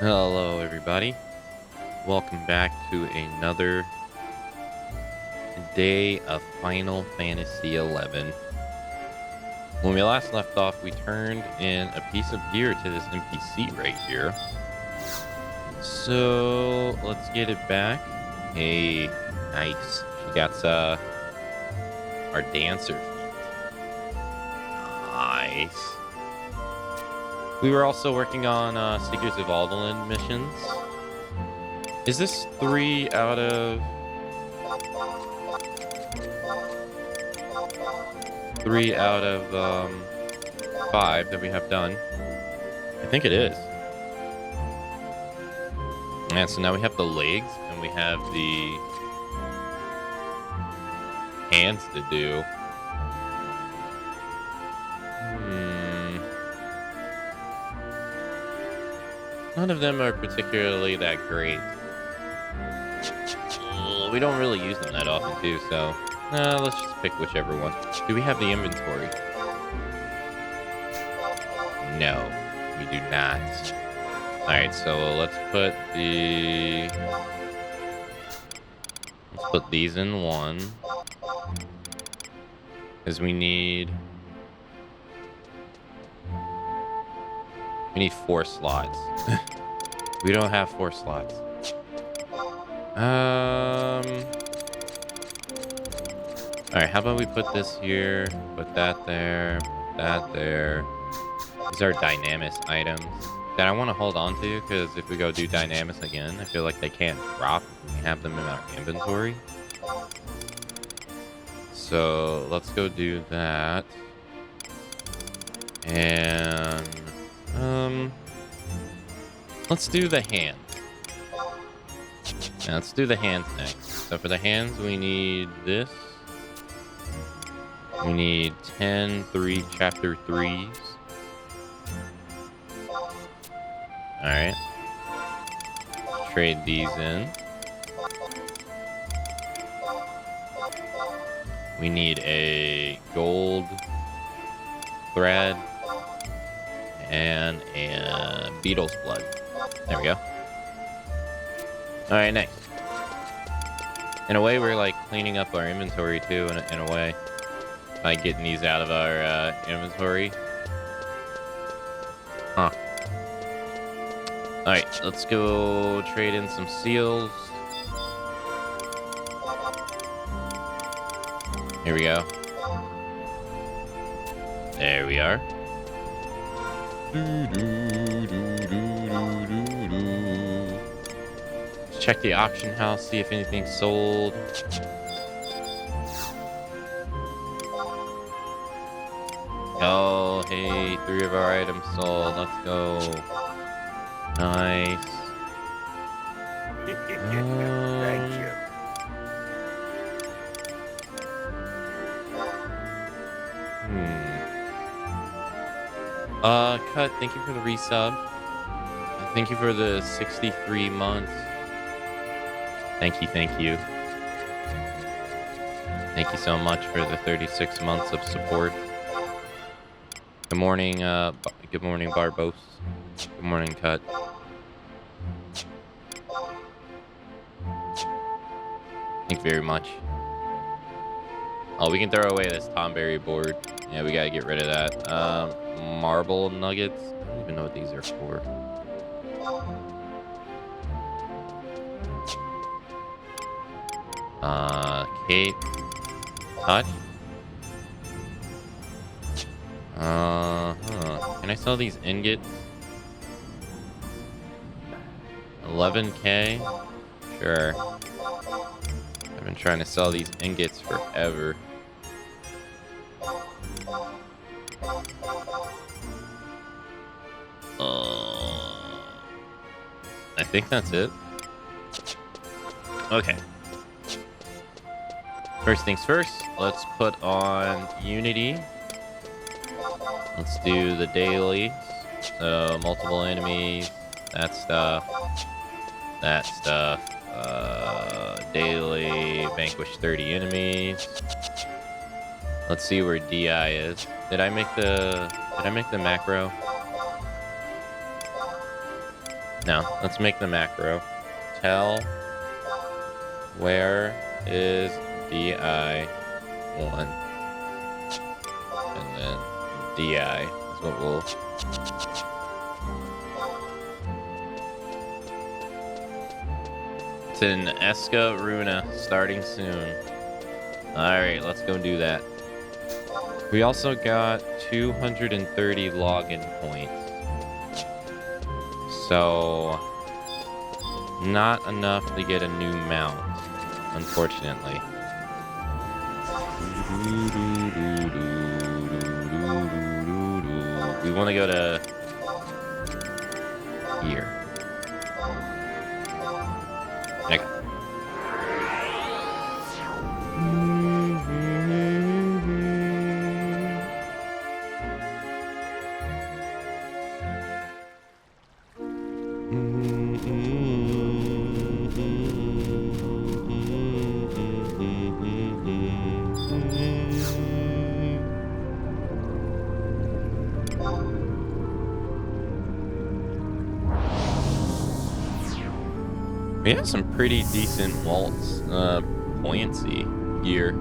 Hello, everybody. Welcome back to another day of Final Fantasy XI. When we last left off, we turned in a piece of gear to this NPC right here. So let's get it back. Hey, nice. She got our dancer feet. Nice. We were also working on Secrets of Alderaan missions. Is this 3 out of 5 that we have done? I think it is. And so now we have the legs and we have the hands to do. None of them are particularly that great. We don't really use them that often too, so let's just pick whichever one. Do we have the inventory? No, we do not. Alright, so let's put these in one. Because we need 4 slots. We don't have 4 slots. Alright, how about we put this here, put that there, put that there. These are dynamis items that I want to hold on to, because if we go do dynamis again, I feel like they can't drop when we have them in our inventory. So let's go do that. And let's do the hands. Now let's do the hands next. So for the hands, we need this. We need 10 3 chapter 3s. Alright. Trade these in. We need a gold thread and a beetle's blood. There we go. Alright, nice. In a way, we're like cleaning up our inventory too, in a way. By getting these out of our inventory. Huh. Alright, let's go trade in some seals. Here we go. There we are. Let's check the auction house, see if anything's sold. Oh, hey, 3 of our items sold. Let's go. Nice. Thank you. Cut, thank you for the resub. Thank you for the 63 months. Thank you, thank you. Thank you so much for the 36 months of support. Good morning, Barbos. Good morning, Cut. Thank you very much. Oh, we can throw away this Tomberry board. Yeah, we gotta get rid of that. Marble nuggets. I don't even know what these are for. Kate. Touch. Can I sell these ingots? 11k? Sure. I've been trying to sell these ingots forever. I think that's it. Okay. First things first, let's put on Unity. Let's do the dailies. So, multiple enemies, that stuff. Daily, vanquish 30 enemies. Let's see where DI is. Did I make the macro? No, let's make the macro. Tell where is DI1, and then DI is what we'll. It's in Eska Runa, starting soon. Alright, let's go do that. We also got 230 login points. So, not enough to get a new mount, unfortunately. We want to go to here. Okay. We have some pretty decent waltz buoyancy gear.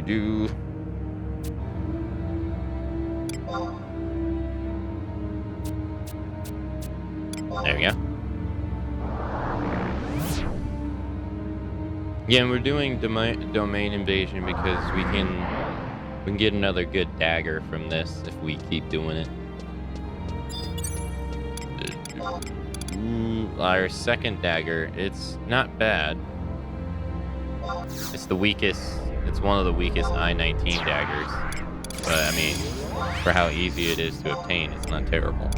Do. There we go. Yeah, and we're doing domain invasion because we can get another good dagger from this if we keep doing it. Our second dagger, it's not bad. It's the weakest. It's one of the weakest I-19 daggers. But I mean, for how easy it is to obtain, it's not terrible.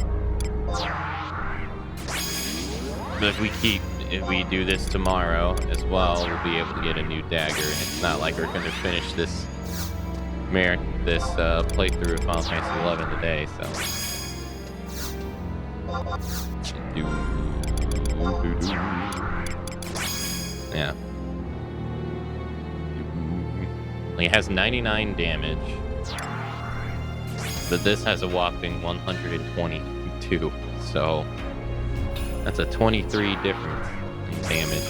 But if we do this tomorrow as well, we'll be able to get a new dagger, and it's not like we're going to finish this playthrough of Final Fantasy XI today. So, yeah, it has 99 damage, but this has a whopping 122. So. That's a 23 difference in damage.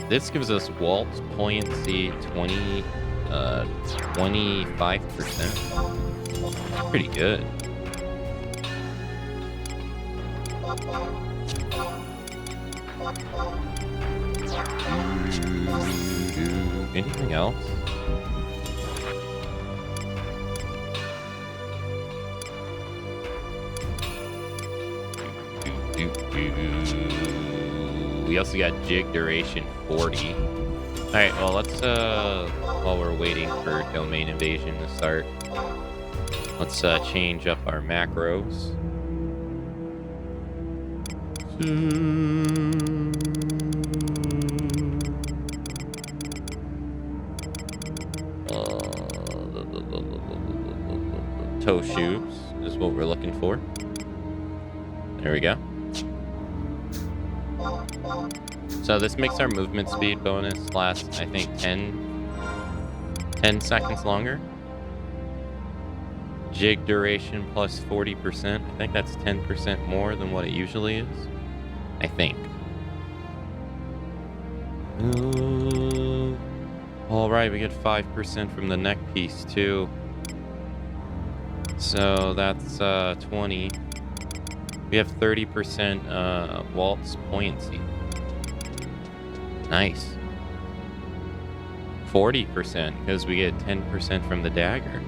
This gives us waltz buoyancy 25%. Pretty good. Anything else? We also got jig duration 40. Alright, well let's while we're waiting for domain invasion to start, let's change up our macros. Toe shoes is what we're looking for. There we go. So this makes our movement speed bonus last, I think, 10 seconds longer. Jig duration plus 40%. I think that's 10% more than what it usually is. I think. All right, we get 5% from the neck piece too. So that's 20. We have 30% waltz buoyancy. Nice. 40% because we get 10% from the dagger.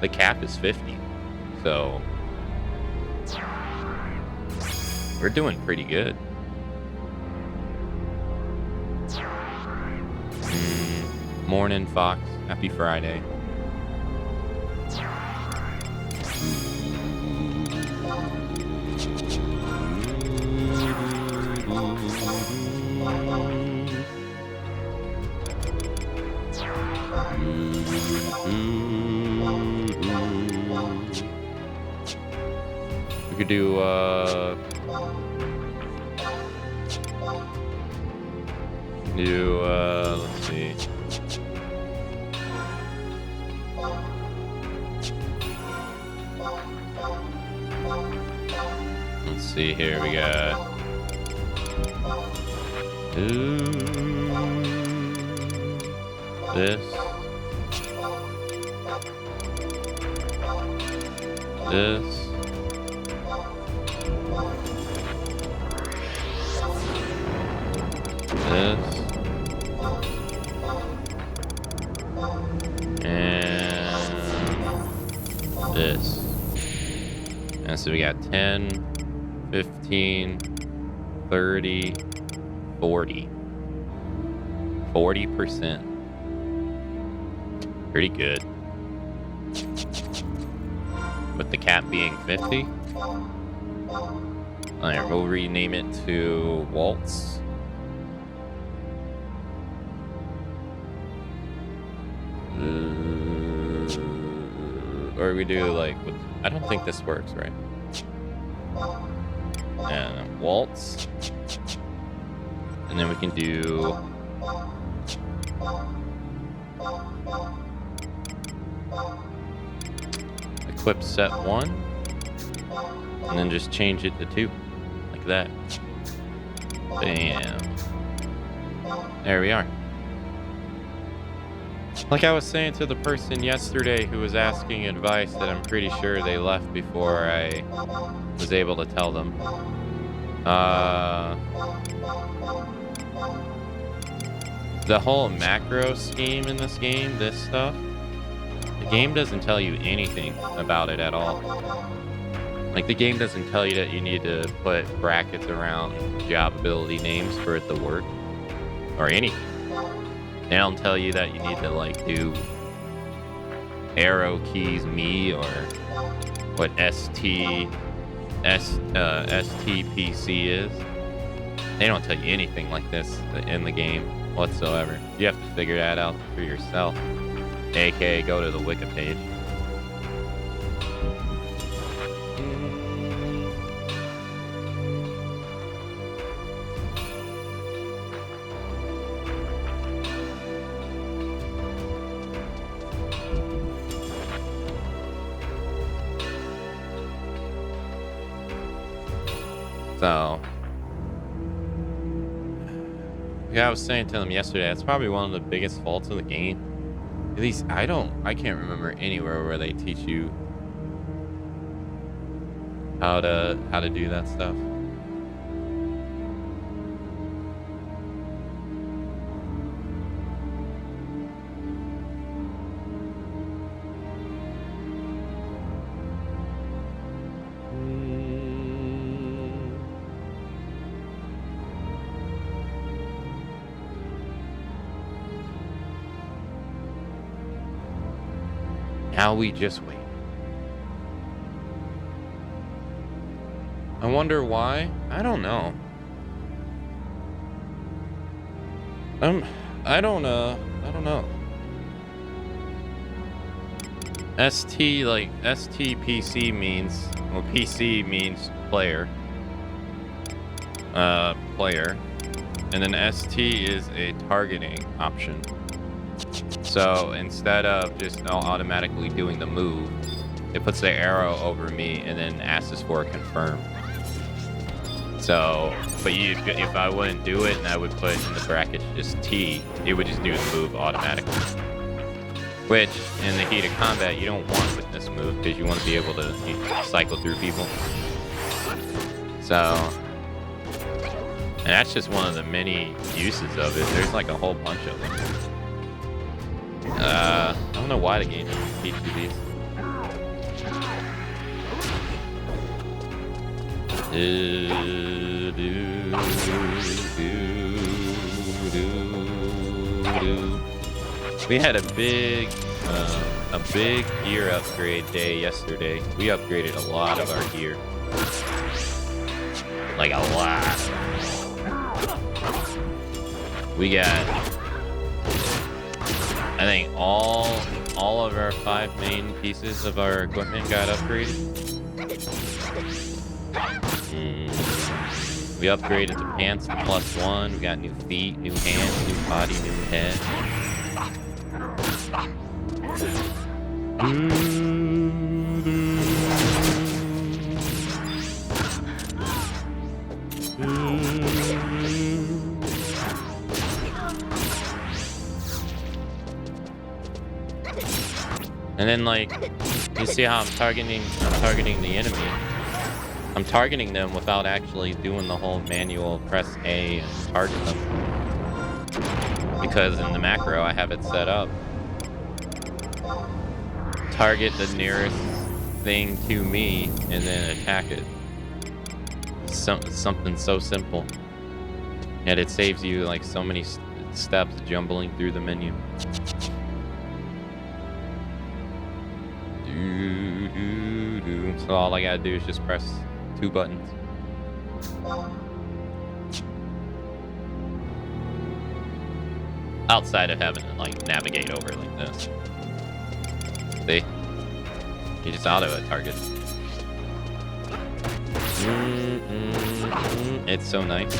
The cap is 50. So we're doing pretty good. Morning, Fox. Happy Friday. We could do let's see. Let's see here. We got this. This. This. And this. And so we got 10, 15, 30, 40. 40%. Pretty good. With the cap being 50. Alright, we'll rename it to Waltz. Or we do like, I don't think this works, right? And Waltz. And then we can do equip set 1. And then just change it to 2. Like that. Bam. There we are. Like I was saying to the person yesterday who was asking advice that I'm pretty sure they left before I was able to tell them. The whole macro scheme in this game, this stuff, the game doesn't tell you anything about it at all. Like, the game doesn't tell you that you need to put brackets around job ability names for it to work. Or anything. They don't tell you that you need to, like, do arrow keys me or what STPC is. They don't tell you anything like this in the game whatsoever. You have to figure that out for yourself. AKA go to the Wiki page. So, yeah, I was saying to them yesterday, that's probably one of the biggest faults of the game. At least I can't remember anywhere where they teach you how to do that stuff. Now we just wait. I wonder why? I don't know. I don't know. STPC means, well, PC means player. Player. And then ST is a targeting option. So instead of just automatically doing the move, it puts the arrow over me and then asks for a confirm. So, but if I wouldn't do it and I would put in the bracket just T, it would just do the move automatically. Which, in the heat of combat, you don't want with this move because you want to be able to cycle through people. So, and that's just one of the many uses of it. There's like a whole bunch of them. I don't know why the game doesn't teach you these. We had a big gear upgrade day yesterday. We upgraded a lot of our gear. Like a lot. We got I think all of our 5 main pieces of our equipment got upgraded. We upgraded to pants +1. We got new feet, new hands, new body, new head. And then, like, you see how I'm targeting the enemy. I'm targeting them without actually doing the whole manual press A and target them. Because in the macro, I have it set up. Target the nearest thing to me and then attack it. Something so simple. Yet it saves you like so many steps jumbling through the menu. So all I gotta do is just press 2 buttons. Outside of having to like navigate over like this. See? You just auto a target. It's so nice.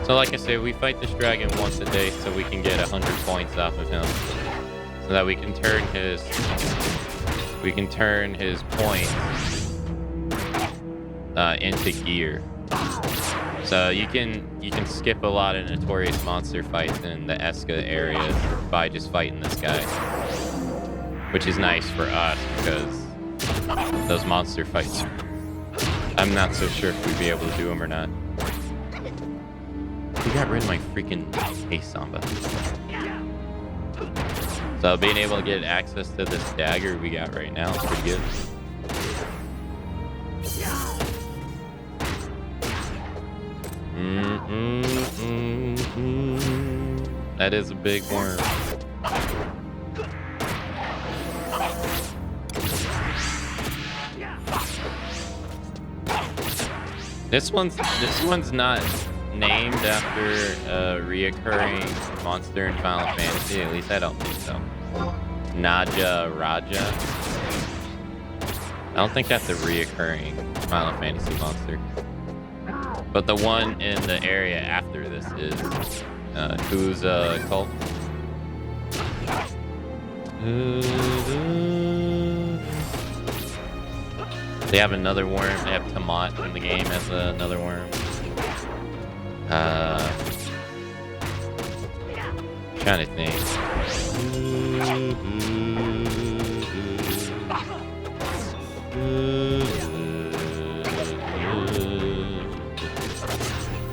So like I said, we fight this dragon once a day so we can get 100 points off of him. So that we can turn his points into gear. So you can skip a lot of notorious monster fights in the Eska area by just fighting this guy. Which is nice for us because those monster fights, I'm not so sure if we'd be able to do them or not. We got rid of my freaking Ace Samba. So being able to get access to this dagger we got right now is pretty good. That is a big worm. This one's not named after a reoccurring monster in Final Fantasy. At least I don't think so. Naja Raja. I don't think that's a reoccurring Final Fantasy monster. But the one in the area after this is who's a cult. They have another worm. They have Tamat in the game as another worm. Trying to think.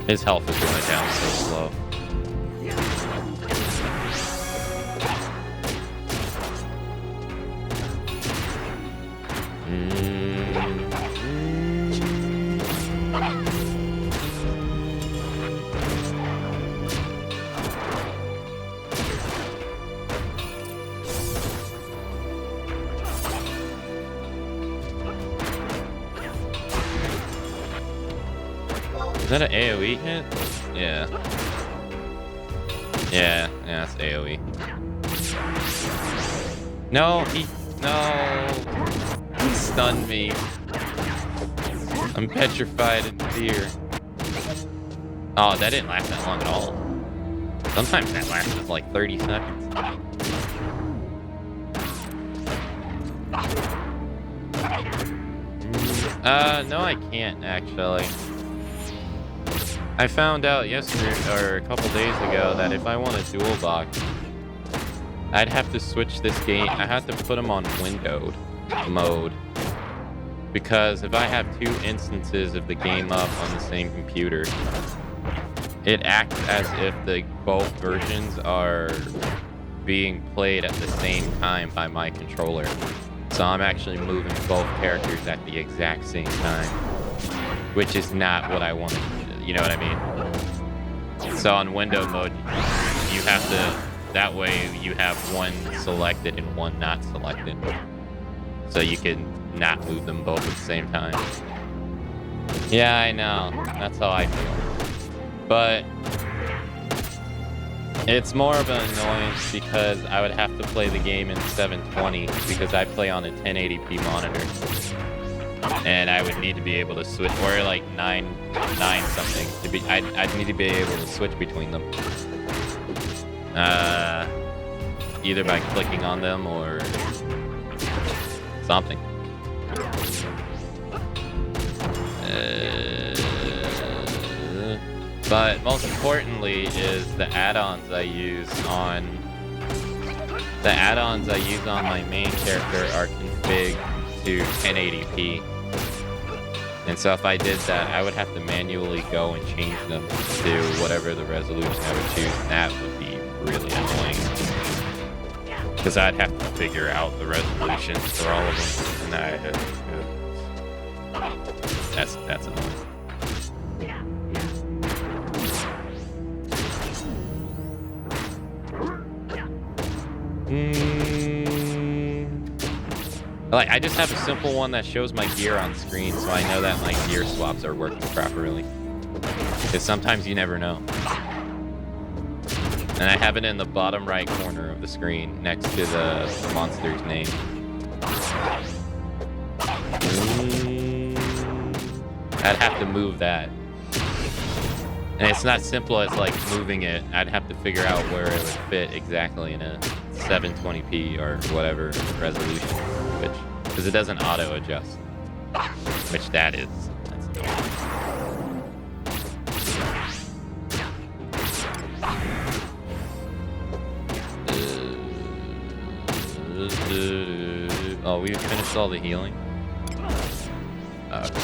His health is going down so slow. Is that an AoE hit? Yeah. Yeah, it's AoE. No, he stunned me. I'm petrified in fear. Oh, that didn't last that long at all. Sometimes that lasts like 30 seconds. No, I can't actually. I found out yesterday, or a couple days ago, that if I want a dual box, I'd have to switch this game. I have to put them on windowed mode. Because if I have 2 instances of the game up on the same computer, it acts as if both versions are being played at the same time by my controller. So I'm actually moving both characters at the exact same time, which is not what I wanted. You know what I mean? So on window mode, you have to, that way you have one selected and one not selected. So you can not move them both at the same time. Yeah, I know. That's how I feel. But it's more of an annoyance because I would have to play the game in 720 because I play on a 1080p monitor. And I would need to be able to switch, or like 9 something to be. I'd need to be able to switch between them. Either by clicking on them or something. But most importantly is the add-ons I use on my main character are configured to 1080p. And so if I did that, I would have to manually go and change them to whatever the resolution I would choose, and that would be really annoying. Because I'd have to figure out the resolution for all of them, and that's annoying. Like, I just have a simple one that shows my gear on screen, so I know that my gear swaps are working properly. Because sometimes you never know. And I have it in the bottom right corner of the screen, next to the monster's name. I'd have to move that. And it's not simple as, like, moving it. I'd have to figure out where it would fit exactly in a 720p or whatever resolution, because it doesn't auto adjust, which that's oh, we finished all the healing. Okay.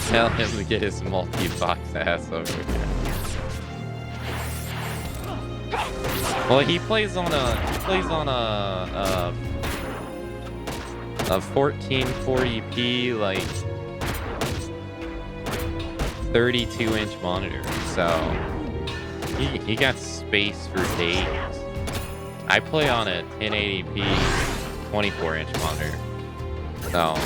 Tell him to get his multi-box ass over here. Well, he plays on a 1440p, like 32-inch monitor, so he got space for days. I play on a 1080p 24-inch monitor, so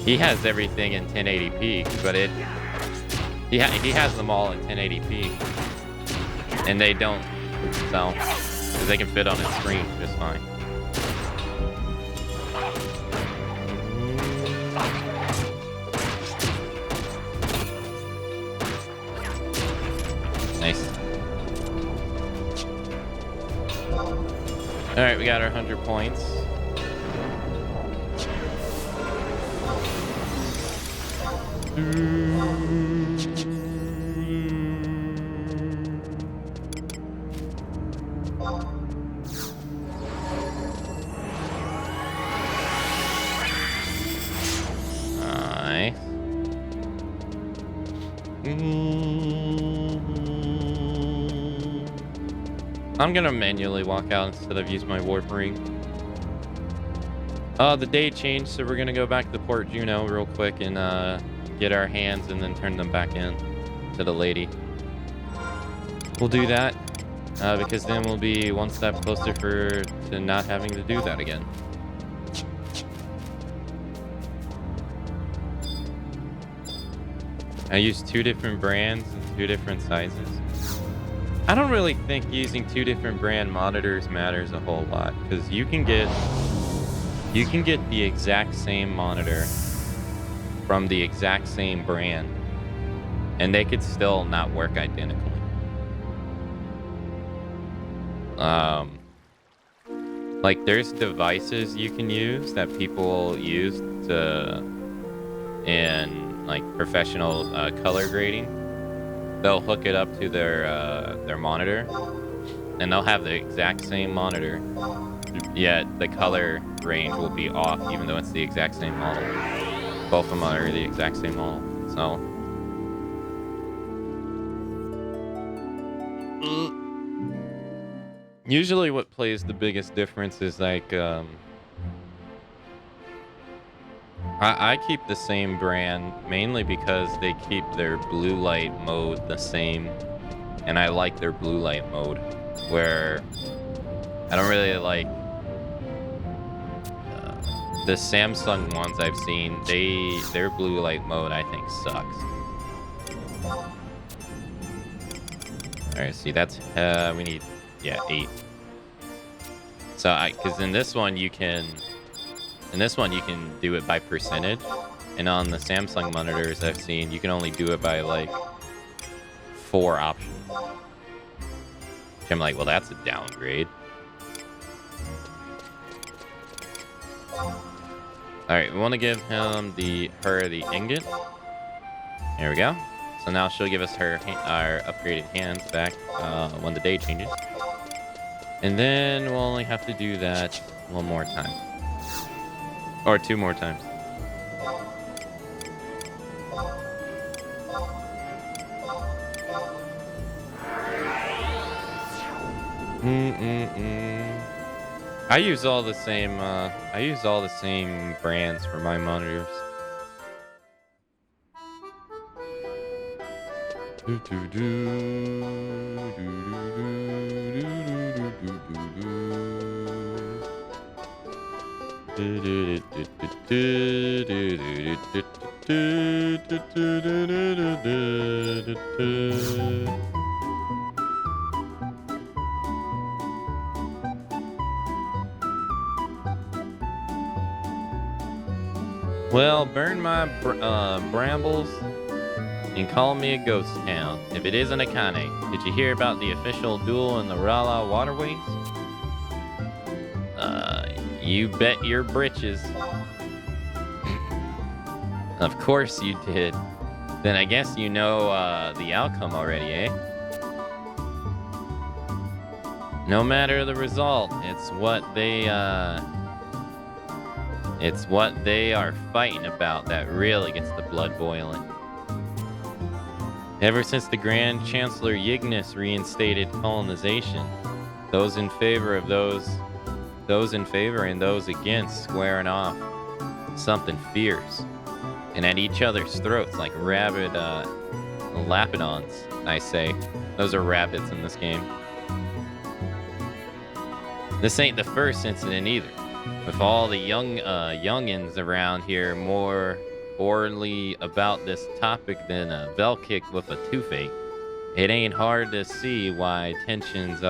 he has everything in 1080p, but he has them all in 1080p, and they don't, so because they can fit on his screen just fine. Nice. All right, we got our 100 points. Nice. I'm gonna manually walk out instead of use my warp ring. The day changed, so we're gonna go back to Port Juno real quick and get our hands and then turn them back in to the lady. We'll do that because then we'll be one step closer to not having to do that again. I use 2 different brands and 2 different sizes. I don't really think using 2 different brand monitors matters a whole lot, because you can get the exact same monitor from the exact same brand, and they could still not work identically. Like, there's devices you can use that people use in like professional color grading, they'll hook it up to their monitor, and they'll have the exact same monitor, yet the color range will be off, even though it's the exact same model. Both of them are the exact same model. So. Usually what plays the biggest difference is like, I keep the same brand mainly because they keep their blue light mode the same, and I like their blue light mode, where I don't really like the Samsung ones I've seen. Their blue light mode I think sucks. All right, see that's we need 8. So because in this one you can do it by percentage, and on the Samsung monitors I've seen you can only do it by like 4 options. Which I'm like, well, that's a downgrade. All right, we want to give her the ingot. There we go. So now she'll give us our upgraded hands back when the day changes. And then we'll only have to do that one more time. Or 2 more times. I use all the same brands for my monitors. Well, burn my brambles and call me a ghost town. If it isn't Akane, did you hear about the official duel in the Rala waterways? You bet your britches. Of course you did. Then I guess you know the outcome already, eh? No matter the result, it's what they are fighting about that really gets the blood boiling. Ever since the Grand Chancellor Yignis reinstated colonization, those in favor and those against squaring off something fierce, and at each other's throats like rabid lapidons, I say. Those are rabbits in this game. This ain't the first incident either. With all the youngins around here more orally about this topic than a bell kick with a toothache, it ain't hard to see why tensions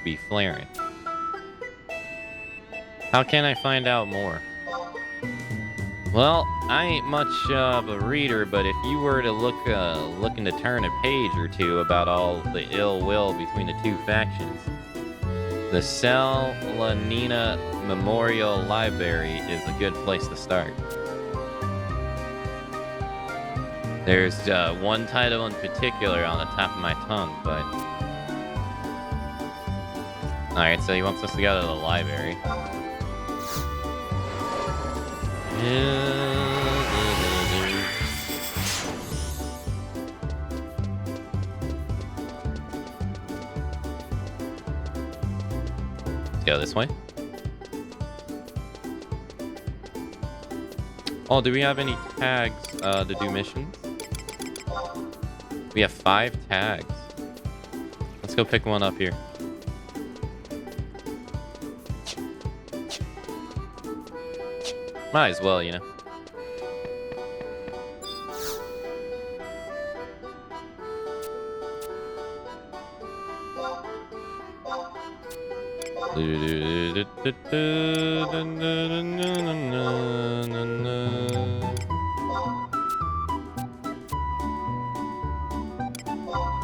be flaring. How can I find out more? Well, I ain't much of a reader, but if you were to looking to turn a page or two about all the ill will between the 2 factions, the Salanina Memorial Library is a good place to start. There's one title in particular on the top of my tongue, but... Alright, so he wants us to go to the library. Let's go this way. Oh, do we have any tags to do missions? We have 5 tags. Let's go pick one up here. Might as well, you know.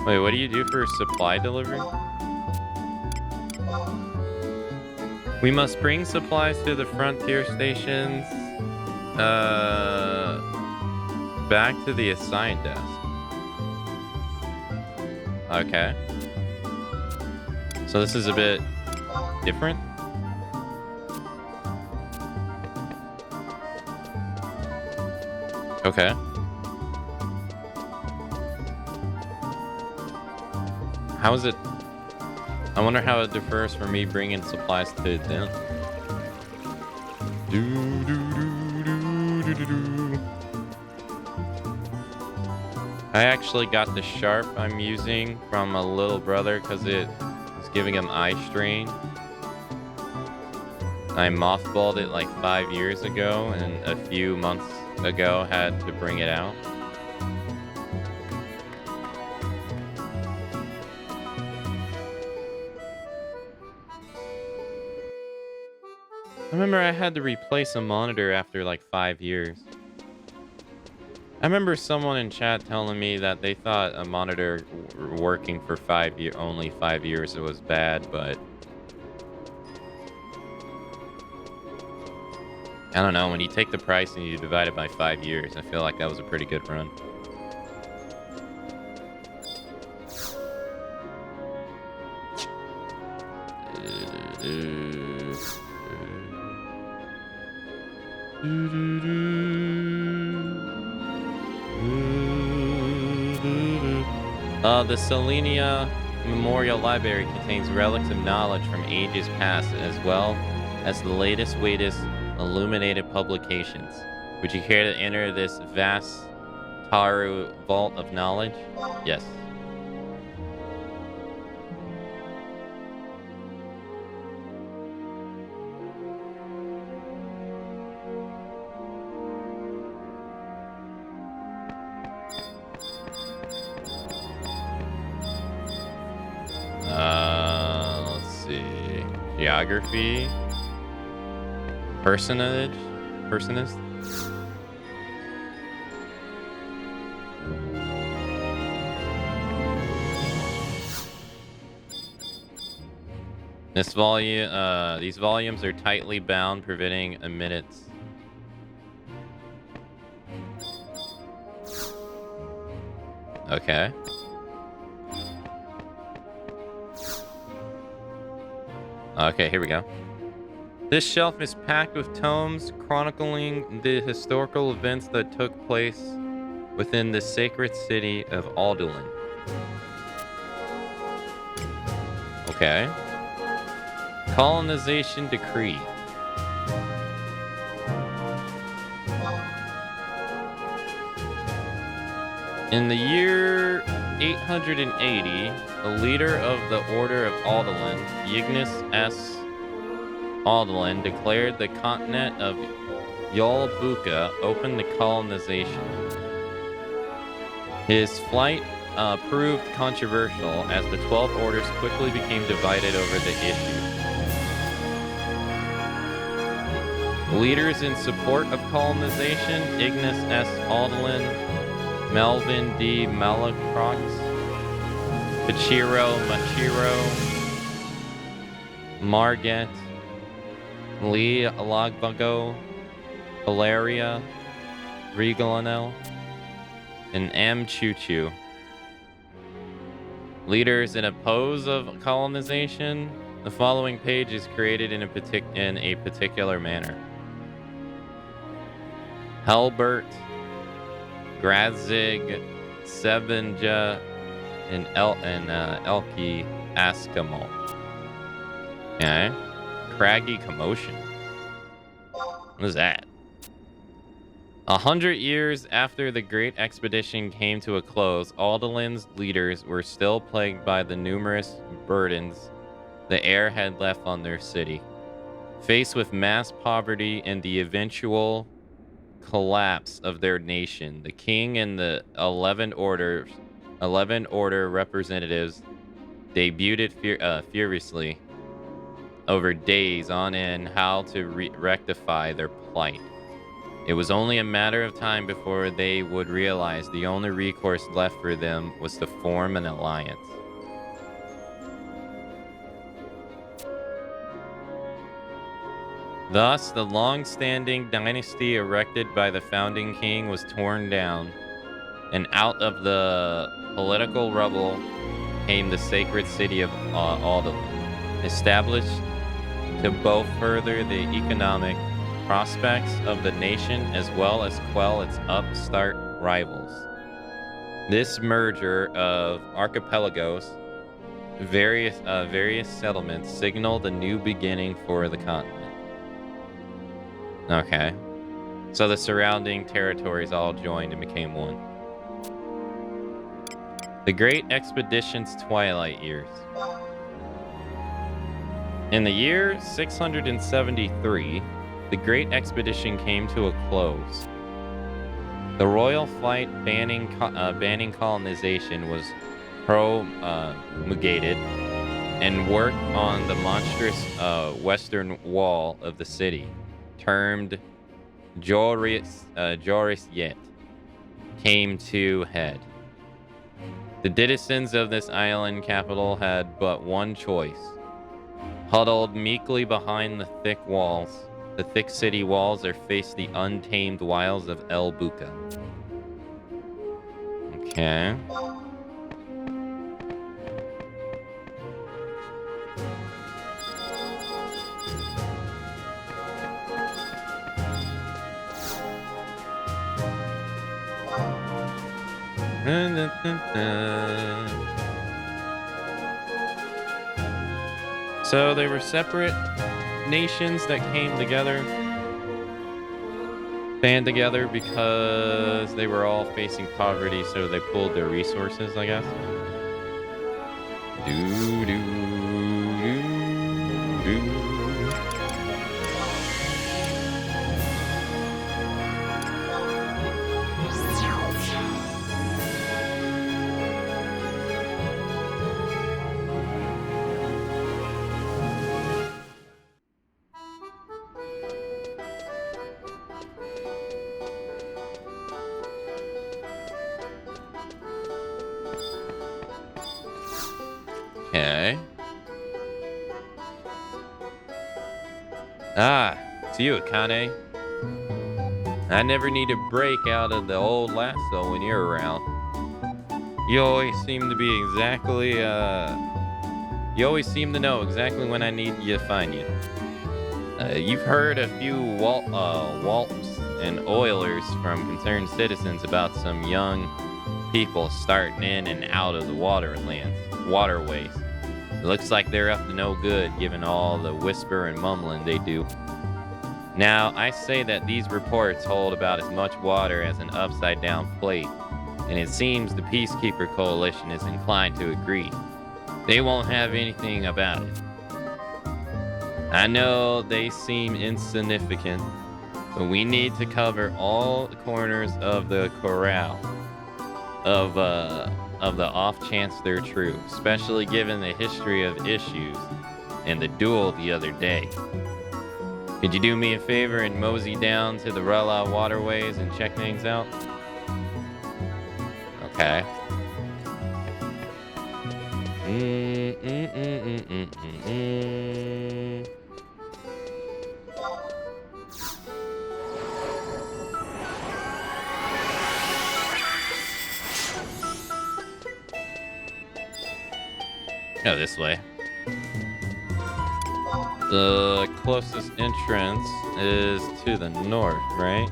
Wait, what do you do for supply delivery? We must bring supplies to the frontier stations, back to the assigned desk. Okay. So this is a bit different. Okay. How is it? I wonder how it differs from me bringing supplies to them. I actually got the sharp I'm using from a little brother because it was giving him eye strain. I mothballed it like 5 years ago, and a few months ago had to bring it out. I remember I had to replace a monitor after like 5 years. I remember someone in chat telling me that they thought a monitor working for only 5 years it was bad, but I don't know. When you take the price and you divide it by 5 years, I feel like that was a pretty good run. The Selenia Memorial Library contains relics of knowledge from ages past, as well as the latest illuminated publications. Would you care to enter this vast Taru vault of knowledge? Yes. Let's see. Geography. Personage. This volume, these volumes are tightly bound, preventing admittance. Okay. Okay, here we go. This shelf is packed with tomes chronicling the historical events that took place within the sacred city of Alduin. Okay. Colonization decree. In the year 880, the leader of the Order of Alduin, Ignis S. Alduin, declared the continent of Yolbuka open to colonization. His flight proved controversial as the 12 orders quickly became divided over the issue. Leaders in support of colonization: Ignis S. Alduin, Melvin D. Malacrox, Pachiro Machiro, Marget, Lee Lagbago, Valeria, Regalanel, and M. Chuchu. Leaders in oppose of colonization. The following page is created in a particular manner. Helbert, Grazig, Sebenja, and Elki Askamo. Okay. Craggy commotion. What is that? 100 years after the Great Expedition came to a close, Alduin's leaders were still plagued by the numerous burdens the heir had left on their city. Faced with mass poverty and the eventual collapse of their nation, the king and the 11 order representatives debated furiously over days on end how to rectify their plight. It was only a matter of time before they would realize the only recourse left for them was to form an alliance. Thus, the long-standing dynasty erected by the founding king was torn down, and out of the political rubble became the sacred city of Alderland, established to both further the economic prospects of the nation as well as quell its upstart rivals. This merger of archipelagos, various settlements, signaled a new beginning for the continent. Okay. So the surrounding territories all joined and became one. The Great Expedition's twilight years. In the year 673, the Great Expedition came to a close. The royal flight banning colonization was promulgated and work on the monstrous western wall of the city, termed Joris Yet, came to head. The citizens of this island capital had but one choice. Huddled meekly behind the thick city walls, or face the untamed wilds of El Buka. Okay. So they were separate nations that came together, band together because they were all facing poverty, so they pulled their resources, I guess. Okay. Ah, it's you, Akane. I never need to break out of the old lasso when you're around. You always seem to be exactly, you always seem to know exactly when I need you to find you. You've heard a few Walps and Oilers from concerned citizens about some young people starting in and out of the waterways. It looks like they're up to no good, given all the whisper and mumbling they do. Now, I say that these reports hold about as much water as an upside-down plate, and it seems the Peacekeeper Coalition is inclined to agree. They won't have anything about it. I know they seem insignificant, but we need to cover all the corners of the corral of the off chance they're true, especially given the history of issues and the duel the other day. Could you do me a favor and mosey down to the Rella waterways and check things out? Okay. Go this way. The closest entrance is to the north, right?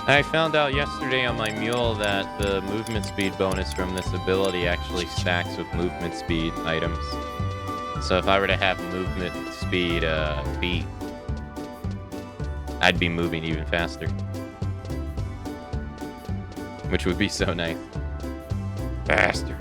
I found out yesterday on my mule that the movement speed bonus from this ability actually stacks with movement speed items. So if I were to have movement speed beat, I'd be moving even faster. Which would be so nice. Faster.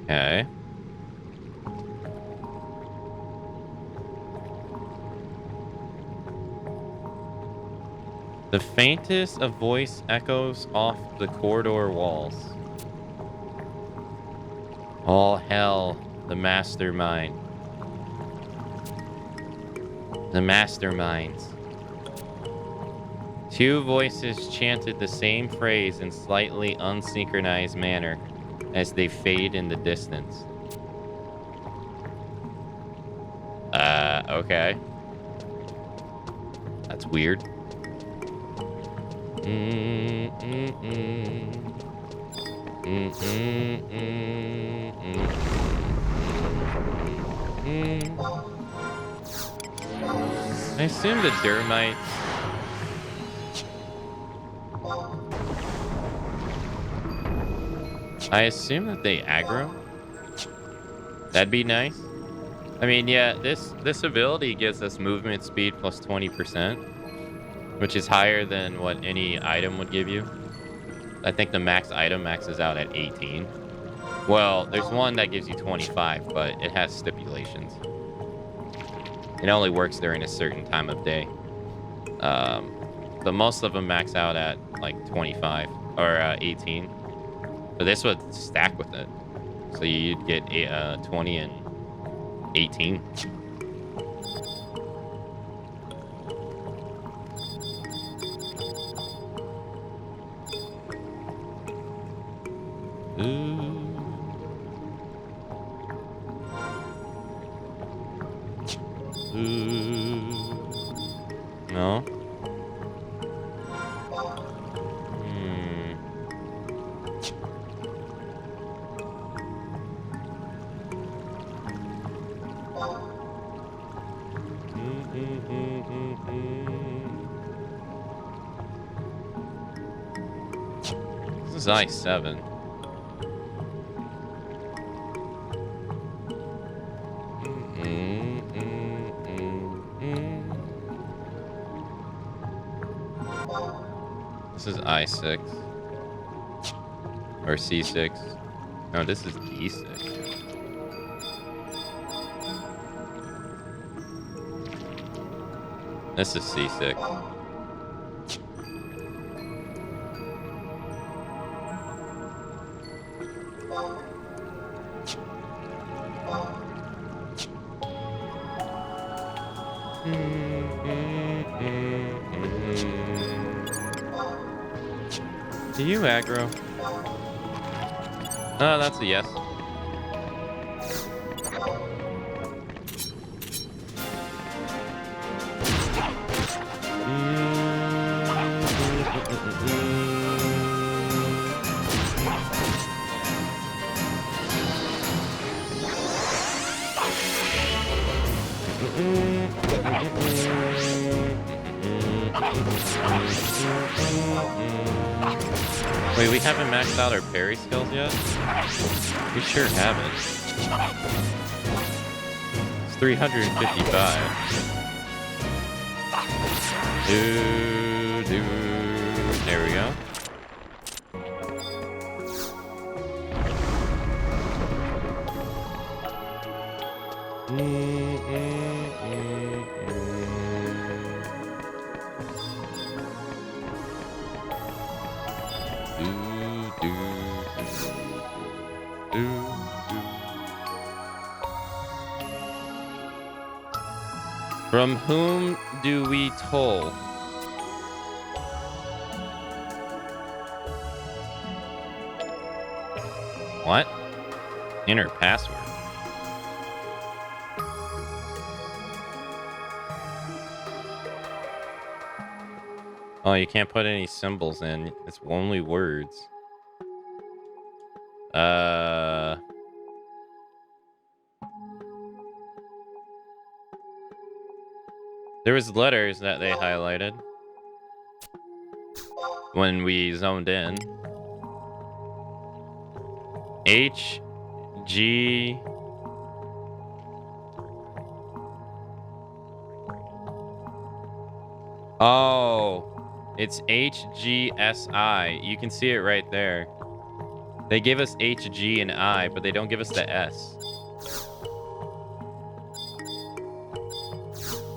Okay. The faintest of voice echoes off the corridor walls. All hell, the mastermind. The masterminds. Two voices chanted the same phrase in slightly unsynchronized manner as they fade in the distance. Okay. That's weird. I assume the Dermites. I assume that they aggro. That'd be nice. I mean, yeah, this ability gives us movement speed plus 20%, which is higher than what any item would give you. I think the max item maxes out at 18. Well, there's one that gives you 25, but it has stipulations. It only works during a certain time of day. But most of them max out at like 25 or 18. But this would stack with it. So you'd get 20 and 18. Ooh. Ooh. No. This is I-7. This is I-6. Or C6. No, this is D6. This is C6. Do you aggro? Oh, that's a yes. Wait, we haven't maxed out our parry skills yet? We sure haven't. It's 355. There we go. From whom do we toll? What? Enter password. Oh, you can't put any symbols in. It's only words. There was letters that they highlighted when we zoned in. H, G. Oh, it's HGSI. You can see it right there. They give us H, G, and I, but they don't give us the S.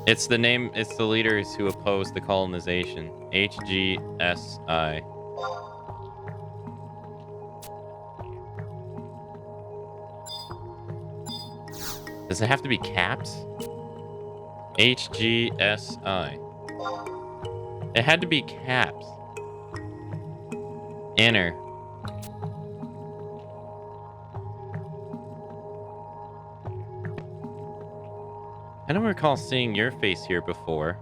It's the name. It's the leaders who oppose the colonization. HGSI. Does it have to be caps? HGSI. It had to be caps. Enter. I don't recall seeing your face here before.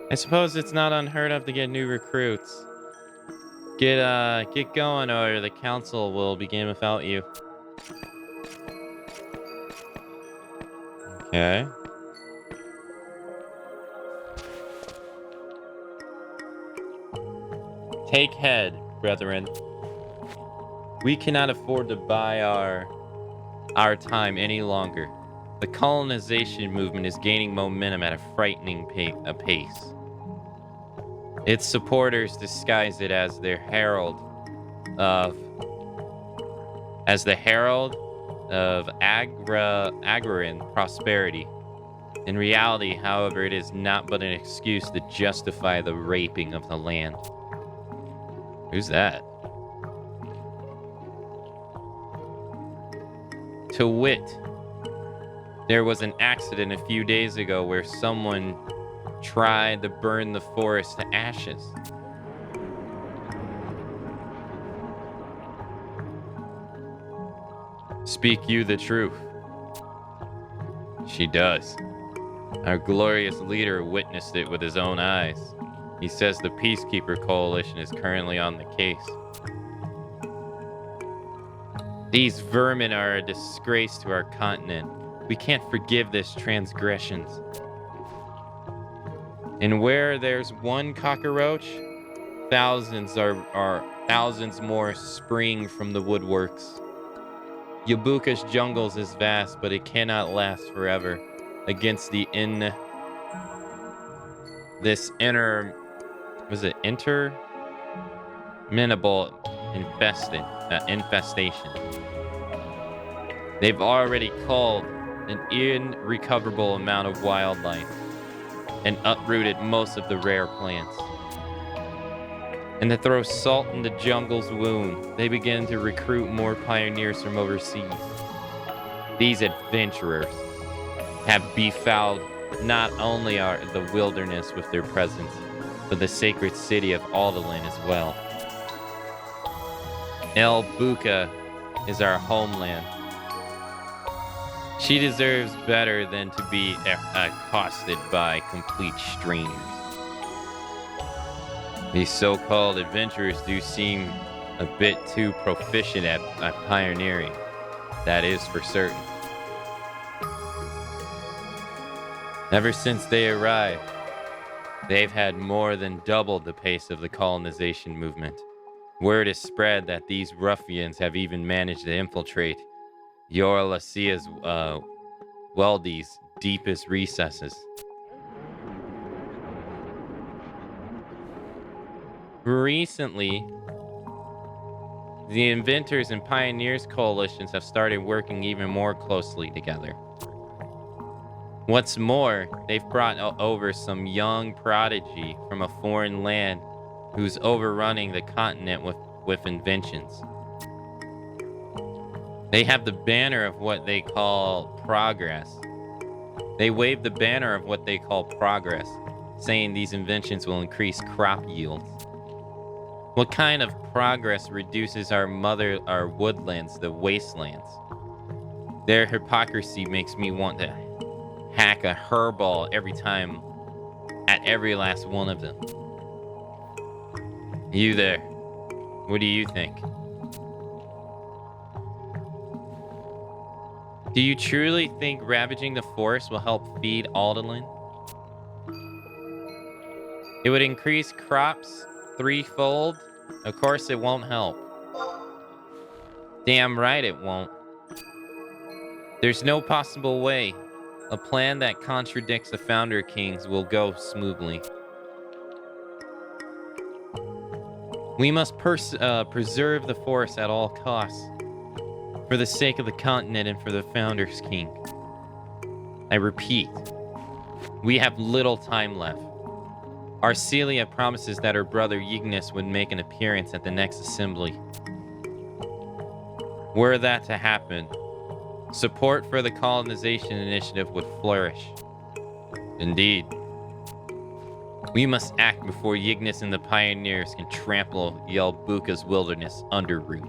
I suppose it's not unheard of to get new recruits. Get going, or the council will begin without you. Okay. Take head, brethren. We cannot afford to buy our time any longer. The colonization movement is gaining momentum at a frightening pace. Its supporters disguise it as their herald of agrarian prosperity. In reality, however, it is not but an excuse to justify the raping of the land. Who's that? To wit, there was an accident a few days ago where someone tried to burn the forest to ashes. Speak you the truth. She does. Our glorious leader witnessed it with his own eyes. He says the Peacekeeper Coalition is currently on the case. These vermin are a disgrace to our continent. We can't forgive this transgressions. And where there's one cockroach, thousands thousands more spring from the woodworks. Yabuka's jungles is vast, but it cannot last forever. Against the interminable infestation. They've already culled an irrecoverable amount of wildlife and uprooted most of the rare plants. And to throw salt in the jungle's wound, they begin to recruit more pioneers from overseas. These adventurers have befouled not only the wilderness with their presence, but the sacred city of Alderlin as well. El Buka is our homeland. She deserves better than to be accosted by complete strangers. These so-called adventurers do seem a bit too proficient at pioneering. That is for certain. Ever since they arrived, they've had more than doubled the pace of the colonization movement. Word is spread that these ruffians have even managed to infiltrate Yorlasia's Weldy's deepest recesses. Recently, the Inventors and Pioneers coalitions have started working even more closely together. What's more, they've brought over some young prodigy from a foreign land who's overrunning the continent with inventions. They have the banner of what they call progress. They wave the banner of what they call progress, saying these inventions will increase crop yields. What kind of progress reduces our woodlands to wastelands? Their hypocrisy makes me want to hack a hairball at every last one of them. You there, what do you think? Do you truly think ravaging the forest will help feed Alderlin? It would increase crops threefold. Of course it won't help. Damn right it won't. There's no possible way a plan that contradicts the Founder Kings will go smoothly. We must preserve the forest at all costs, for the sake of the continent and for the Founder's King. I repeat, We have little time left. Arcelia promises that her brother Ignis would make an appearance at the next assembly. Were that to happen, support for the colonization initiative would flourish. Indeed. We must act before Ignis and the pioneers can trample Yelbuka's wilderness under root.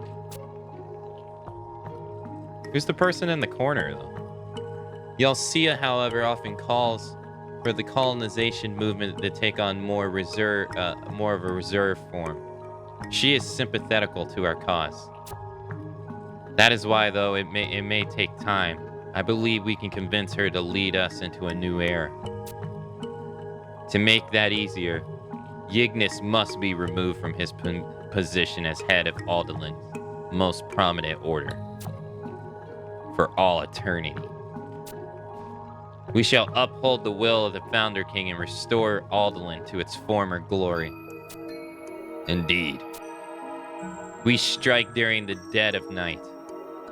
Who's the person in the corner, though? Yelsia, however, often calls for the colonization movement to take on more of a reserve form. She is sympathetical to our cause. That is why, though it may take time, I believe we can convince her to lead us into a new era. To make that easier, Ignis must be removed from his position as head of Aldelin's most prominent order for all eternity. We shall uphold the will of the Founder King and restore Aldelin to its former glory. Indeed. We strike during the dead of night.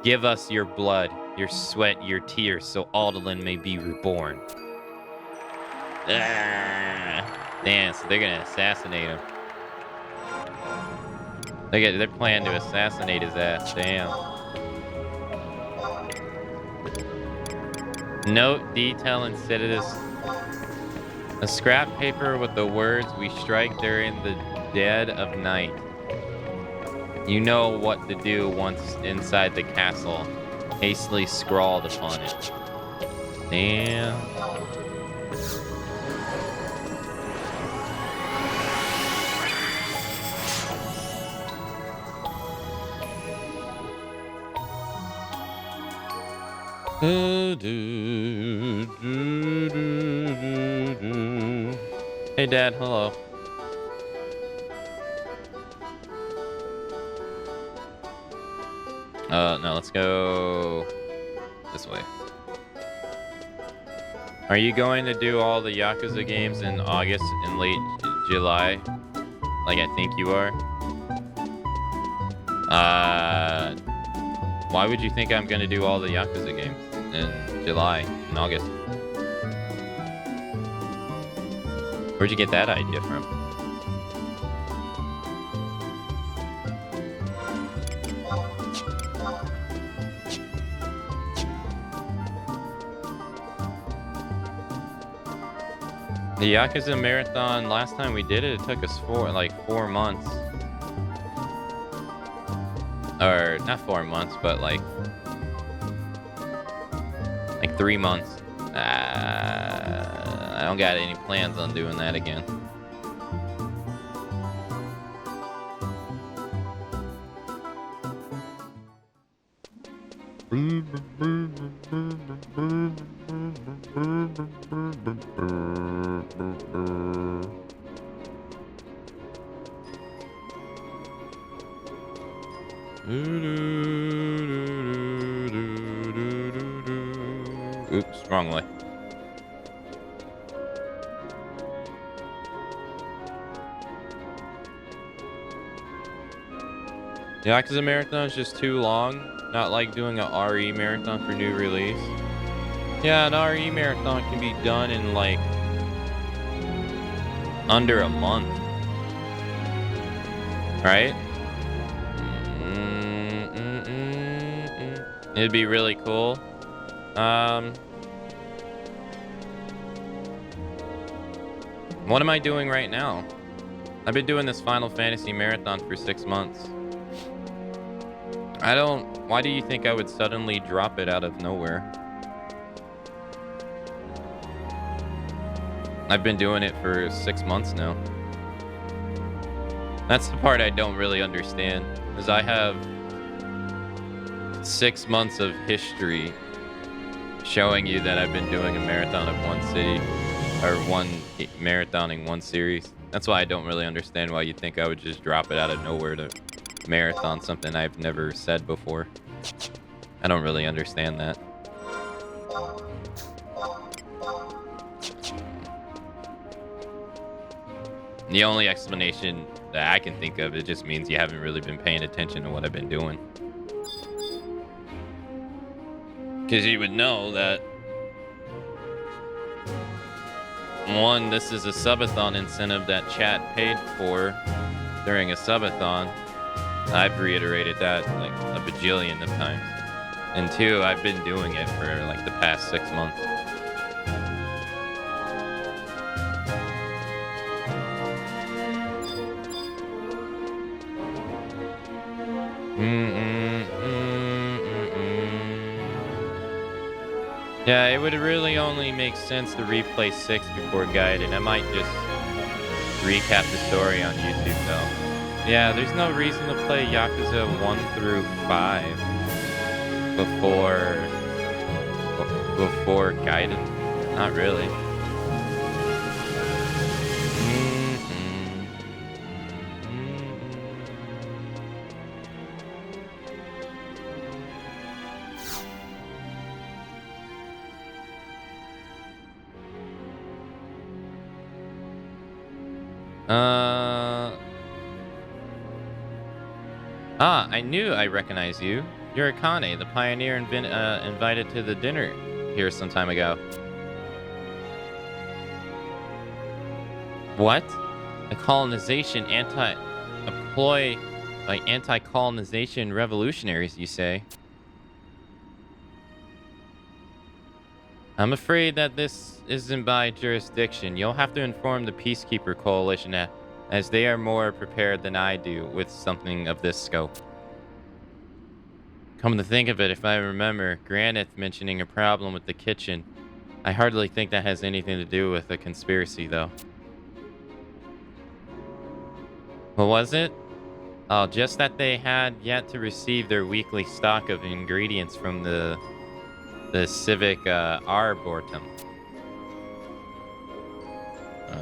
Give us your blood, your sweat, your tears, so Aldelin may be reborn. Damn, so they're gonna assassinate him. They're planning to assassinate his ass. Damn. Note detail instead of this. A scrap paper with the words "We strike during the dead of night." You know what to do once inside the castle. Hastily scrawled upon it. Damn. Hey, Dad. Hello. No, let's go this way. Are you going to do all the Yakuza games in August and late July? Like I think you are. Why would you think I'm going to do all the Yakuza games in July and August? Where'd you get that idea from? The Yakuza Marathon, last time we did it, it took us 4 months. Or, not 4 months, but like 3 months. I don't got any plans on doing that again. Oops, wrong way. The Yakuza Marathon is just too long. Not like doing a RE Marathon for new release. Yeah, an RE Marathon can be done in like under a month. Right? It'd be really cool. What am I doing right now? I've been doing this Final Fantasy Marathon for 6 months. Why do you think I would suddenly drop it out of nowhere? I've been doing it for 6 months now. That's the part I don't really understand, is I have 6 months of history showing you that I've been doing a marathon of one city, or marathoning one series. That's why I don't really understand why you think I would just drop it out of nowhere to marathon something I've never said before. I don't really understand that. The only explanation that I can think of, it just means you haven't really been paying attention to what I've been doing. Because you would know that One, this is a subathon incentive that chat paid for during a subathon. I've reiterated that like a bajillion of times. And two, I've been doing it for like the past 6 months. Yeah, it would really only make sense to replay 6 before guided. I might just recap the story on YouTube though. Yeah, there's no reason to play Yakuza 1 through 5 before guided. Not really. I knew I recognized you. You're Akane, the pioneer invited to the dinner here some time ago. What? A colonization employ by anti-colonization revolutionaries, you say? I'm afraid that this isn't by jurisdiction. You'll have to inform the Peacekeeper Coalition as they are more prepared than I do with something of this scope. Come to think of it, if I remember Granith mentioning a problem with the kitchen, I hardly think that has anything to do with a conspiracy, though. What was it? Oh, just that they had yet to receive their weekly stock of ingredients from the Civic Arboretum.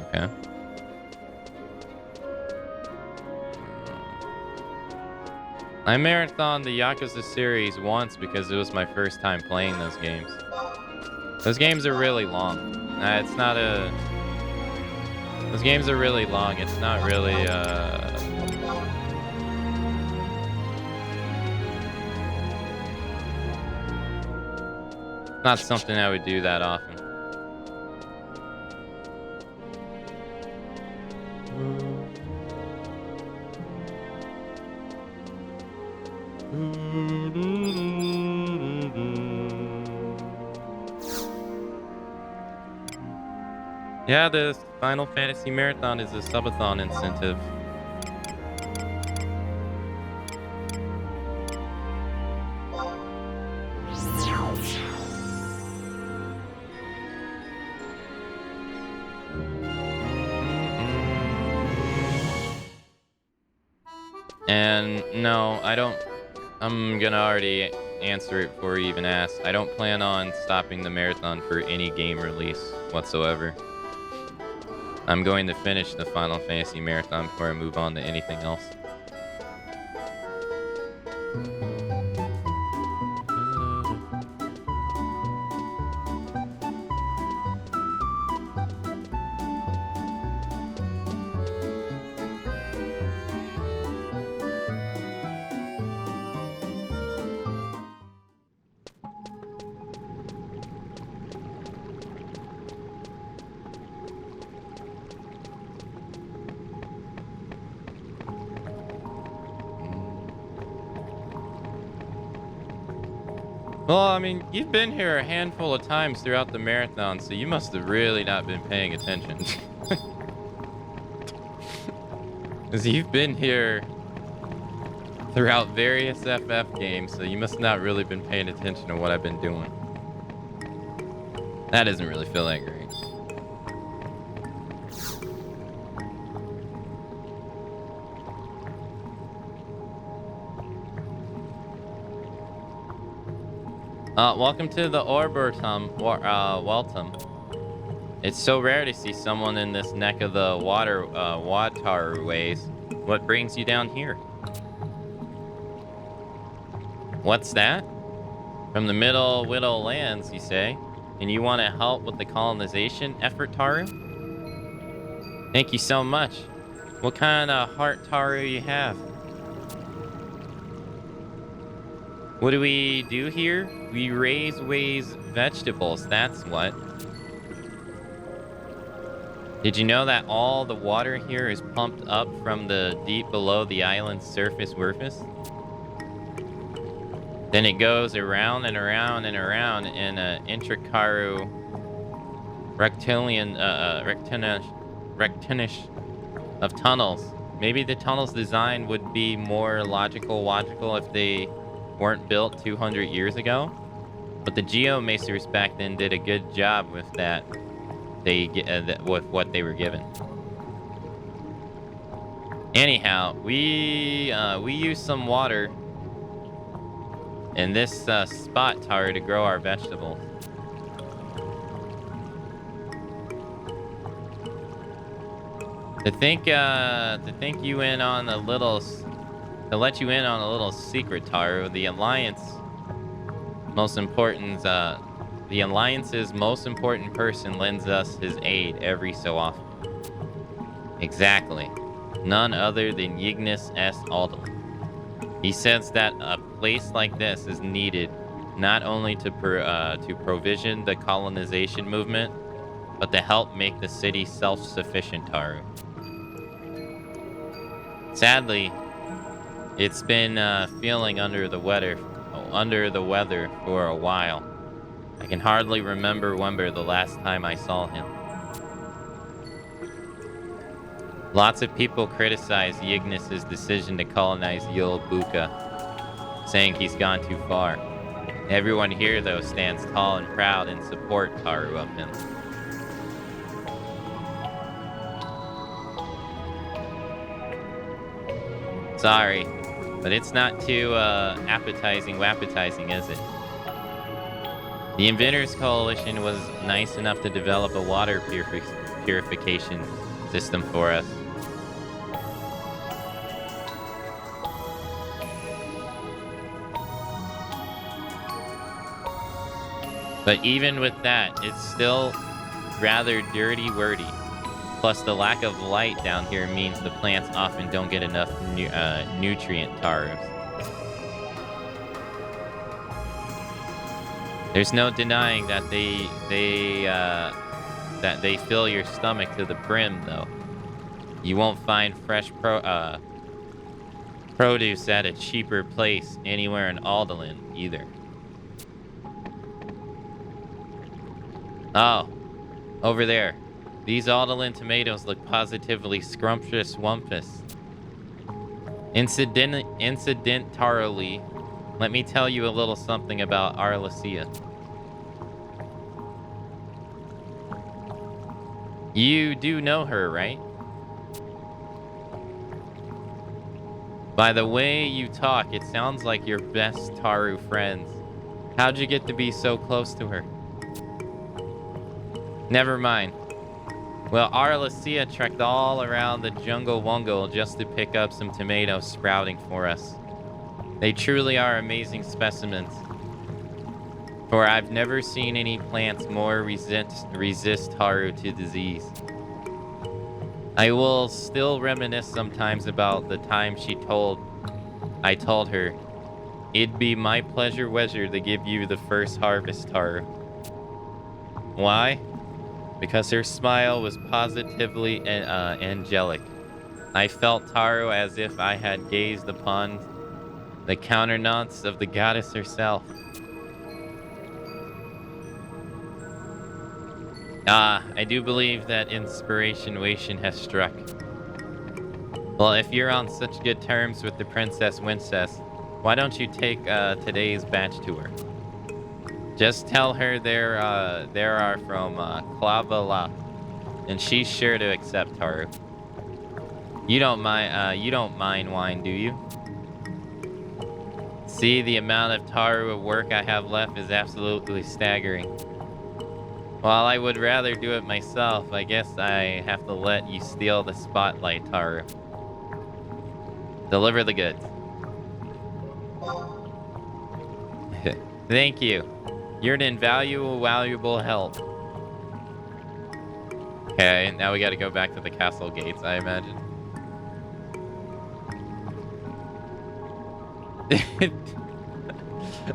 Okay. I marathoned the Yakuza series once because it was my first time playing those games. Those games are really long. It's not a... Those games are really long. It's not really, not something I would do that often. Yeah, the Final Fantasy Marathon is a subathon incentive. And no, I don't. I'm gonna already answer it before you even ask. I don't plan on stopping the marathon for any game release whatsoever. I'm going to finish the Final Fantasy Marathon before I move on to anything else. Well, I mean, you've been here a handful of times throughout the marathon, so you must have really not been paying attention. Because you've been here throughout various FF games, so you must not really been paying attention to what I've been doing. That doesn't really feel that great. Welcome to the Arboretum, Waltham. It's so rare to see someone in this neck of the waterways. What brings you down here? What's that? From the Middle Widow lands, you say? And you want to help with the colonization effort, Taru? Thank you so much. What kind of heart, Taru, you have? What do we do here? We raise vegetables, that's what. Did you know that all the water here is pumped up from the deep below the island's surface? Then it goes around and around and around in a intricaru rectinish of tunnels. Maybe the tunnel's design would be more logical if they weren't built 200 years ago. But the geomacers back then did a good job with that. With what they were given. Anyhow, we used some water in this spot, Taru, to grow our vegetables. To let you in on a little secret, Taru, the Alliance's most important person lends us his aid every so often. Exactly. None other than Ignis S. Aldal. He says that a place like this is needed not only to provision the colonization movement, but to help make the city self-sufficient, Taru. Sadly, it's been feeling under the weather for a while. I can hardly remember the last time I saw him. Lots of people criticize Ignis's decision to colonize Yulbuka, saying he's gone too far. Everyone here, though, stands tall and proud in support, Taru, of him. Sorry, but it's not too appetizing, is it? The Inventors Coalition was nice enough to develop a water purification system for us. But even with that, it's still rather dirty-wordy. Plus, the lack of light down here means the plants often don't get enough nutrient, Taru. There's no denying that they fill your stomach to the brim, though. You won't find fresh produce at a cheaper place anywhere in Aldelin, either. Oh, over there. These Aldelin tomatoes look positively scrumptious-wumpus. Incidentarily, let me tell you a little something about Arlesia. You do know her, right? By the way you talk, it sounds like your best Taru friends. How'd you get to be so close to her? Never mind. Well, Arlesia trekked all around the jungle wungle just to pick up some tomatoes sprouting for us. They truly are amazing specimens. For I've never seen any plants more resist Taru to disease. I will still reminisce sometimes about the time I told her, it'd be my pleasure to give you the first harvest, Taru. Why? Because her smile was positively angelic. I felt Taru as if I had gazed upon the countenance of the goddess herself. I do believe that inspiration has struck. Well, if you're on such good terms with the Princess Wincess, why don't you take today's batch to her? Just tell her there are from Klavala, and she's sure to accept, Taru. You don't mind wine, do you? See, the amount of Taru of work I have left is absolutely staggering. While I would rather do it myself, I guess I have to let you steal the spotlight, Taru. Deliver the goods. Thank you. You're an valuable help. Okay, now we gotta go back to the castle gates, I imagine.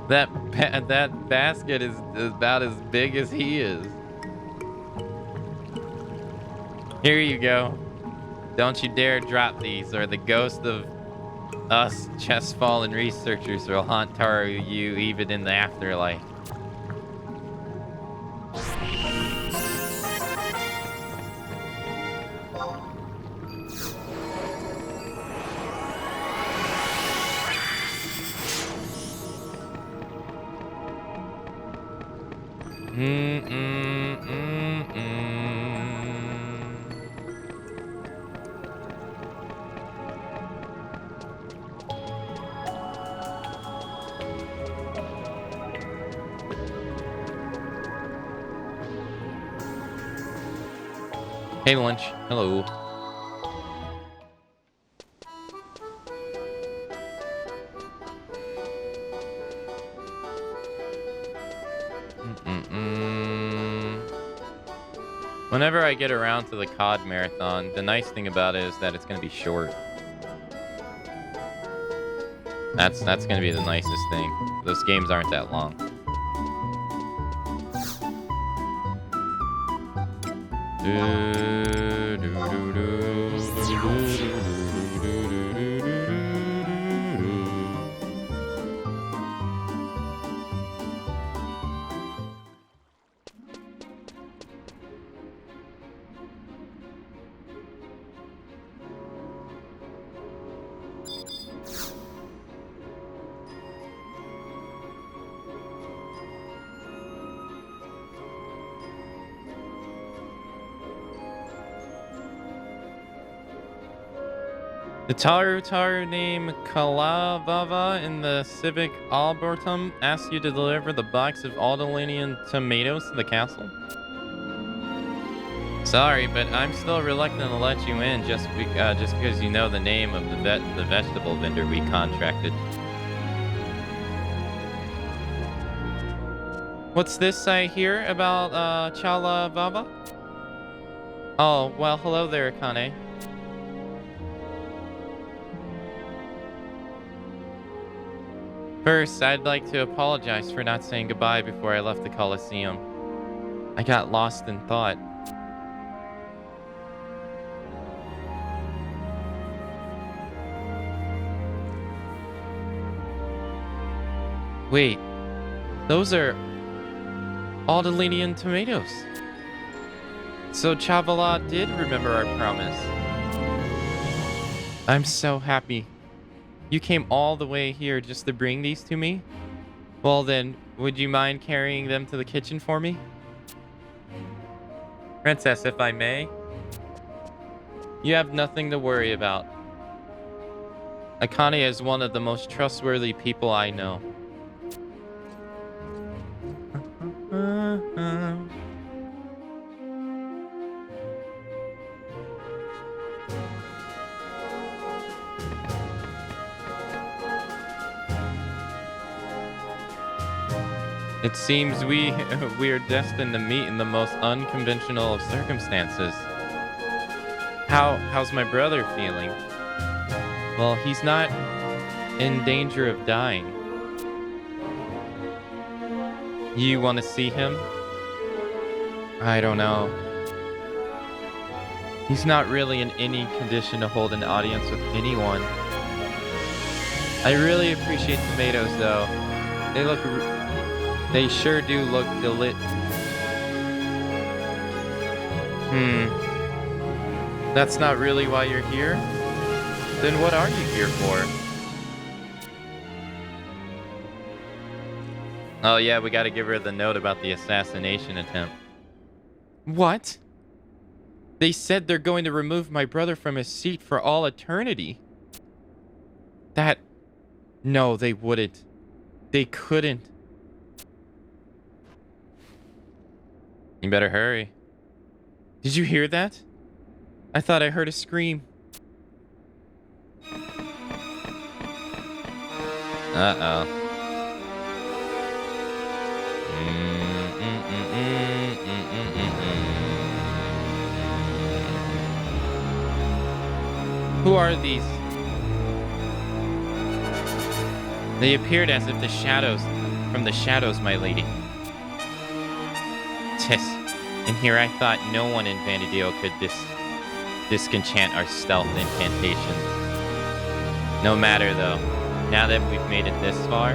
that basket is about as big as he is. Here you go. Don't you dare drop these, or the ghost of us chest-fallen researchers will haunt Taru you even in the afterlife. Hey, Lunch. Hello. Whenever I get around to the COD marathon, the nice thing about it is that it's going to be short. That's going to be the nicest thing. Those games aren't that long. The Taru named Kalavava in the Civic Arboretum asked you to deliver the box of Aldolinian tomatoes to the castle. Sorry, but I'm still reluctant to let you in just because you know the name of the vegetable vendor we contracted. What's this I hear about Chalavava? Oh, well, hello there, Akane. First, I'd like to apologize for not saying goodbye before I left the Colosseum. I got lost in thought. Wait, those are Aldolinian tomatoes. So Chavala did remember our promise. I'm so happy. You came all the way here just to bring these to me? Well then, would you mind carrying them to the kitchen for me? Princess, if I may? You have nothing to worry about. Akane is one of the most trustworthy people I know. It seems we are destined to meet in the most unconventional of circumstances. How's my brother feeling? Well, he's not in danger of dying. You want to see him? I don't know. He's not really in any condition to hold an audience with anyone. I really appreciate tomatoes, though. They sure do look That's not really why you're here? Then what are you here for? Oh yeah, we gotta give her the note about the assassination attempt. What? They said they're going to remove my brother from his seat for all eternity. No, they wouldn't. They couldn't. You better hurry. Did you hear that? I thought I heard a scream. Uh-oh. Who are these? They appeared as if from the shadows, my lady. Tis. And here I thought no one in Vanadeo could disenchant our stealth incantations. No matter though, now that we've made it this far,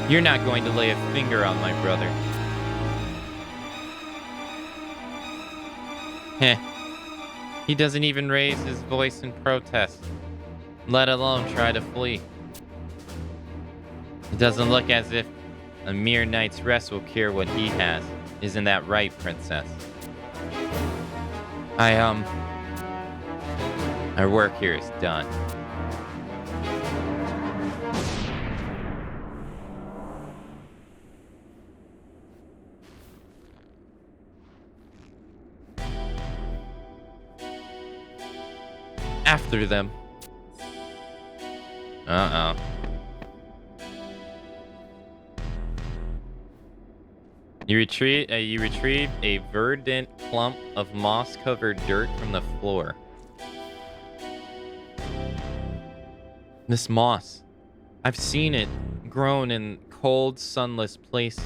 you're not going to lay a finger on my brother. Heh. He doesn't even raise his voice in protest, let alone try to flee. It doesn't look as if a mere night's rest will cure what he has. Isn't that right, princess? Our work here is done. After them. Uh-oh. You retrieve a verdant clump of moss-covered dirt from the floor. This moss, I've seen it grown in cold, sunless place.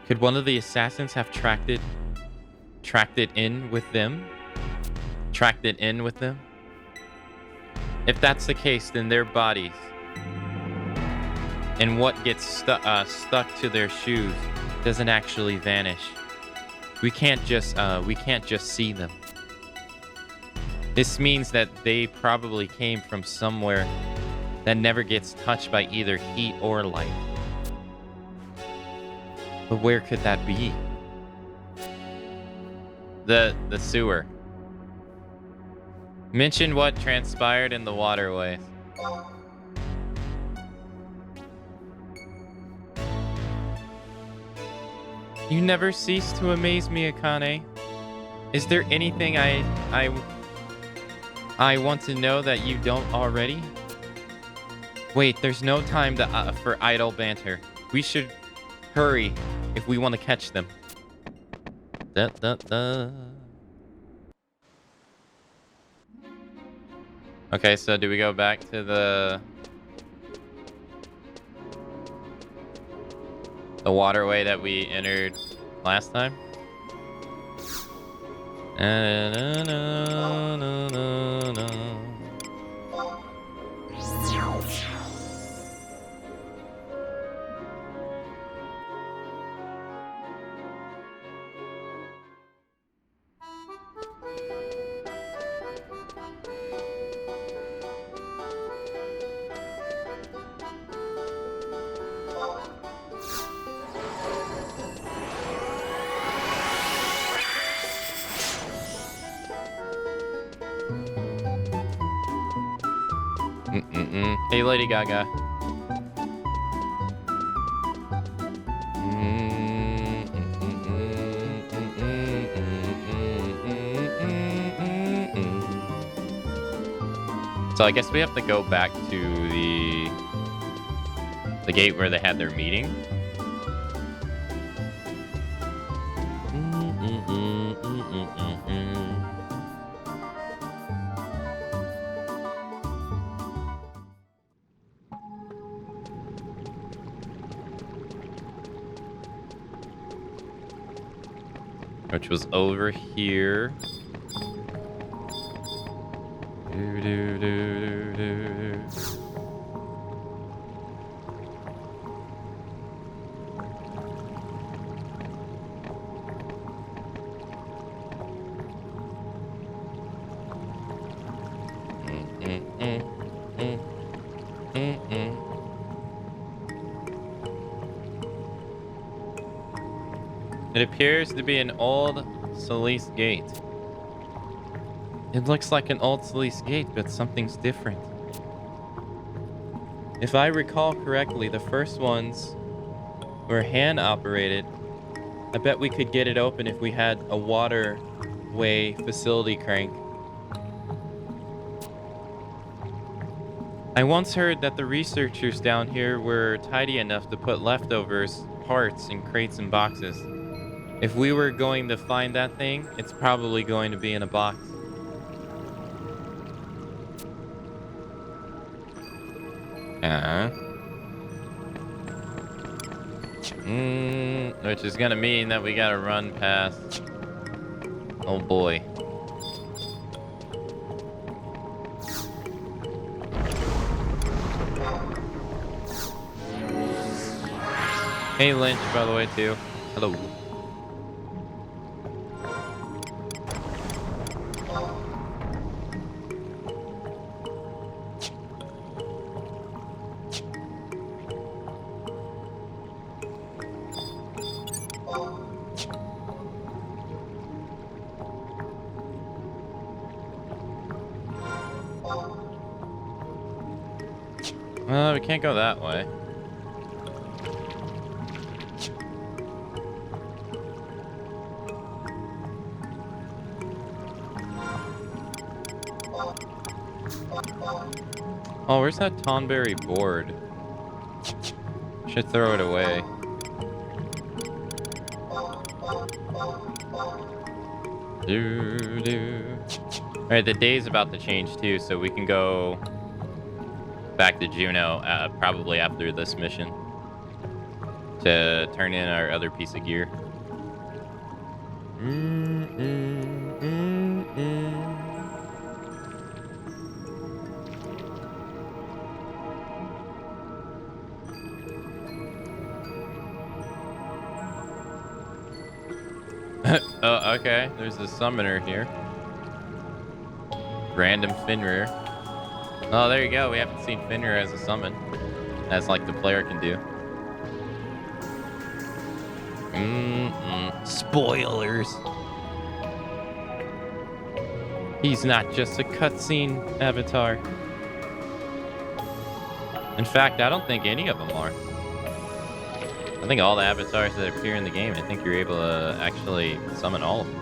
Could one of the assassins have tracked it in with them? If that's the case, then their bodies and what gets stuck to their shoes doesn't actually vanish. We can't just see them. This means that they probably came from somewhere that never gets touched by either heat or light. But where could that be? The sewer. Mention what transpired in the waterways. You never cease to amaze me, Akane. Is there anything I want to know that you don't already? Wait, there's no time for idle banter. We should hurry if we want to catch them. Okay, so do we go back to the waterway that we entered last time? Hey, Lady Gaga. So I guess we have to go back to the gate where they had their meeting. Which was over here. It appears to be an old Solis gate. It looks like an old Solis gate, but something's different. If I recall correctly, the first ones were hand operated. I bet we could get it open if we had a waterway facility crank. I once heard that the researchers down here were tidy enough to put leftovers, parts, in crates and boxes. If we were going to find that thing, it's probably going to be in a box. Which is gonna mean that we gotta run past. Oh boy. Hey Lynch, by the way, too. Hello. We can't go that way. Oh, where's that Tonberry board? Should throw it away. Alright, the day's about to change too, so we can go back to Juneau probably after this mission to turn in our other piece of gear. Oh, okay. There's a summoner here. Random Fenrir. Oh, there you go. We haven't seen Fenrir as a summon, as like the player can do. Spoilers. He's not just a cutscene avatar. In fact, I don't think any of them are. I think all the avatars that appear in the game, I think you're able to actually summon all of them.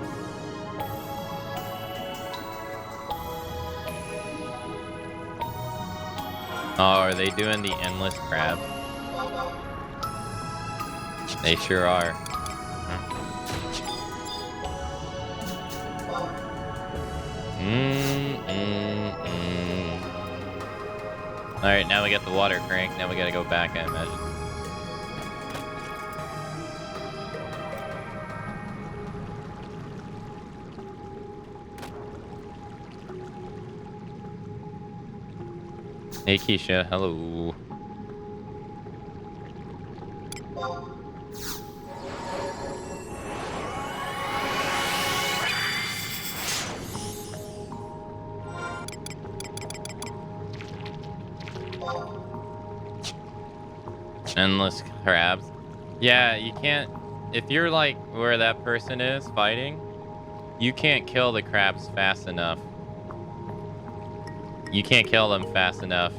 Oh, are they doing the endless crab? They sure are. Alright, now we got the water crank. Now we gotta go back, I imagine. Hey Keisha, hello. Endless crabs. Yeah, you can't. If you're like where that person is fighting, you can't kill the crabs fast enough. You can't kill them fast enough.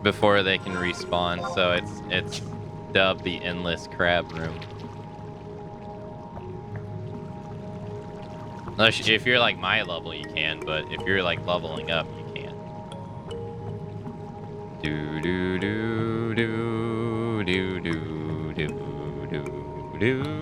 Before they can respawn, so it's dubbed the endless crab room. If you're like my level, you can, but if you're like leveling up, you can't. Do do do do do do do do do.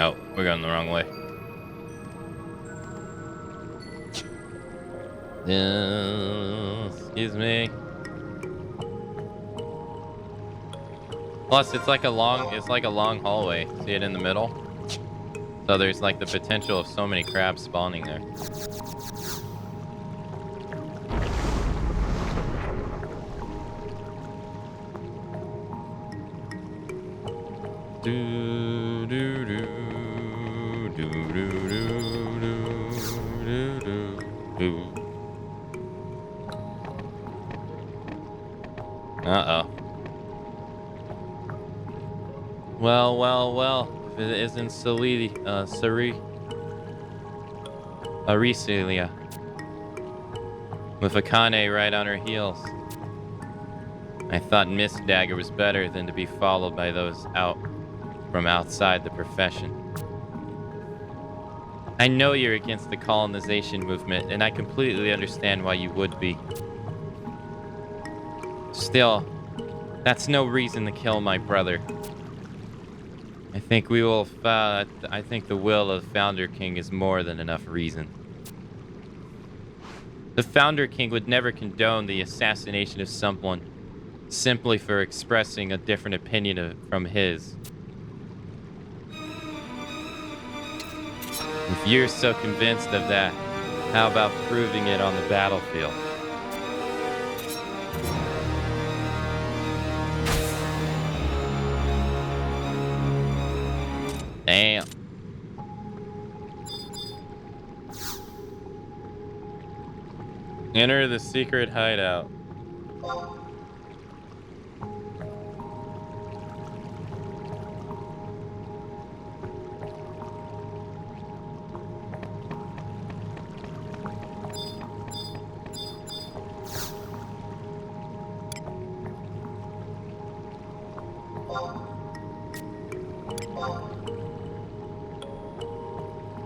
Oh, we're going the wrong way. Excuse me. Plus, it's like a long hallway. See it in the middle? So there's like the potential of so many crabs spawning there. Do do do do do do do do do. Uh-oh. Well, well, well. If it isn't Arecelia. With Akane right on her heels. I thought Mist Dagger was better than to be followed by those out from outside the profession. I know you're against the colonization movement, and I completely understand why you would be. Still, that's no reason to kill my brother. I think I think the will of the Founder King is more than enough reason. The Founder King would never condone the assassination of someone simply for expressing a different opinion from his. If you're so convinced of that, how about proving it on the battlefield? Damn. Enter the secret hideout.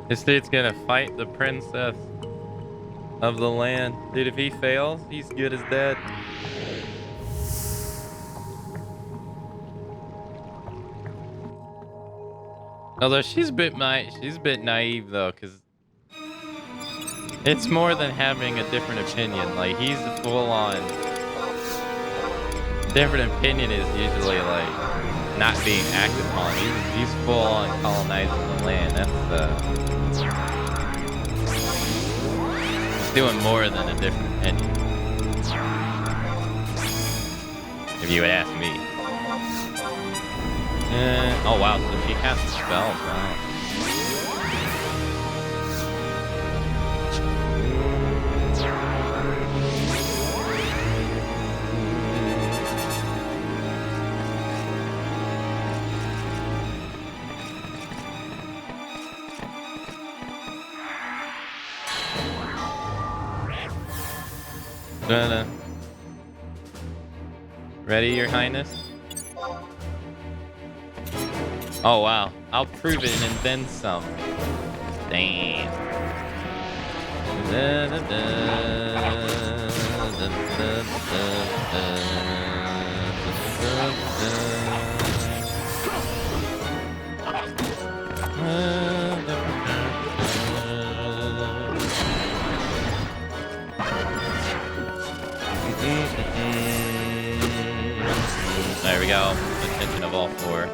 This dude's gonna fight the princess of the land. Dude, if he fails, he's good as dead. Although she's a bit naive though, because it's more than having a different opinion. Like, he's a full-on different opinion is usually like not being acted upon. He's full-on colonizing the land. That's doing more than a different opinion, if you would ask me. Oh wow, so she has spells, wow. Ready, Your Highness? Oh wow, I'll prove it and then some. Damn. There we go. Attention of all four.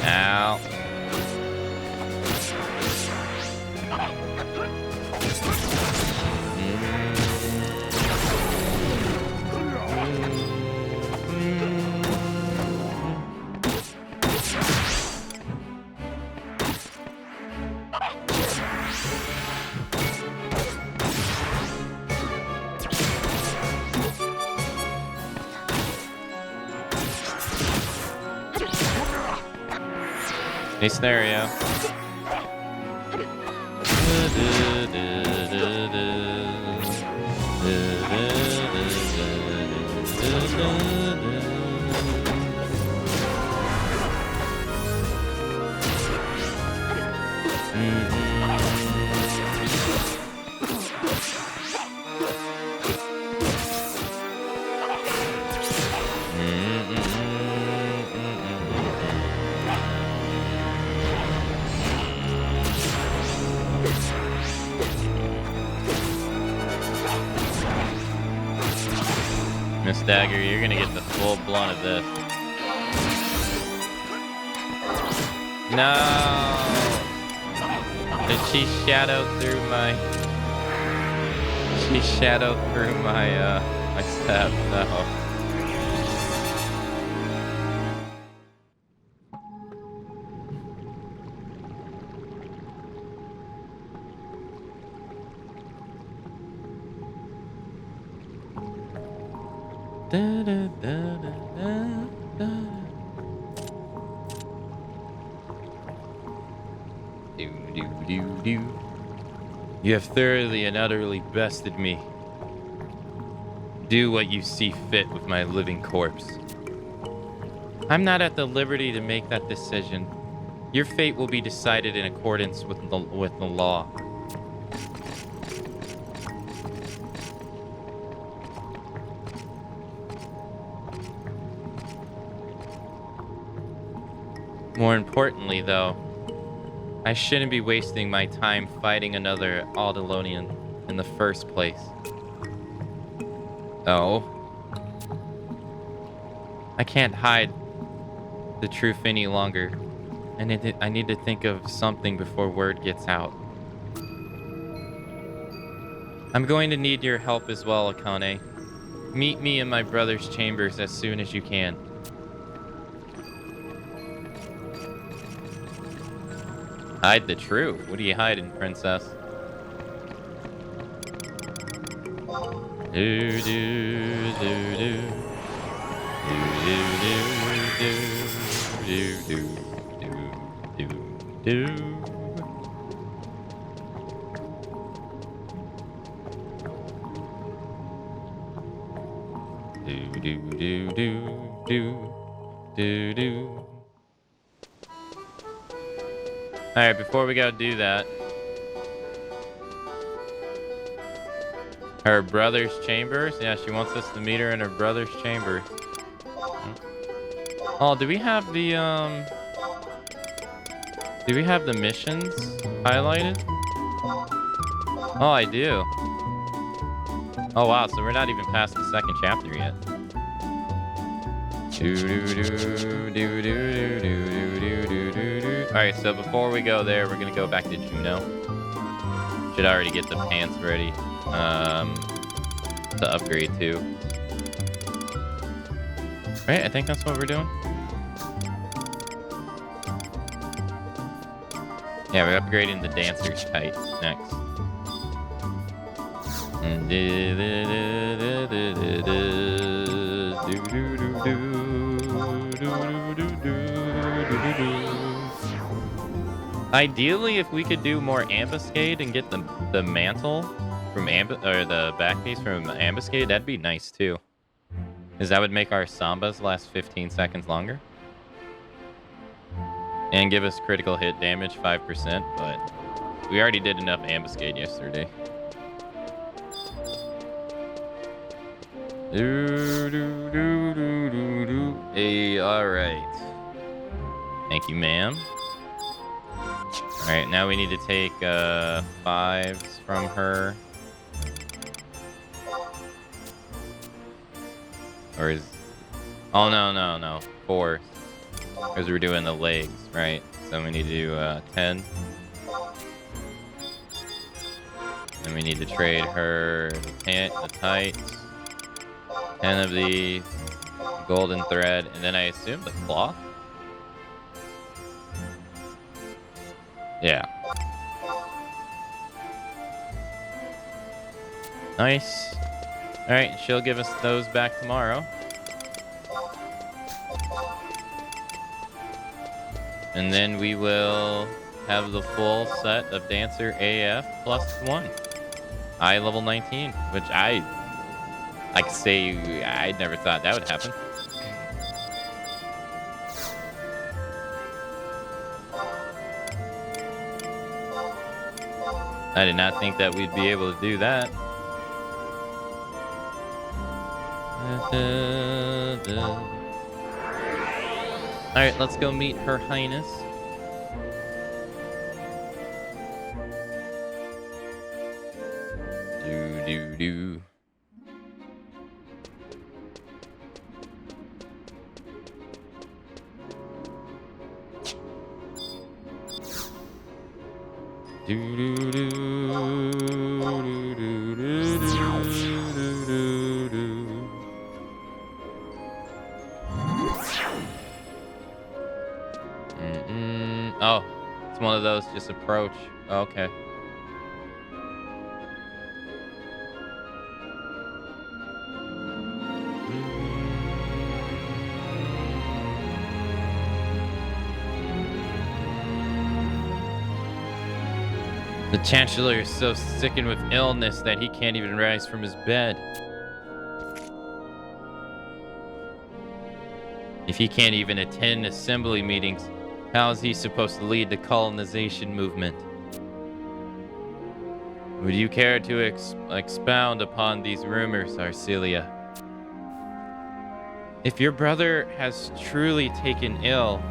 Ow. Any scenario. Miss Dagger, you're gonna get the full blunt of this. No! Did she shadow through my... She shadowed through my, my step? No. Da, da, da, da, da, da. Do, do, do, do. You have thoroughly and utterly bested me. Do what you see fit with my living corpse. I'm not at the liberty to make that decision. Your fate will be decided in accordance with the law. More importantly, though, I shouldn't be wasting my time fighting another Aldalonian in the first place. Oh. I can't hide the truth any longer. I need to think of something before word gets out. I'm going to need your help as well, Akane. Meet me in my brother's chambers as soon as you can. Hide the truth? What are you hiding, princess? Do, do, do, do. Do, do, do, do, do, do, do. Do, do, do, do, do, do, do. Alright, before we go do that, her brother's chambers? Yeah, she wants us to meet her in her brother's chambers. Oh, do we have the missions highlighted? Oh, I do. Oh, wow, so we're not even past the second chapter yet. Alright, so before we go there, we're gonna go back to Juno. Should already get the pants ready to upgrade to. Right, I think that's what we're doing. Yeah, we're upgrading the dancer's tights next. Ideally, if we could do more ambuscade and get the mantle from the back piece from ambuscade, that'd be nice too. Because that would make our sambas last 15 seconds longer. And give us critical hit damage 5%, but we already did enough ambuscade yesterday. Hey, alright. Thank you, ma'am. Alright, now we need to take 5s from her. Or is... Oh, no. 4. Because we're doing the legs, right? So we need to do 10. And we need to trade her the tights. 10 of these. Golden thread. And then I assume the cloth? Yeah. Nice. Alright, she'll give us those back tomorrow. And then we will have the full set of Dancer AF +1. I level 19, which I could say I never thought that would happen. I did not think that we'd be able to do that. Alright, let's go meet Her Highness. Do. Oh, it's one of those, just approach. Okay. The Chancellor is so sickened with illness that he can't even rise from his bed. If he can't even attend assembly meetings, how is he supposed to lead the colonization movement? Would you care to expound upon these rumors, Arcelia? If your brother has truly taken ill,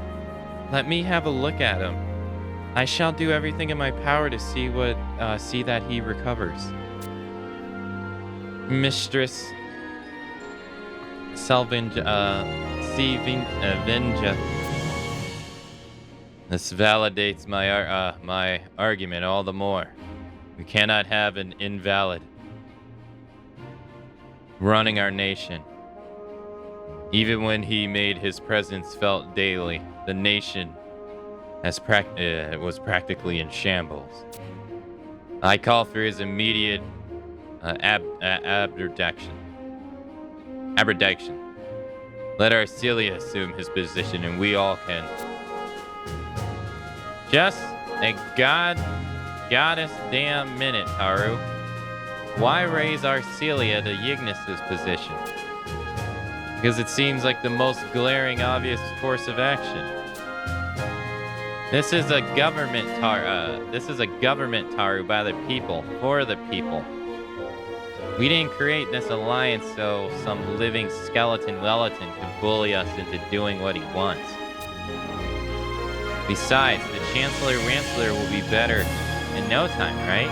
let me have a look at him. I shall do everything in my power to see that he recovers. Mistress Selvinja, Venja. This validates my argument all the more. We cannot have an invalid running our nation. Even when he made his presence felt daily, the nation was practically in shambles. I call for his immediate abdication. Let Arcelia assume his position, and we all can. Just a goddess damn minute, Haru. Why raise Arcelia to Ygnus's position? Because it seems like the most glaring, obvious course of action. This is a government Taru by the people, for the people. We didn't create this alliance so some living skeleton could bully us into doing what he wants. Besides, the Chancellor will be better in no time, right?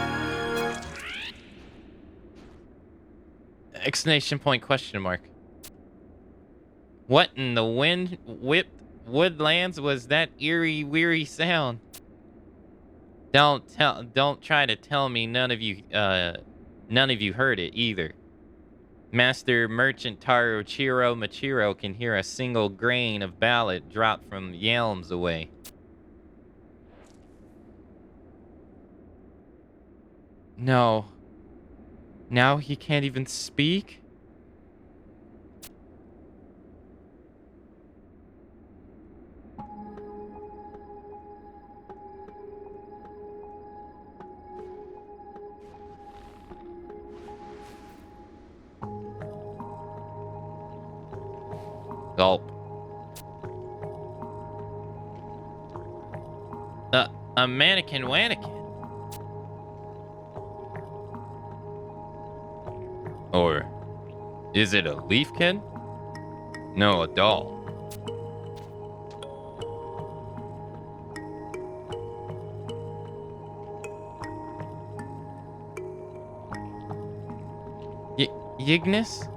Exclamation point, question mark. What in the whipped woodlands was that eerie, weary sound? Don't try to tell me none of you heard it either. Master Merchant Taro Chiro Machiro can hear a single grain of ballot drop from yalms away. No. Now he can't even speak? Gulp. A mannequin wannekin. Or is it a leafkin? No, a doll. Ygnus?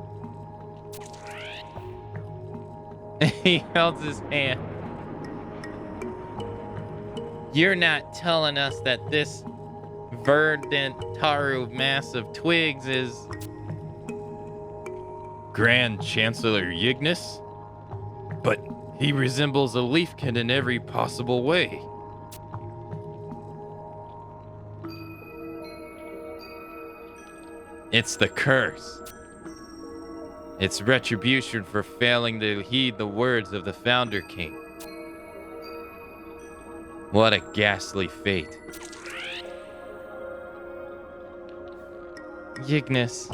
He held his hand. You're not telling us that this verdant Taru mass of twigs is Grand Chancellor Ygnus? But he resembles a leafkin in every possible way. It's the curse. It's retribution for failing to heed the words of the Founder King. What a ghastly fate. Ygnus.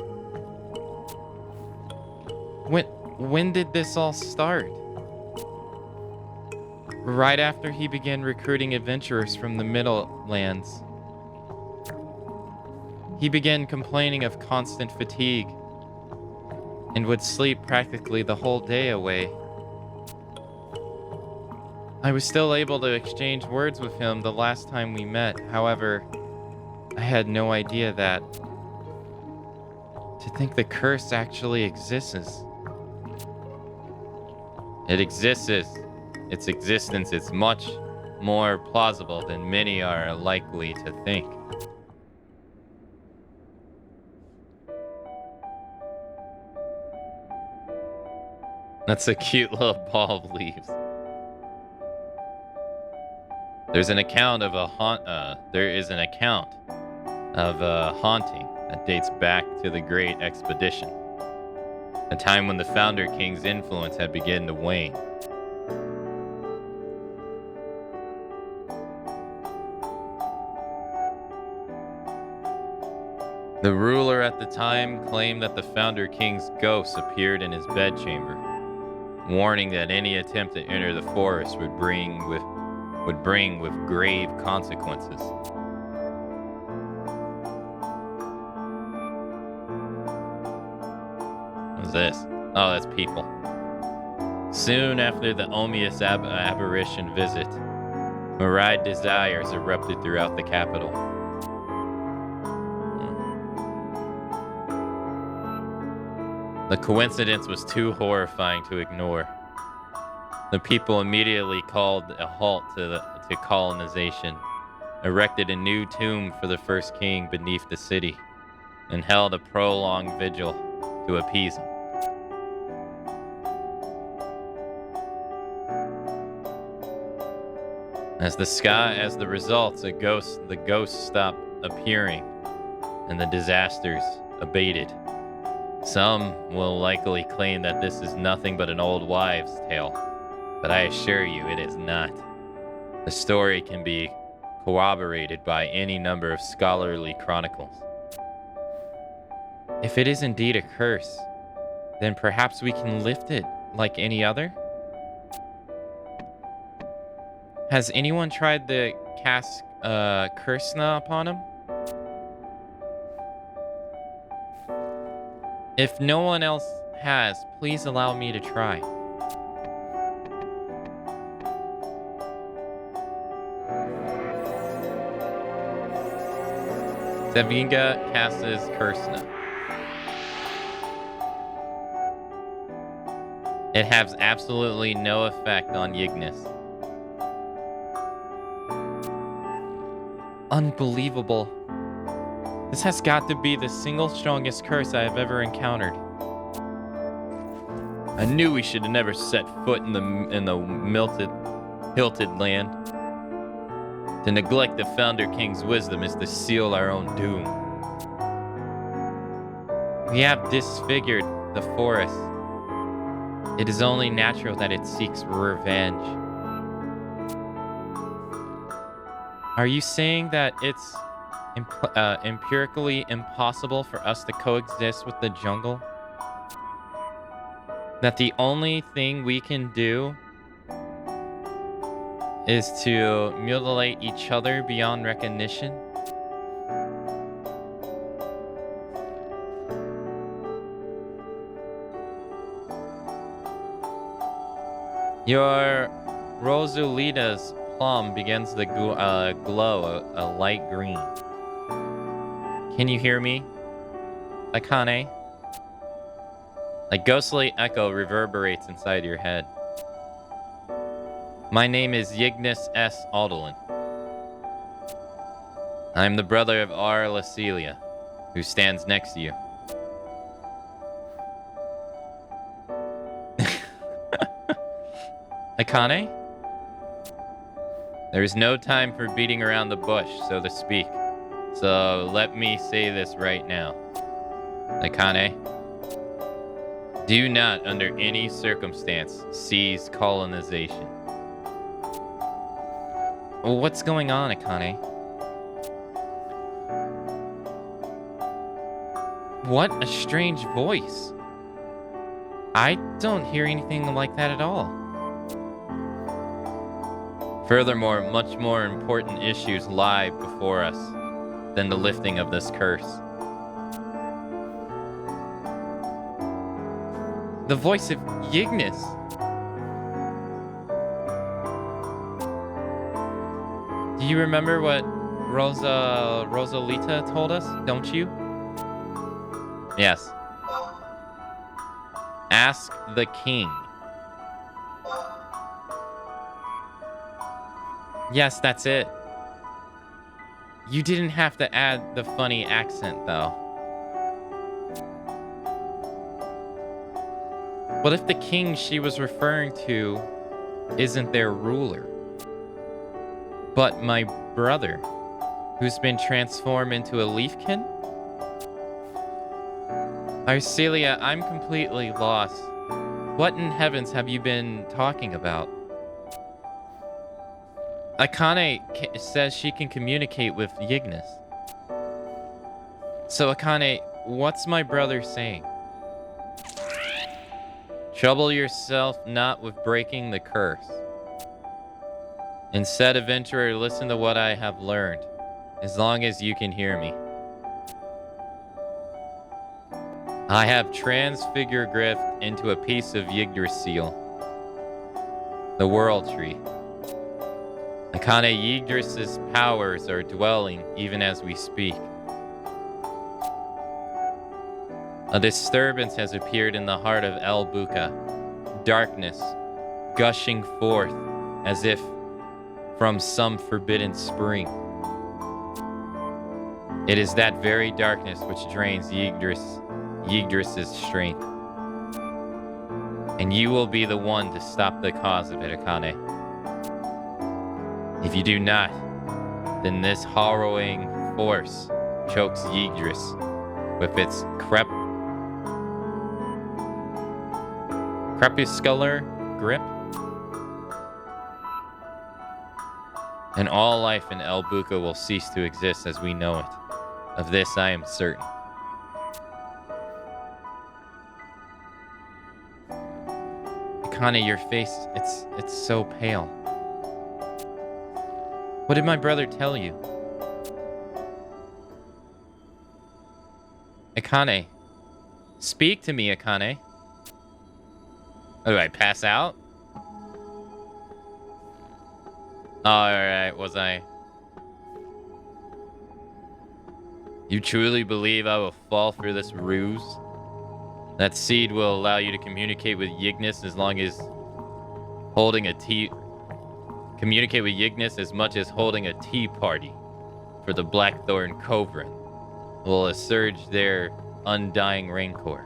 When did this all start? Right after he began recruiting adventurers from the Middlelands. He began complaining of constant fatigue and would sleep practically the whole day away. I was still able to exchange words with him the last time we met. However, I had no idea that to think the curse actually exists. It exists. Its existence is much more plausible than many are likely to think. That's a cute little ball of leaves. There's an account of a haunting that dates back to the Great Expedition, a time when the Founder King's influence had begun to wane. The ruler at the time claimed that the Founder King's ghost appeared in his bedchamber, warning that any attempt to enter the forest would bring with grave consequences. What's this? Oh, that's people. Soon after the ominous apparition visit, myriad desires erupted throughout the capital. The coincidence was too horrifying to ignore. The people immediately called a halt to colonization, erected a new tomb for the first king beneath the city, and held a prolonged vigil to appease him. As the results, the ghosts stopped appearing, and the disasters abated. Some will likely claim that this is nothing but an old wives' tale, but I assure you it is not. The story can be corroborated by any number of scholarly chronicles. If it is indeed a curse, then perhaps we can lift it like any other? Has anyone tried to cast Kursna upon him? If no one else has, please allow me to try. Zevinga casts Kursna. It has absolutely no effect on Yignis. Unbelievable. This has got to be the single strongest curse I have ever encountered. I knew we should have never set foot in the hilted land. To neglect the Founder King's wisdom is to seal our own doom. We have disfigured the forest. It is only natural that it seeks revenge. Are you saying that it's empirically impossible for us to coexist with the jungle? That the only thing we can do is to mutilate each other beyond recognition? Your Rosalita's plum begins to glow a light green. Can you hear me, Akane? A ghostly echo reverberates inside your head. My name is Yignis S. Aldelin. I am the brother of R. Lacelia, who stands next to you. Akane? There is no time for beating around the bush, so to speak. So let me say this right now. Akane, do not, under any circumstance, seize colonization. What's going on, Akane? What a strange voice. I don't hear anything like that at all. Furthermore, much more important issues lie before us than the lifting of this curse. The voice of Yignis. Do you remember what Rosalita told us, don't you? Yes. Ask the king. Yes, that's it. You didn't have to add the funny accent, though. What if the king she was referring to isn't their ruler, but my brother, who's been transformed into a leafkin? Arcelia, I'm completely lost. What in heavens have you been talking about? Akane says she can communicate with Yignis. So, Akane, what's my brother saying? Trouble yourself not with breaking the curse. Instead, adventurer, listen to what I have learned, as long as you can hear me. I have transfigured Griff into a piece of Yggdrasil, the World Tree. Akane, Yggdrasil's powers are dwelling even as we speak. A disturbance has appeared in the heart of El Buka, darkness gushing forth as if from some forbidden spring. It is that very darkness which drains Yggdrasil's strength. And you will be the one to stop the cause of it, Akane. If you do not, then this harrowing force chokes Yggdrasil with its crepuscular grip. And all life in El Buka will cease to exist as we know it. Of this I am certain. Akane, your face, it's so pale. What did my brother tell you? Akane. Speak to me, Akane. Oh, do I pass out? Alright, was I? You truly believe I will fall for this ruse? That seed will allow you to communicate with Ygnus as long as holding a tea... Communicate with Ygnus as much as holding a tea party for the Blackthorn Covran will assuage their undying rancor.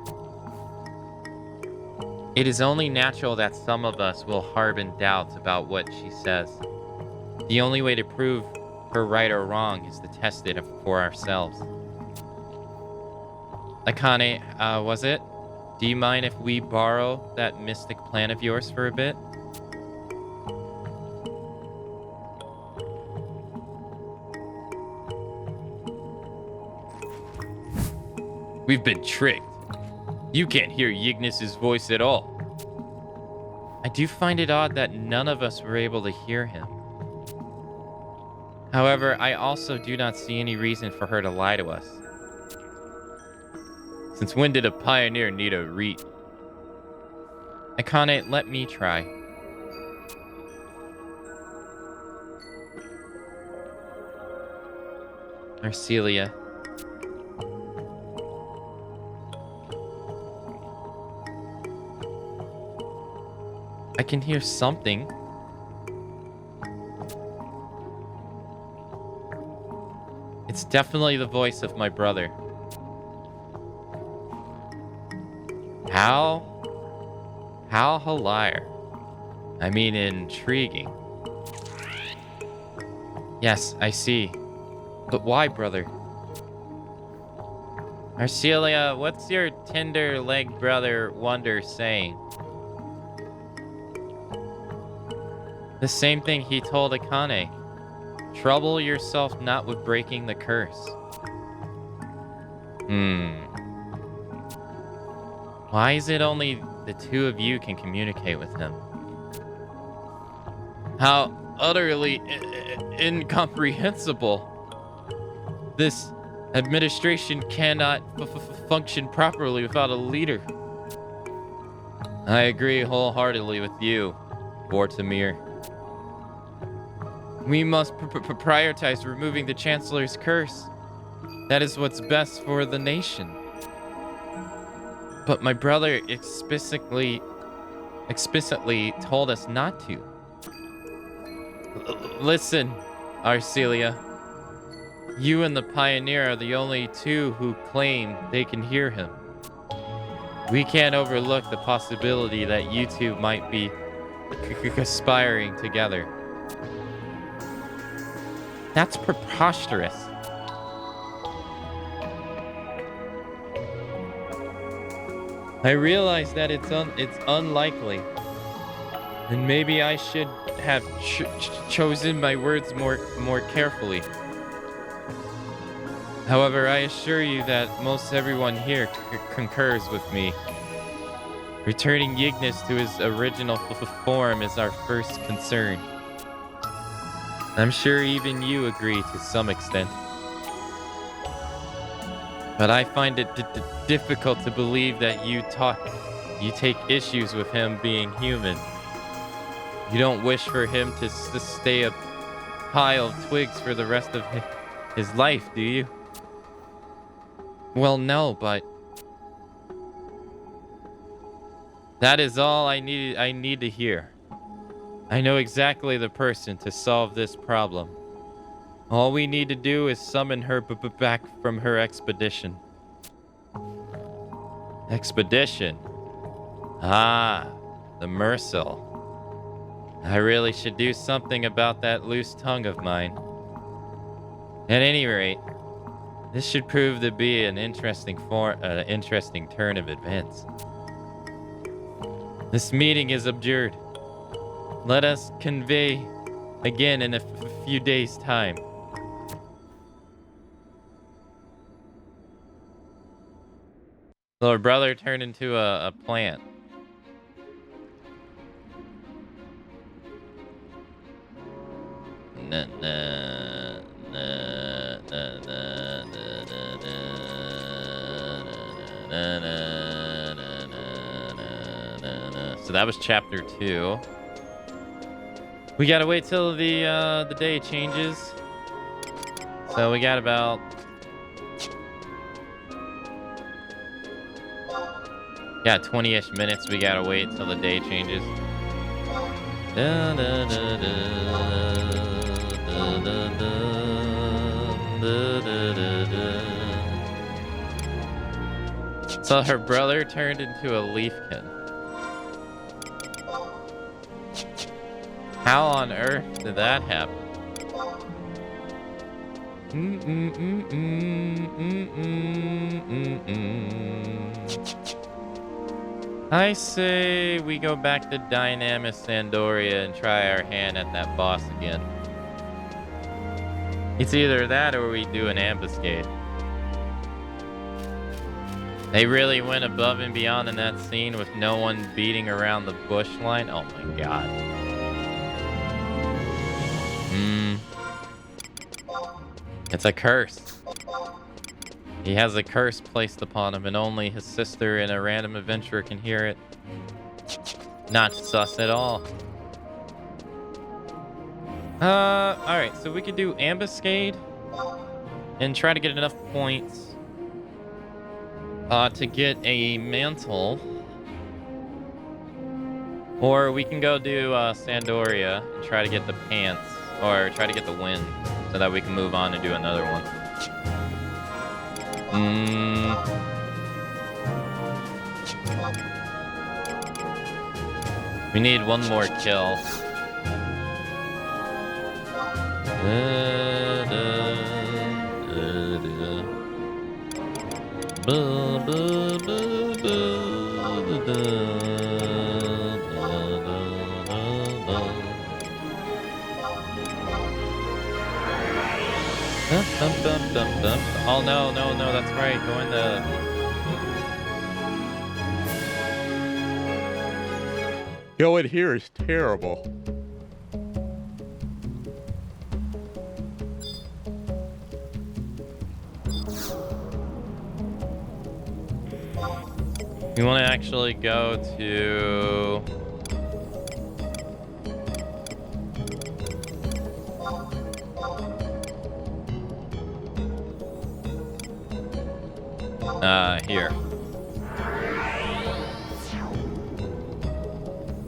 It is only natural that some of us will harbor doubts about what she says. The only way to prove her right or wrong is to test it for ourselves. Akane, was it? Do you mind if we borrow that mystic plan of yours for a bit? We've been tricked. You can't hear Ygnus's voice at all. I do find it odd that none of us were able to hear him. However, I also do not see any reason for her to lie to us. Since when did a pioneer need a read? Akane, let me try. Arcelia. I can hear something. It's definitely the voice of my brother. How hilarious. I mean, intriguing. Yes, I see. But why, brother? Arcelia, what's your tender-legged brother Wonder saying? The same thing he told Akane. Trouble yourself not with breaking the curse. Why is it only the two of you can communicate with him? How utterly incomprehensible. This administration cannot function properly without a leader. I agree wholeheartedly with you, Vortimir. We must prioritize removing the Chancellor's curse. That is what's best for the nation. But my brother explicitly told us not to. Listen, Arcelia. You and the Pioneer are the only two who claim they can hear him. We can't overlook the possibility that you two might be conspiring together. That's preposterous. I realize that it's unlikely, and maybe I should have chosen my words more carefully. However, I assure you that most everyone here concurs with me. Returning Ignis to his original form is our first concern. I'm sure even you agree to some extent. But I find it difficult to believe that you take issues with him being human. You don't wish for him to stay a pile of twigs for the rest of his life, do you? Well, no, but that is all I need to hear. I know exactly the person to solve this problem. All we need to do is summon her back from her expedition. Expedition? Ah, the Mercil. I really should do something about that loose tongue of mine. At any rate, this should prove to be an interesting turn of events. This meeting is abjured. Let us convey again in a few days' time. Little brother turned into a plant. Na, na, na, na, na, na, na, na, na. So that was chapter 2. We gotta wait till the day changes. So we got about Yeah, 20-ish minutes. We gotta wait till the day changes. Da, da, da, da, da, da, da, da, da, da. So her brother turned into a leafkin. How on earth did that happen? I say we go back to Dynamis Sandoria and try our hand at that boss again. It's either that or we do an ambuscade. They really went above and beyond in that scene with no one beating around the bush line. Oh my god. It's a curse. He has a curse placed upon him, and only his sister and a random adventurer can hear it. Not sus at all. Alright, so we could do ambuscade and try to get enough points to get a mantle. Or we can go do Sandoria and try to get the pants, or try to get the wind, so that we can move on and do another one. We need one more kill. Oh no, that's right. Going to... Going here is terrible. You want to actually go to... here.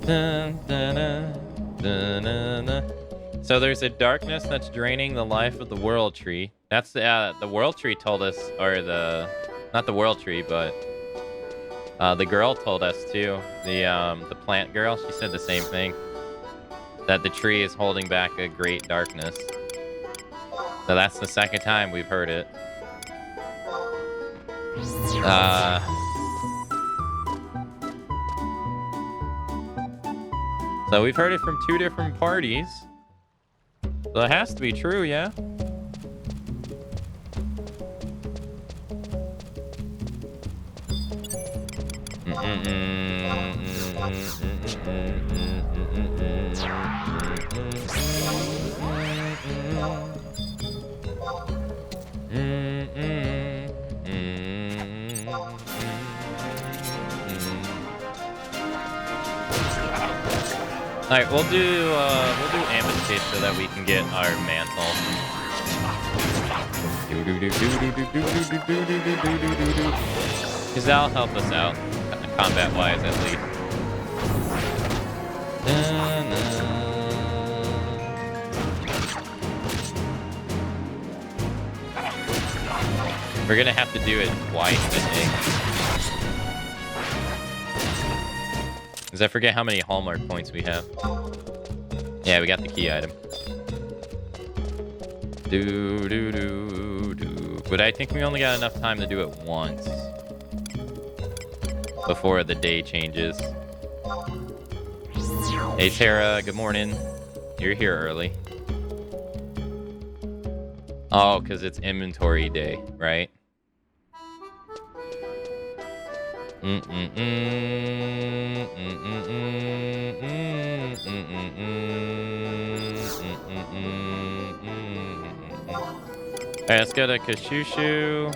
Dun, dun, dun, dun, dun, dun. So there's a darkness that's draining the life of the world tree. That's the world tree told us, or not the world tree, but the girl told us too. The plant girl, she said the same thing. That the tree is holding back a great darkness. So that's the second time we've heard it. So we've heard it from 2 different parties. So it has to be true, yeah? All right, we'll do ambition so that we can get our mantle. Because that'll help us out, combat-wise at least. We're gonna have to do it twice, I think. Because I forget how many hallmark points we have. Yeah, we got the key item. But I think we only got enough time to do it once before the day changes. Hey Tara, good morning. You're here early. Oh, because it's inventory day, right? Alright, let's go to Kashushu.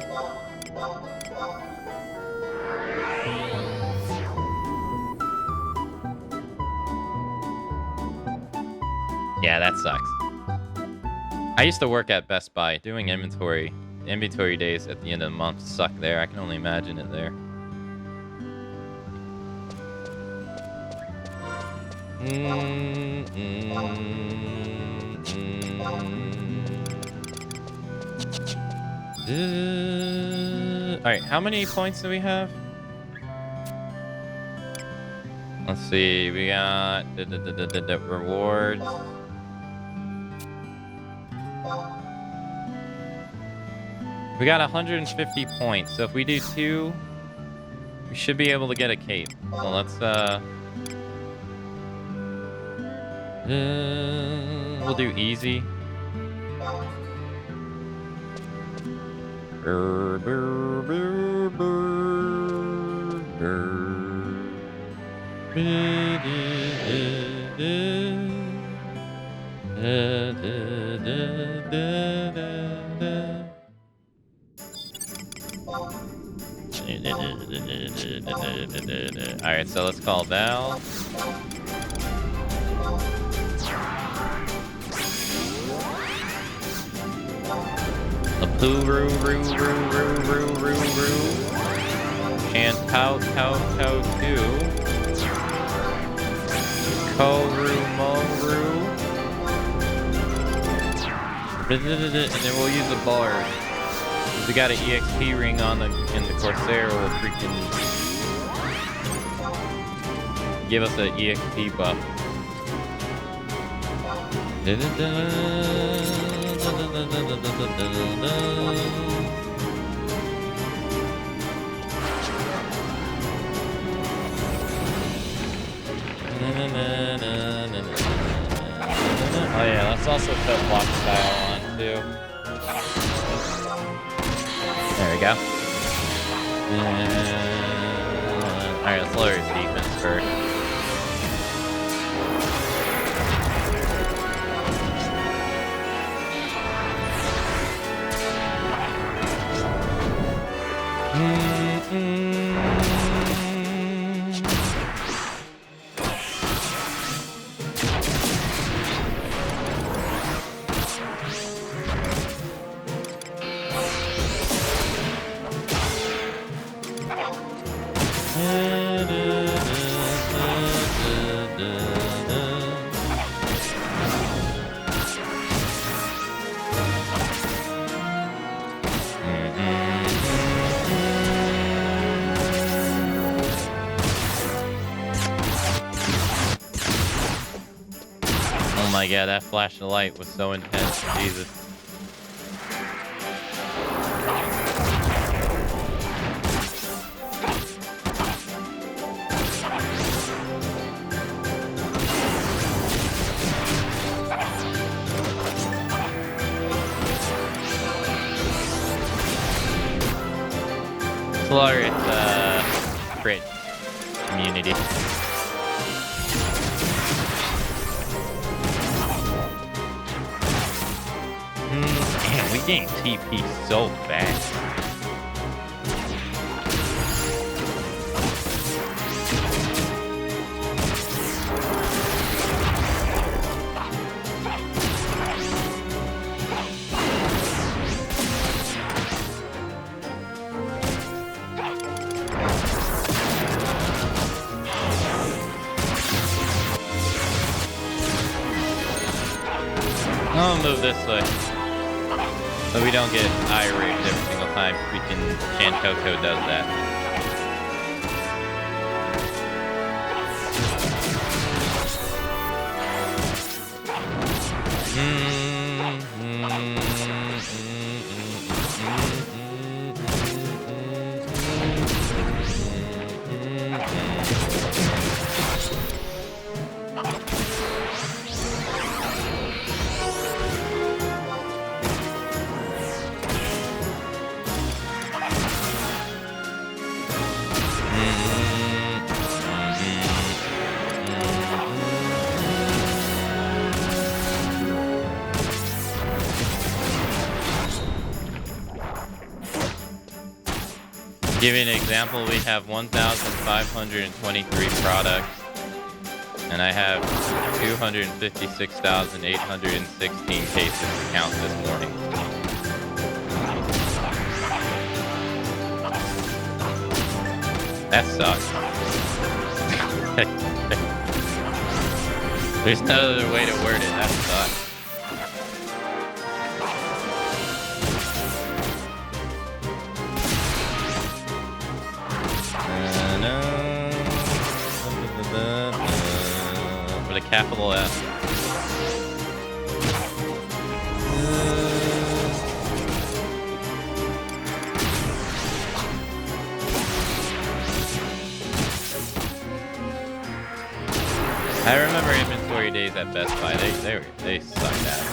Yeah, that sucks. I used to work at Best Buy doing inventory. Inventory days at the end of the month suck there. I can only imagine it there. Alright, how many points do we have? Let's see, we got the rewards. We got 150 points, so if we do 2, we should be able to get a cape. So let's we'll do easy. Alright, so let's call Val. A blue roo roo roo roo roo roo roo. And cow cow cow 2. Ko roo mo roo. And then we'll use a bard. We got an EXP ring on in the Corsair will freaking give us an EXP buff. Oh yeah, let's also put block style on too. There we go. Alright, let's lower his defense first. Oh my god, that flash of light was so intense. Jesus. Glorious crit. community. Man, we gained TP so fast. I'll move this way, so we don't get irate every single time freaking Shantoto does that. Give you an example, we have 1,523 products, and I have 256,816 cases to count this morning. That sucks. There's no other way to word it, that sucks. With a capital F. I remember inventory days at Best Buy. They sucked ass.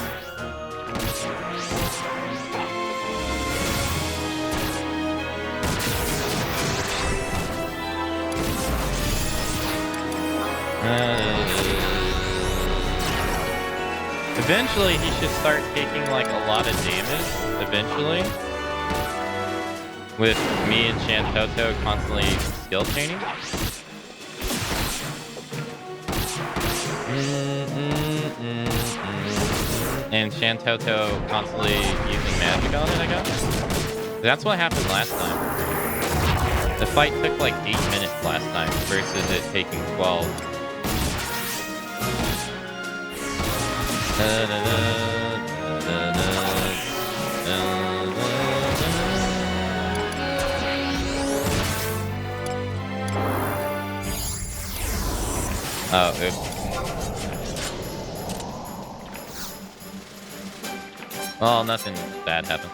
Eventually, he should start taking like a lot of damage. Eventually, with me and Shantoto constantly skill chaining. And Shantoto constantly using magic on it, I guess. That's what happened last time. The fight took like 8 minutes last time versus it taking 12. Oh, oops. Well, nothing bad happened.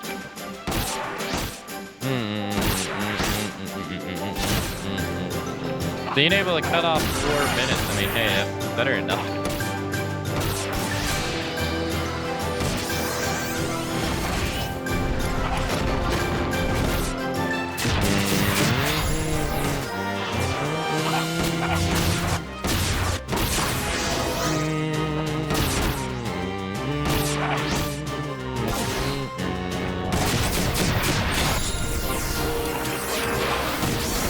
Being able to cut off 4 minutes, I mean, hey, that's better than nothing.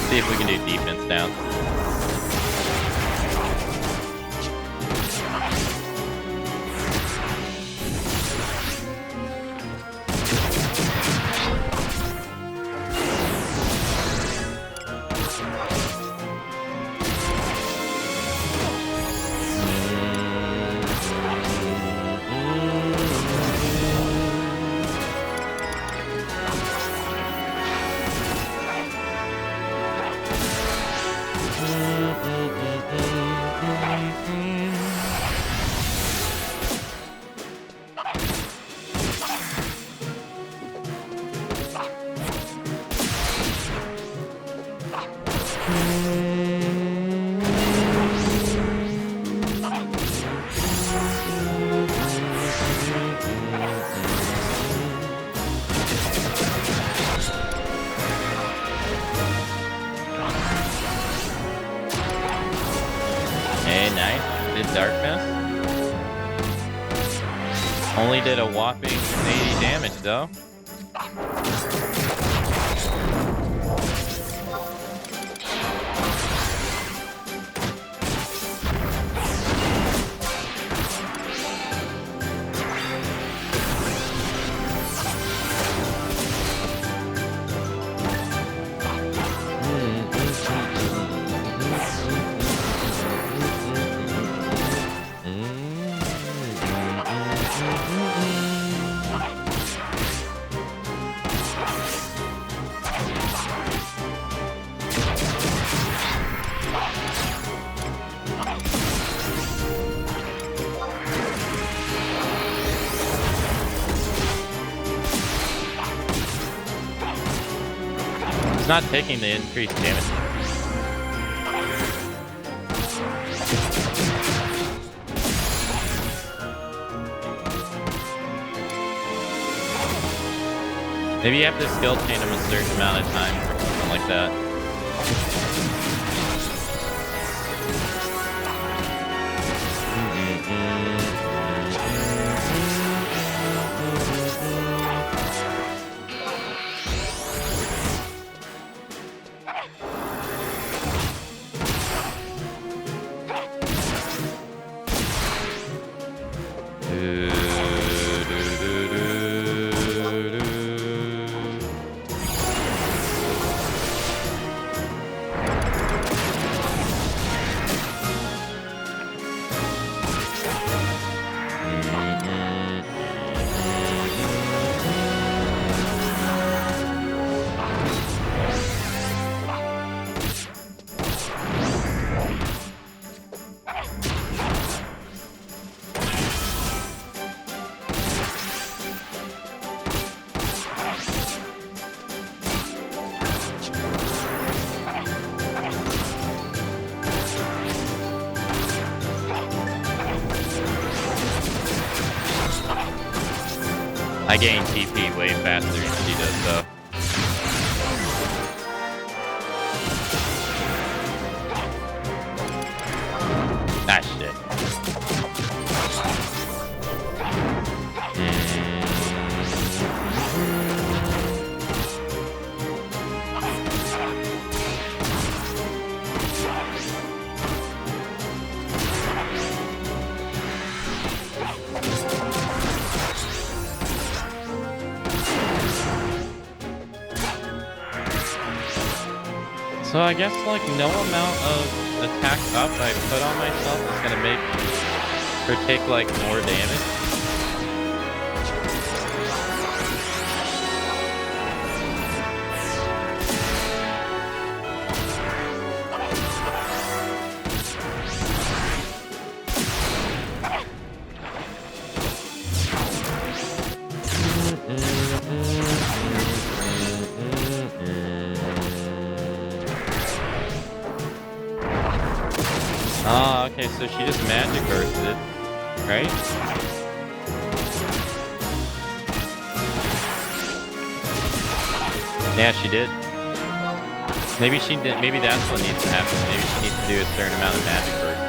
See if we can do defense down. unedited darkness. Only did a whopping 80 damage though. Not taking the increased damage. Maybe you have to skill chain him a certain amount of time or something like that. I gain TP way faster than she does, though. Ah, shit. So I guess like no amount of attack up I put on myself is gonna make her take like more damage. Ah, okay, so she just magic earthed it, right? Yeah, she did. Maybe she did. Maybe that's what needs to happen. Maybe she needs to do a certain amount of magic earth.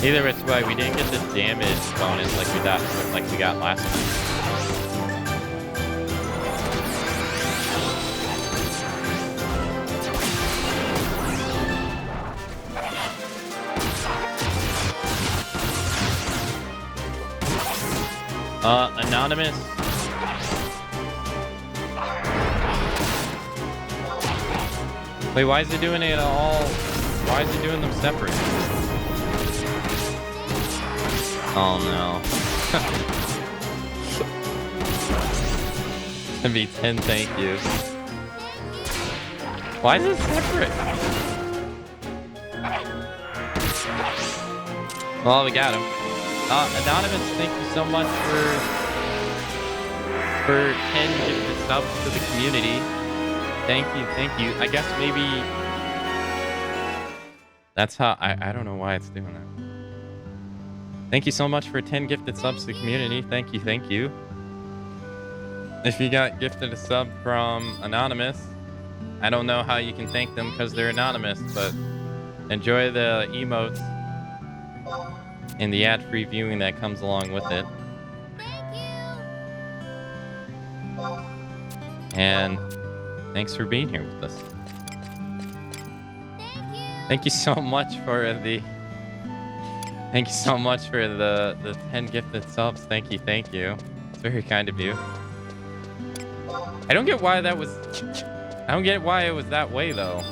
Either it's why we didn't get the damage bonus like we got last time. Anonymous. Wait, why is it doing it all? Why is it doing them separate? Oh no. It's gonna be 10 thank yous. Why is it separate? Well, we got him. Anonymous, thank you so much for 10 gifted subs to the community. Thank you, thank you. I guess maybe That's how I don't know why it's doing that. Thank you so much for 10 gifted subs to the community. Thank you, thank you. If you got gifted a sub from Anonymous, I don't know how you can thank them because they're anonymous, but enjoy the emotes and the ad-free viewing that comes along with it. Thank you. And thanks for being here with us. Thank you. Thank you so much for the 10 gifted subs. Thank you, thank you. It's very kind of you. I don't get why that was I don't get why it was that way though.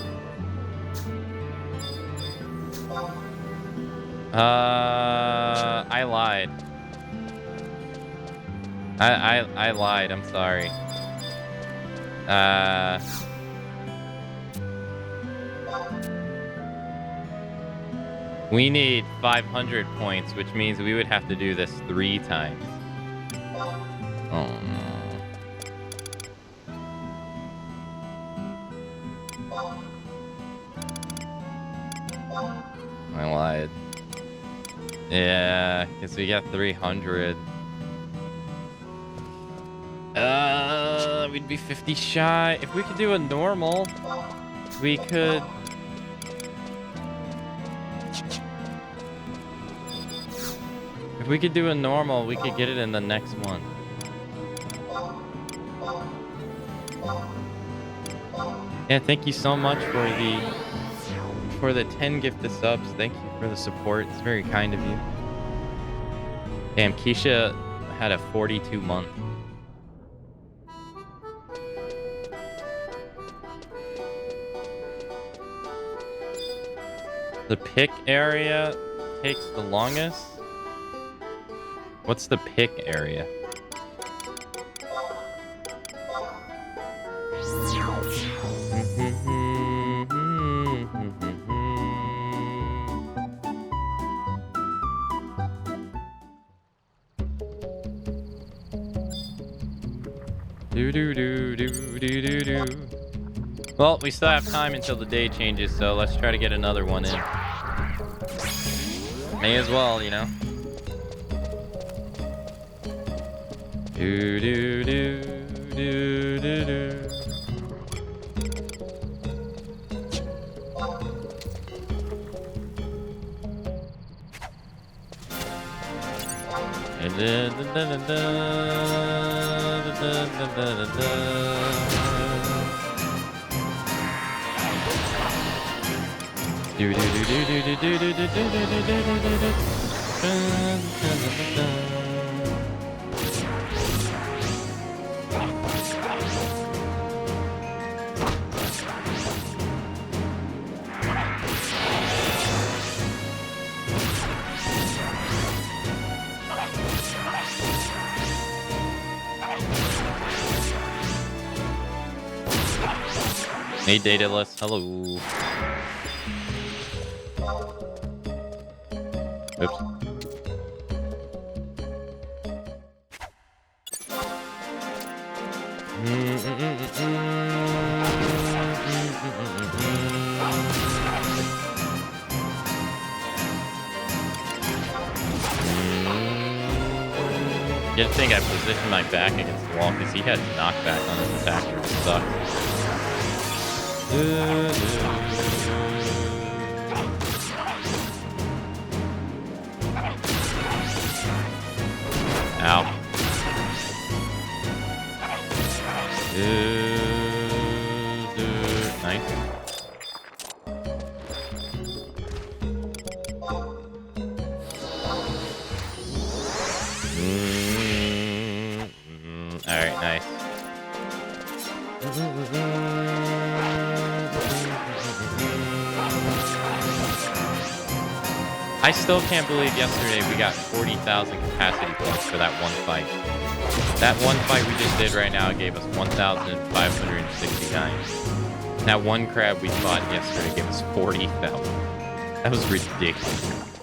I lied. I lied. I'm sorry. We need 500 points, which means we would have to do this 3 times. Oh no. I lied. Yeah, because we got 300. We'd be 50 shy. If we could do a normal, we could... If we could do a normal, we could get it in the next one. Yeah, thank you so much for the 10 gifted subs. Thank you for the support. It's very kind of you. Damn, Keisha had a 42 month. The pick area takes the longest. What's the pick area? Do. Well, we still have time until the day changes, so let's try to get another one in. May as well, you know. Do. Hey, Dataless. Hello. Oops. You didn't think I positioned my back against the wall because he had knockback on his attack, which sucked. Ow. Nice. Alright, nice. I still can't believe yesterday we got 40,000 capacity points for that one fight. That one fight we just did right now gave us 1,569. That one crab we fought yesterday gave us 40,000. That was ridiculous.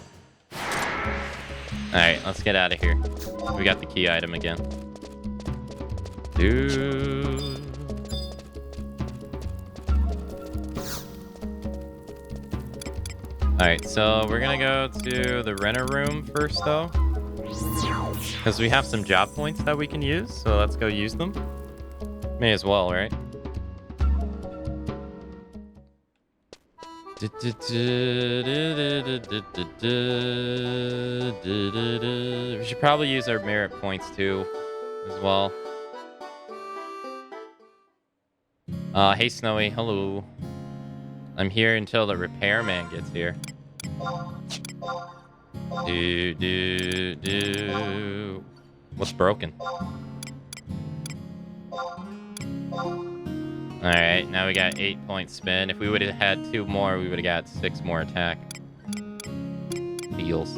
Alright, let's get out of here. We got the key item again. Dude. Alright, so we're gonna go to the renter room first, though. Because we have some job points that we can use, so let's go use them. May as well, right? We should probably use our merit points too, as well. Hey Snowy, hello. I'm here until the repairman gets here. What's broken? Alright, now we got 8 points spin. If we would have had 2 more, we would have got 6 more attack. Feels.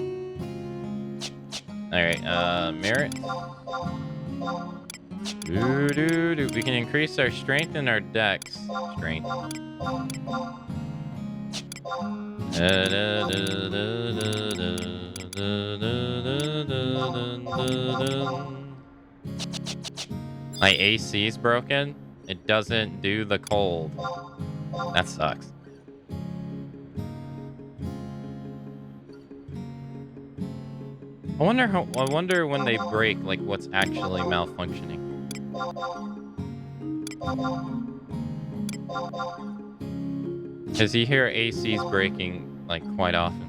Alright, merit. We can increase our strength and our dex. Strength. My AC is broken. It doesn't do the cold. That sucks. I wonder when they break, like what's actually malfunctioning. Because you hear ACs breaking like quite often.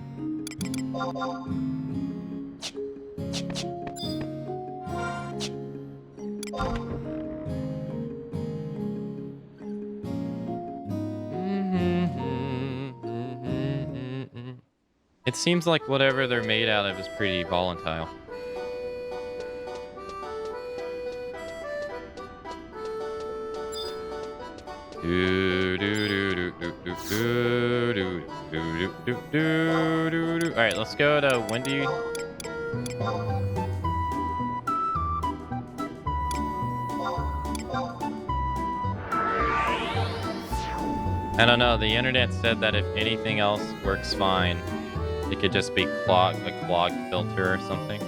It seems like whatever they're made out of is pretty volatile. Alright, let's go to Wendy. I don't know, the internet said that if anything else works fine, it could just be a clogged filter or something.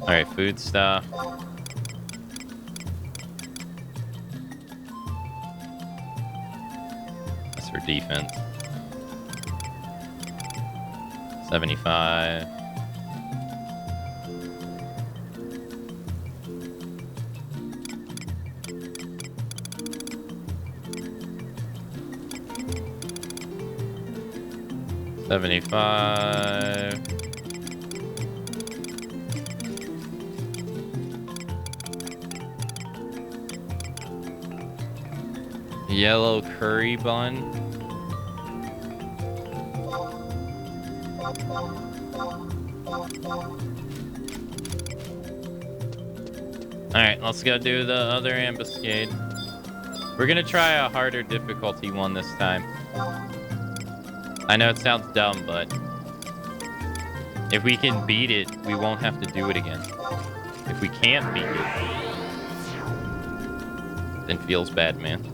Alright, food stuff. That's for defense. 75. $75. Yellow curry bun. Alright, let's go do the other ambuscade. We're gonna try a harder difficulty one this time. I know it sounds dumb, but if we can beat it, we won't have to do it again. If we can't beat it, then feels bad, man.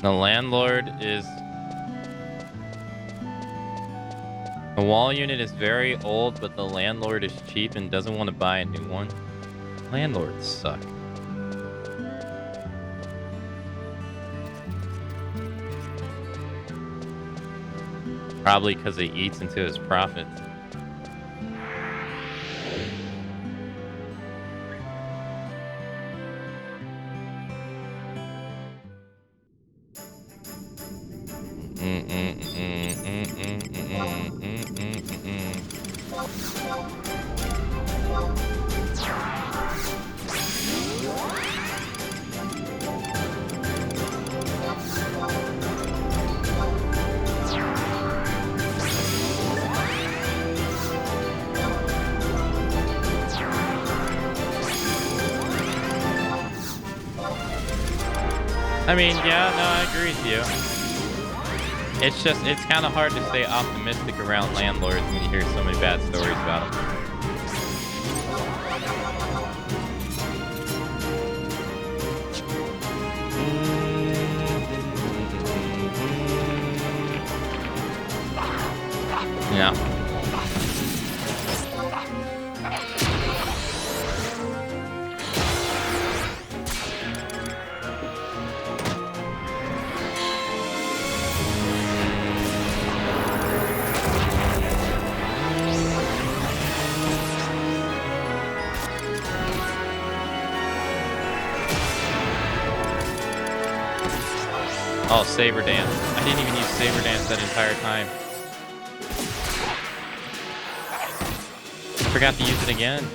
The landlord is... The wall unit is very old, but the landlord is cheap and doesn't want to buy a new one. Landlords suck. Probably because he eats into his profits. I mean, yeah, no, I agree with you. It's just, it's kind of hard to stay optimistic around landlords when you hear so many bad stories about them. Yeah. Oh, Saber Dance. I didn't even use Saber Dance that entire time. I forgot to use it again.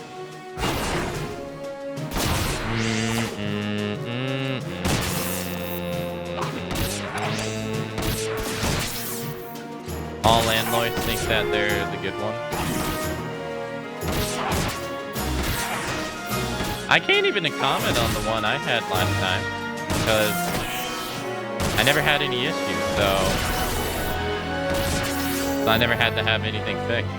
All landlords think that they're the good one. I can't even comment on the one I had last time because I never had any issues, so I never had to have anything fixed.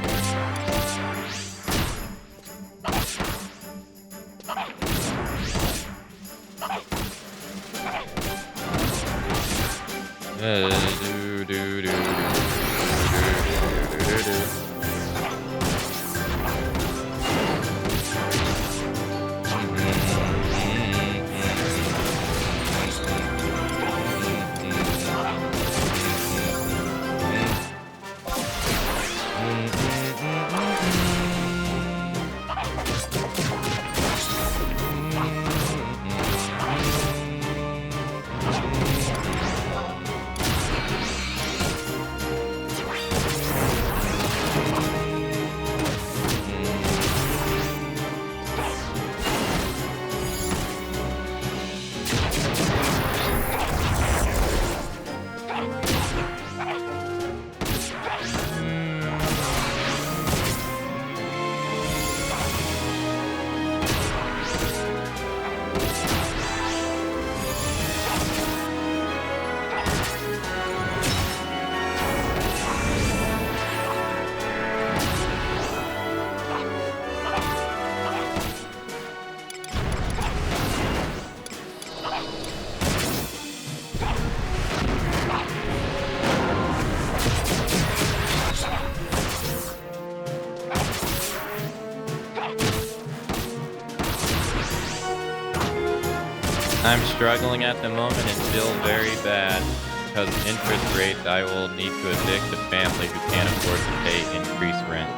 I'm struggling at the moment and feel very bad because of interest rates. I will need to evict a family who can't afford to pay increased rent.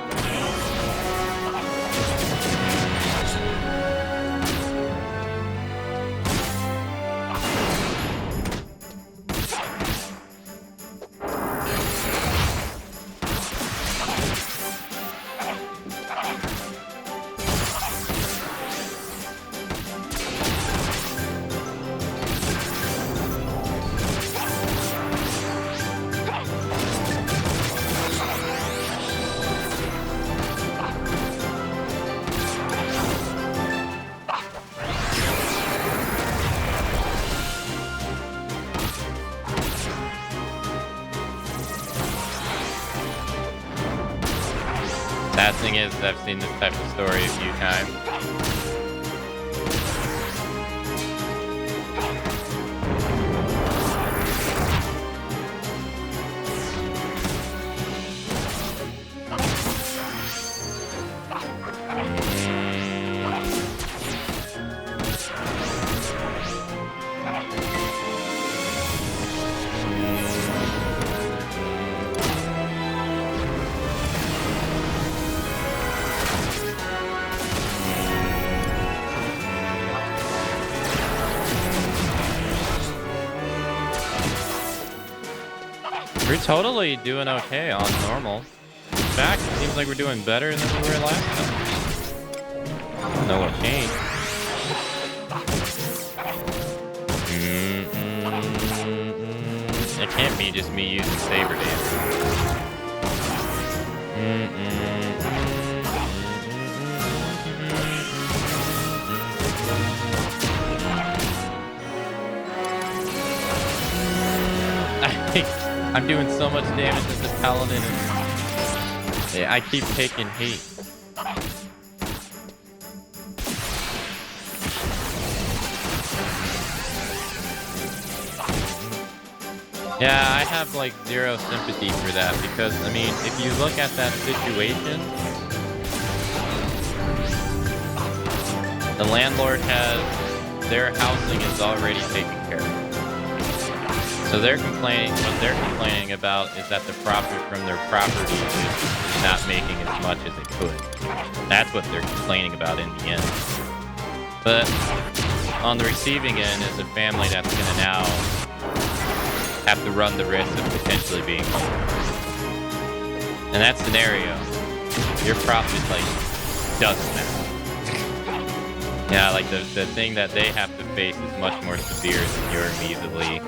Sad thing is, I've seen this type of story a few times. We're totally doing okay on normal. In fact, it seems like we're doing better than we were last time. I don't know what changed. It can't be just me using Saber Dance. I'm doing so much damage as a paladin, and I keep taking hate. Yeah, I have like zero sympathy for that because, I mean, if you look at that situation, the landlord has, their housing is already taken care of. So they're complaining, what they're complaining about is that the profit from their property is not making as much as it could. That's what they're complaining about in the end. But on the receiving end is a family that's going to now have to run the risk of potentially being homeless. In that scenario, your profit like doesn't matter. Yeah, like the thing that they have to face is much more severe than your measly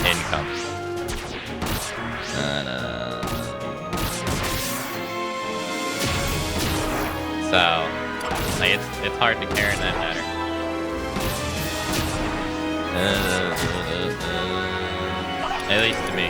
income. So, like, it's hard to care in that matter. At least to me.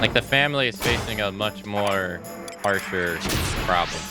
Like, the family is facing a much more harsher problem.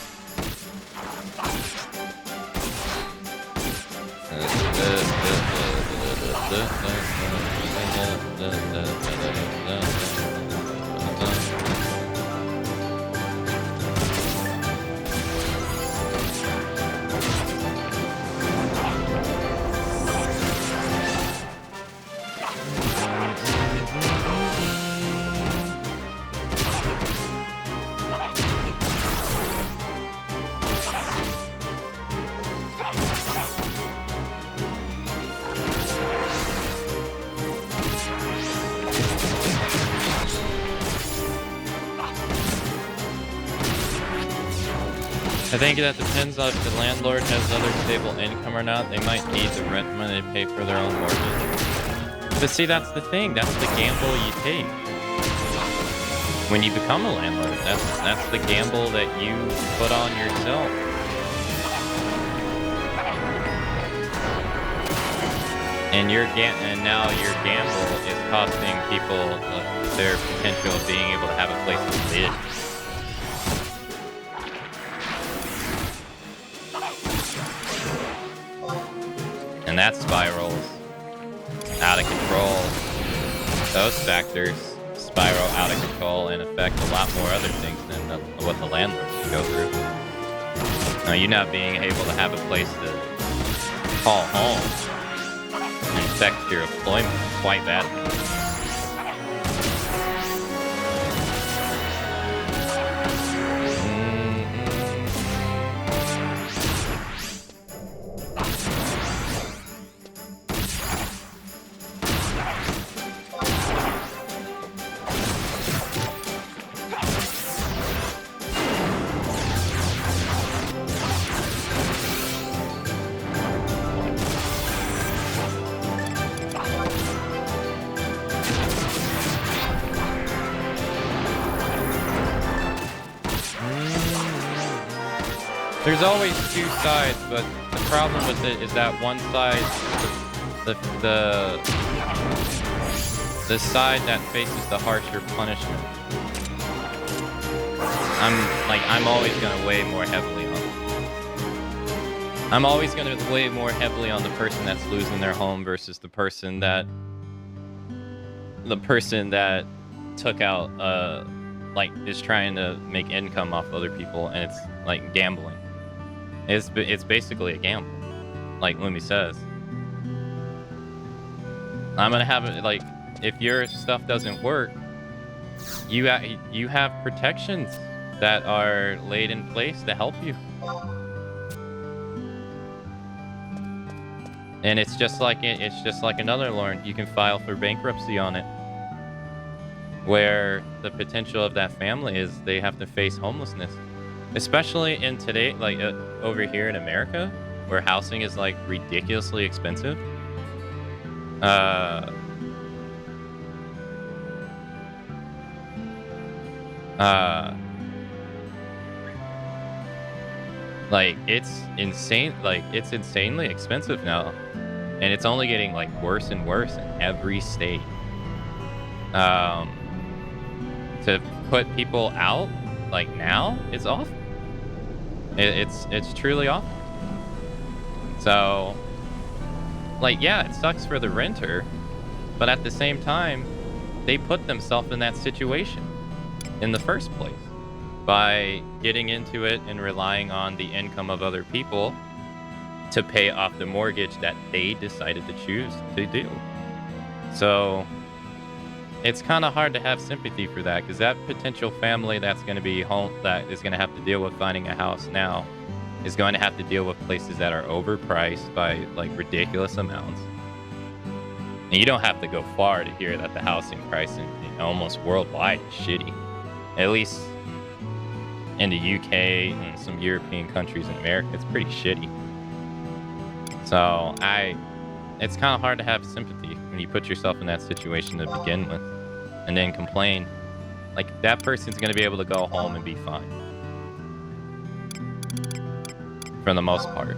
I think that depends on if the landlord has other stable income or not. They might need the rent money to pay for their own mortgage. But see, that's the thing. That's the gamble you take when you become a landlord. That's the gamble that you put on yourself. And now your gamble is costing people their potential of being able to have a place to live. And that spirals out of control. Those factors spiral out of control and affect a lot more other things than what the landlord should go through. Now, you not being able to have a place to call home affects your employment quite badly. There's always two sides, but the problem with it is that one side, the side that faces the harsher punishment, I'm always gonna weigh more heavily on. I'm always gonna weigh more heavily on the person that's losing their home versus the person that took out is trying to make income off other people, and it's like gambling. It's basically a gamble, like Lumi says. I'm gonna have it like, if your stuff doesn't work, you have protections that are laid in place to help you. And it's just like another loan. You can file for bankruptcy on it, where the potential of that family is they have to face homelessness, especially in today, like over here in America, where housing is like ridiculously expensive. Like it's insane. Like it's insanely expensive now, and it's only getting like worse and worse in every state. To put people out like now, it's awful. It's truly awful. So, like, yeah, it sucks for the renter, but at the same time, they put themselves in that situation in the first place by getting into it and relying on the income of other people to pay off the mortgage that they decided to choose to do. So it's kind of hard to have sympathy for that, because that potential family that's going to be home, that is going to have to deal with finding a house now, is going to have to deal with places that are overpriced by like ridiculous amounts. And you don't have to go far to hear that the housing price in almost worldwide is shitty. At least in the UK and some European countries in America, it's pretty shitty. So it's kind of hard to have sympathy when you put yourself in that situation to begin with, and then complain. Like, that person's going to be able to go home and be fine, for the most part.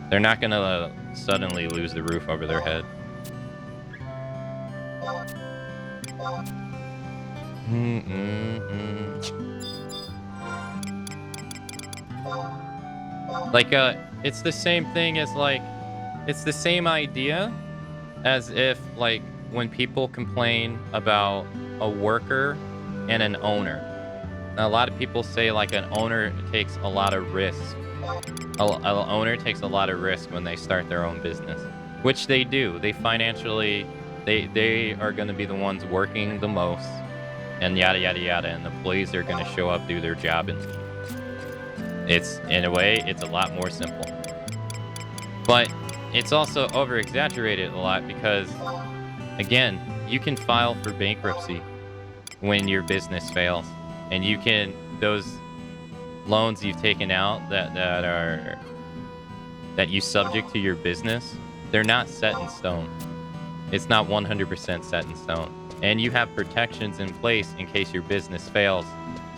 They're not going to suddenly lose the roof over their head. Like, it's the same thing as, like, it's the same idea as if, like, when people complain about a worker and an owner. Now, a lot of people say, like, an owner takes a lot of risk. An owner takes a lot of risk when they start their own business, which they do. They financially, they are going to be the ones working the most, and yada, yada, yada, and the employees are going to show up, do their job, and it's, in a way, it's a lot more simple. But it's also over-exaggerated a lot because, again, you can file for bankruptcy when your business fails, and you can, those loans you've taken out that you subject to your business, they're not set in stone. It's not 100% set in stone. And you have protections in place in case your business fails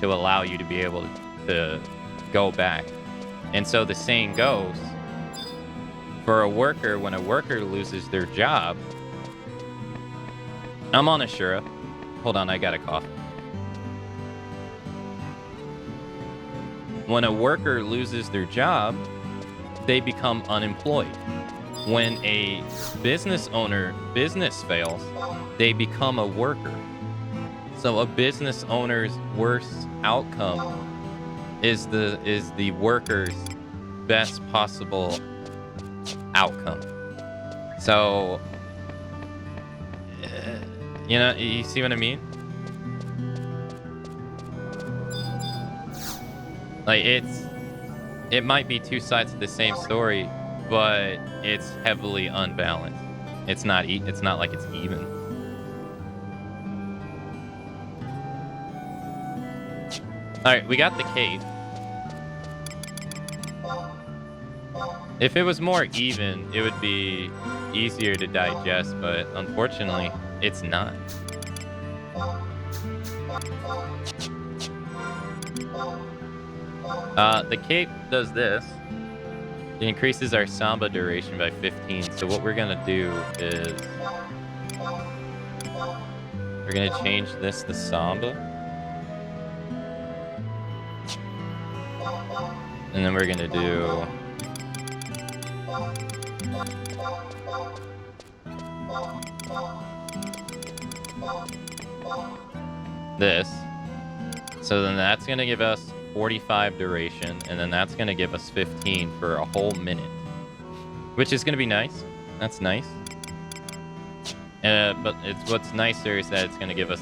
to allow you to be able to go back. And so the saying goes, for a worker, when a worker loses their job, I'm on Ashura. Hold on, I got a cough. When a worker loses their job, they become unemployed. When a business owner business fails, they become a worker. So a business owner's worst outcome is the worker's best possible outcome. So, you know, you see what I mean? Like, it might be two sides of the same story, but it's heavily unbalanced. It's not like it's even. All right, we got the cave. If it was more even, it would be easier to digest, but unfortunately, it's not. The cape does this. It increases our samba duration by 15. So what we're gonna do is we're gonna change this to samba, and then we're gonna do this. So then that's gonna give us 45 duration, and then that's gonna give us 15 for a whole minute, which is gonna be nice. That's nice. But what's nicer is that it's gonna give us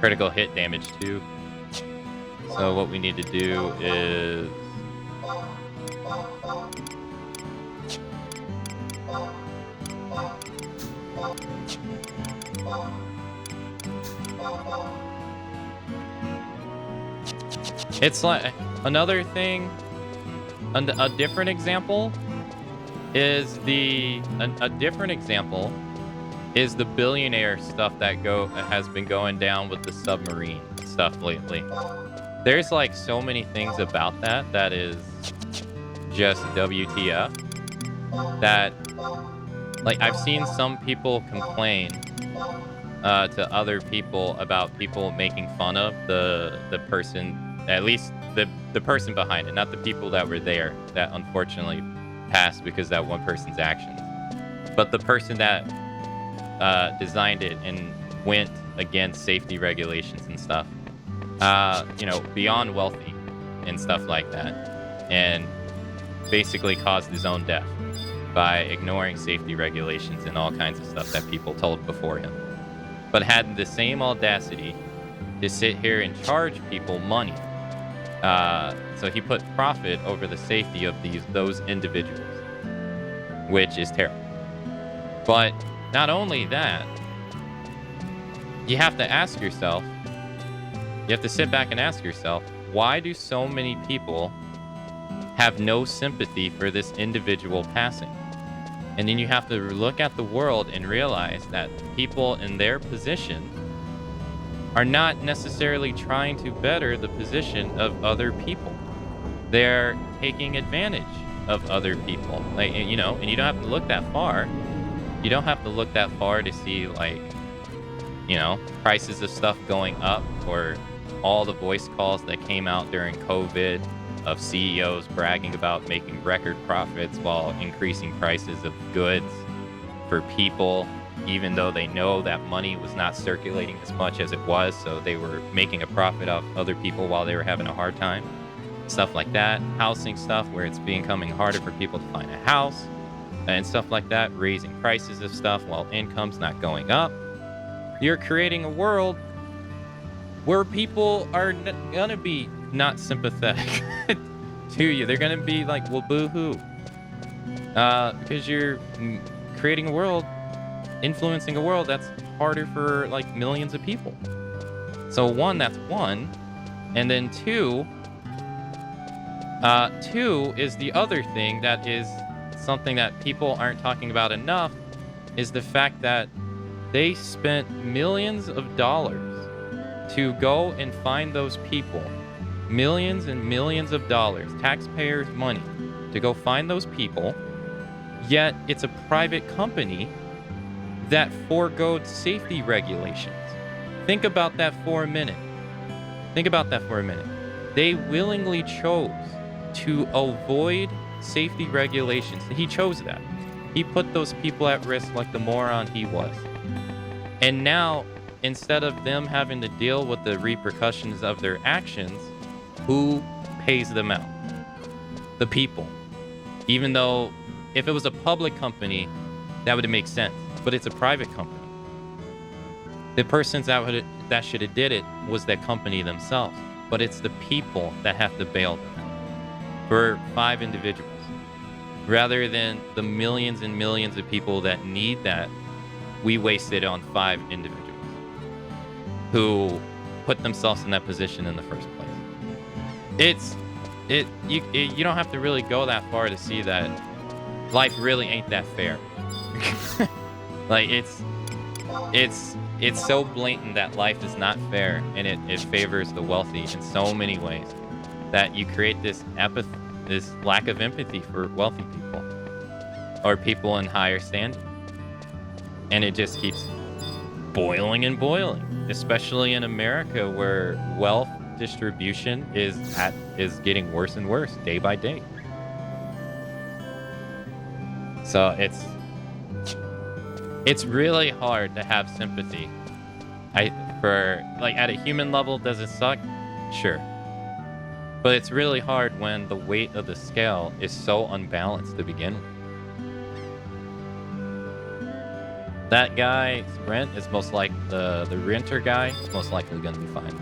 critical hit damage too. So what we need to do is it's like another thing. A different example is the billionaire stuff that has been going down with the submarine stuff lately. There's like so many things about that is just WTF. That like I've seen some people complain to other people about people making fun of the person, at least the person behind it, not the people that were there that unfortunately passed because that one person's actions, but the person that designed it and went against safety regulations and stuff, you know, beyond wealthy and stuff like that, and basically caused his own death by ignoring safety regulations and all kinds of stuff that people told before him, but had the same audacity to sit here and charge people money. So he put profit over the safety of those individuals, which is terrible. But not only that, you have to ask yourself, you have to sit back and ask yourself, why do so many people have no sympathy for this individual passing? And then you have to look at the world and realize that people in their position are not necessarily trying to better the position of other people. They're taking advantage of other people. Like, you know, and you don't have to look that far. You don't have to look that far to see, like, you know, prices of stuff going up, or all the voice calls that came out during COVID of CEOs bragging about making record profits while increasing prices of goods for people, even though they know that money was not circulating as much as it was, so they were making a profit off other people while they were having a hard time. Stuff like that. Housing stuff, where it's becoming harder for people to find a house and stuff like that. Raising prices of stuff while income's not going up. You're creating a world where people are gonna be not sympathetic to you. They're gonna be like, well, boo-hoo. Because you're creating a world, influencing a world that's harder for like millions of people. So one, that's one. And then two is the other thing that is something that people aren't talking about enough, is the fact that they spent millions of dollars to go and find those people. Millions and millions of dollars, taxpayers' money, to go find those people. Yet it's a private company that foregoed safety regulations. Think about that for a minute. They willingly chose to avoid safety regulations. He chose that. He put those people at risk like the moron he was. And now, instead of them having to deal with the repercussions of their actions, who pays them out? The people. Even though if it was a public company, that would make sense. But it's a private company. The persons that should have did it was that company themselves. But it's the people that have to bail them out for 5 individuals, rather than the millions and millions of people that need that. We wasted on 5 individuals who put themselves in that position in the first place. You don't have to really go that far to see that life really ain't that fair. Like it's so blatant that life is not fair, and it favors the wealthy in so many ways, that you create this lack of empathy for wealthy people or people in higher standing. And it just keeps boiling and boiling, especially in America, where wealth distribution is getting worse and worse day by day. So it's really hard to have sympathy. At a human level, does it suck? Sure. But it's really hard when the weight of the scale is so unbalanced to begin with. That guy's rent is most like the renter guy is most likely going to be fine.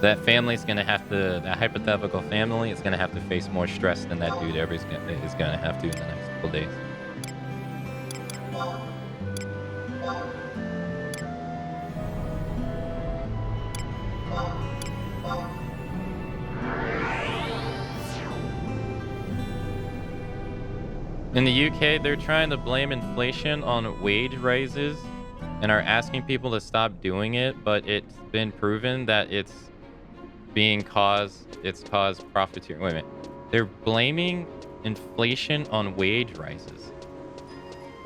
That family's going to have to, that hypothetical family is going to have to face more stress than that dude ever is going to have to in the next couple days. In the UK, they're trying to blame inflation on wage raises and are asking people to stop doing it, but it's been proven that it's caused profiteering. Wait a minute. They're blaming inflation on wage rises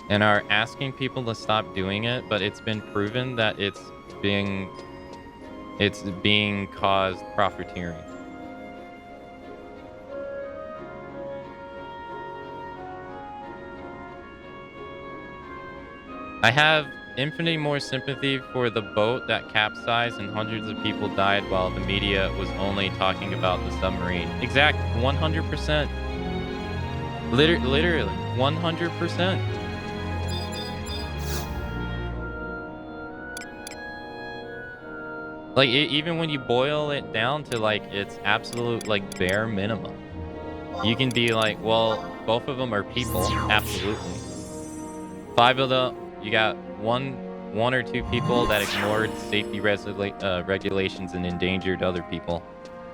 and are asking people to stop doing it, but it's been proven that it's being caused profiteering. I have infinitely more sympathy for the boat that capsized and hundreds of people died while the media was only talking about the submarine. Exact, 100%. Literally, 100%. Like, even when you boil it down to, like, its absolute, like, bare minimum, you can be like, well, both of them are people. Absolutely. 5 of them, you got one or two people that ignored safety regulations and endangered other people.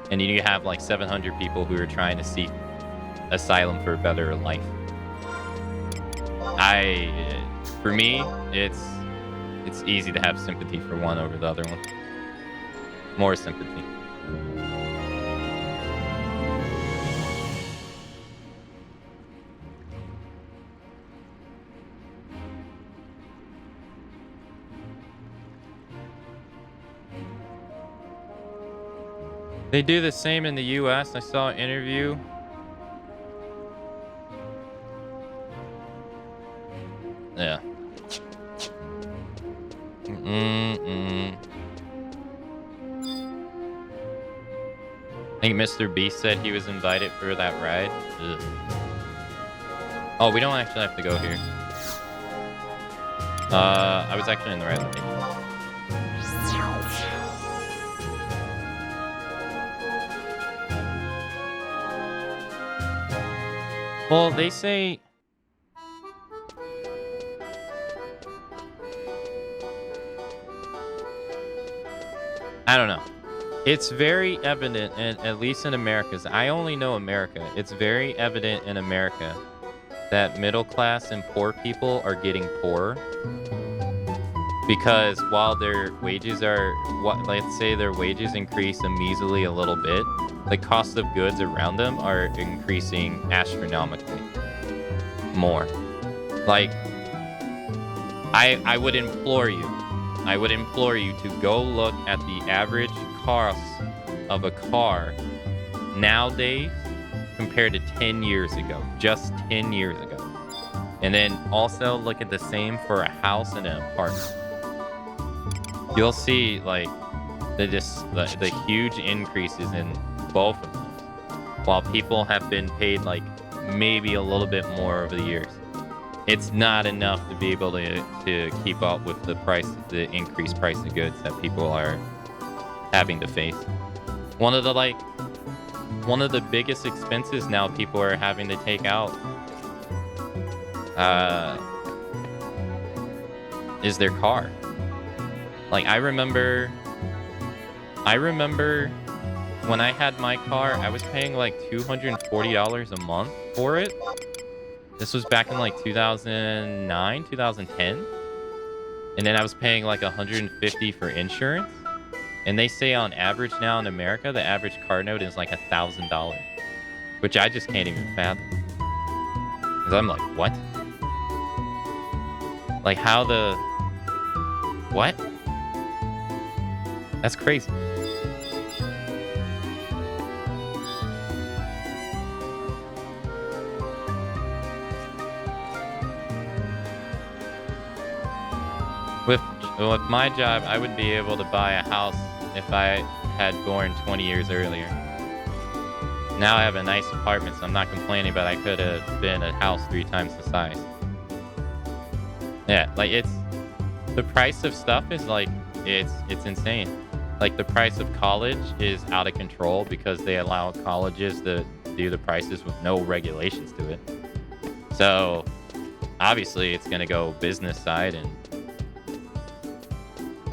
And you have like 700 people who are trying to seek asylum for a better life. For me, it's easy to have sympathy for one over the other one. More sympathy. They do the same in the US. I saw an interview. Yeah. I think Mr. Beast said he was invited for that ride. Ugh. Oh, we don't actually have to go here. I was actually in the right location. Well, they say... I don't know. It's very evident, and at least in America, I only know America. It's very evident in America that middle class and poor people are getting poorer. Because while their wages are, let's say their wages increase measly a little bit, the cost of goods around them are increasing astronomically more. Like, I would implore you to go look at the average cost of a car nowadays compared to 10 years ago, just 10 years ago. And then also look at the same for a house and an apartment. You'll see like the huge increases in both of them, while people have been paid like maybe a little bit more over the years. It's not enough to be able to keep up with the increased price of goods that people are having to face. One of the biggest expenses now people are having to take out is their car. Like, I remember when I had my car, I was paying like $240 a month for it. This was back in like 2009, 2010. And then I was paying like $150 for insurance. And they say on average now in America, the average car note is like $1,000, which I just can't even fathom. Because I'm like, what? Like, how the... What? That's crazy. With my job, I would be able to buy a house if I had born 20 years earlier. Now I have a nice apartment, so I'm not complaining, but I could have been a house 3 times the size. Yeah, like the price of stuff is like it's insane. Like the price of college is out of control because they allow colleges to do the prices with no regulations to it. So obviously it's gonna go business side, and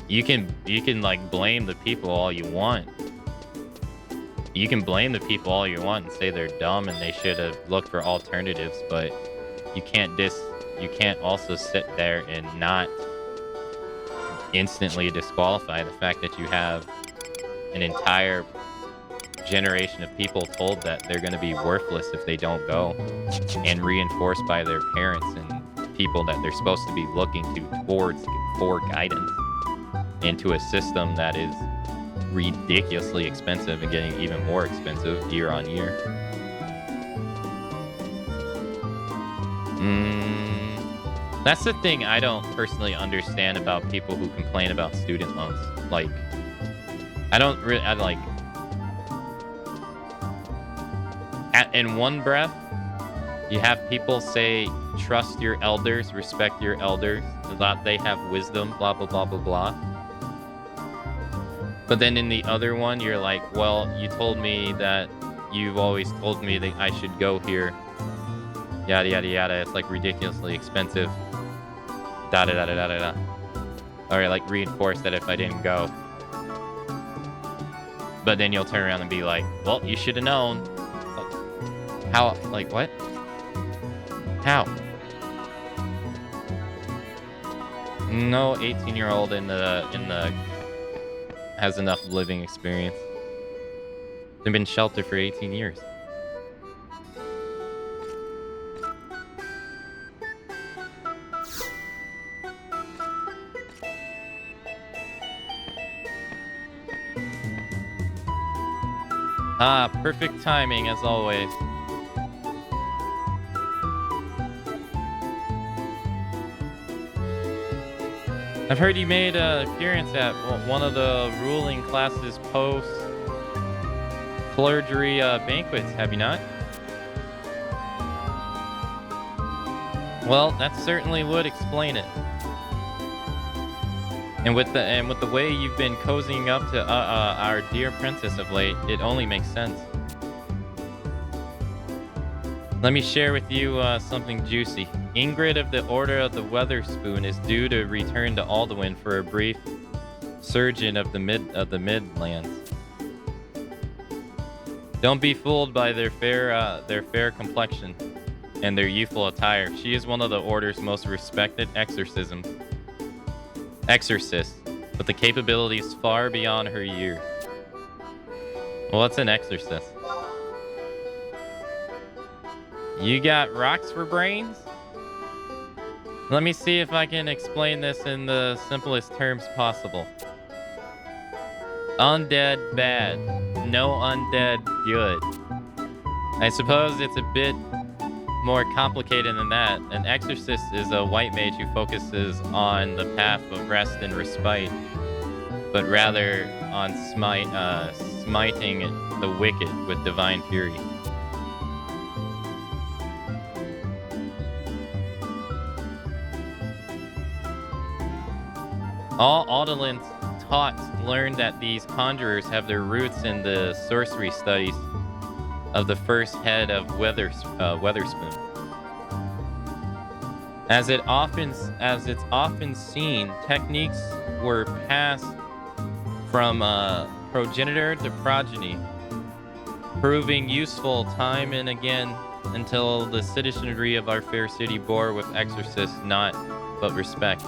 you can like blame the people all you want. You can blame the people all you want and say they're dumb and they should have looked for alternatives, but you can't also sit there and not instantly disqualify the fact that you have an entire generation of people told that they're going to be worthless if they don't go, and reinforced by their parents and people that they're supposed to be looking to for guidance into a system that is ridiculously expensive and getting even more expensive year on year. That's the thing I don't personally understand about people who complain about student loans. Like, in one breath, you have people say, trust your elders, respect your elders, that they have wisdom, blah, blah, blah, blah, blah. But then in the other one, you're like, well, you told me that you've always told me that I should go here. Yada, yada, yada. It's like ridiculously expensive. Da, da, da, da, da, da. Or like reinforce that if I didn't go. But then you'll turn around and be like, well, you should have known. Like, how? Like, what? How? No 18-year-old in the has enough living experience. They've been sheltered for 18 years. Ah, perfect timing as always. I've heard you made an appearance at one of the ruling class's post-clergy banquets, have you not? Well, that certainly would explain it. And with the way you've been cozying up to our dear princess of late, it only makes sense. Let me share with you something juicy. Ingrid of the Order of the Weatherspoon is due to return to Alduin for a brief sojourn of the Midlands. Don't be fooled by their fair complexion and their youthful attire. She is one of the Order's most respected exorcists, with the capabilities far beyond her years. Well, what's an exorcist? You got rocks for brains? Let me see if I can explain this in the simplest terms possible. Undead bad. No undead good. I suppose it's a bit more complicated than that. An exorcist is a white mage who focuses on the path of rest and respite, but rather on smiting the wicked with divine fury. All Alduin's taught learned that these conjurers have their roots in the sorcery studies of the first head of Weatherspoon. As it's often seen, techniques were passed from progenitor to progeny, proving useful time and again until the citizenry of our fair city bore with exorcists not but respect.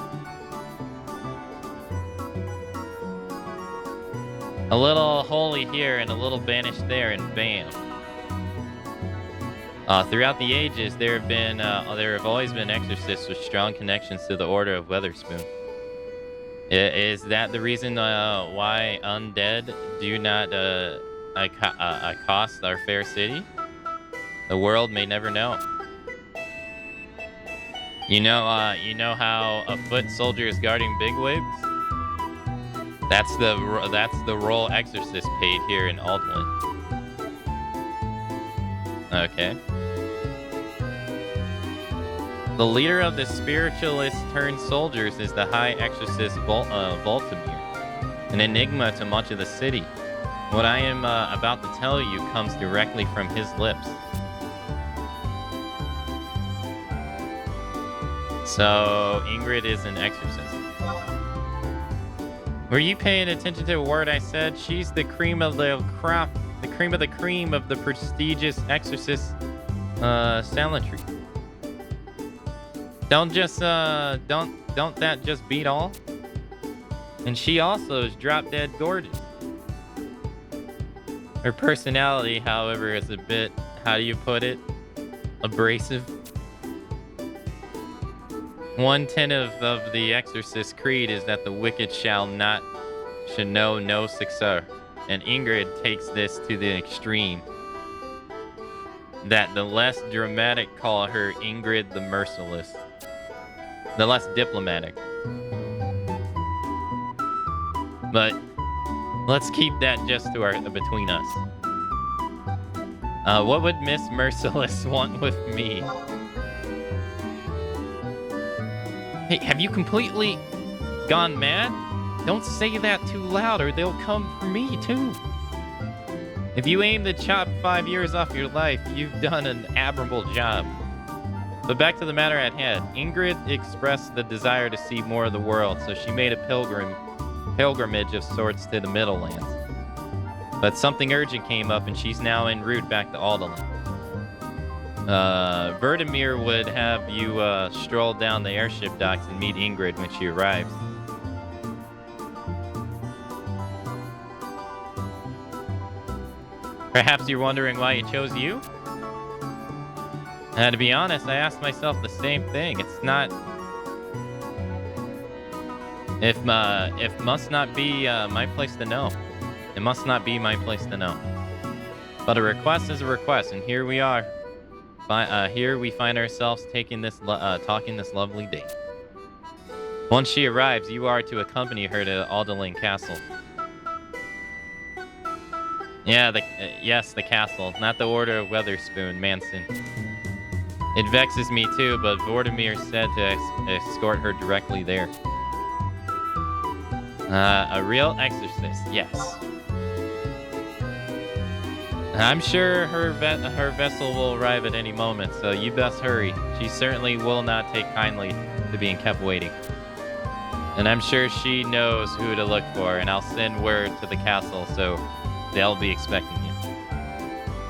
A little holy here and a little banished there, and bam. Throughout the ages, there have always been exorcists with strong connections to the Order of Weatherspoon. Is that the reason why undead do not accost our fair city? The world may never know. You know how a foot soldier is guarding bigwigs? That's the role exorcist paid here in Alduin. The leader of the spiritualist turned soldiers is the High Exorcist Voltimir, an enigma to much of the city. What I am about to tell you comes directly from his lips. So, Ingrid is an exorcist. Were you paying attention to a word I said? She's the cream of the crop, the cream of the cream of the prestigious exorcist salentry. Don't just don't that just beat all? And she also is drop dead gorgeous. Her personality, however, is a bit, how do you put it, abrasive. One tenet of the Exorcist Creed is that the wicked should know no success, and Ingrid takes this to the extreme. That the less dramatic call her Ingrid the Merciless. The less diplomatic. But let's keep that just to between us. What would Miss Merciless want with me? Hey, have you completely gone mad? Don't say that too loud or they'll come for me too. If you aim to chop 5 years off your life, you've done an admirable job. But back to the matter at hand. Ingrid expressed the desire to see more of the world, so she made a pilgrimage of sorts to the Middle Lands. But something urgent came up and she's now en route back to Alderland. Vertimir would have you stroll down the airship docks and meet Ingrid when she arrives. Perhaps you're wondering why he chose you? To be honest, I asked myself the same thing. It's not... If must not be my place to know. It must not be my place to know. But a request is a request, and here we are. Here we find ourselves talking this lovely day. Once she arrives, you are to accompany her to Alderling Castle. Yeah, yes, the castle, not the Order of Weatherspoon, Manson. It vexes me too, but Vortimir said to escort her directly there. A real exorcist, yes. I'm sure her vessel will arrive at any moment, so you best hurry. She certainly will not take kindly to being kept waiting. And I'm sure she knows who to look for, and I'll send word to the castle so they'll be expecting you.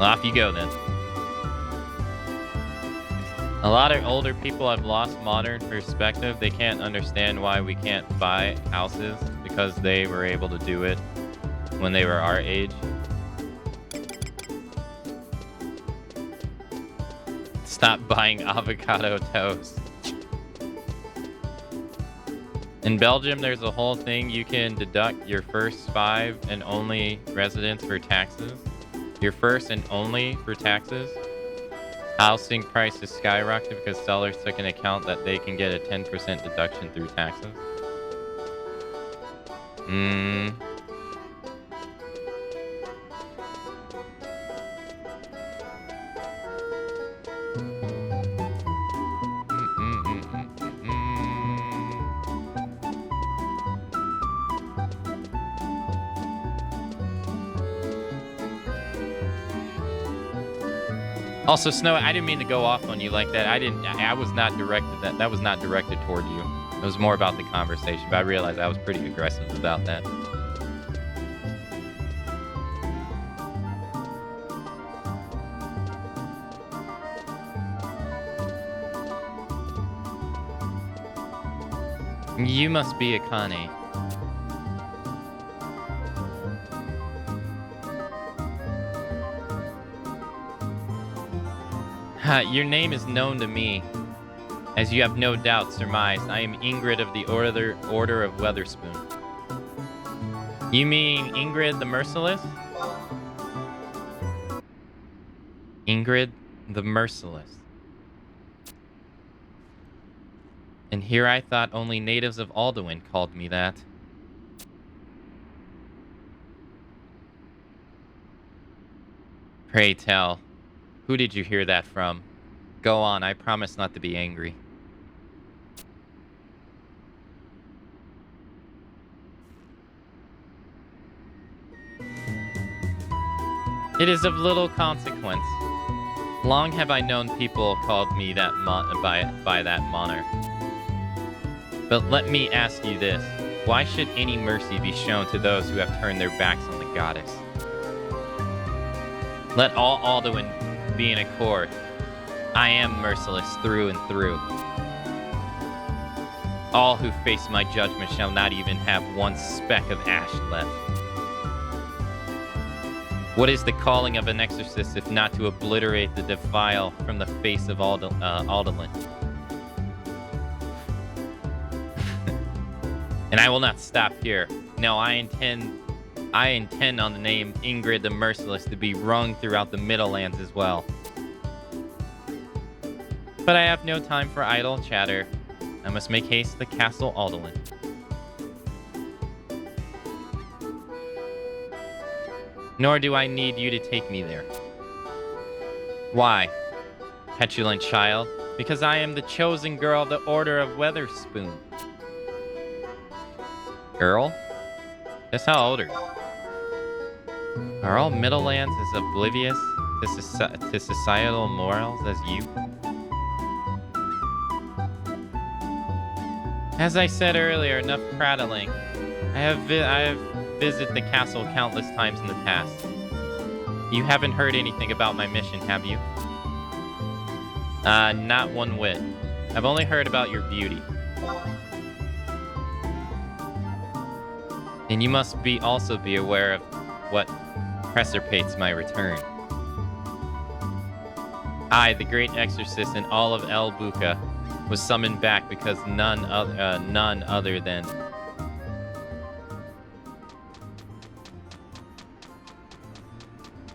Well, off you go then. A lot of older people have lost modern perspective. They can't understand why we can't buy houses because they were able to do it when they were our age. Stop buying avocado toast. In Belgium, there's a whole thing. You can deduct your first 5 and only residents for taxes. Your first and only for taxes. Housing prices skyrocketed because sellers took into account that they can get a 10% deduction through taxes. Also, Snow, I didn't mean to go off on you like that. I was not directed that was not directed toward you. It was more about the conversation, but I realized I was pretty aggressive about that. You must be a Kane. Your name is known to me, as you have no doubt surmised. I am Ingrid of the Order of Weatherspoon. You mean Ingrid the Merciless? Ingrid the Merciless. And here I thought only natives of Alduin called me that. Pray tell, who did you hear that from? Go on, I promise not to be angry. It is of little consequence. Long have I known people called me that by that monarch. But let me ask you this. Why should any mercy be shown to those who have turned their backs on the goddess? Let all Alduin be in accord. I am merciless through and through. All who face my judgment shall not even have one speck of ash left. What is the calling of an exorcist if not to obliterate the defile from the face of Alduin? And I will not stop here. No, I intend on the name Ingrid the Merciless to be rung throughout the Middlelands as well. But I have no time for idle chatter. I must make haste to the Castle Alduin. Nor do I need you to take me there. Why? Petulant child, because I am the chosen girl of the Order of Weatherspoon. Girl? Just how old are you? Are all Middlelands as oblivious to societal morals as you? As I said earlier, enough prattling. I have visited the castle countless times in the past. You haven't heard anything about my mission, have you? Not one whit. I've only heard about your beauty. And you must also be aware of what precipitates my return. I, the great exorcist in all of El Buka, was summoned back because none other than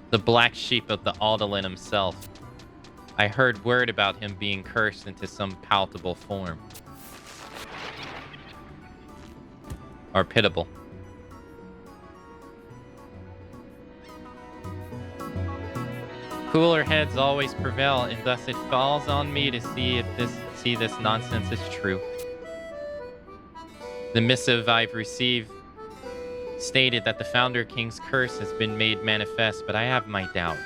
the black sheep of the Alduin himself. I heard word about him being cursed into some palatable form. Or pitiable. Cooler heads always prevail, and thus it falls on me to see this nonsense is true. The missive I've received stated that the Founder King's curse has been made manifest, but I have my doubts.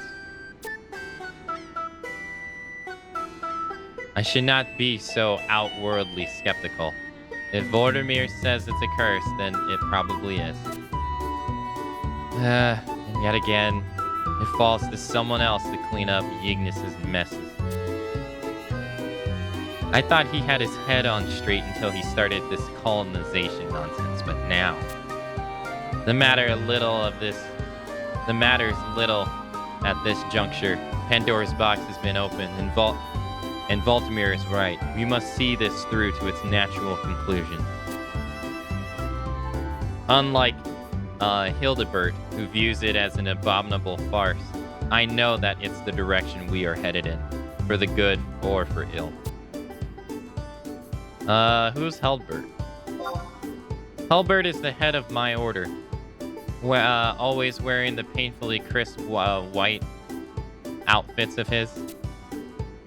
I should not be so outwardly skeptical. If Vordermir says it's a curse, then it probably is. And yet again, it falls to someone else to clean up Ygnus's messes. I thought he had his head on straight until he started this colonization nonsense, but now the matters little at this juncture. Pandora's box has been opened, and Voltimir is right. We must see this through to its natural conclusion. Unlike Hildebert, who views it as an abominable farce, I know that it's the direction we are headed in, for the good or for ill. Who's Hildebert? Hildebert is the head of my order, always wearing the painfully crisp white outfits of his.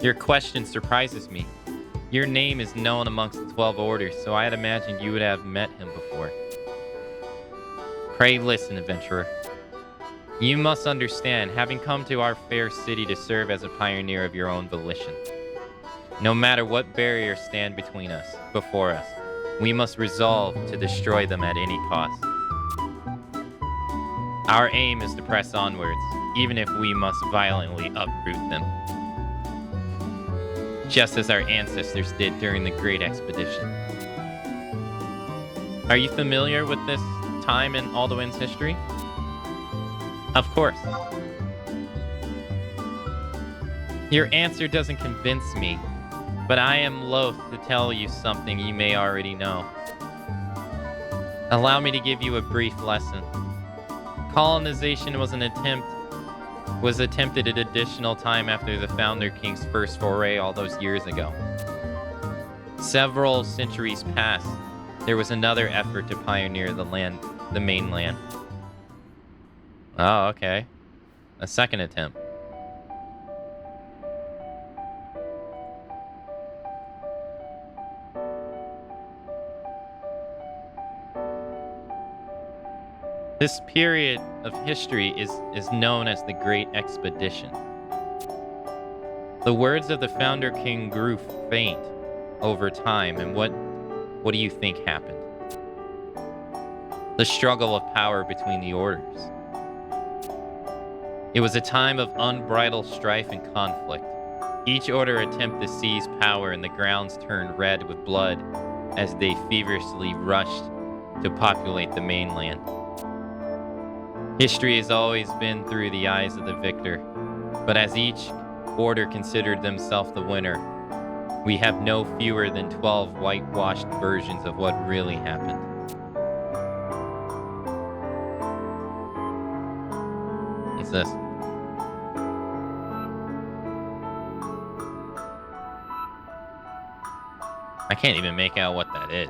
Your question surprises me. Your name is known amongst the 12 orders, so I had imagined you would have met him before. Pray listen, adventurer. You must understand, having come to our fair city to serve as a pioneer of your own volition. No matter what barriers stand before us, we must resolve to destroy them at any cost. Our aim is to press onwards, even if we must violently uproot them. Just as our ancestors did during the Great Expedition. Are you familiar with this time in Alduin's history? Of course. Your answer doesn't convince me, but I am loath to tell you something you may already know. Allow me to give you a brief lesson. Colonization was attempted at additional time after the Founder King's first foray all those years ago. Several centuries passed. There was another effort to pioneer the mainland. Oh, okay. A second attempt. This period of history is known as the Great Expedition. The words of the founder king grew faint over time, and what do you think happened? The struggle of power between the orders. It was a time of unbridled strife and conflict. Each order attempted to seize power, and the grounds turned red with blood as they feverishly rushed to populate the mainland. History has always been through the eyes of the victor, but as each order considered themselves the winner, we have no fewer than 12 whitewashed versions of what really happened. What's this? I can't even make out what that is.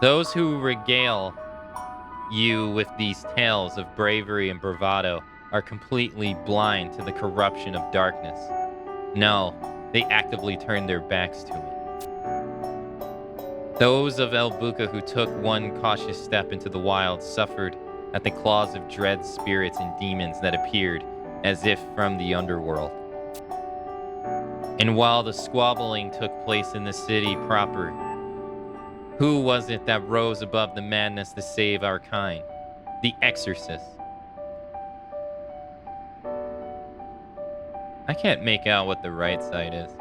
Those who regale you with these tales of bravery and bravado are completely blind to the corruption of darkness. No, they actively turn their backs to it. Those of El Buka who took one cautious step into the wild suffered at the claws of dread spirits and demons that appeared as if from the underworld. And while the squabbling took place in the city proper, who was it that rose above the madness to save our kind? The exorcist. I can't make out what the right side is.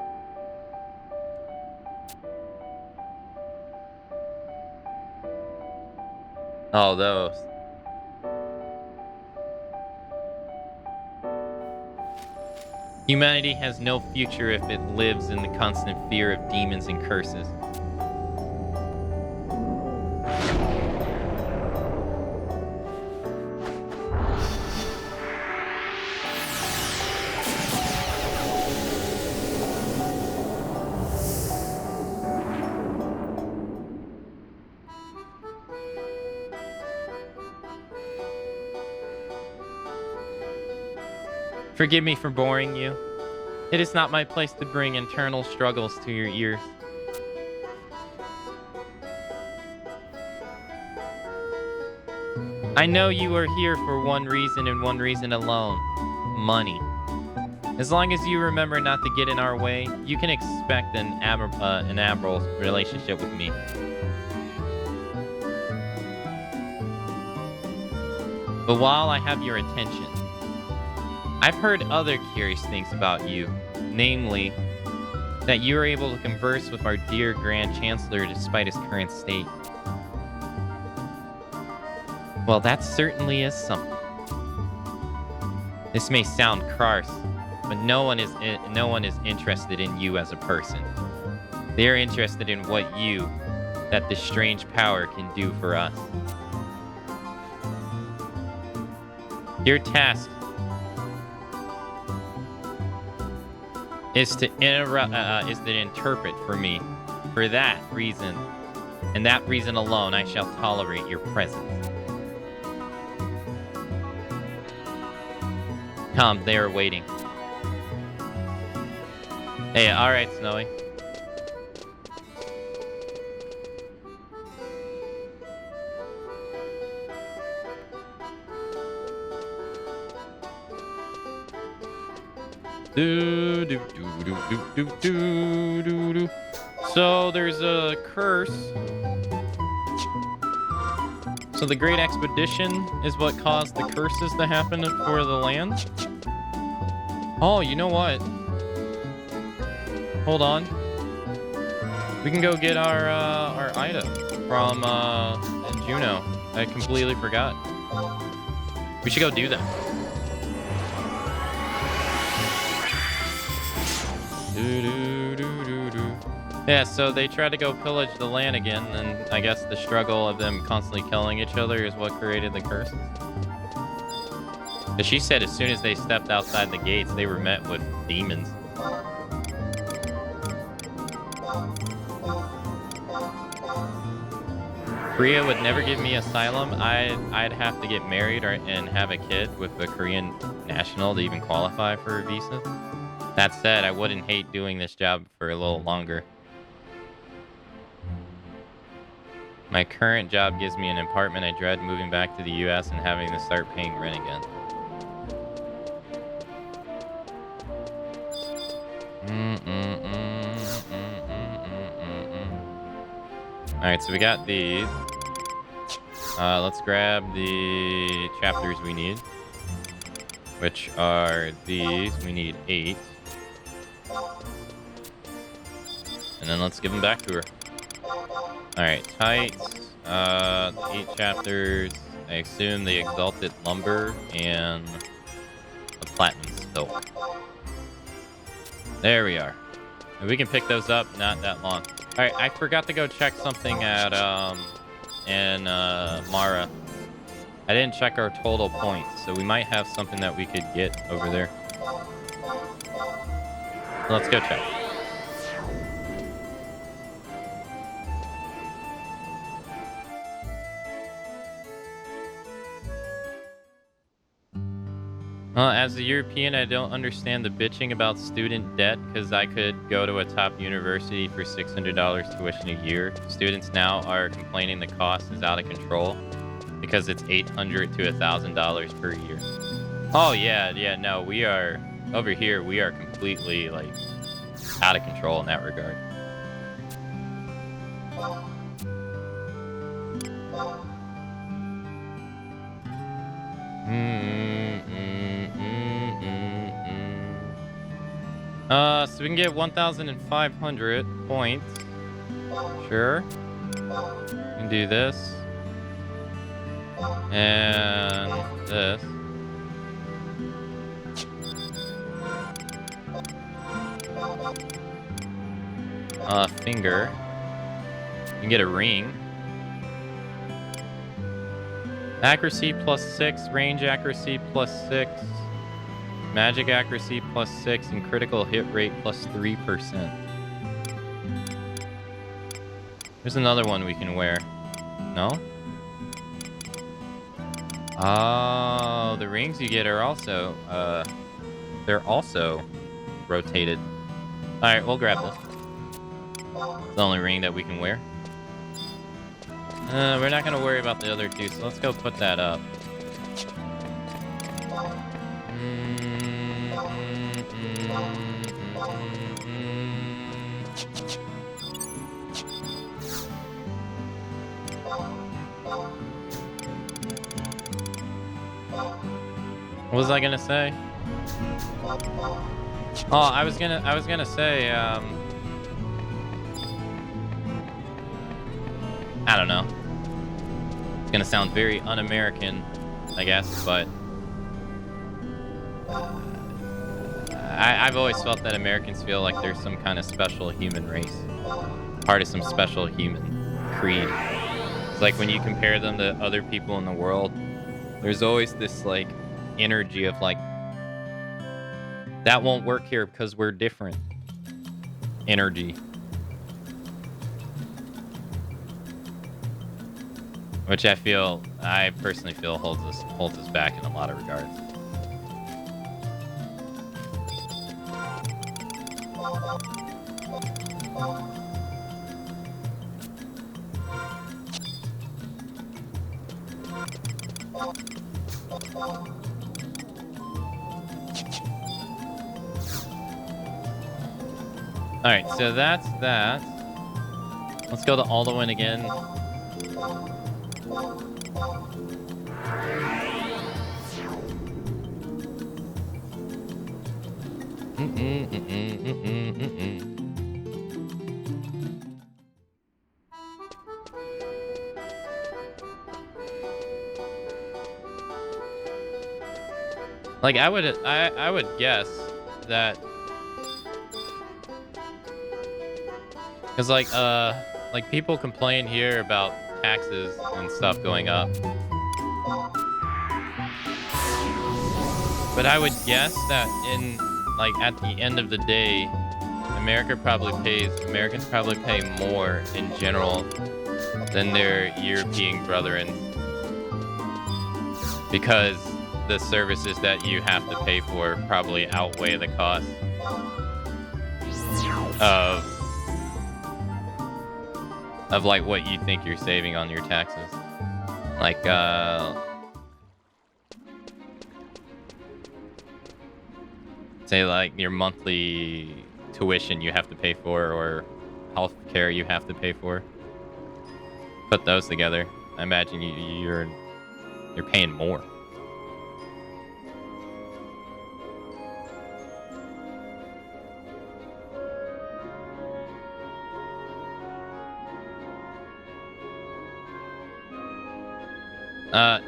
Oh, those. Humanity has no future if it lives in the constant fear of demons and curses. Forgive me for boring you. It is not my place to bring internal struggles to your ears. I know you are here for one reason and one reason alone: money. As long as you remember not to get in our way, you can expect an admirable relationship with me. But while I have your attention, I've heard other curious things about you, namely, that you are able to converse with our dear Grand Chancellor despite his current state. Well, that certainly is something. This may sound crass, but no one is interested in you as a person. They're interested in what that this strange power can do for us. Your task is to interpret for me. For that reason, and that reason alone, I shall tolerate your presence. Come, they are waiting. Hey, all right, Snowy. So there's a curse. So the Great Expedition is what caused the curses to happen for the land. Oh, you know what? Hold on. We can go get our item from Juno. I completely forgot. We should go do that. Yeah, so they tried to go pillage the land again, and I guess the struggle of them constantly killing each other is what created the curses. But she said as soon as they stepped outside the gates, they were met with demons. Korea would never give me asylum. I'd have to get married and have a kid with a Korean national to even qualify for a visa. That said, I wouldn't hate doing this job for a little longer. My current job gives me an apartment. I dread moving back to the US and having to start paying rent again. Alright, so we got these. Let's grab the chapters we need, which are these. We need 8. And then let's give them back to her. Alright, tights. 8 chapters. I assume the exalted lumber and the platinum silk. There we are. And we can pick those up not that long. Alright, I forgot to go check something at in Mara. I didn't check our total points, so we might have something that we could get over there. Let's go check. Well, as a European, I don't understand the bitching about student debt because I could go to a top university for $600 tuition a year. Students now are complaining the cost is out of control because it's $800 to $1,000 per year. Oh, yeah, no, we are, over here, we are completely, like, out of control in that regard. So we can get 1,500 points. Sure. We can do this. And this. Finger. You can get a ring. Accuracy +6, range accuracy +6. Magic accuracy +6 and critical hit rate +3%. There's another one we can wear. No? Oh, the rings you get are also, they're also rotated. Alright, we'll grab this. It's the only ring that we can wear. We're not gonna worry about the other two, so let's go put that up. What was I gonna say? Oh, I was gonna say, I don't know. It's gonna sound very un-American, I guess, but I've always felt that Americans feel like there's some kind of special human race, part of some special human creed. It's like when you compare them to other people in the world, there's always this like energy of like, that won't work here because we're different energy. Which I personally feel holds us back in a lot of regards. Alright, so that's that. Let's go to Alduin again. Like I would guess that, because like people complain here about taxes and stuff going up, but I would guess that like at the end of the day, Americans probably pay more in general than their European brethren, because the services that you have to pay for probably outweigh the cost of like what you think you're saving on your taxes. Like say like your monthly tuition you have to pay for, or health care you have to pay for. Put those together. I imagine you're paying more.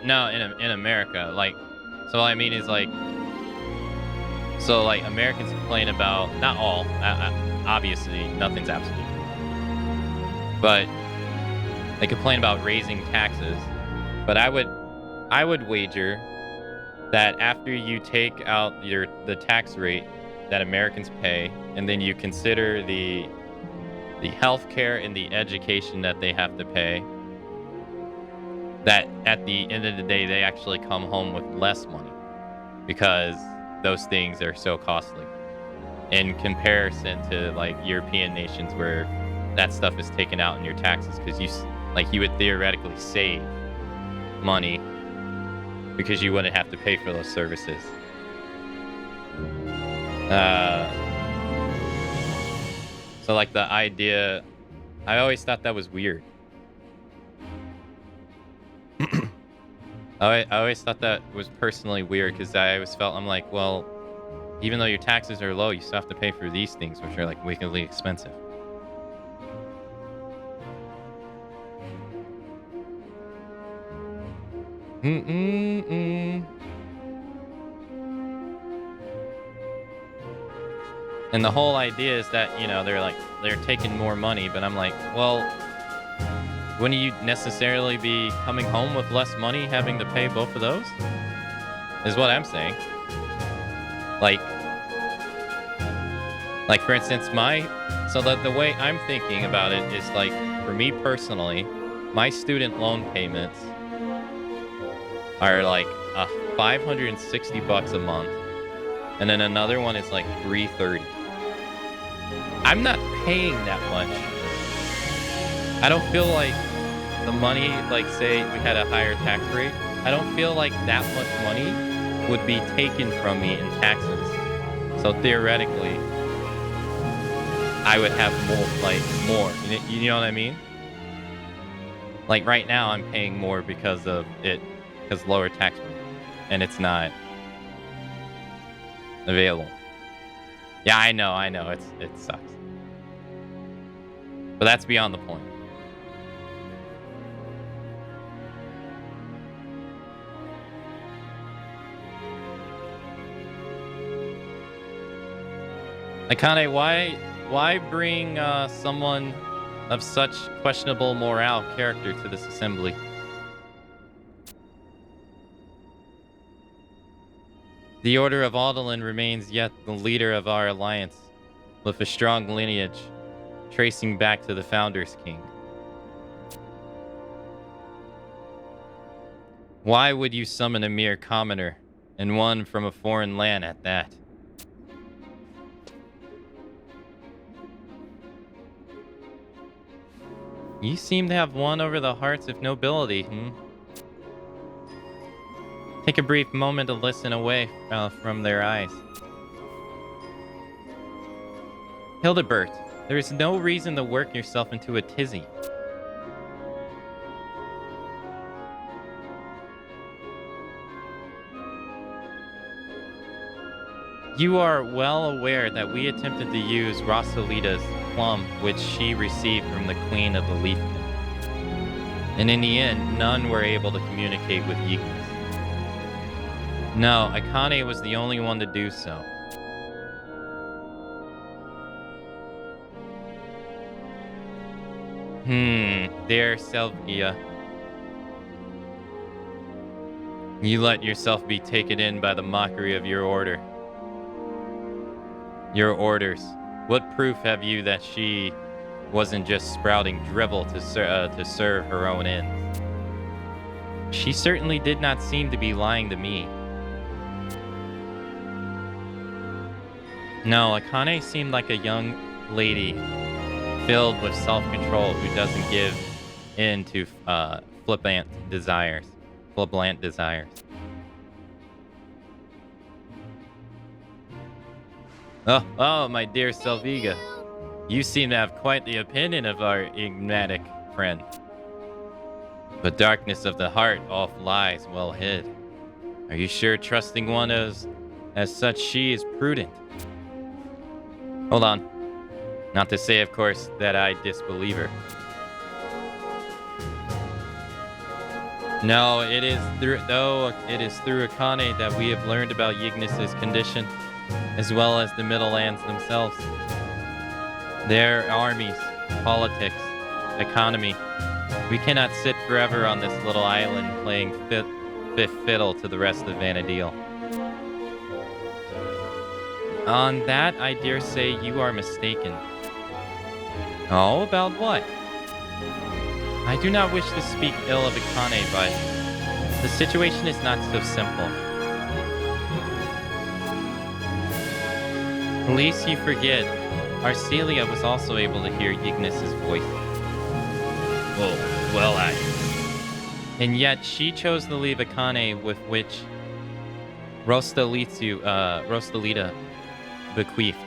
No, in America, like, so what I mean is like, so like Americans complain about, not all, obviously nothing's absolute, but they complain about raising taxes. But I would wager that after you take out the tax rate that Americans pay, and then you consider the health care and the education that they have to pay, that at the end of the day, they actually come home with less money because those things are so costly in comparison to like European nations where that stuff is taken out in your taxes, because you would theoretically save money because you wouldn't have to pay for those services. So like the idea, I always thought that was weird. I always thought that was personally weird, because I always felt, I'm like, well, even though your taxes are low, you still have to pay for these things, which are like wickedly expensive. And the whole idea is that, you know, they're taking more money, but I'm like, well, wouldn't you necessarily be coming home with less money having to pay both of those? Is what I'm saying. Like for instance, the way I'm thinking about it is like, for me personally, my student loan payments are like $560 a month, and then another one is like $330. I'm not paying that much. I don't feel like the money, like say we had a higher tax rate, I don't feel like that much money would be taken from me in taxes. So theoretically, I would have more. You know what I mean? Like right now, I'm paying more because of it, because lower tax rate, and it's not available. Yeah, I know, it sucks. But that's beyond the point. Akane, why bring someone of such questionable morale character to this assembly? The Order of Aldelin remains yet the leader of our alliance, with a strong lineage tracing back to the Founders King. Why would you summon a mere commoner, and one from a foreign land at that? You seem to have won over the hearts of nobility, Take a brief moment to listen away from their eyes. Hildebert, there is no reason to work yourself into a tizzy. You are well aware that we attempted to use Rosalita's plum, which she received from the Queen of the Leafkin. And in the end, none were able to communicate with Yignis. No, Akane was the only one to do so. Dear Selvgia. You let yourself be taken in by the mockery of your order. Your orders. What proof have you that she wasn't just sprouting drivel to serve her own ends? She certainly did not seem to be lying to me. No, Akane seemed like a young lady filled with self-control, who doesn't give in to flippant desires. Oh, my dear Selviga. You seem to have quite the opinion of our enigmatic friend. But darkness of the heart oft lies well hid. Are you sure trusting one as such she is prudent? Hold on. Not to say, of course, that I disbelieve her. No, it is through Akane that we have learned about Ygnus's condition, as well as the Middle Lands themselves. Their armies, politics, economy. We cannot sit forever on this little island playing fifth fiddle to the rest of Vanadil. On that, I dare say you are mistaken. Oh, about what? I do not wish to speak ill of Akane, but the situation is not so simple. At least you forget, Arcelia was also able to hear Ygnus's voice. Oh, well, and yet she chose to leave Akane, with which Rostalita bequeathed.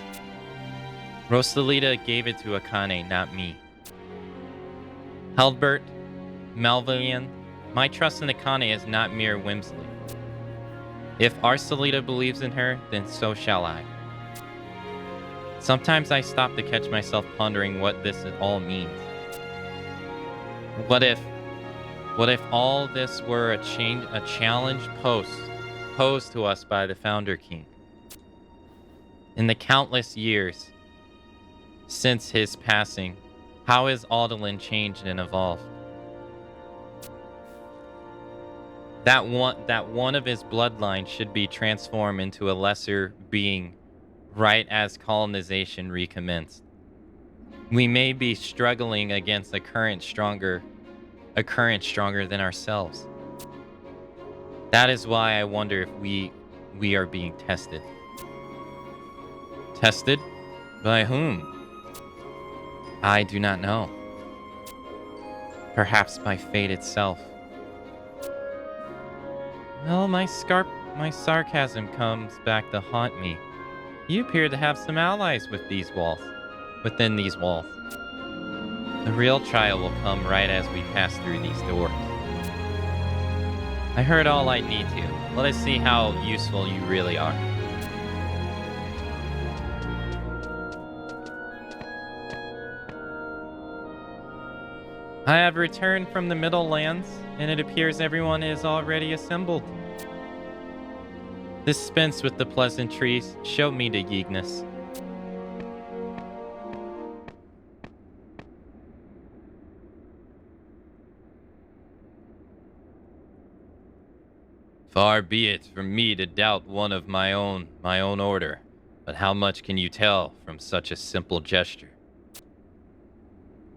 Rostalita gave it to Akane, not me. Hildebert, Malvillian, my trust in Akane is not mere whimsy. If Arcelita believes in her, then so shall I. Sometimes I stop to catch myself pondering what this all means. What if all this were a challenge posed to us by the Founder King? In the countless years since his passing, how has Aldelin changed and evolved? That one of his bloodline should be transformed into a lesser being right as colonization recommenced. We may be struggling against a current stronger than ourselves. That is why I wonder if we are being tested. Tested? By whom? I do not know. Perhaps by fate itself. Well, my sarcasm comes back to haunt me. You appear to have some allies within these walls. The real trial will come right as we pass through these doors. I heard all I need to. Let us see how useful you really are. I have returned from the Middle Lands, and it appears everyone is already assembled. Dispense with the pleasantries. Show me to Ygnus. Far be it from me to doubt one of my own order, but how much can you tell from such a simple gesture?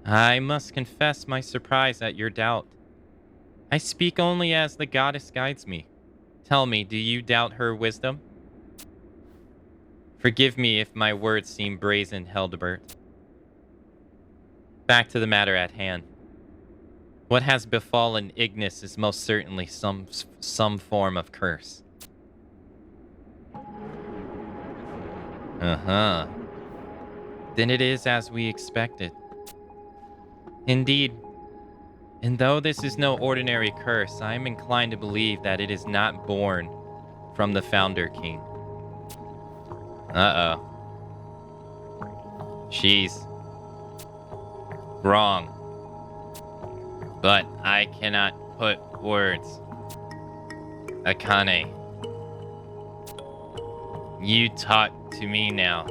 I must confess my surprise at your doubt. I speak only as the goddess guides me. Tell me, do you doubt her wisdom? Forgive me if my words seem brazen, Hildebert. Back to the matter at hand. What has befallen Ignis is most certainly some form of curse. Uh-huh. Then it is as we expected. Indeed. And though this is no ordinary curse, I am inclined to believe that it is not born from the Founder King. Uh-oh. She's wrong. But I cannot put words. Akane. You talk to me now.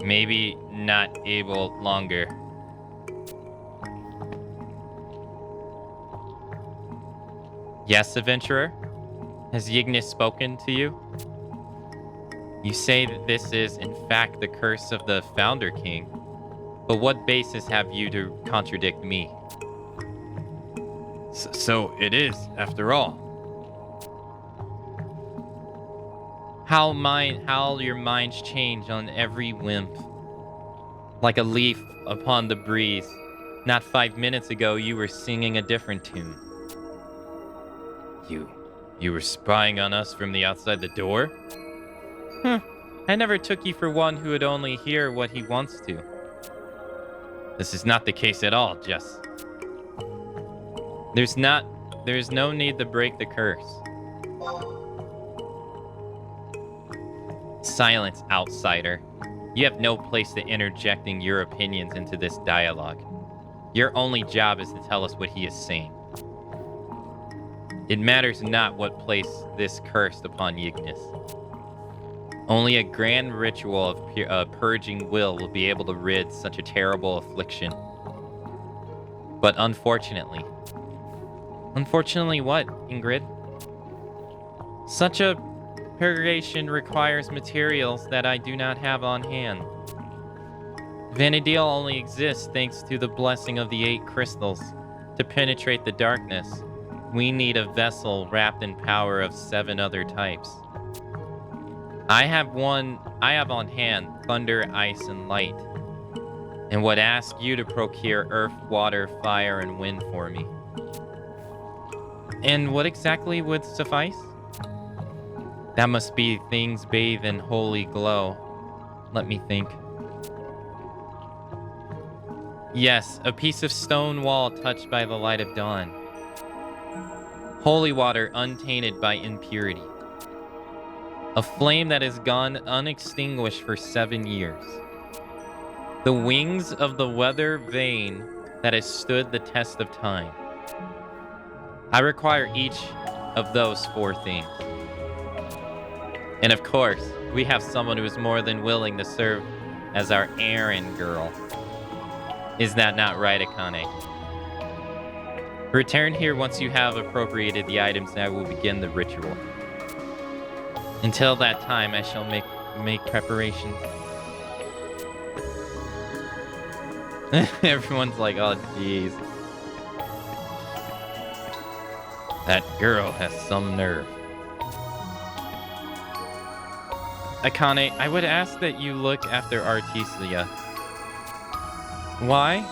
Maybe not able longer. Yes, adventurer? Has Ygnus spoken to you? You say that this is, in fact, the curse of the Founder King. But what basis have you to contradict me? So it is, after all. How your minds change on every whim. Like a leaf upon the breeze. Not 5 minutes ago, you were singing a different tune. You were spying on us from the outside the door? I never took you for one who would only hear what he wants to. This is not the case at all, Jess. There's no need to break the curse. Silence, outsider. You have no place to interjecting your opinions into this dialogue. Your only job is to tell us what he is saying. It matters not what place this cursed upon Ignis. Only a grand ritual of purging will be able to rid such a terrible affliction. But unfortunately... Unfortunately what, Ingrid? Such a purgation requires materials that I do not have on hand. Vanadil only exists thanks to the blessing of the 8 crystals. To penetrate the darkness, we need a vessel wrapped in power of 7 other types. I have on hand thunder, ice, and light, and would ask you to procure earth, water, fire, and wind for me. And what exactly would suffice? That must be things bathed in holy glow. Let me think. Yes, a piece of stone wall touched by the light of dawn. Holy water untainted by impurity. A flame that has gone unextinguished for 7 years. The wings of the weather vane that has stood the test of time. I require each of those 4 things. And of course, we have someone who is more than willing to serve as our errand girl. Is that not right, Akane? Return here once you have appropriated the items and I will begin the ritual. Until that time, I shall make preparations. Everyone's like, oh, jeez. That girl has some nerve. Akane, I would ask that you look after Artesia. Why?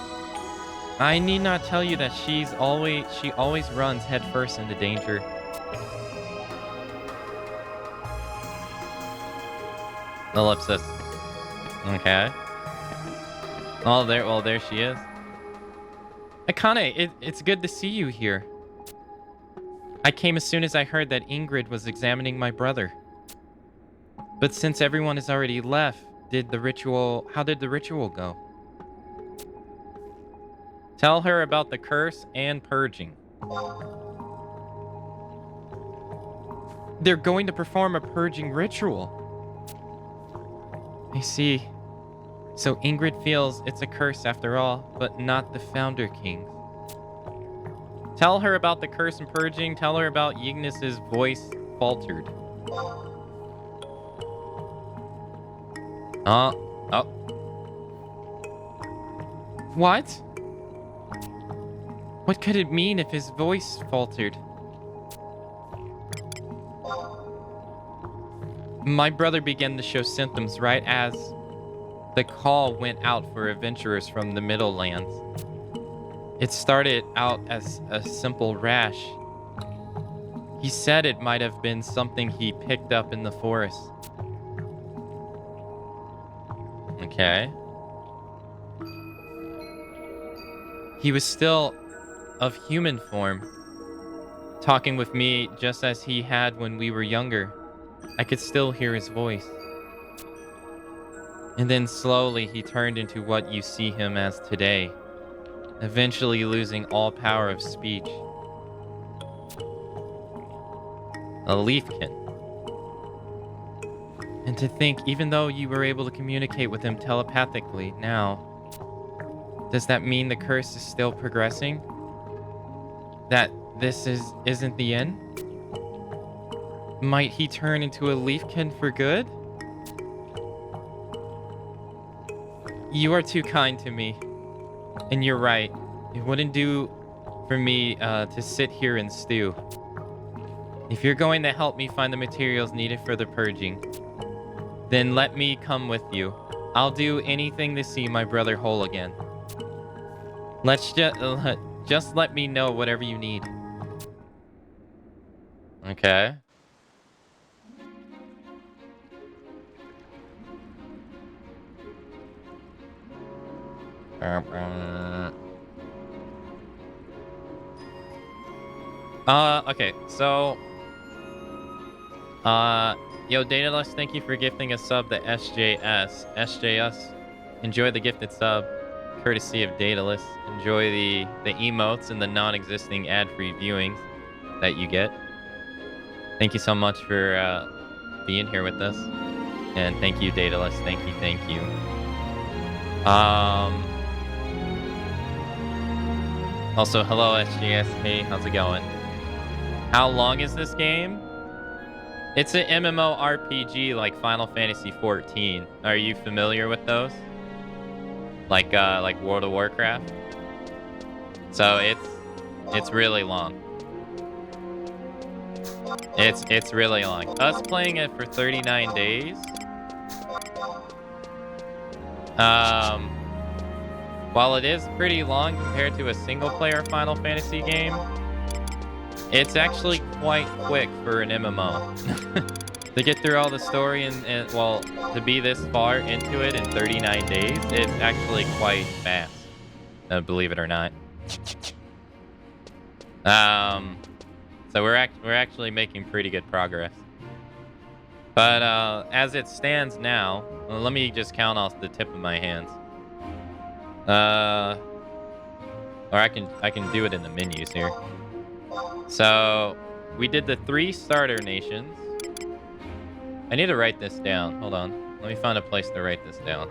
I need not tell you that she always runs headfirst into danger. Ellipsis. Okay. Oh, there she is. Akane, it's good to see you here. I came as soon as I heard that Ingrid was examining my brother. But since everyone has already left, how did the ritual go? Tell her about the curse and purging. They're going to perform a purging ritual. I see. So Ingrid feels it's a curse after all, but not the Founder King. Tell her about the curse and purging. Tell her about Ignis's voice faltered. Oh. What? What could it mean if his voice faltered? My brother began to show symptoms right as the call went out for adventurers from the Middle Lands. It started out as a simple rash. He said it might have been something he picked up in the forest. Okay. He was still of human form, talking with me just as he had when we were younger. I could still hear his voice. And then slowly he turned into what you see him as today, eventually losing all power of speech. A leafkin. And to think, even though you were able to communicate with him telepathically now, does that mean the curse is still progressing? That this isn't the end? Might he turn into a leafkin for good? You are too kind to me. And you're right. It wouldn't do for me to sit here and stew. If you're going to help me find the materials needed for the purging, then let me come with you. I'll do anything to see my brother whole again. Let's just let me know whatever you need. Okay. Okay, so yo, Daedalus, thank you for gifting a sub to SJS. Enjoy the gifted sub, courtesy of Daedalus. Enjoy the emotes and the non-existing ad-free viewings that you get. Thank you so much for being here with us. And thank you, Daedalus. Thank you. Also, hello, SGS. Hey, how's it going? How long is this game? It's an MMORPG like Final Fantasy 14. Are you familiar with those? Like World of Warcraft? So it's really long. It's really long. Us playing it for 39 days. While it is pretty long compared to a single-player Final Fantasy game, it's actually quite quick for an MMO. To get through all the story and well, to be this far into it in 39 days, it's actually quite fast. Believe it or not. So we're actually making pretty good progress. But as it stands now, let me just count off the tip of my hands. Or I can do it in the menus here. So we did the 3 starter nations. I need to write this down. Hold on. Let me find a place to write this down.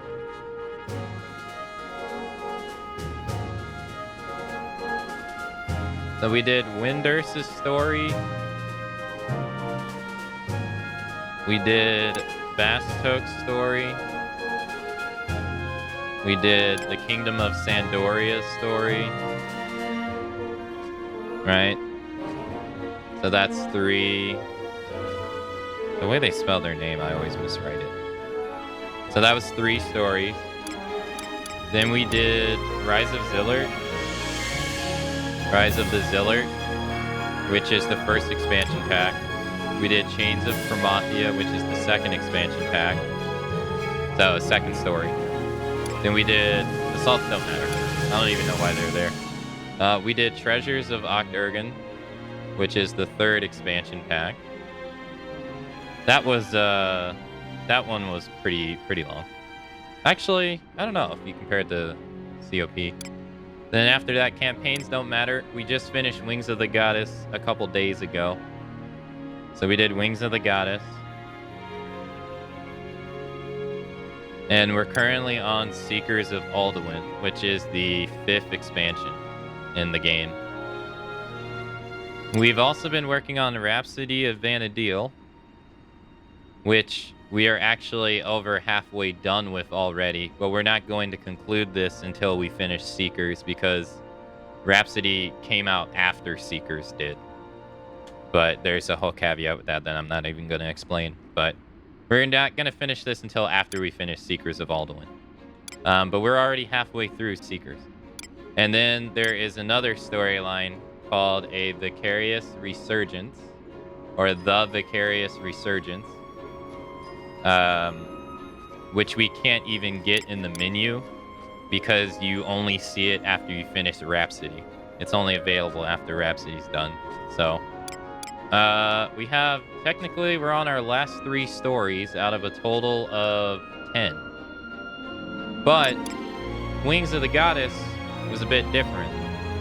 So we did Windurse's story. We did Bastok's story. We did the Kingdom of Sandoria's story. Right? So that's 3. The way they spell their name, I always miswrite it. So that was 3 stories. Then we did Rise of Zillert. Rise of the Zillert, which is the first expansion pack. We did Chains of Promathia, which is the second expansion pack. So, a second story. Then we did Assaults Don't Matter. I don't even know why they're there. We did Treasures of Octurgon, which is the third expansion pack. That was that one was pretty long. Actually, I don't know if you compare it to COP. Then after that, Campaigns Don't Matter. We just finished Wings of the Goddess a couple days ago. So we did Wings of the Goddess. And we're currently on Seekers of Alduin, which is the 5th expansion in the game. We've also been working on Rhapsody of Vana'diel, which we are actually over halfway done with already, but we're not going to conclude this until we finish Seekers because Rhapsody came out after Seekers did. But there's a whole caveat with that I'm not even going to explain. But we're not going to finish this until after we finish Seekers of Alduin. But we're already halfway through Seekers. And then there is another storyline called A Vicarious Resurgence, or The Vicarious Resurgence. Which we can't even get in the menu because you only see it after you finish Rhapsody. It's only available after Rhapsody's done. So, we have, technically, we're on our last 3 stories out of a total of 10. But Wings of the Goddess was a bit different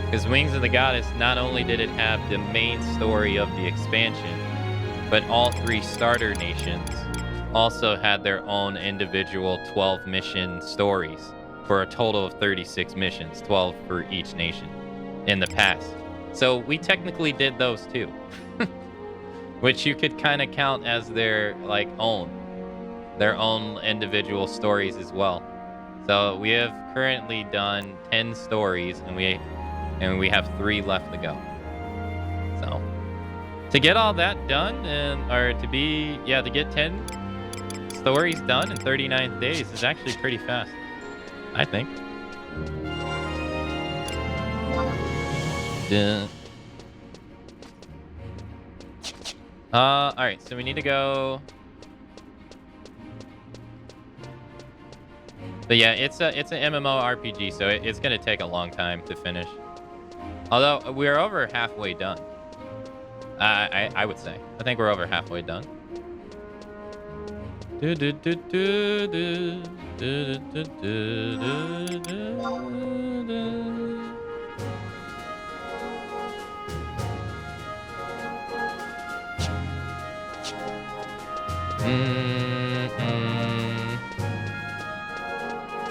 because Wings of the Goddess, not only did it have the main story of the expansion, but all 3 starter nations also had their own individual 12 mission stories for a total of 36 missions, 12 for each nation in the past. So we technically did those too, which you could kind of count as their own individual stories as well. So we have currently done 10 stories and we have 3 left to go. So to get all that done to get 10 story's done in 39 days is actually pretty fast, I think. Yeah. All right, so we need to go. But yeah, it's an MMORPG, so it's gonna take a long time to finish. Although we're over halfway done. I would say. I think we're over halfway done.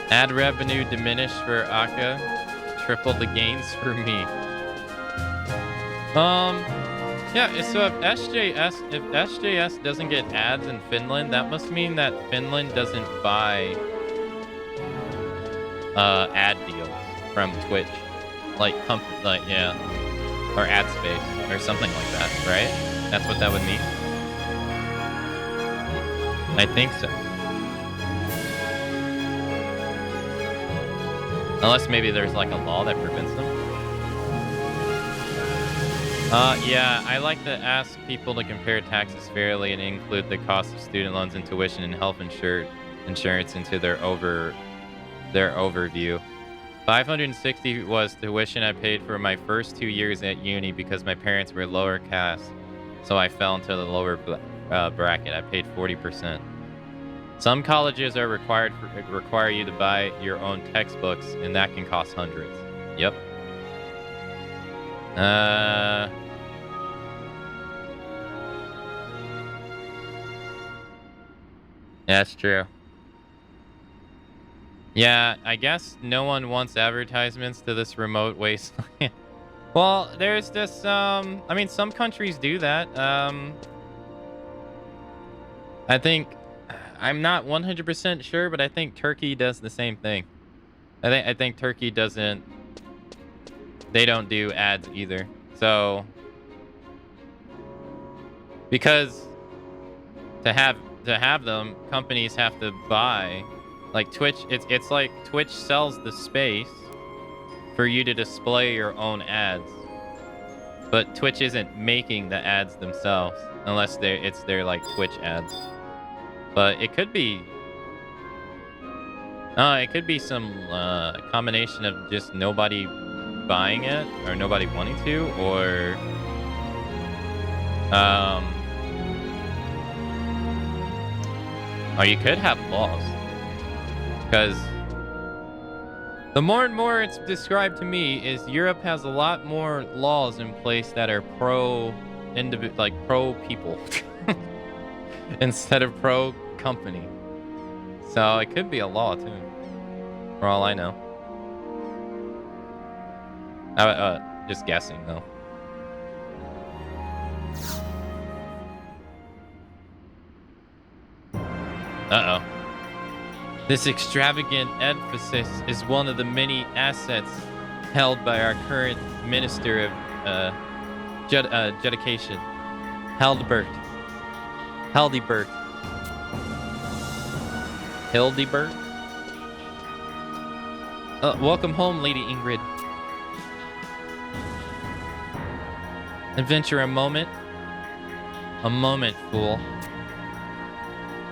Ad revenue diminished for Aka, triple the gains for me. Yeah, so if SJS doesn't get ads in Finland, that must mean that Finland doesn't buy ad deals from Twitch. Like yeah. Or ad space or something like that, right? That's what that would mean. I think so. Unless maybe there's like a law that prevents them. Yeah, I like to ask people to compare taxes fairly and include the cost of student loans and tuition and health insurance into their overview. 560 was tuition I paid for my first 2 years at uni because my parents were lower caste, so I fell into the lower bracket. I paid 40%. Some colleges are require you to buy your own textbooks, and that can cost hundreds. Yep. That's true. Yeah, I guess no one wants advertisements to this remote wasteland. Well, there's this, I mean, some countries do that. I think, I'm not 100% sure, but I think Turkey does the same thing. I think Turkey doesn't, they don't do ads either. So, because to have them, companies have to buy, like Twitch, it's like Twitch sells the space for you to display your own ads, but Twitch isn't making the ads themselves unless it's their like Twitch ads. But it could be some combination of just nobody buying it or nobody wanting to, or you could have laws, because the more and more it's described to me is Europe has a lot more laws in place that are pro people instead of pro company. So it could be a law too, for all I know. Just guessing though. Uh-oh. This extravagant emphasis is one of the many assets held by our current Minister of Education, Hildebert. Welcome home, Lady Ingrid. Adventure a moment. A moment, fool.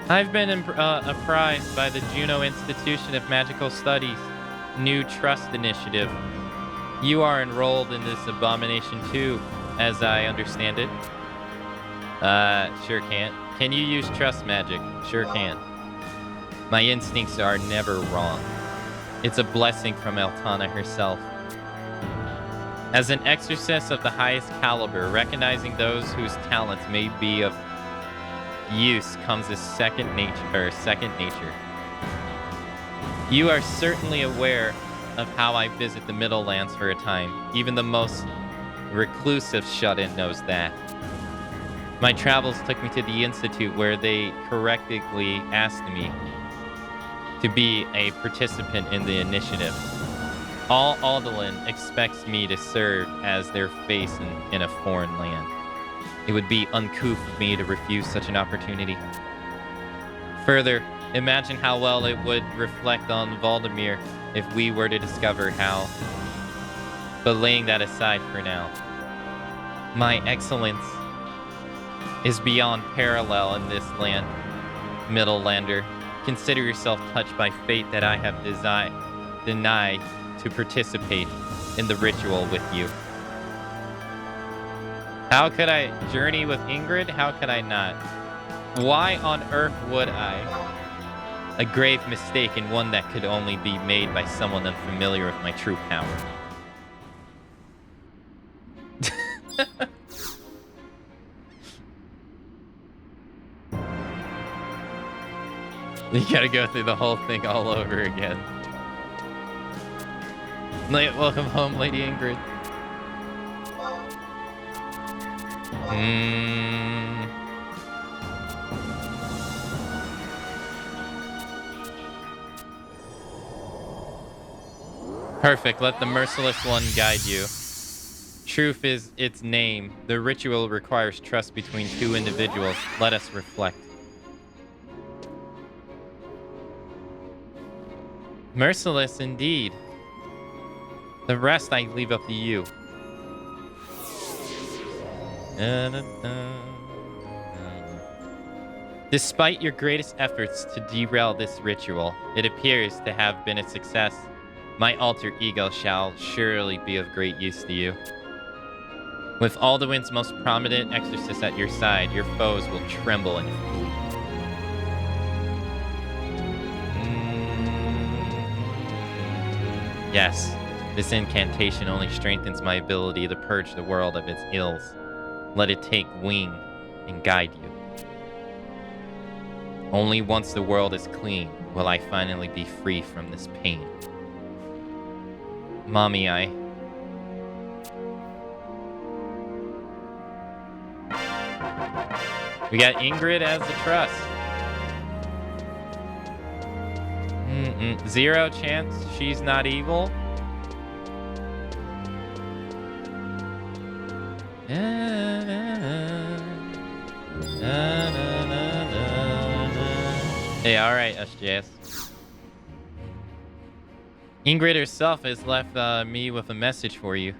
I've been apprised by the Juno Institution of Magical Studies' new trust initiative. You are enrolled in this abomination too, as I understand it. Sure can't. Can you use trust magic? Sure can. My instincts are never wrong. It's a blessing from Eltana herself. As an exorcist of the highest caliber, recognizing those whose talents may be of use comes as second nature. You are certainly aware of how I visit the Middle Lands for a time. Even the most reclusive shut-in knows that. My travels took me to the Institute, where they correctly asked me to be a participant in the initiative. All Aldelin expects me to serve as their face in a foreign land. It would be uncouth of me to refuse such an opportunity. Further, imagine how well it would reflect on Valdemir if we were to discover how. But laying that aside for now, my excellence is beyond parallel in this land, Middle Lander. Consider yourself touched by fate that I have denied to participate in the ritual with you. How could I journey with Ingrid? How could I not? Why on earth would I? A grave mistake, and one that could only be made by someone unfamiliar with my true power. You gotta go through the whole thing all over again. Welcome home, Lady Ingrid. Perfect. Let the merciless one guide you. Truth is its name. The ritual requires trust between two individuals. Let us reflect. Merciless indeed. The rest I leave up to you. Despite your greatest efforts to derail this ritual, it appears to have been a success. My alter ego shall surely be of great use to you. With Alduin's most prominent exorcist at your side, your foes will tremble and flee. Yes, this incantation only strengthens my ability to purge the world of its ills. Let it take wing and guide you. Only once the world is clean will I finally be free from this pain. Mommy, we got Ingrid as the trust. Zero chance she's not evil. Hey, alright, SJS. Ingrid herself has left me with a message for you.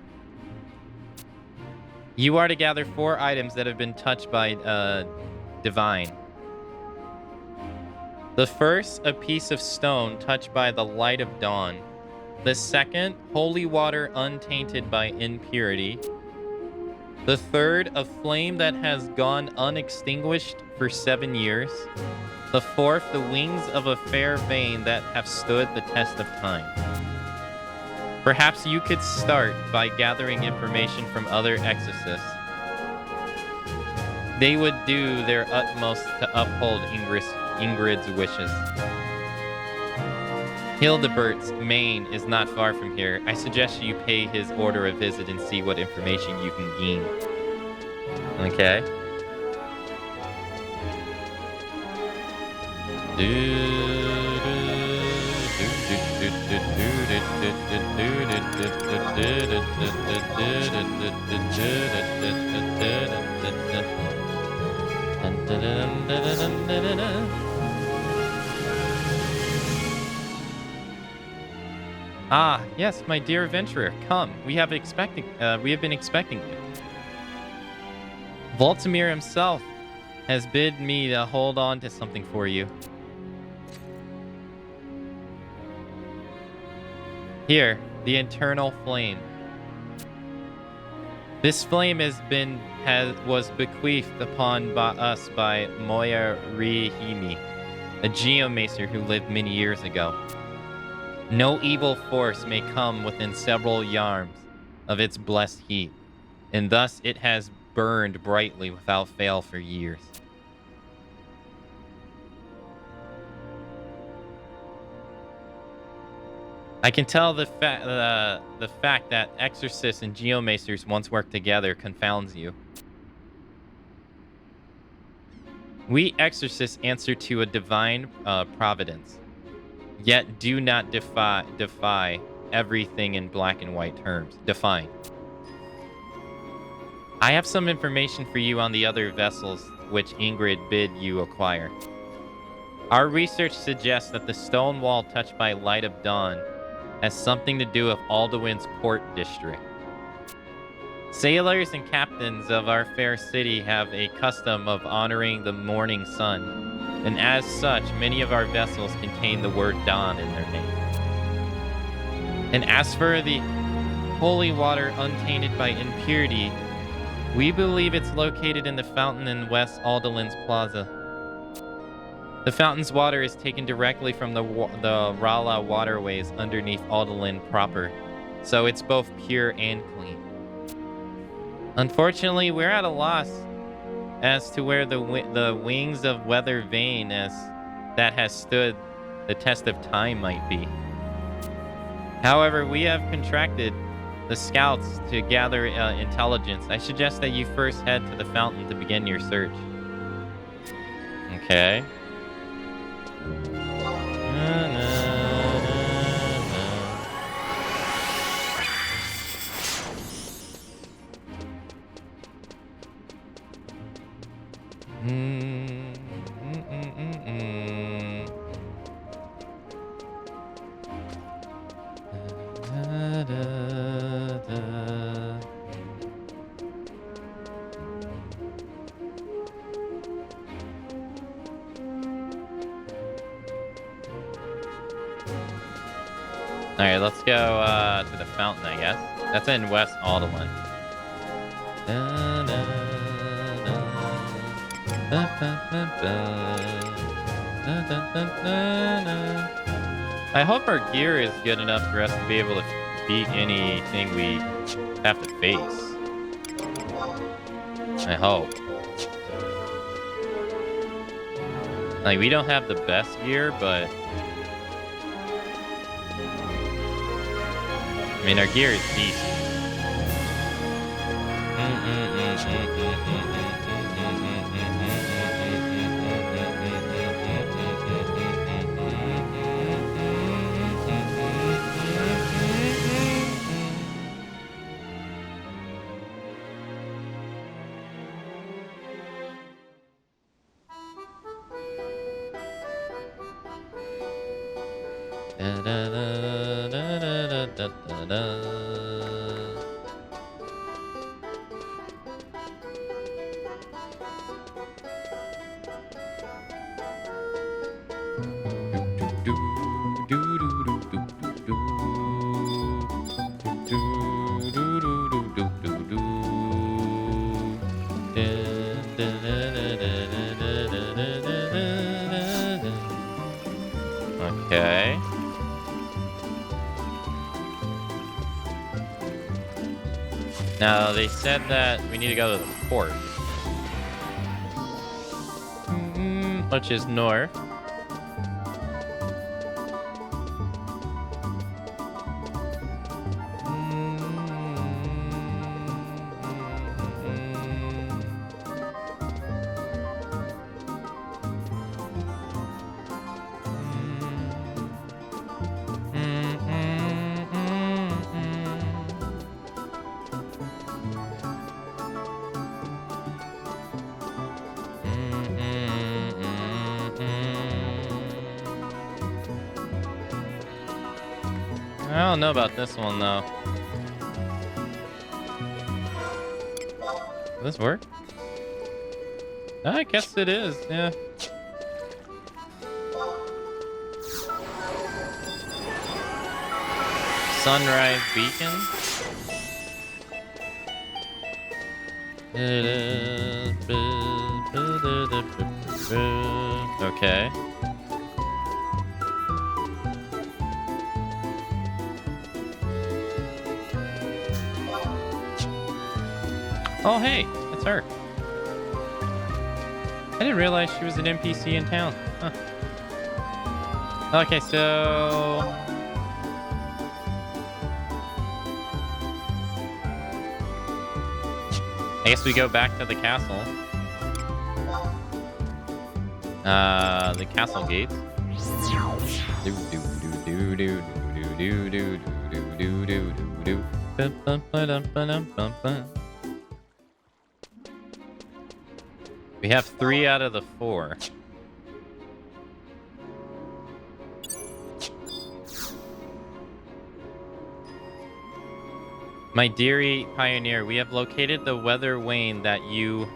You are to gather 4 items that have been touched by Divine. The first, a piece of stone touched by the light of dawn. The second, holy water untainted by impurity. The third, a flame that has gone unextinguished for 7 years. The fourth, the wings of a fair vein that have stood the test of time. Perhaps you could start by gathering information from other exorcists. They would do their utmost to uphold Ingrid's wishes. Hildebert's Maine is not far from here. I suggest you pay his order a visit and see what information you can gain. Okay. Ah, yes, my dear adventurer, come. We have been expecting you. Voltimir himself has bid me to hold on to something for you. Here, the eternal flame. This flame was bequeathed upon us by Moya Rihimi, a geomancer who lived many years ago. No evil force may come within several yards of its blessed heat, and thus it has burned brightly without fail for years. I can tell the fact that exorcists and geomacers once worked together confounds you. We exorcists answer to a divine providence, yet do not defy everything in black and white terms. Define. I have some information for you on the other vessels which Ingrid bid you acquire. Our research suggests that the stone wall touched by light of dawn has something to do with Alduin's port district. Sailors and captains of our fair city have a custom of honoring the morning sun, and as such, many of our vessels contain the word dawn in their name. And as for the holy water untainted by impurity, we believe it's located in the fountain in West Alduin's Plaza. The fountain's water is taken directly from the Rala waterways underneath Alduin proper, so it's both pure and clean. Unfortunately, we're at a loss as to where the wings of Weather Vane as that has stood the test of time might be. However, we have contracted the scouts to gather intelligence. I suggest that you first head to the fountain to begin your search. Okay. Alright, let's go to the fountain, I guess. That's in West Alduin. I hope our gear is good enough for us to be able to beat anything we have to face. I hope. Like, we don't have the best gear, but I mean, our gear is decent. Okay. Now, they said that we need to go to the port. Which is north. I don't know about this one, though. Does this work? I guess it is, yeah. Sunrise Beacon? Okay. Oh, hey, it's her. I didn't realize she was an NPC in town. Huh. Okay, so I guess we go back to the castle. The castle gates. We have 3 out of the 4. My dearie pioneer, we have located the weather vane that you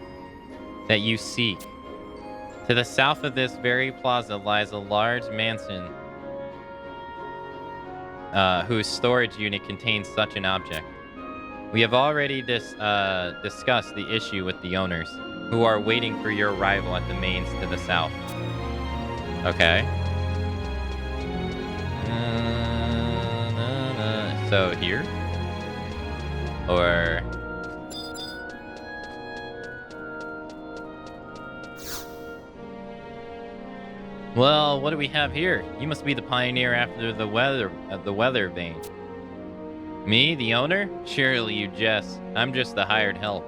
seek. To the south of this very plaza lies a large mansion whose storage unit contains such an object. We have already discussed the issue with the owners, who are waiting for your arrival at the mains to the south. Okay. So here? Or... Well, what do we have here? You must be the pioneer after the weather vane. Me, the owner? Surely you jest. I'm just the hired help.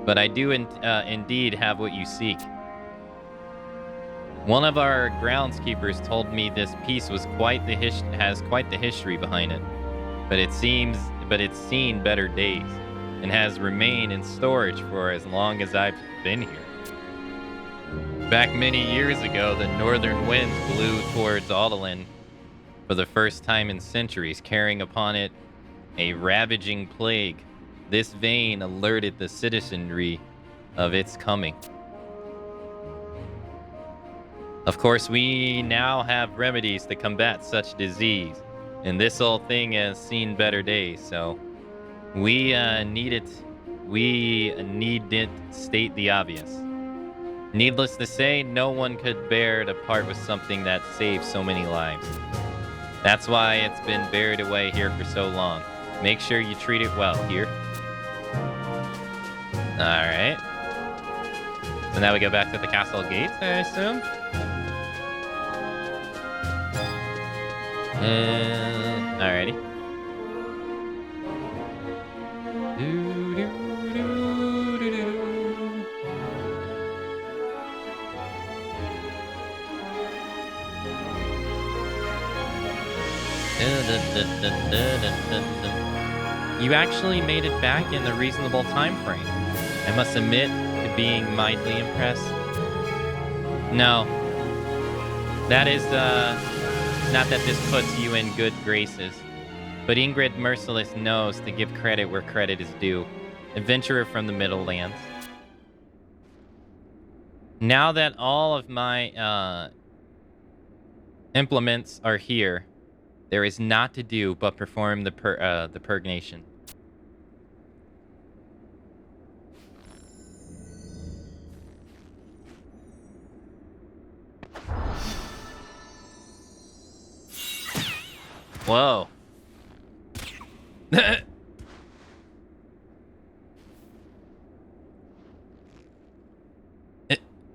But I do indeed have what you seek. One of our groundskeepers told me this piece was has quite the history behind it. But it's seen better days and has remained in storage for as long as I've been here. Back many years ago, the northern winds blew towards Aldalin for the first time in centuries, carrying upon it a ravaging plague. This vein alerted the citizenry of its coming. Of course, we now have remedies to combat such disease, and this old thing has seen better days, so we need to state the obvious. Needless to say, no one could bear to part with something that saved so many lives. That's why it's been buried away here for so long. Make sure you treat it well here. Alright. So now we go back to the castle gates, I assume? Alrighty. You actually made it back in the reasonable time frame. I must admit to being mildly impressed. No. That is, not that this puts you in good graces. But Ingrid Merciless knows to give credit where credit is due. Adventurer from the Middle Lands. Now that all of my, implements are here, there is naught to do but perform the purgation. Whoa.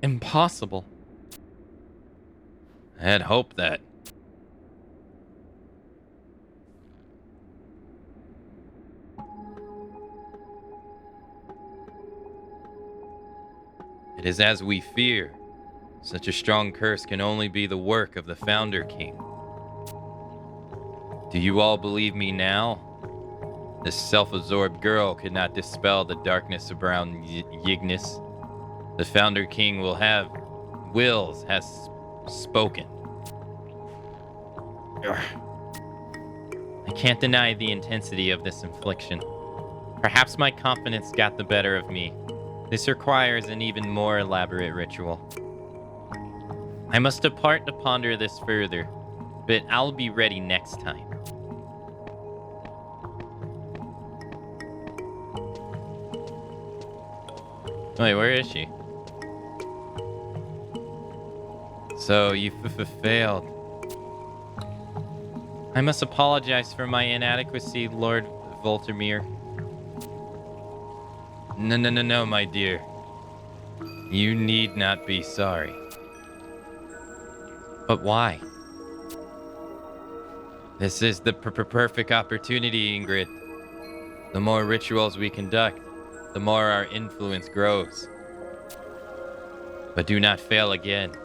Impossible. I had hoped that. It is as we fear. Such a strong curse can only be the work of the Founder King. Do you all believe me now? This self-absorbed girl could not dispel the darkness around Yignis. The Founder King has spoken. I can't deny the intensity of this infliction. Perhaps my confidence got the better of me. This requires an even more elaborate ritual. I must depart to ponder this further, but I'll be ready next time. Wait, where is she? So, you failed. I must apologize for my inadequacy, Lord Voltermere. No, my dear. You need not be sorry. But why? This is the perfect opportunity, Ingrid. The more rituals we conduct, the more our influence grows. But do not fail again.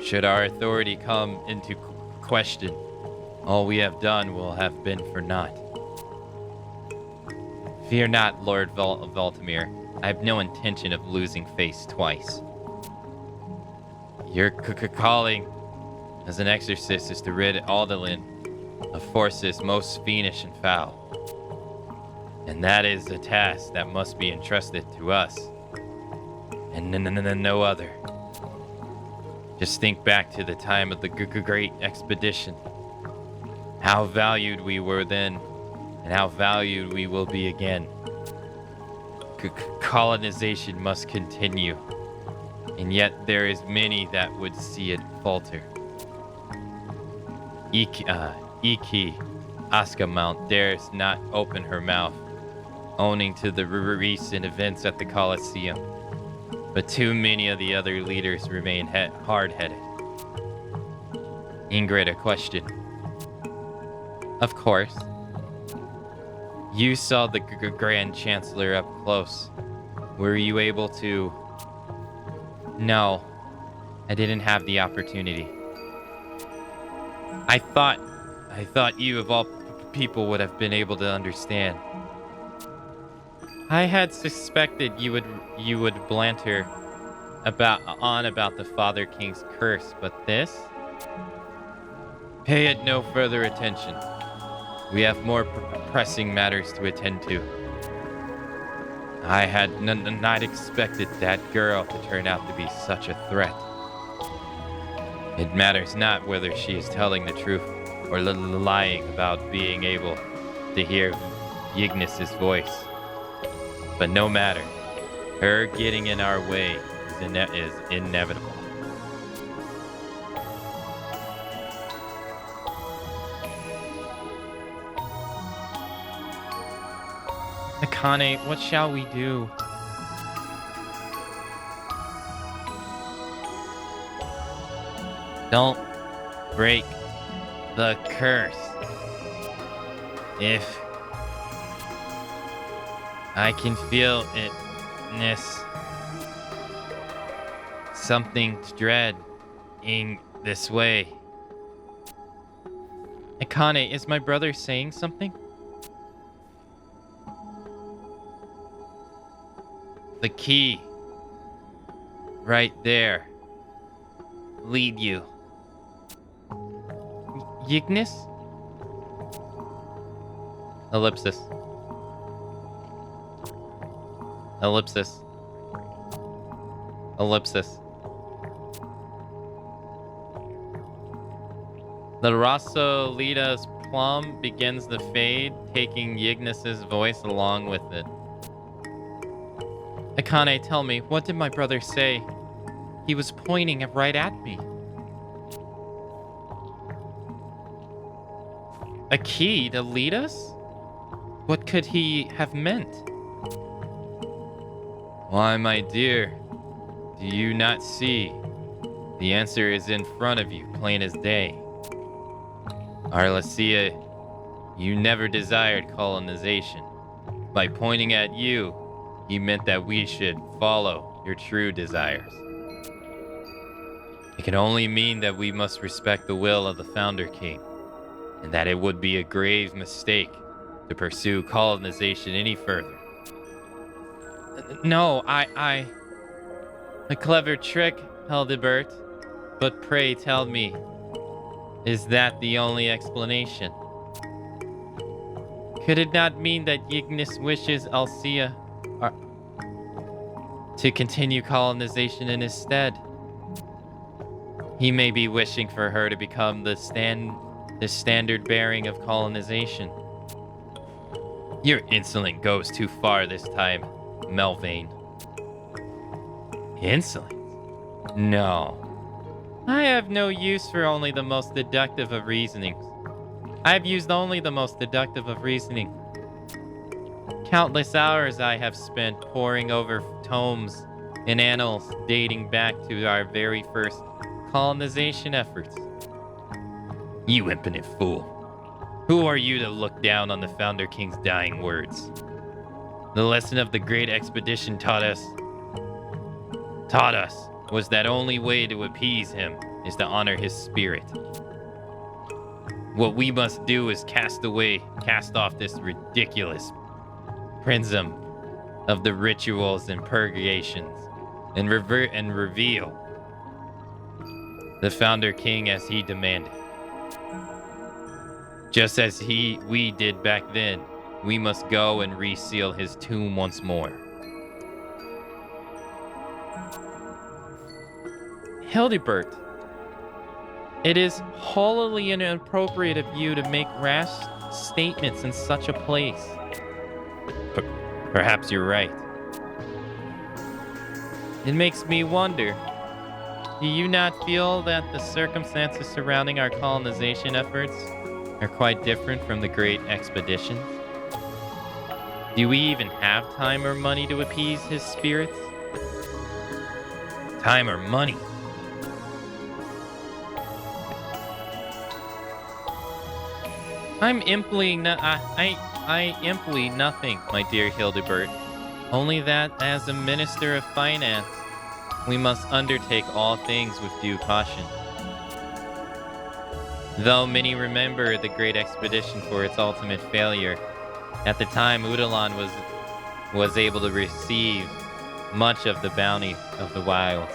Should our authority come into question, all we have done will have been for naught. Fear not, Lord Voltemir. I have no intention of losing face twice. Your calling as an exorcist is to rid Aldalin of forces most fiendish and foul. And that is a task that must be entrusted to us. And no other. Just think back to the time of the Great Expedition. How valued we were then, and how valued we will be again. Colonization must continue, and yet there is many that would see it falter. Iki Akamatzu dares not open her mouth, owing to the recent events at the Colosseum. But too many of the other leaders remain hard-headed. Ingrid, a question. Of course. You saw the Grand Chancellor up close. Were you able to... No, I didn't have the opportunity. I thought you of all people would have been able to understand. I had suspected you would banter about the Father King's curse, but this? Pay it no further attention. We have more pressing matters to attend to. I had not expected that girl to turn out to be such a threat. It matters not whether she is telling the truth or lying about being able to hear Ignis's voice. But no matter, her getting in our way is inevitable. Akane, what shall we do? Don't break the curse. If I can feel itness, something to dread in this way. Akane, is my brother saying something? The key. Right there. Lead you. Ignis? Ellipsis. Ellipsis. Ellipsis. The Rosalita's plum begins to fade, taking Ignis's voice along with it. Akane, tell me, what did my brother say? He was pointing right at me. A key to lead us? What could he have meant? Why, my dear, do you not see? The answer is in front of you, plain as day. Arlesia, you never desired colonization. By pointing at you, he meant that we should follow your true desires. It can only mean that we must respect the will of the Founder King, and that it would be a grave mistake to pursue colonization any further. No, a clever trick, Hildebert, but pray tell me, is that the only explanation? Could it not mean that Ignis wishes Alcia to continue colonization in his stead? He may be wishing for her to become the standard bearing of colonization. Your insolence goes too far this time, Melvane. Insolence? No. I have no use for only the most deductive of reasonings. I have used only the most deductive of reasoning. Countless hours I have spent poring over tomes and annals dating back to our very first colonization efforts. You impotent fool. Who are you to look down on the Founder King's dying words? The lesson of the Great Expedition taught us was that only way to appease him is to honor his spirit. What we must do is cast off this ridiculous prism of the rituals and purgations and reveal the Founder King as he demanded. Just as we did back then, we must go and reseal his tomb once more. Hildebert, it is wholly inappropriate of you to make rash statements in such a place. Perhaps you're right. It makes me wonder, do you not feel that the circumstances surrounding our colonization efforts are quite different from the great expeditions? Do we even have time or money to appease his spirits? Time or money? I'm implying I imply nothing, my dear Hildebert. Only that as a minister of finance, we must undertake all things with due caution. Though many remember the great expedition for its ultimate failure, at the time Udalan was able to receive much of the bounty of the wilds.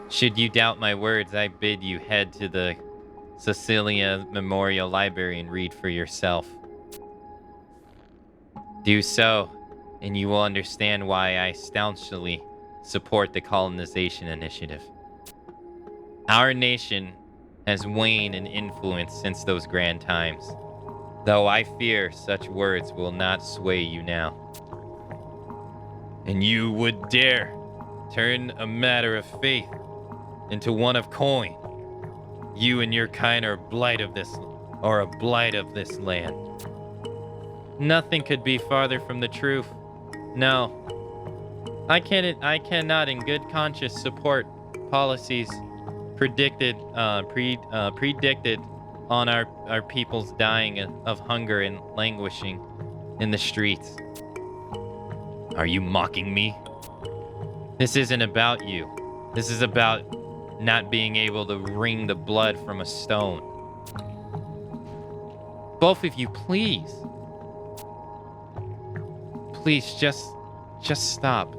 Should you doubt my words, I bid you head to the Cecilia Memorial Library and read for yourself. Do so, and you will understand why I staunchly support the colonization initiative. Our nation has waned in influence since those grand times, though I fear such words will not sway you now. And you would dare turn a matter of faith into one of coin. You and your kind are a blight of this land. Nothing could be farther from the truth. No, I cannot in good conscience support policies predicted on our people's dying of hunger and languishing in the streets. Are you mocking me? This isn't about you. This is about not being able to wring the blood from a stone. Both of you, please. Please, just stop.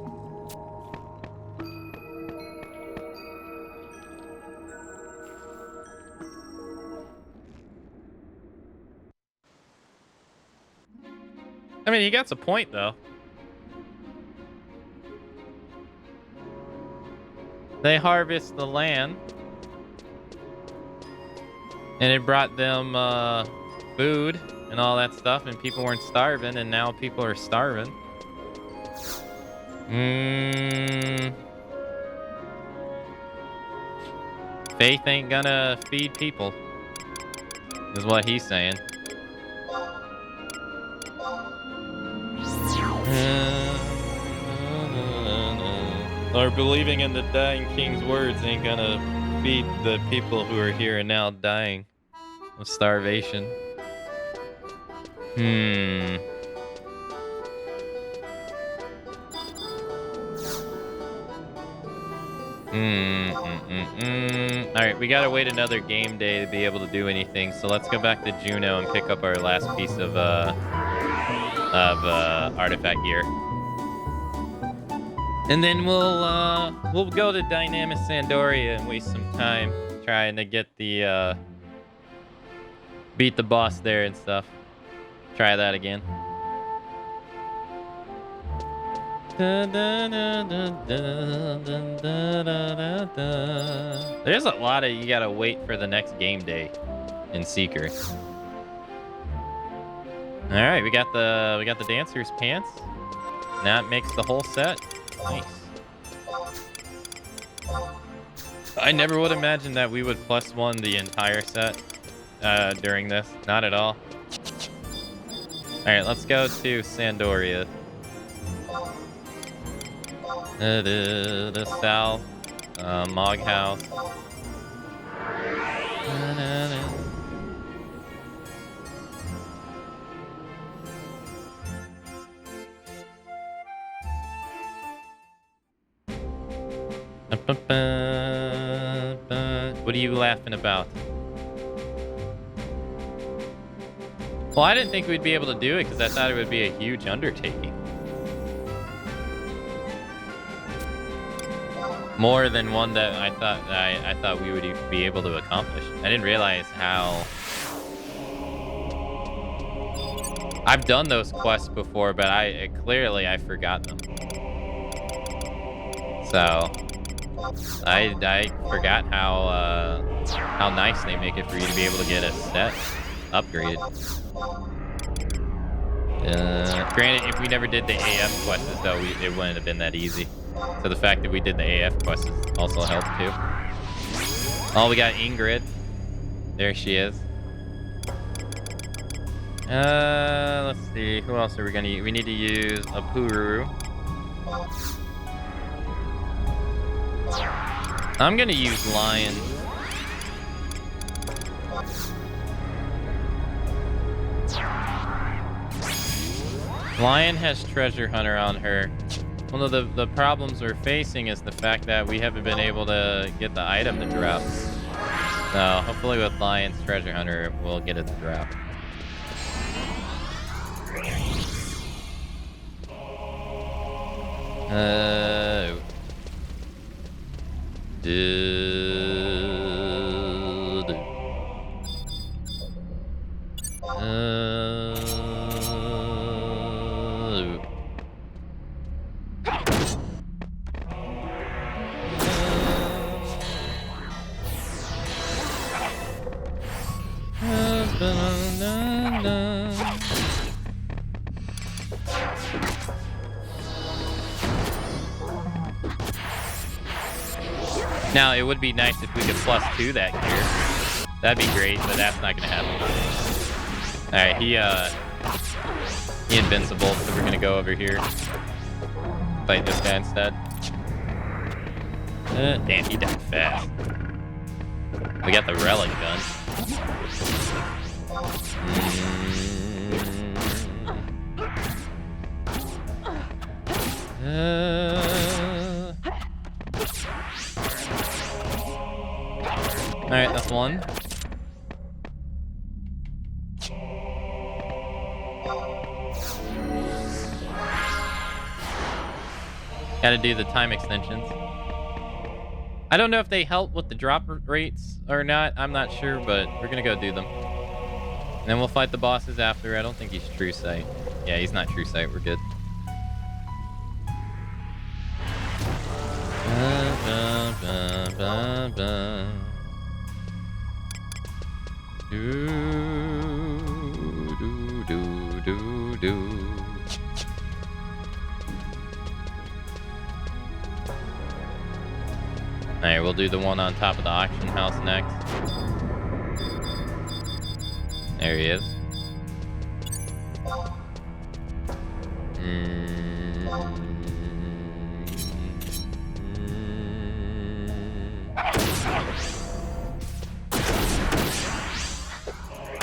I mean, he gets a point, though. They harvest the land, and it brought them food and all that stuff, and people weren't starving, and now people are starving. Faith ain't gonna feed people, is what he's saying. Or believing in the dying king's words ain't gonna feed the people who are here and now dying of starvation. Alright, we gotta wait another game day to be able to do anything, so let's go back to Juneau and pick up our last piece of artifact gear. And then we'll go to Dynamic Sandoria and waste some time trying to get the beat the boss there and stuff. Try that again. There's a lot of you gotta wait for the next game day in Seeker. All right, we got the dancer's pants. That makes the whole set. Nice. I never would imagine that we would +1 the entire set during this. Not at all. All right, let's go to Sandoria. The south, Mog House. What are you laughing about? Well, I didn't think we'd be able to do it because I thought it would be a huge undertaking. More than one that I thought we would be able to accomplish. I didn't realize how I've done those quests before, but clearly I forgot them. So I forgot how nice they make it for you to be able to get a set upgraded. Granted, if we never did the AF quests, though, it wouldn't have been that easy. So the fact that we did the AF quests also helped too. Oh, we got Ingrid. There she is. Let's see. Who else are we gonna use? We need to use a Puru. I'm gonna use Lion. Lion has Treasure Hunter on her. One of the problems we're facing is the fact that we haven't been able to get the item to drop. So hopefully with Lion's Treasure Hunter, we'll get it to drop. Now, it would be nice if we could +2 that gear. That'd be great, but that's not gonna happen. Alright, he invincible, so we're gonna go over here. Fight this guy instead. Damn, he died fast. We got the relic gun. Alright, that's one. Gotta do the time extensions. I don't know if they help with the drop rates or not. I'm not sure, but we're gonna go do them. And then we'll fight the bosses after. I don't think he's True Sight. Yeah, he's not True Sight. We're good. Alright, we'll do the one on top of the auction house next. There he is.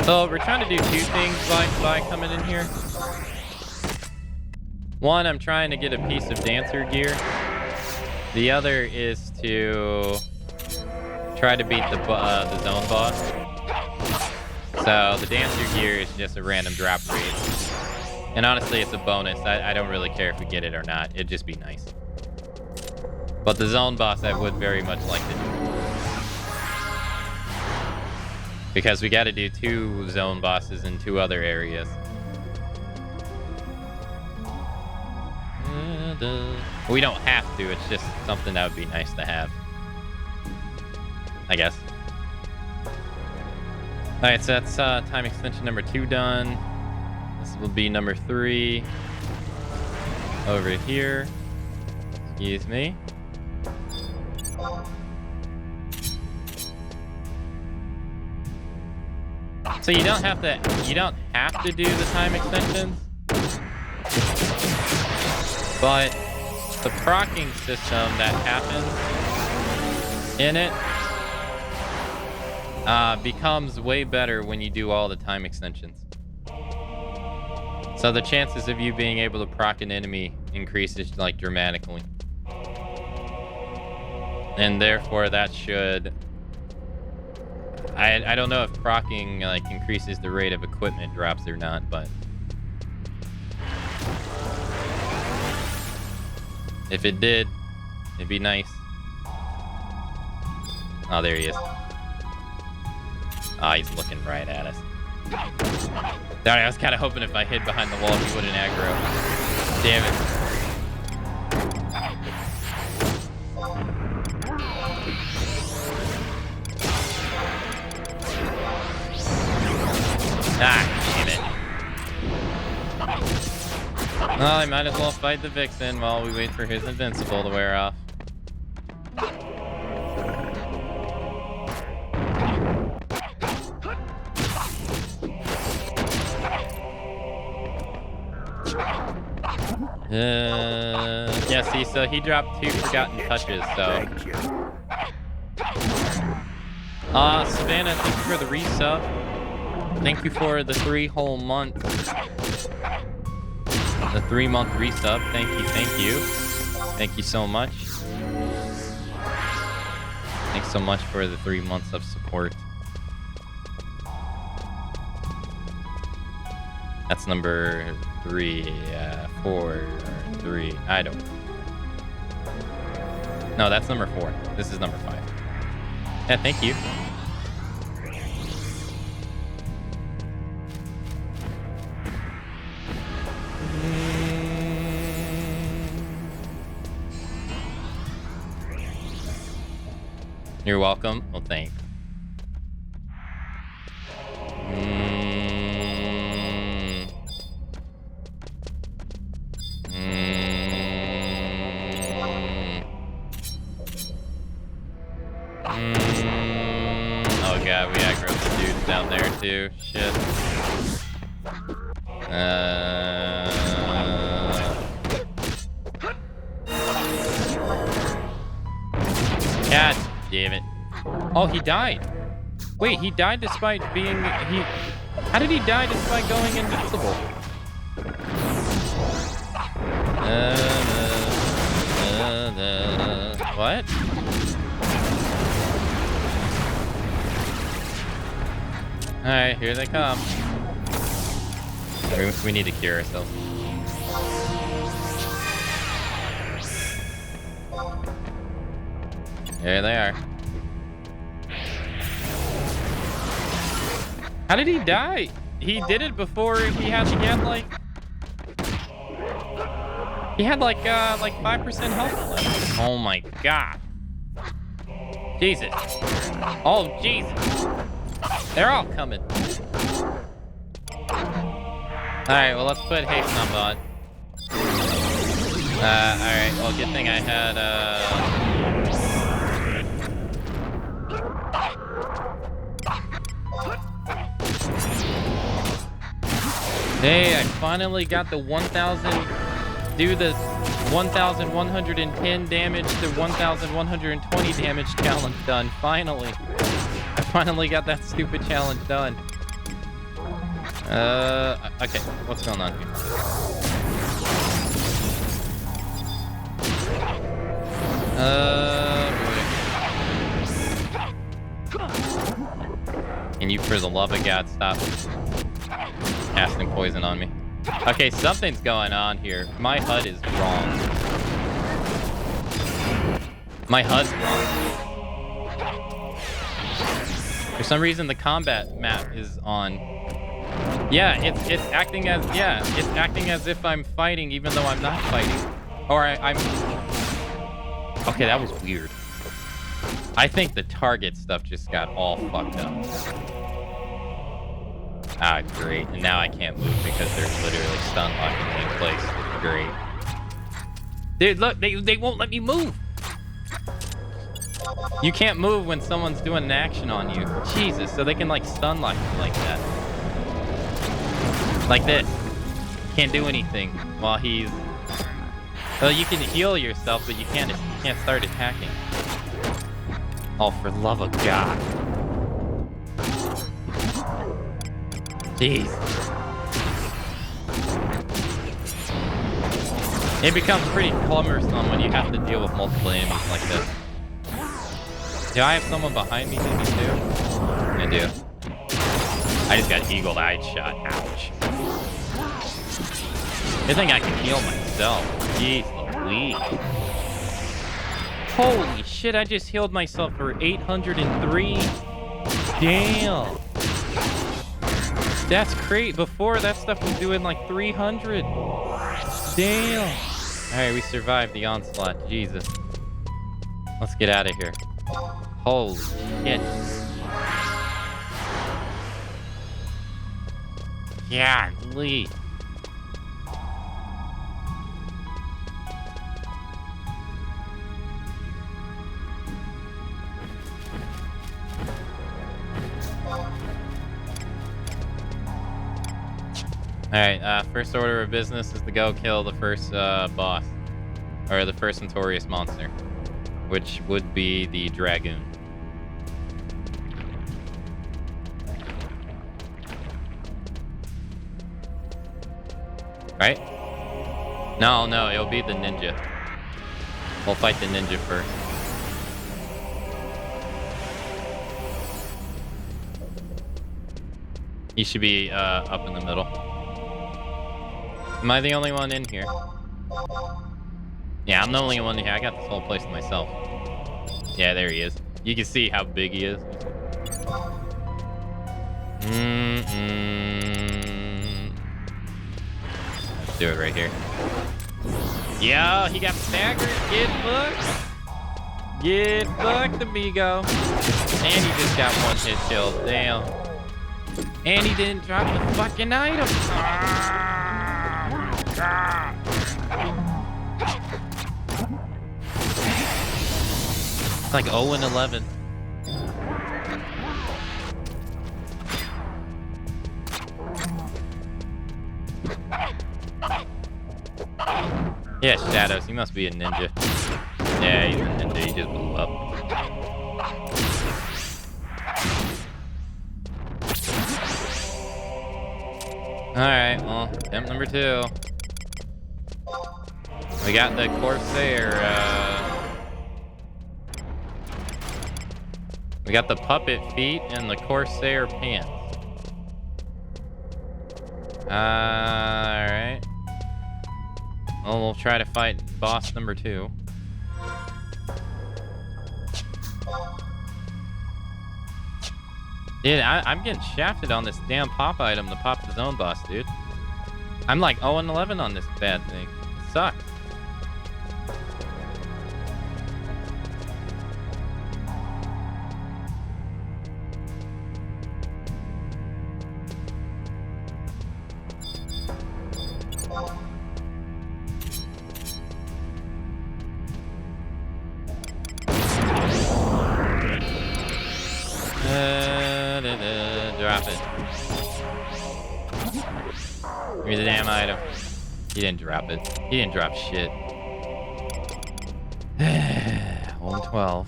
So we're trying to do two things by coming in here. One, I'm trying to get a piece of dancer gear. The other is to try to beat the zone boss. So the dancer gear is just a random drop rate. And honestly, it's a bonus. I don't really care if we get it or not. It'd just be nice. But the zone boss, I would very much like to do. Because we got to do 2 zone bosses in 2 other areas. We don't have to. It's just something that would be nice to have. I guess. Alright, so that's time extension number 2 done. This will be number 3. Over here. Excuse me. So you don't have to do the time extensions. But the proccing system that happens in it becomes way better when you do all the time extensions. So the chances of you being able to proc an enemy increases like dramatically. And therefore that should... I don't know if proccing like increases the rate of equipment drops or not, but if it did, it'd be nice. Oh, there he is. Oh, he's looking right at us. Sorry, I was kind of hoping if I hid behind the wall, he wouldn't aggro. Damn it. Ah, damn it. Well, I might as well fight the Vixen while we wait for his invincible to wear off. Yeah, see, so he dropped 2 forgotten touches, so. Thank you. Savannah, thank you for the resub. Thank you for the 3 whole months. The 3-month resub. Thank you, thank you. Thank you so much. Thanks so much for the 3 months of support. That's number 3, 4, 3. I don't. No, that's number 4. This is number 5. Yeah, thank you. You're welcome. Well, thanks. Oh god, we aggroed the dudes down there too. Shit. God damn it. Oh, he died. Wait, he died despite being... How did he die despite going invincible? What? Alright, here they come. We need to cure ourselves. There they are. How did he die? He did it before he had like 5% health left. Oh my god. Jesus. Oh Jesus. They're all coming. Alright, well let's put haste on bot. Alright, well good thing I had Hey, I finally got the 1,000, do the 1,110 damage to 1,120 damage challenge done, finally. I finally got that stupid challenge done. Okay, what's going on here? Can you, for the love of God, stop casting poison on me? Okay, something's going on here. My HUD is wrong. My HUD's wrong. For some reason, the combat map is on. Yeah, it's acting as if I'm fighting, even though I'm not fighting. Or I'm. Okay, that was weird. I think the target stuff just got all fucked up. Ah, great. And now I can't move because there's literally stun locking in place. Great. Dude, look, they won't let me move. You can't move when someone's doing an action on you. Jesus, so they can like stun lock you like that. Like this. Can't do anything while he's... Well, you can heal yourself, but you can't start attacking. Oh, for love of God. Jeez. It becomes pretty cumbersome when you have to deal with multiple enemies like this. Do I have someone behind me thinking too? I do. I just got eagle-eyed shot. Ouch. Good thing I can heal myself. Jeez Louise. Holy shit, I just healed myself for 803. Damn. That's great. Before, that stuff was doing like 300. Damn. Alright, we survived the onslaught. Jesus. Let's get out of here. Holy shit. Golly. Alright, first order of business is to go kill the first boss. Or the first notorious monster. Which would be the Dragoon. Right? No, it'll be the ninja. We'll fight the ninja first. He should be up in the middle. Am I the only one in here? Yeah, I'm the only one in here. I got this whole place to myself. Yeah, there he is. You can see how big he is. Let's do it right here. Yeah, he got staggered. Get fucked. Get fucked, amigo. And he just got one hit kill. Damn. And he didn't drop the fucking item. It's like 0 and 11. Yeah, Shadows. He must be a ninja. Yeah, he's a ninja. He just blew up. Alright, well, attempt number 2. We got the Corsair, we got the puppet feet and the Corsair pants. Alright. Well, we'll try to fight boss number 2. Dude, I'm getting shafted on this damn pop item to pop the zone boss, dude. I'm like 0 and 11 on this bad thing. It sucks. Drop it. Give me the damn item. He didn't drop it. He didn't drop shit. 112.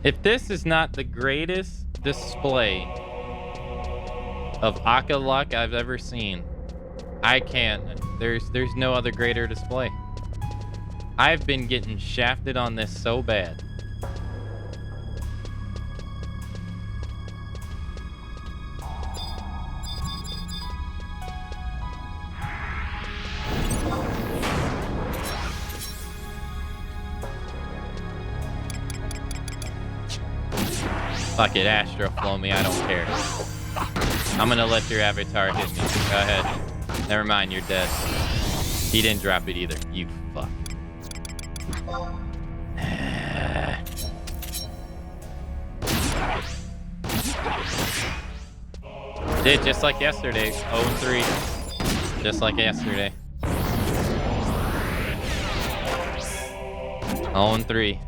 If this is not the greatest display of Aka luck I've ever seen, I can't. There's no other greater display. I've been getting shafted on this so bad. Fuck it, Astro Flow me, I don't care. I'm gonna let your avatar hit me. Go ahead. Never mind, you're dead. He didn't drop it either, you fuck. Did just like yesterday, 0 and 3. Just like yesterday. 0 and 3.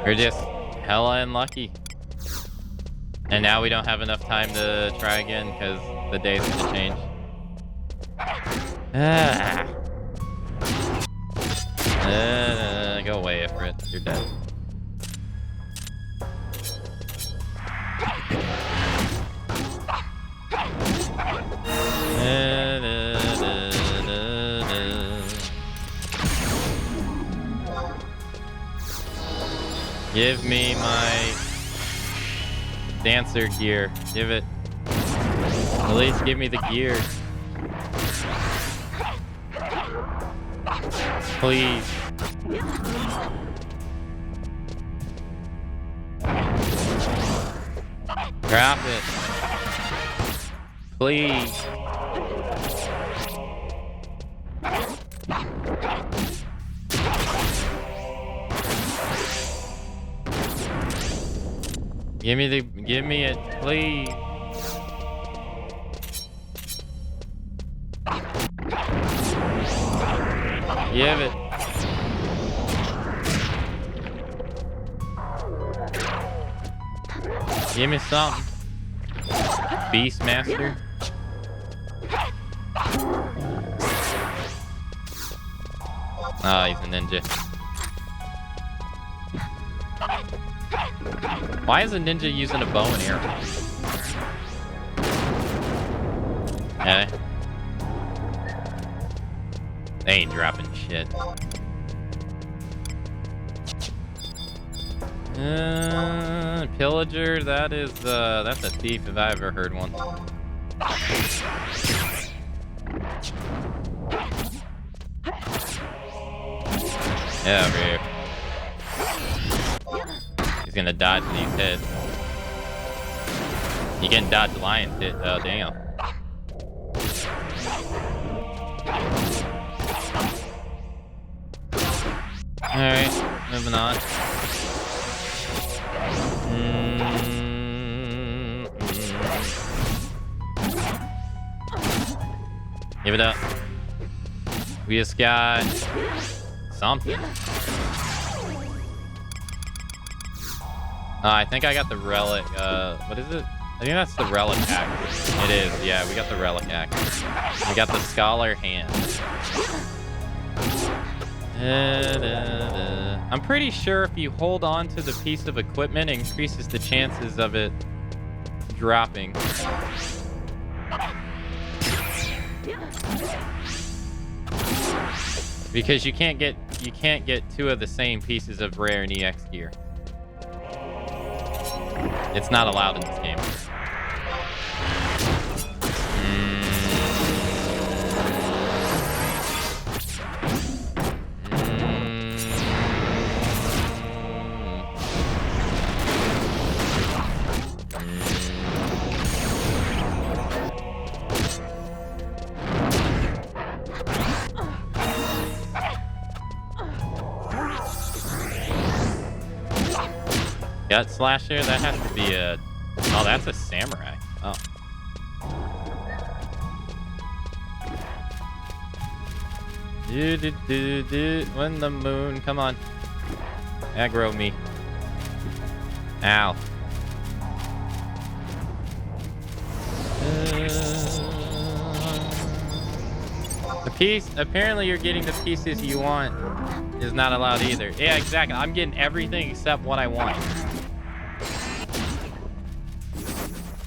We're just hella unlucky. And now we don't have enough time to try again because the day's gonna change. Go away, Ifrit. You're dead. Give me my dancer gear. Give it. At least give me the gear. Please. Drop it. Please. Give me it, please. Give it. Give me something. Beastmaster. Oh, he's a ninja. Why is a ninja using a bow and arrow? Eh? They ain't dropping shit. Pillager, that's a thief if I ever heard one. Yeah, over here. He's gonna dodge these hits. You can dodge lion's hit. Oh, damn. Alright, moving on. Give it up. We just got something. I think I got the relic. What is it? I think that's the relic axe. It is. Yeah, we got the relic axe. We got the scholar hand. I'm pretty sure if you hold on to the piece of equipment, it increases the chances of it dropping. Because you can't get two of the same pieces of rare and EX gear. It's not allowed in this game. Gut slasher, that has to be a... Oh, that's a samurai. Oh. When the moon... Come on. Aggro me. Ow. The piece... Apparently you're getting the pieces you want is not allowed either. Yeah, exactly. I'm getting everything except what I want.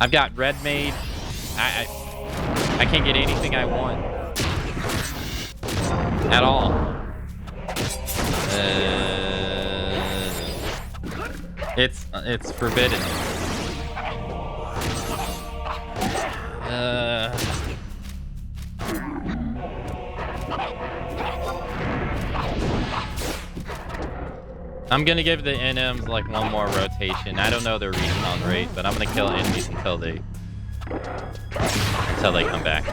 I've got red made. I can't get anything I want at all. It's forbidden. I'm gonna give the NMs like one more rotation. I don't know their respawn rate, but I'm gonna kill enemies until they come back.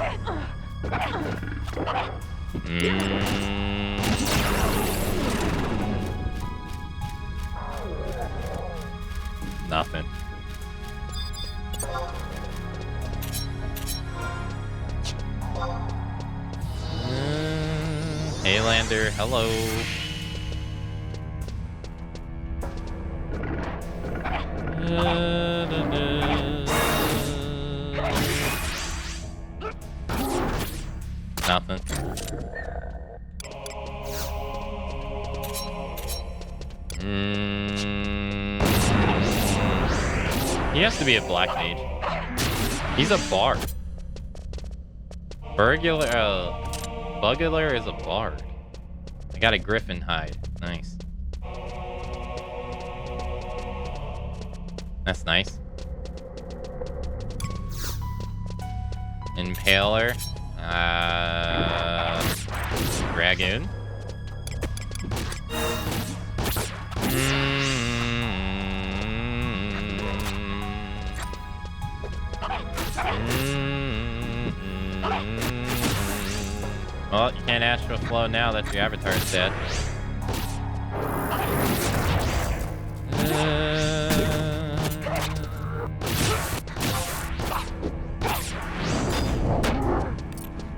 Nothing. Haylander, hello. Nothing. He has to be a black mage. He's a bard. Bugular is a bard. I got a griffin hide. Nice. That's nice. Impaler. Dragoon. Well, you can't astral flow now that your avatar is dead.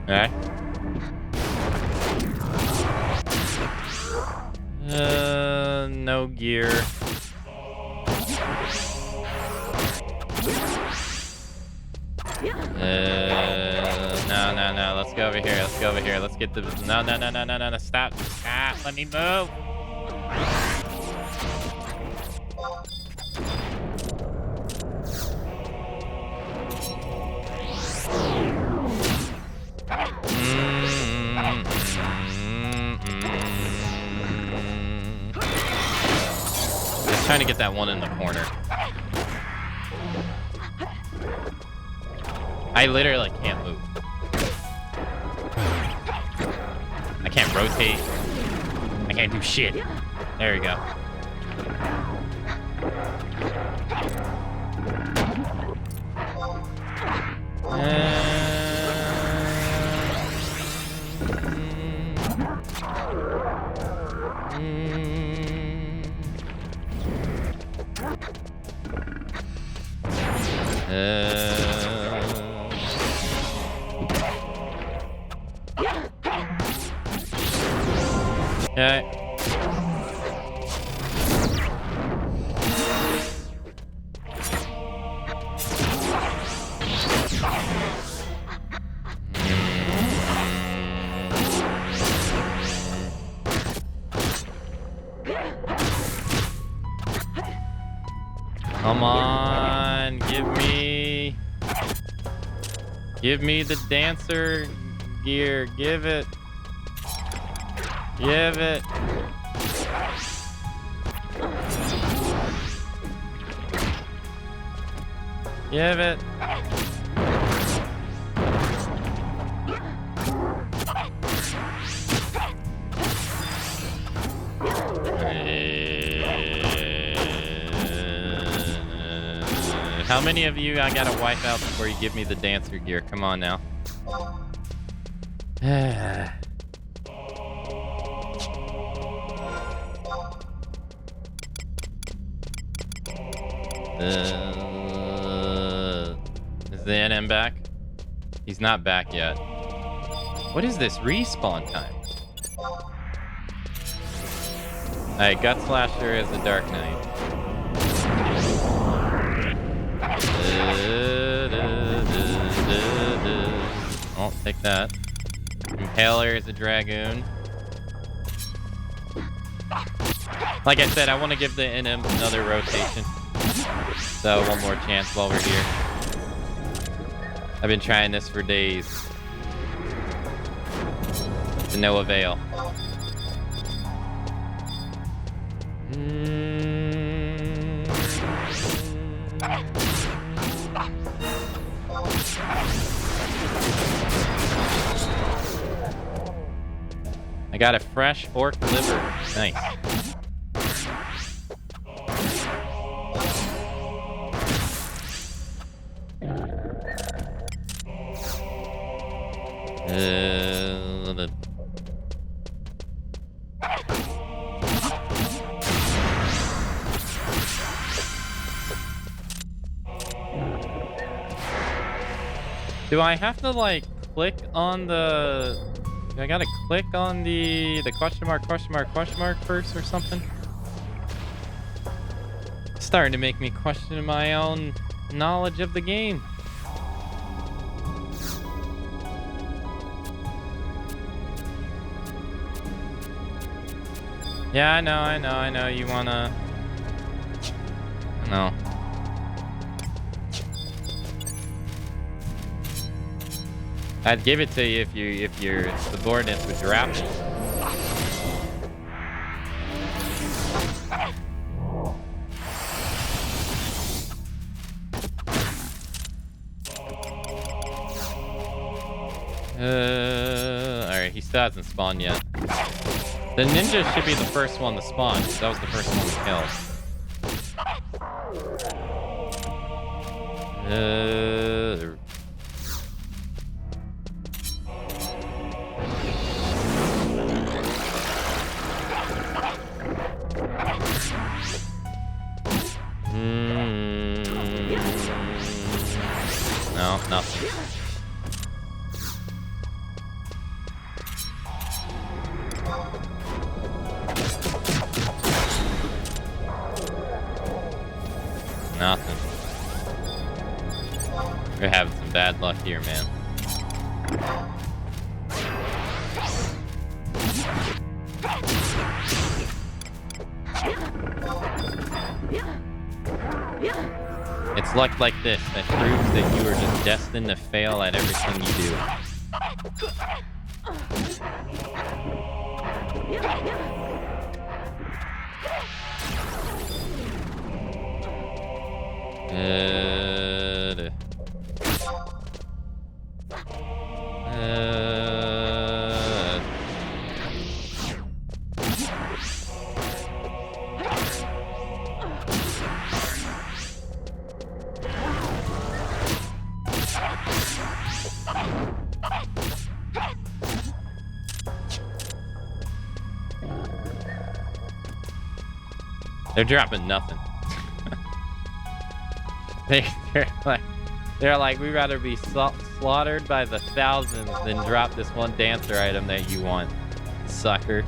Okay. No gear. No. Let's go over here. Let's go over here. Let's get the. No. Stop. Ah, let me move. Just trying to get that one in the corner. I literally can't move. I can't rotate. I can't do shit. There we go. Okay. Come on, give me the dancer gear. Give it. Give it. Give it. How many of you I gotta wipe out before you give me the dancer gear? Come on now. Is the NM back? He's not back yet. What is this respawn time? Alright, Gut Slasher is the Dark Knight. Oh, take that. Impaler is a Dragoon. Like I said, I want to give the NM another rotation. So, one more chance while we're here. I've been trying this for days. To no avail. I got a fresh orc liver. Nice. Do I have to like click on the? Do I gotta click on the question mark first or something? It's starting to make me question my own knowledge of the game. Yeah, I know. You wanna? No. I'd give it to you if your subordinates would drop me. Alright, he still hasn't spawned yet. The ninja should be the first one to spawn, because that was the first one we killed. Nothing. Nothing. We're having some bad luck here, man. It's luck like this that proves that you are just destined to fail at everything you do. They're dropping nothing. they're like, we'd rather be slaughtered by the thousands than drop this one dancer item that you want, sucker.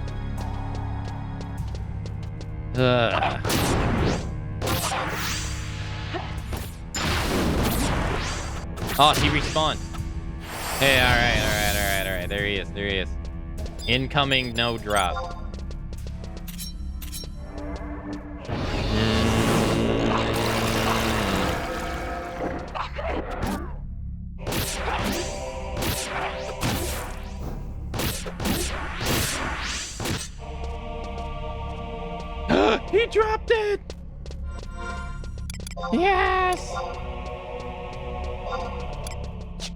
Oh, he respawned. Hey, all right. There he is. Incoming, no drop. He dropped it! Yes!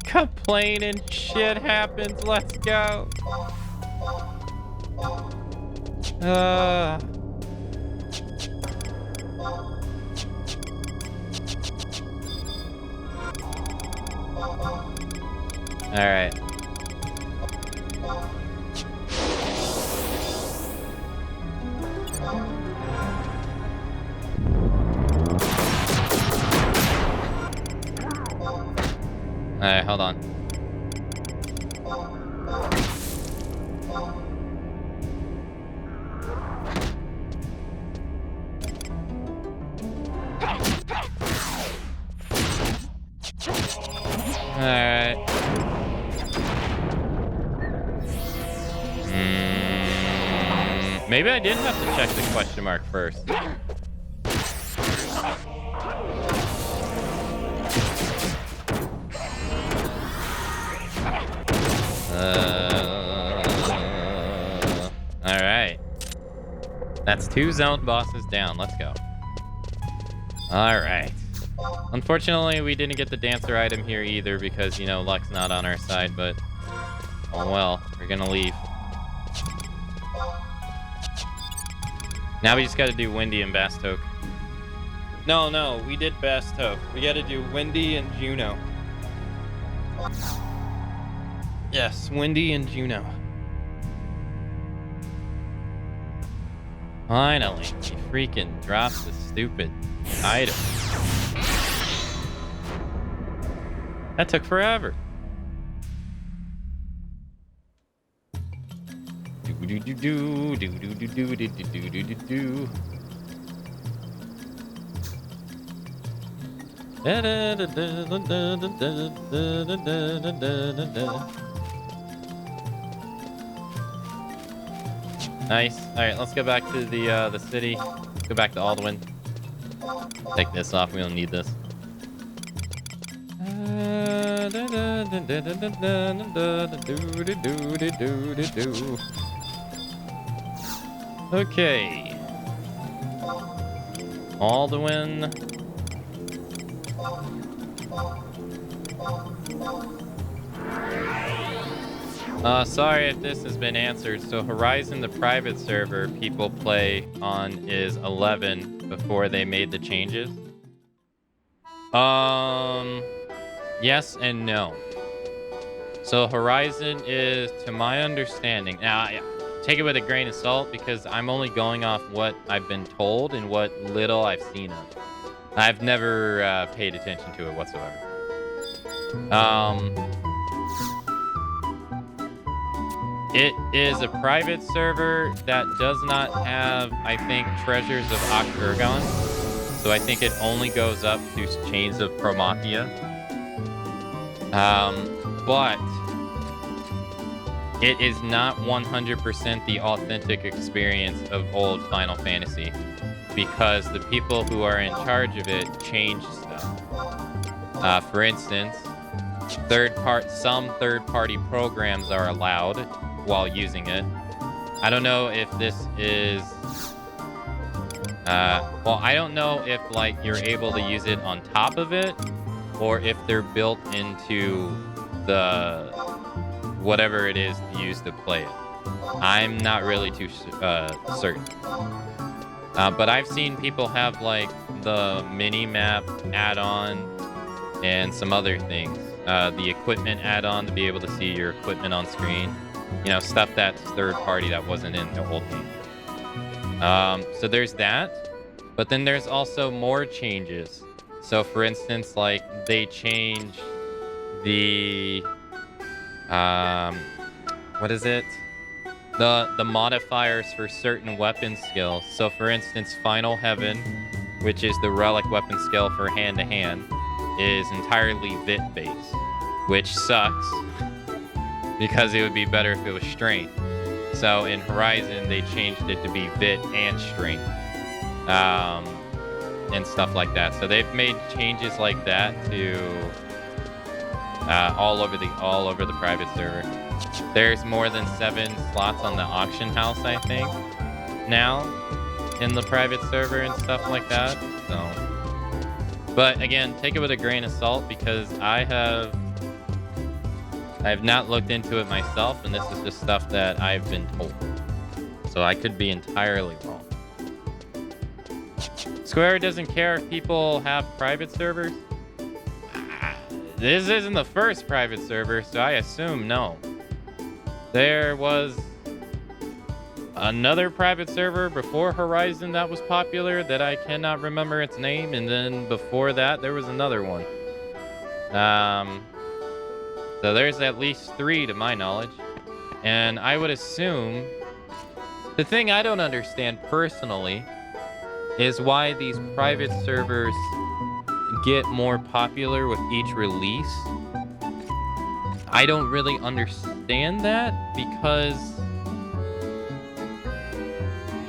Complaining shit happens, let's go. Alright. Alright, hold on. Alright. Maybe I did have to check the question mark first. Alright. That's 2 zone bosses down. Let's go. Alright. Unfortunately, we didn't get the dancer item here either because, you know, luck's not on our side, but oh well. We're gonna leave. Now we just gotta do Wendy and Bastok. No, we did Bastok. We gotta do Wendy and Juno. Yes, Wendy and Juno. Finally, he freaking drops the stupid item. That took forever. Nice. All right, let's go back to the city. Let's go back to Alduin. Take this off. We don't need this. Okay. Alduin. Sorry if this has been answered. So Horizon, the private server people play on, is 11 before they made the changes. Yes and no. So Horizon is, to my understanding, now take it with a grain of salt because I'm only going off what I've been told and what little I've seen of. I've never paid attention to it whatsoever. It is a private server that does not have, I think, treasures of Akurgan. So I think it only goes up to Chains of Promathia. But it is not 100% the authentic experience of old Final Fantasy, because the people who are in charge of it change stuff. For instance, some third-party programs are allowed while using it. I don't know if this is well, I don't know if like you're able to use it on top of it, or if they're built into the whatever it is used to play it. I'm not really too certain. But I've seen people have like the mini map add-on and some other things. The equipment add-on to be able to see your equipment on screen. You know, stuff that's third party that wasn't in the old game. So there's that. But then there's also more changes. So for instance, like they changed the what is it? The modifiers for certain weapon skills. So for instance, Final Heaven, which is the relic weapon skill for hand-to-hand, is entirely VIT based, which sucks because it would be better if it was strength. So in Horizon, they changed it to be VIT and strength, and stuff like that. So they've made changes like that to all over the private server. There's more than 7 slots on the auction house, I think, now in the private server and stuff like that. So, but again, take it with a grain of salt, because I have not looked into it myself, and this is just stuff that I've been told. So I could be entirely wrong. Square doesn't care if people have private servers. This isn't the first private server, so I assume no. There was another private server before Horizon that was popular that I cannot remember its name, and then before that there was another one. So there's at least 3 to my knowledge. And I would assume the thing I don't understand personally is why these private servers get more popular with each release. I don't really understand that, because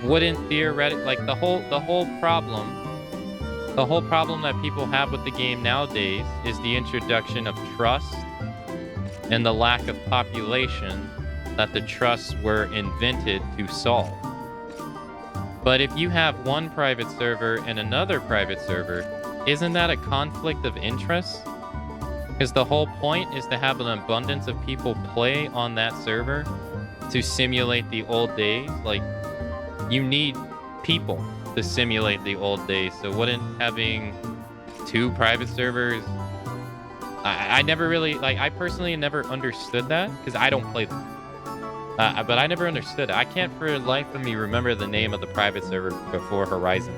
wouldn't theoretically, like the whole problem that people have with the game nowadays is the introduction of trust and the lack of population that the trusts were invented to solve. But if you have one private server and another private server, isn't that a conflict of interest? Because the whole point is to have an abundance of people play on that server to simulate the old days. Like, you need people to simulate the old days. So wouldn't having 2 private servers... I never really... Like, I personally never understood that, because I don't play them. But I never understood it. I can't for the life of me remember the name of the private server before Horizon.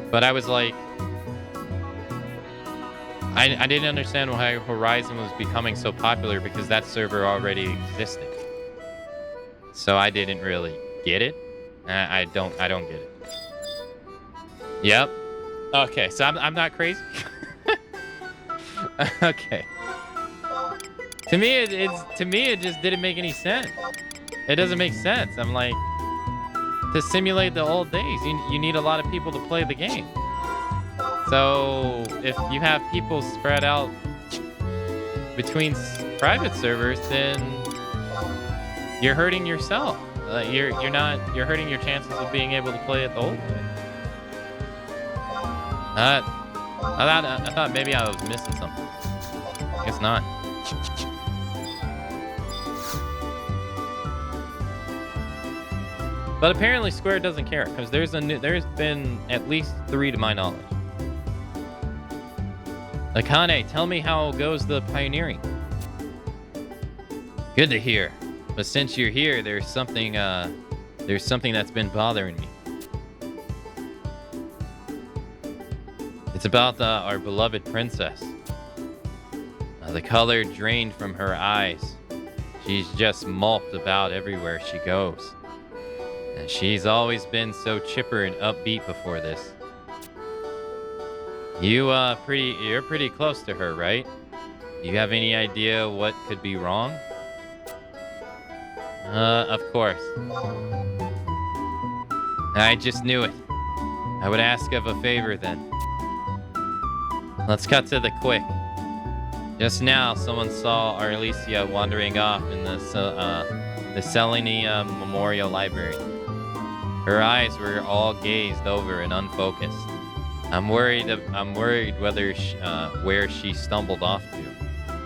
But I was like... I didn't understand why Horizon was becoming so popular, because that server already existed. So I didn't really get it. I don't get it. Yep. Okay, so I'm not crazy. Okay. To me, it just didn't make any sense. It doesn't make sense. I'm like, to simulate the old days, you need a lot of people to play the game. So if you have people spread out between private servers, then you're hurting yourself. You're hurting your chances of being able to play it the old way. I thought maybe I was missing something. I guess not. But apparently Square doesn't care, because there's been at least 3 to my knowledge. Akane, tell me how goes the pioneering. Good to hear. But since you're here, there's something that's been bothering me. It's about our beloved princess. The color drained from her eyes. She's just mulked about everywhere she goes. And she's always been so chipper and upbeat before this. You're pretty close to her, right? You have any idea what could be wrong? Of course. I just knew it. I would ask of a favor then. Let's cut to the quick. Just now, someone saw Arlesia wandering off in the Selenia Memorial Library. Her eyes were all gazed over and unfocused. I'm worried whether where she stumbled off to,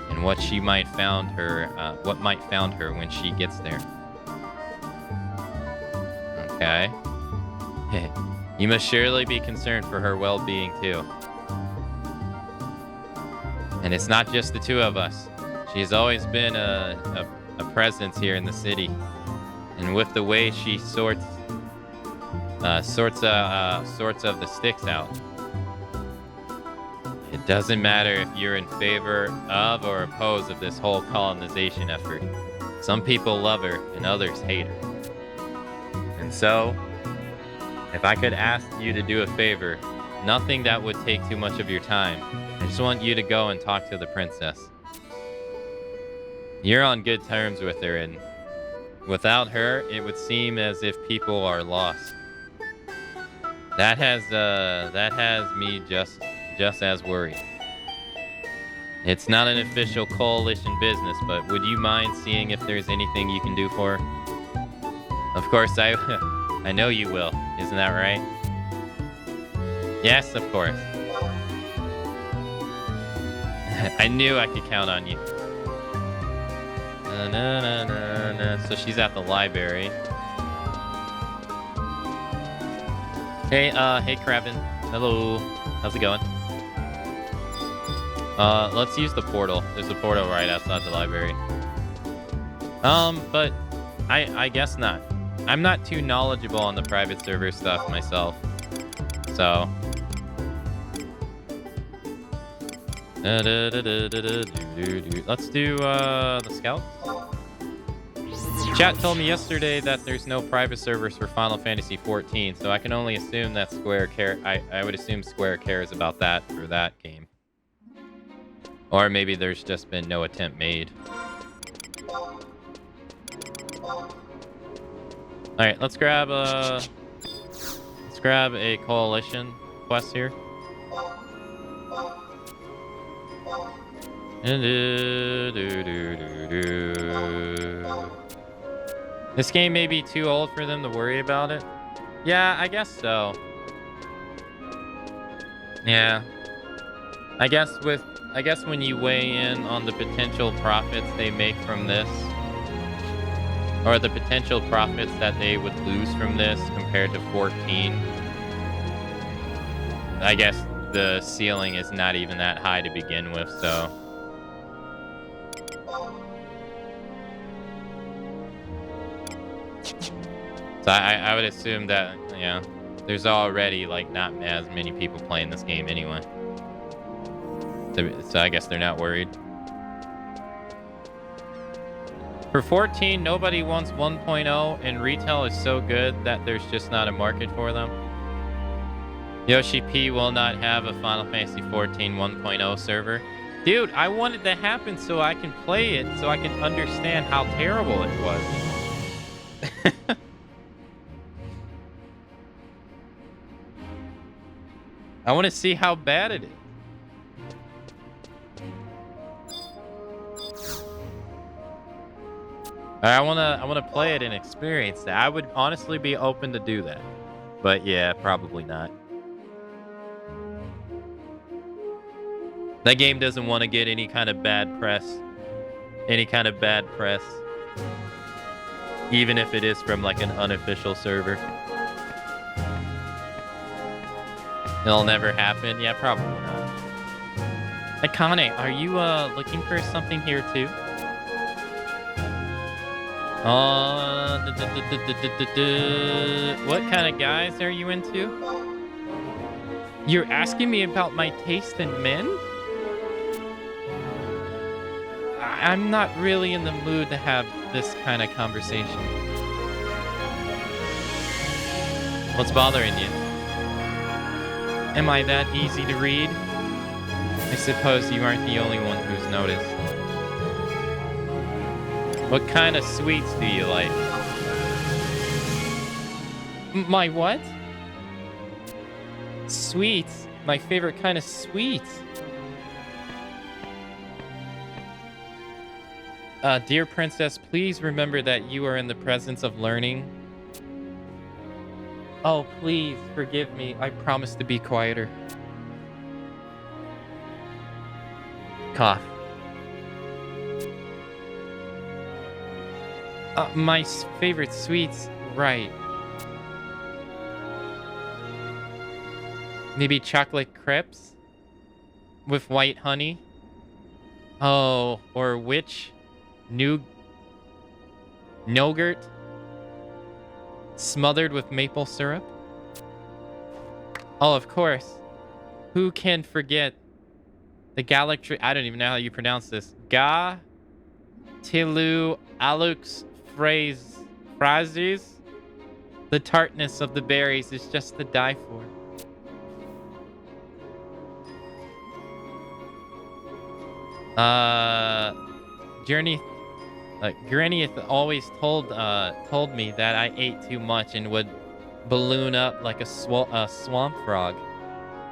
and what might found her when she gets there. Okay. You must surely be concerned for her well-being too. And it's not just the two of us. She has always been a presence here in the city, and with the way she sorts of the sticks out. It doesn't matter if you're in favor of or opposed of this whole colonization effort. Some people love her and others hate her. And so, if I could ask you to do a favor, nothing that would take too much of your time. I just want you to go and talk to the princess. You're on good terms with her, and without her, it would seem as if people are lost. That has me just as worried. It's not an official coalition business, but would you mind seeing if there's anything you can do for her? Of course, I know you will. Isn't that right? Yes, of course. I knew I could count on you. So she's at the library. Hey, Kraven. Hello. How's it going? Let's use the portal. There's a portal right outside the library. But I guess not. I'm not too knowledgeable on the private server stuff myself. So. Let's do the scouts. Chat told me yesterday that there's no private servers for Final Fantasy 14, so I can only assume that Square I would assume Square cares about that for that game. Or maybe there's just been no attempt made. All right, let's grab a coalition quest here. This game may be too old for them to worry about it. Yeah, I guess so. Yeah. I guess when you weigh in on the potential profits they make from this, or the potential profits that they would lose from this compared to 14, I guess the ceiling is not even that high to begin with, so. So I would assume that, yeah, there's already like not as many people playing this game anyway. So I guess they're not worried. For 14, nobody wants 1.0, and retail is so good that there's just not a market for them. Yoshi P will not have a Final Fantasy 14 1.0 server. Dude, I want it to happen so I can play it, so I can understand how terrible it was. I want to see how bad it is. I want to play it and experience that. I would honestly be open to do that. But yeah, probably not. That game doesn't want to get any kind of bad press. Even if it is from like an unofficial server. It'll never happen. Yeah, probably not. Akane, are you looking for something here too? What kind of guys are you into? You're asking me about my taste in men? I'm not really in the mood to have this kind of conversation. What's bothering you? Am I that easy to read? I suppose you aren't the only one who's noticed. What kind of sweets do you like? My what? Sweets? My favorite kind of sweets? Dear princess, please remember that you are in the presence of learning. Oh, please forgive me. I promise to be quieter. Cough. My favorite sweets, right. Maybe chocolate crepes with white honey? Oh, or which? Nougat smothered with maple syrup? Oh, of course. Who can forget the Galactri... I don't even know how you pronounce this. Ga Tilu Alux Phrases? The tartness of the berries is just to die for. Granny always told me that I ate too much and would balloon up like a swamp frog.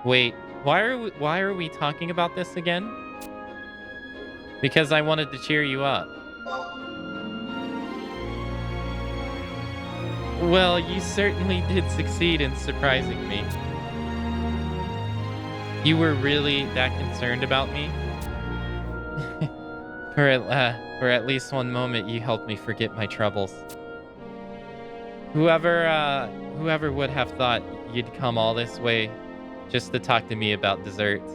Wait, why are we talking about this again? Because I wanted to cheer you up. Well, you certainly did succeed in surprising me. You were really that concerned about me? For at least one moment, you helped me forget my troubles. Whoever would have thought you'd come all this way just to talk to me about desserts?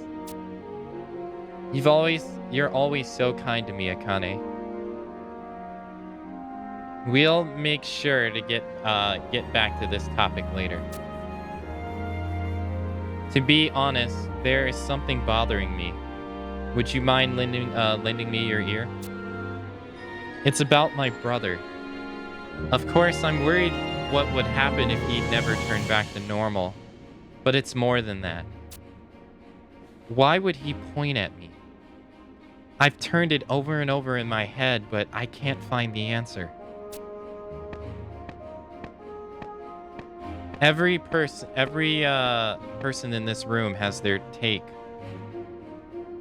You're always so kind to me, Akane. We'll make sure to get back to this topic later. To be honest, there is something bothering me. Would you mind lending me your ear? It's about my brother. Of course, I'm worried what would happen if he never turned back to normal. But it's more than that. Why would he point at me? I've turned it over and over in my head, but I can't find the answer. Every person in this room has their take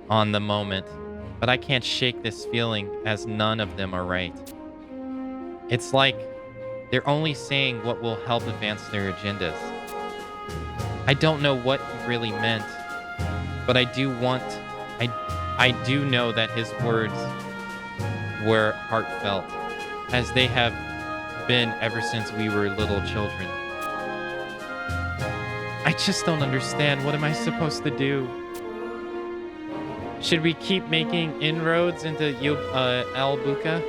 on the moment, but I can't shake this feeling as none of them are right. It's like they're only saying what will help advance their agendas. I don't know what he really meant, but I do know that his words were heartfelt, as they have been ever since we were little children. I just don't understand. What am I supposed to do? Should we keep making inroads into Albuka?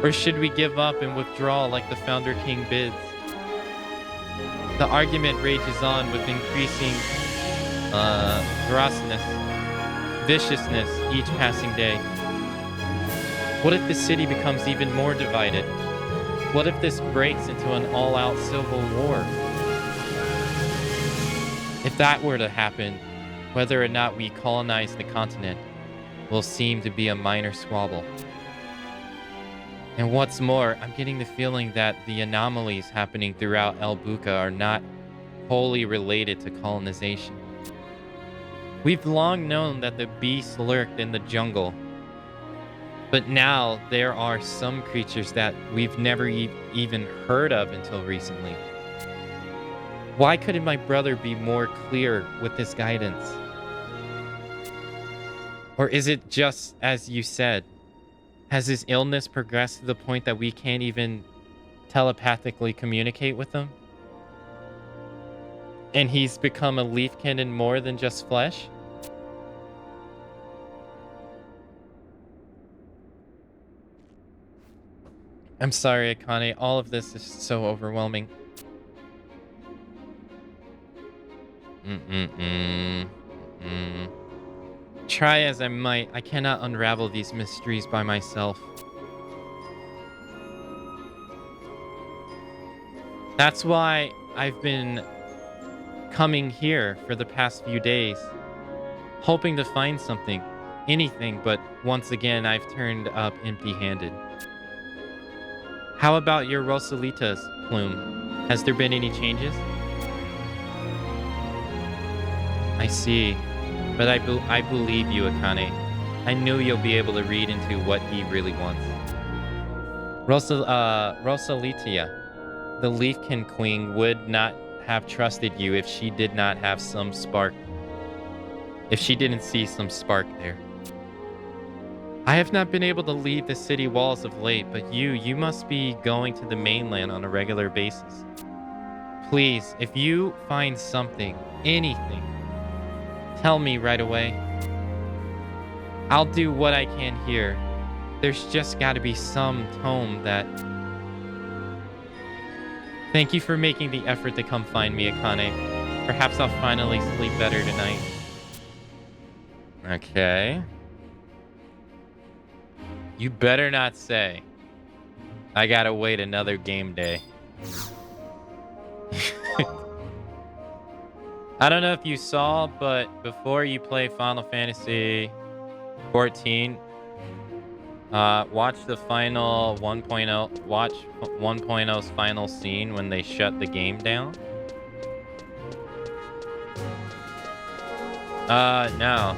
Or should we give up and withdraw like the Founder King bids? The argument rages on with increasing viciousness each passing day. What if the city becomes even more divided? What if this breaks into an all-out civil war? If that were to happen, whether or not we colonize the continent will seem to be a minor squabble. And what's more, I'm getting the feeling that the anomalies happening throughout Albuka are not wholly related to colonization. We've long known that the beasts lurked in the jungle, but now there are some creatures that we've never even heard of until recently. Why couldn't my brother be more clear with this guidance? Or is it just as you said? Has his illness progressed to the point that we can't even telepathically communicate with him? And he's become a leafkin and more than just flesh? I'm sorry, Akane. All of this is so overwhelming. Try as I might, I cannot unravel these mysteries by myself. That's why I've been coming here for the past few days, hoping to find something, anything, but once again, I've turned up empty-handed. How about your Rosalita's plume? Has there been any changes? I see, but I believe you, Akane. I knew you'll be able to read into what he really wants. Rosalita, the Leafkin Queen would not have trusted you if she did not have some spark. If she didn't see some spark there. I have not been able to leave the city walls of late, but you must be going to the mainland on a regular basis. Please, if you find something, anything, tell me right away. I'll do what I can here. There's just got to be some tome that... Thank you for making the effort to come find me, Akane. Perhaps I'll finally sleep better tonight. Okay. You better not say I gotta wait another game day. I don't know if you saw, but before you play Final Fantasy 14, watch the final 1.0. Watch 1.0's final scene when they shut the game down. No.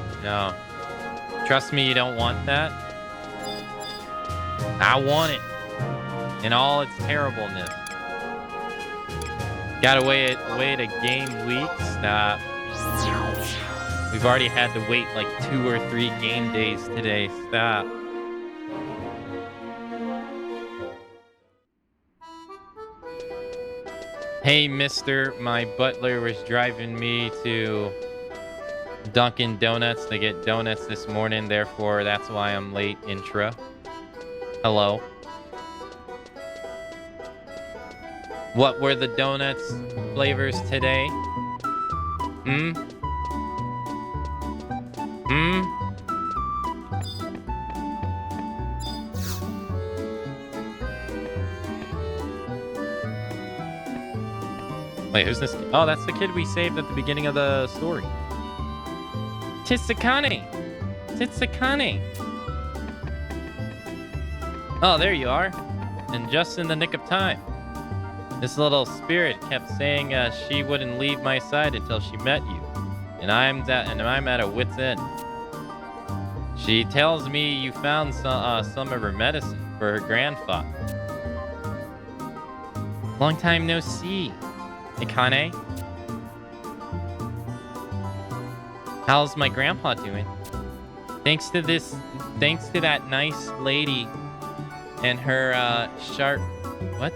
Trust me, you don't want that. I want it in all its terribleness. Gotta wait a game week. Stop. We've already had to wait like 2 or 3 game days today. Stop. Hey, mister, my butler was driving me to Dunkin' Donuts to get donuts this morning. Therefore, that's why I'm late. Intra. Hello. What were the donuts flavors today? Wait, who's this? Oh, that's the kid we saved at the beginning of the story. Titsukane! Titsukane! Oh, there you are. And just in the nick of time. This little spirit kept saying she wouldn't leave my side until she met you. And I'm at a wit's end. She tells me you found some of her medicine for her grandfather. Long time no see, Akane. How's my grandpa doing? Thanks to that nice lady and her sharp, what?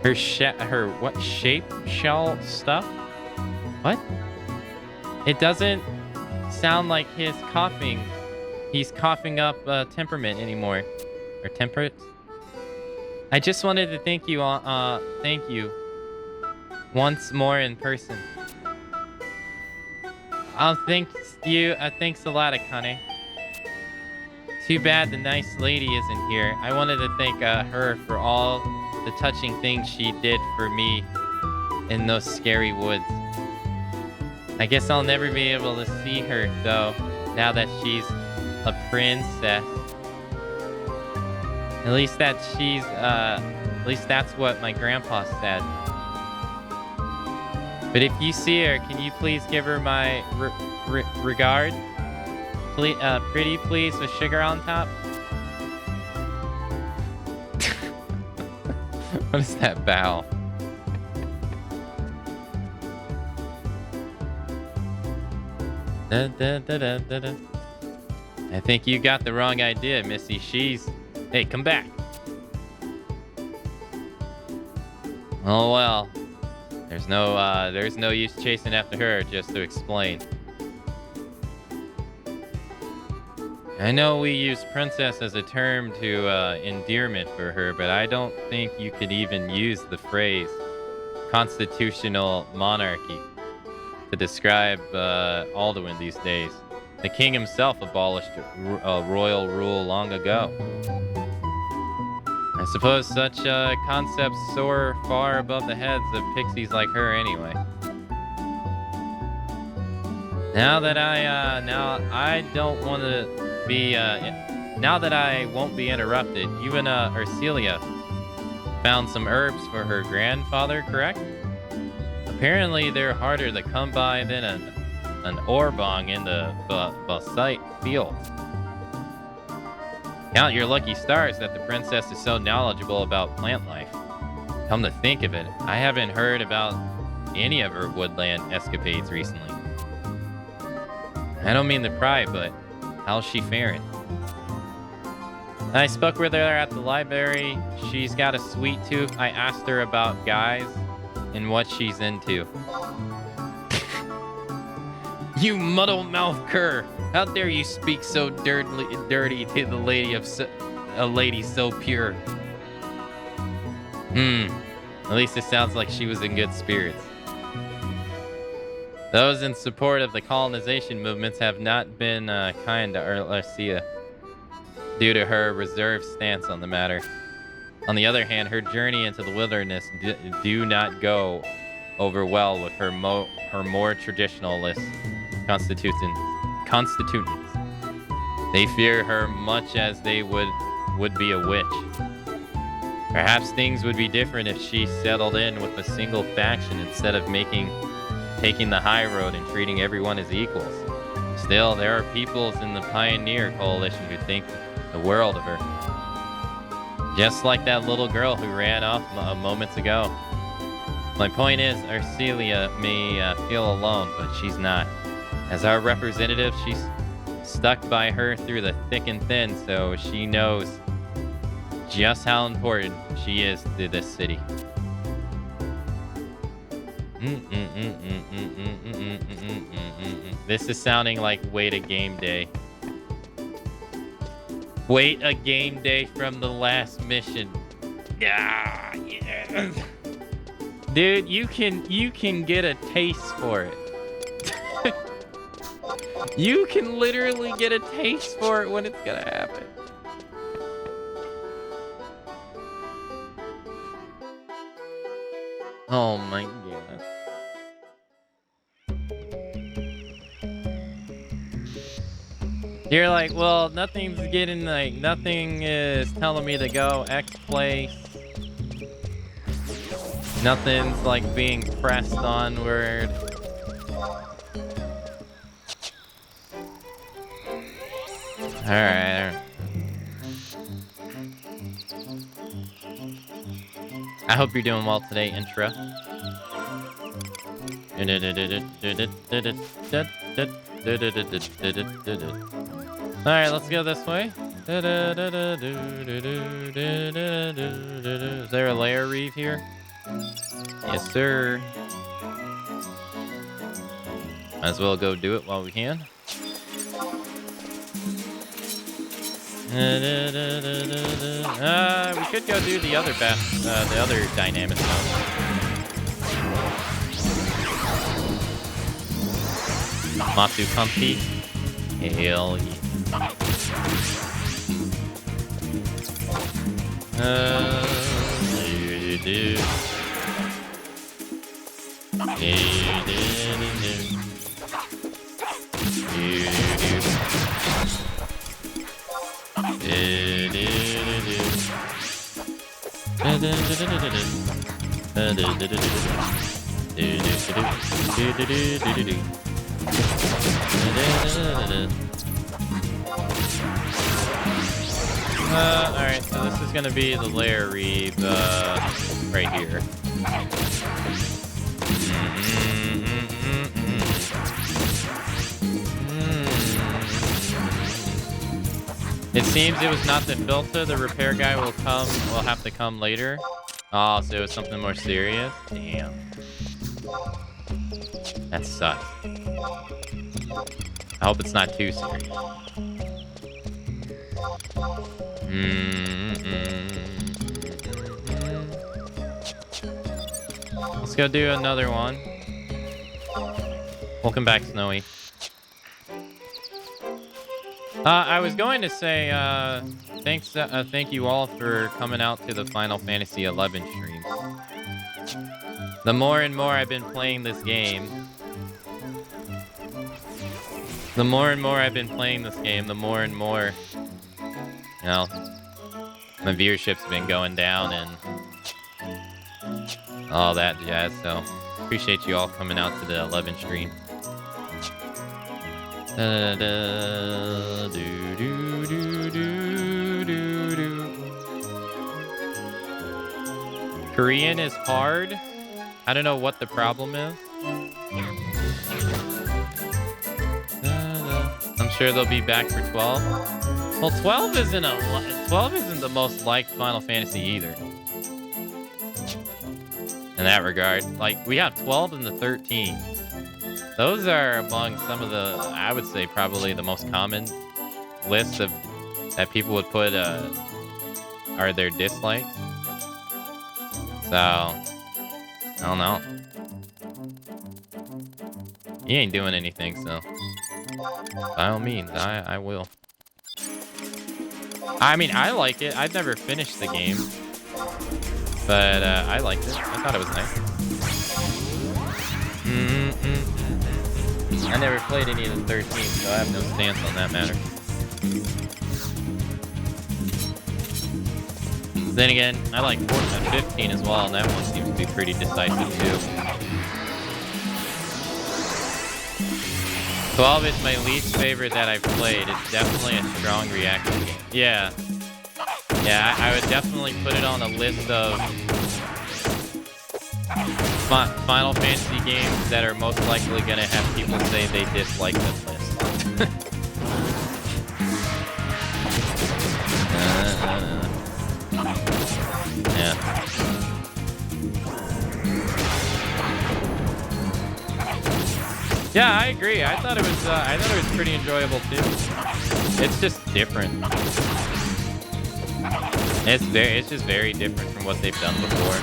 Her what shape shell stuff? What? It doesn't sound like his coughing. He's coughing up temperament anymore, or temperate. I just wanted to thank you once more in person. Thanks a lot, Akane. Too bad the nice lady isn't here. I wanted to thank her for all the touching things she did for me in those scary woods. I guess I'll never be able to see her though, now that she's a princess. At least that's what my grandpa said. But if you see her, can you please give her my regard? Please, pretty please, with sugar on top. What is that bow? I think you got the wrong idea, Missy. Hey, come back. Oh well. There's no use chasing after her, just to explain. I know we use princess as a term to endearment for her, but I don't think you could even use the phrase constitutional monarchy. to describe Alduin these days. The king himself abolished royal rule long ago. I suppose such concepts soar far above the heads of pixies like her anyway. Now that I don't want to be, now that I won't be interrupted, you and Urcelia found some herbs for her grandfather, correct? Apparently they're harder to come by than an orbong in the basite field. Count your lucky stars that the princess is so knowledgeable about plant life. Come to think of it, I haven't heard about any of her woodland escapades recently. I don't mean to pry, but how's she faring? I spoke with her at the library. She's got a sweet tooth. I asked her about guys and what she's into. You muddle-mouthed cur! How dare you speak so dirty to the lady of a lady so pure? At least it sounds like she was in good spirits. Those in support of the colonization movements have not been kind to Urcelia due to her reserved stance on the matter. On the other hand, her journey into the wilderness do not go over well with her more traditionalist constituents. They fear her much as they would be a witch. Perhaps things would be different if she settled in with a single faction instead of taking the high road and treating everyone as equals. Still, there are peoples in the Pioneer Coalition who think the world of her. Just like that little girl who ran off moments ago. My point is, Urcelia may feel alone, but she's not. As our representative, she's stuck by her through the thick and thin, so she knows just how important she is to this city. This is sounding like Wait a Game Day. Wait a game day from the last mission. Yeah. Dude, you can get a taste for it. You can literally get a taste for it when it's gonna happen. Oh my god. You're like, well, nothing is telling me to go X place. Nothing's like being pressed onward. Alright. I hope you're doing well today, Intra. Alright, let's go this way. Is there a layer reeve here? Yes, sir. Might as well go do it while we can. We could go do the other the other dynamic zone. Matsu comfy. Hell yeah. Alright, so this is gonna be the layer reeve right here. It seems it was not the filter. The repair guy will have to come later. Oh, so it was something more serious? Damn. That sucks. I hope it's not too serious. Let's go do another one. Welcome back, Snowy. I was going to say thank you all for coming out to the Final Fantasy XI streams. The more and more I've been playing this game, the more and more, you know, my viewership's been going down and all that jazz. So appreciate you all coming out to the 11 stream. Korean is hard. I don't know what the problem is. I'm sure they'll be back for 12. Well, 12 isn't the most liked Final Fantasy either. In that regard, like we have 12 and the 13. Those are among some of the, I would say, probably the most common lists of that people would put are their dislikes. So I don't know. He ain't doing anything, so by all means, I will. I mean, I like it. I've never finished the game, but I liked it. I thought it was nice. I never played any of the 13, so I have no stance on that matter. Then again, I like 15 as well, and that one seems to be pretty decisive too. 12 is my least favorite that I've played. It's definitely a strong reaction game. Yeah. Yeah, I would definitely put it on a list of Final Fantasy games that are most likely going to have people say they dislike this list. Yeah. Yeah, I agree. I thought it was pretty enjoyable too. It's just different. It's just very different from what they've done before.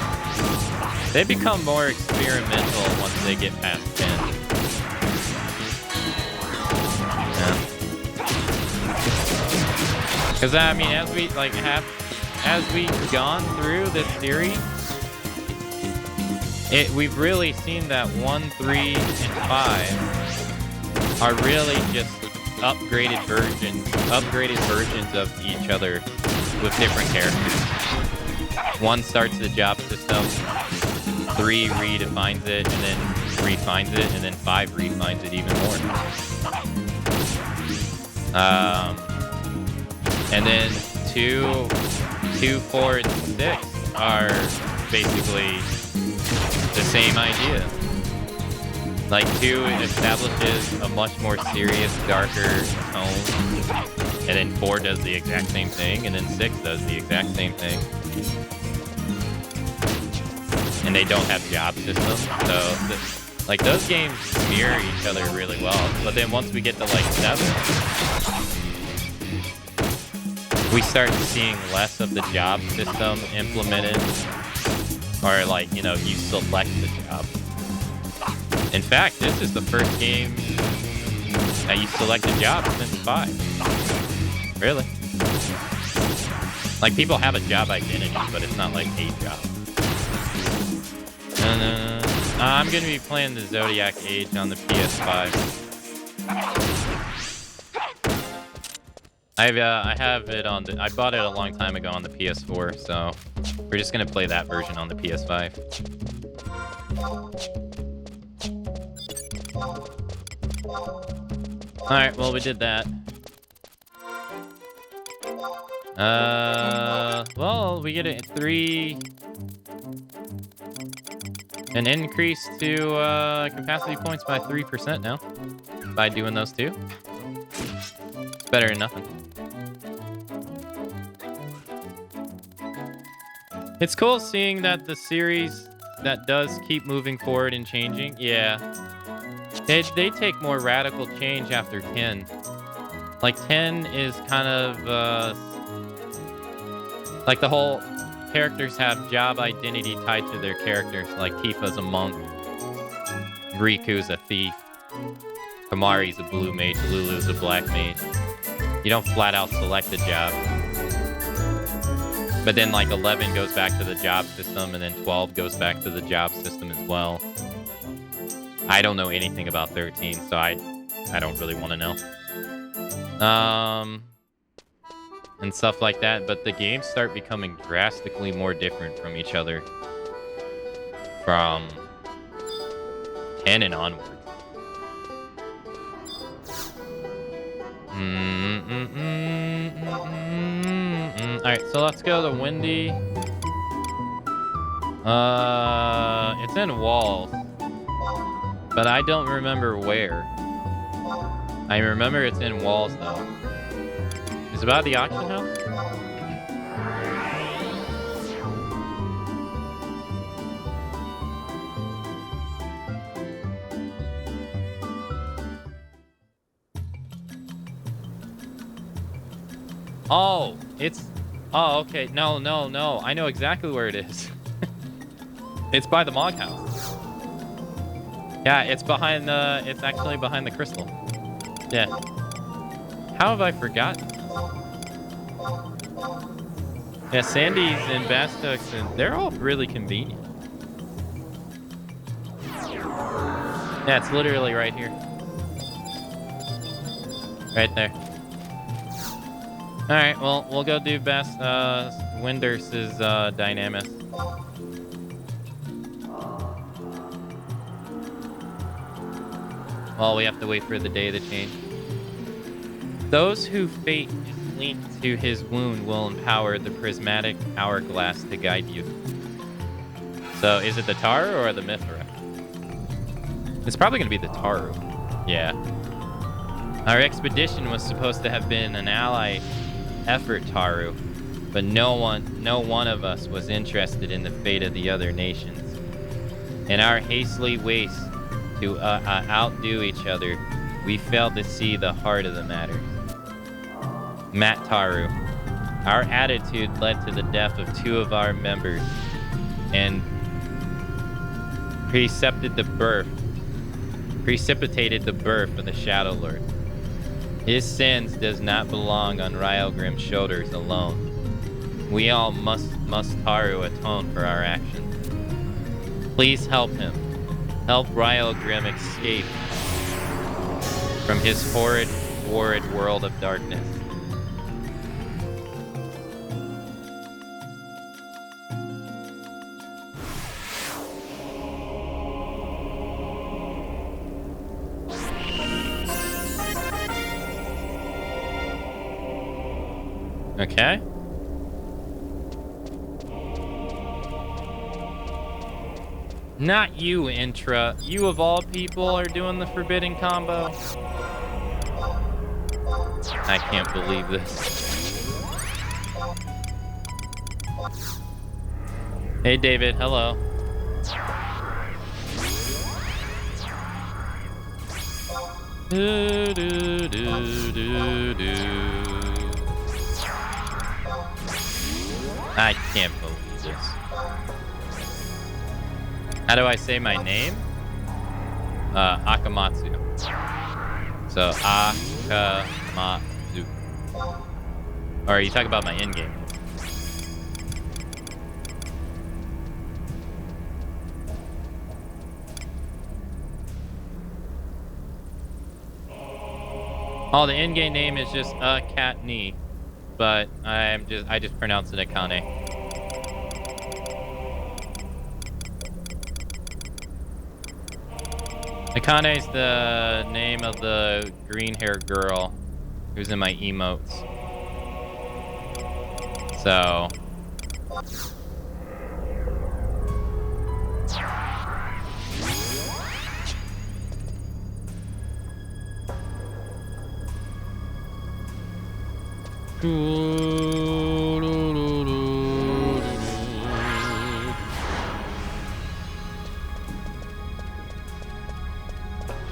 They become more experimental once they get past 10. Yeah. Because I mean, as we've gone through this series, we've really seen that 1, 3, and 5 are really just upgraded versions of each other with different characters. 1 starts the job system, 3 redefines it, and then refines it, and then 5 refines it even more. And then 2, 4, and 6 are basically the same idea. Like 2 establishes a much more serious, darker tone, and then 4 does the exact same thing, and then 6 does the exact same thing. And they don't have job systems, so like those games mirror each other really well. But then once we get to like 7, we start seeing less of the job system implemented, or like, you know, you select the job. In fact, this is the first game that you select a job since 5. Really? Like, people have a job identity, but it's not like a job. I'm gonna be playing the Zodiac Age on the PS5. I have it on the. I bought it a long time ago on the PS4, so we're just gonna play that version on the PS5. All right, well, we did that. Well, we get an increase to capacity points by 3% now by doing those 2. It's better than nothing. It's cool seeing that the series that does keep moving forward and changing. Yeah. They take more radical change after 10. Like 10 is kind of like the whole characters have job identity tied to their characters. Like Tifa's a monk, Riku's a thief, Kamari's a blue mage, Lulu's a black mage. You don't flat out select a job. But then like 11 goes back to the job system, and then 12 goes back to the job system as well. I don't know anything about 13, so I don't really want to know. And stuff like that, but the games start becoming drastically more different from each other from 10 and onward. Alright, so let's go to Windy. It's in Walls, but I don't remember where. I remember it's in Walls, though. Is it by the auction house? Oh, it's... Oh, okay. No. I know exactly where it is. It's by the Mog House. Yeah, it's behind the... It's actually behind the crystal. Yeah. How have I forgotten? Yeah, Sandy's and Bastux, and they're all really convenient. Yeah, it's literally right here. Right there. Alright, well, we'll go do best Winder's Dynamis. Well, we have to wait for the day to change. Those who fate is linked to his wound will empower the prismatic hourglass to guide you. So, is it the Taru or the Mithra? It's probably going to be the Taru. Yeah. Our expedition was supposed to have been an ally effort, Taru, but no one of us was interested in the fate of the other nations. In our hastily waste to outdo each other, we failed to see the heart of the matter. Matt Taru, our attitude led to the death of 2 of our members and precipitated the birth of the Shadow Lord. His sins does not belong on Ryogrim's shoulders alone. We all must Taru atone for our actions. Please help him. Help Ryogrim escape from his horrid world of darkness. Okay. Not you, Intra. You of all people are doing the forbidden combo. I can't believe this. Hey, David. Hello. Do, do, do, do, do. I can't believe this. How do I say my name? Akamatzu. So, Akamatzu. Or are you talking about my in-game? Oh, the in-game name is just Katni. But I just pronounce it Akane. Akane is the name of the green-haired girl who's in my emotes. So.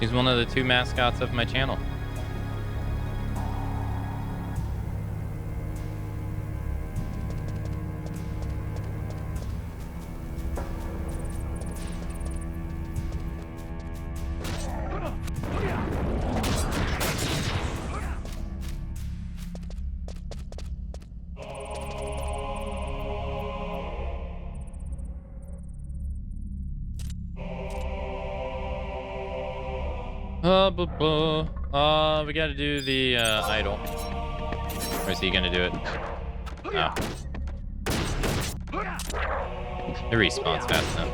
She's one of the 2 mascots of my channel. We gotta do the idol. Or is he gonna do it? Oh. The respawn's fast enough.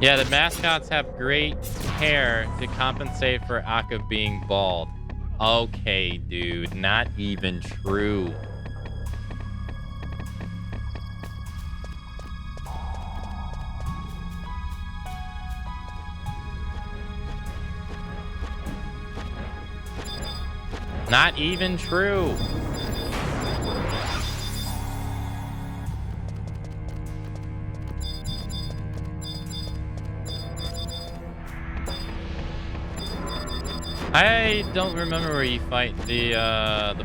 Yeah, the mascots have great hair to compensate for Akka being bald. Okay, dude, not even true. Not even true. I don't remember where you fight the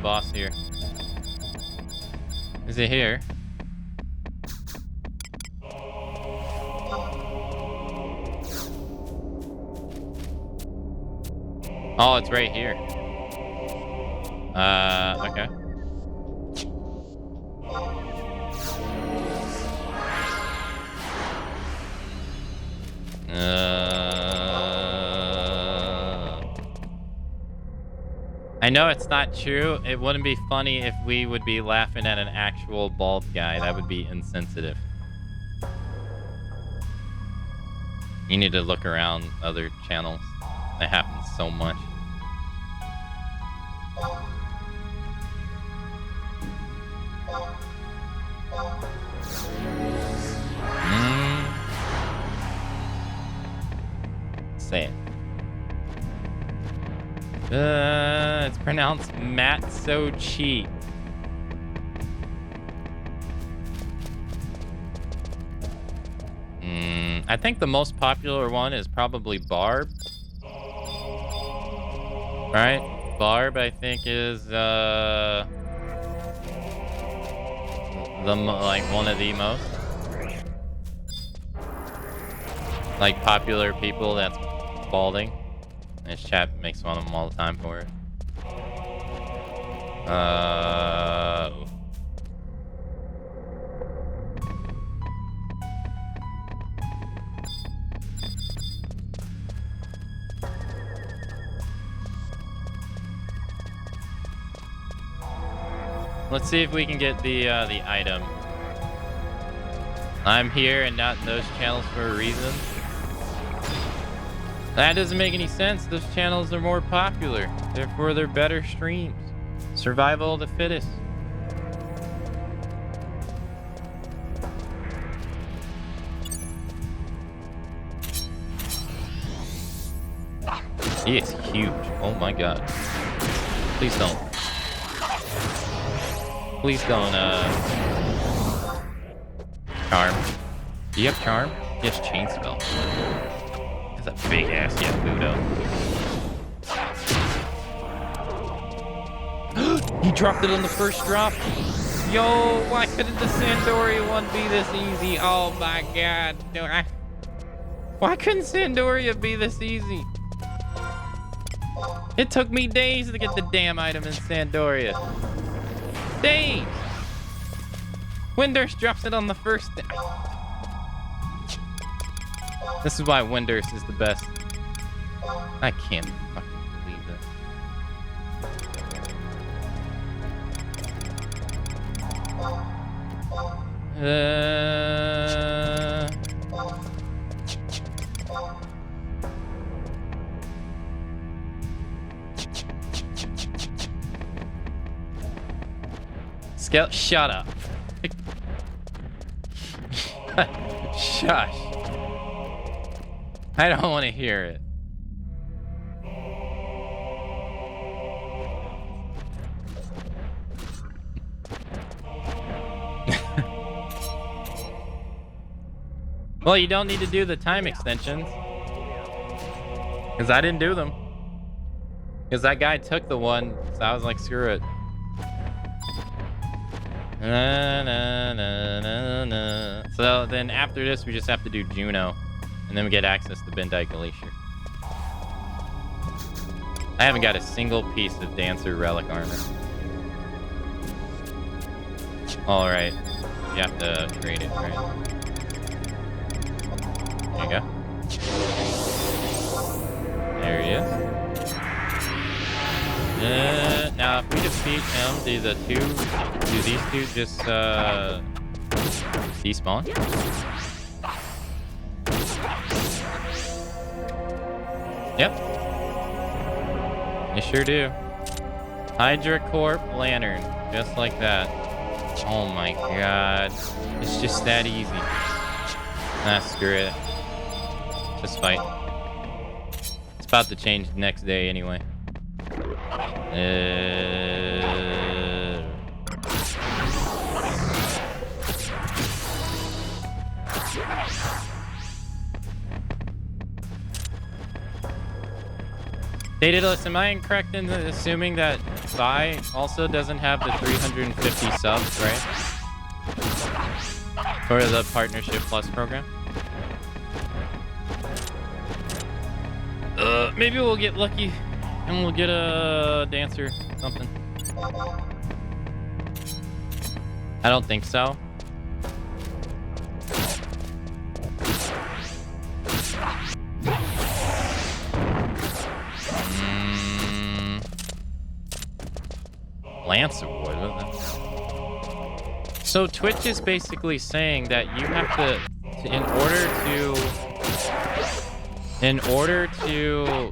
boss here. Is it here? Oh, it's right here. Okay. I know it's not true. It wouldn't be funny if we would be laughing at an actual bald guy. That would be insensitive. You need to look around other channels. That happens so much. Say it. It's pronounced Matt So Cheap. I think the most popular one is probably Barb. Right? Barb, I think, is like one of the most like popular people that's balding. This chat makes fun of them all the time for it. Let's see if we can get the item. I'm here and not in those channels for a reason. That doesn't make any sense. Those channels are more popular. Therefore, they're better streams. Survival of the fittest. He is huge. Oh my god. Please don't. Please don't, Charm. Do you have Charm? He has Chain Spell. That's a big ass Yakuto. He dropped it on the first drop. Yo, why couldn't the Sandoria one be this easy? Oh my god. Why couldn't Sandoria be this easy? It took me days to get the damn item in Sandoria. Days! Windurst drops it on the first day. This is why Windurst is the best. I can't fucking believe this. Shut up. Shush. I don't want to hear it. Well, you don't need to do the time extensions. Because I didn't do them. Because that guy took the one, so I was like, screw it. Na, na, na, na, na. So then after this, we just have to do Juno. And then we get access to Bendite Glacier. I haven't got a single piece of Dancer Relic armor. Alright. You have to trade it, right? There you go. if we defeat him, do these two just despawn? Yep. You sure do. Hydra Corp Lantern. Just like that. Oh my god. It's just that easy. Nah, screw it. Just fight. It's about to change the next day anyway. Datadless, am I incorrect in assuming that Vi also doesn't have the 350 subs, right? For the Partnership Plus program? Maybe we'll get lucky and we'll get a dancer, something. I don't think so. Lance Award. So Twitch is basically saying that you have to in order to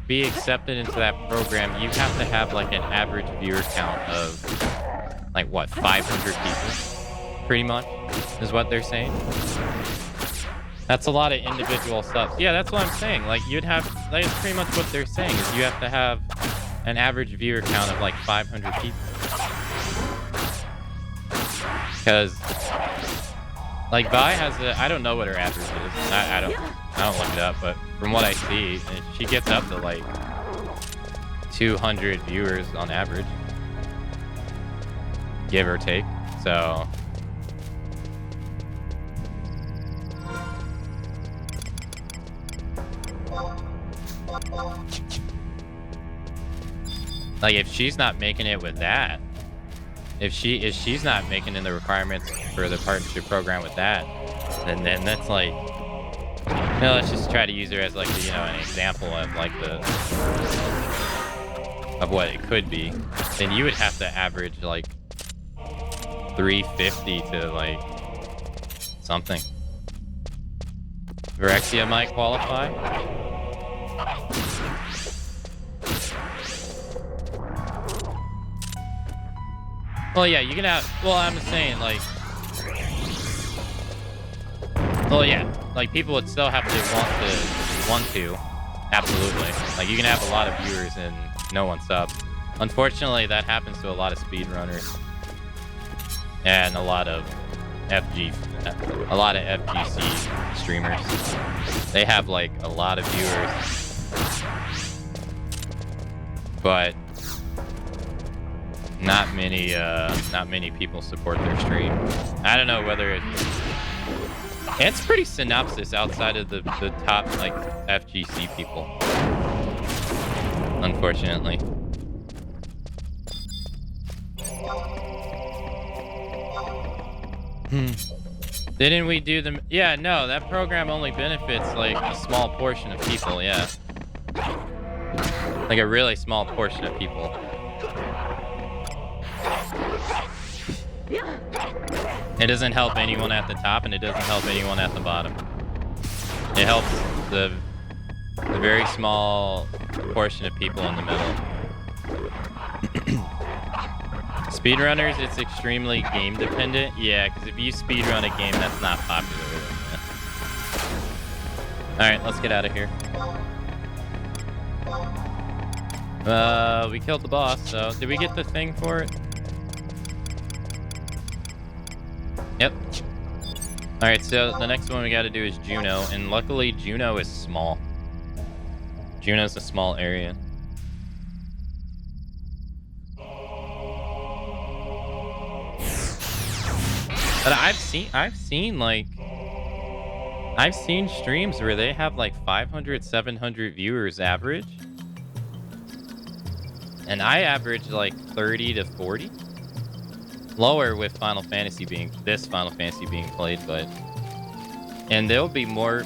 be accepted into that program, you have to have like an average viewer count of like what, 500 people, pretty much, is what they're saying. That's a lot of individual subs. Yeah, that's what I'm saying. Like you'd have, that's pretty much what they're saying, is you have to have an average viewer count of like 500 people. Because like Vi has I don't know what her average is. I don't look it up, but from what I see, she gets up to like 200 viewers on average, give or take. So like if she's not making it with that, if she's not making in the requirements for the partnership program with that, then that's like, no, let's just try to use her as like the, an example of like of what it could be. Then you would have to average like 350 to like something. Ffxi might qualify. Well, yeah, you can have. Well, I'm just saying, like. Well, yeah, like people would still have to want to. Absolutely. Like you can have a lot of viewers and no one subs. Unfortunately, that happens to a lot of speedrunners and a lot of FGC streamers. They have like a lot of viewers, but not many people support their stream. I don't know whether it's pretty synopsis outside of the top like FGC people, unfortunately. Didn't we do them? Yeah, no, that program only benefits like a small portion of people. Yeah, like a really small portion of people. It doesn't help anyone at the top, and it doesn't help anyone at the bottom. It helps the very small portion of people in the middle. Speedrunners, it's extremely game dependent. Yeah, because if you speedrun a game that's not popular with it. Alright, let's get out of here. We killed the boss, so did we get the thing for it? Yep. Alright, so the next one we gotta do is Juno, and luckily Juno is small. Juno's a small area. But I've seen streams where they have like 500, 700 viewers average. And I average like 30 to 40. Lower with this Final Fantasy being played, but and there'll be more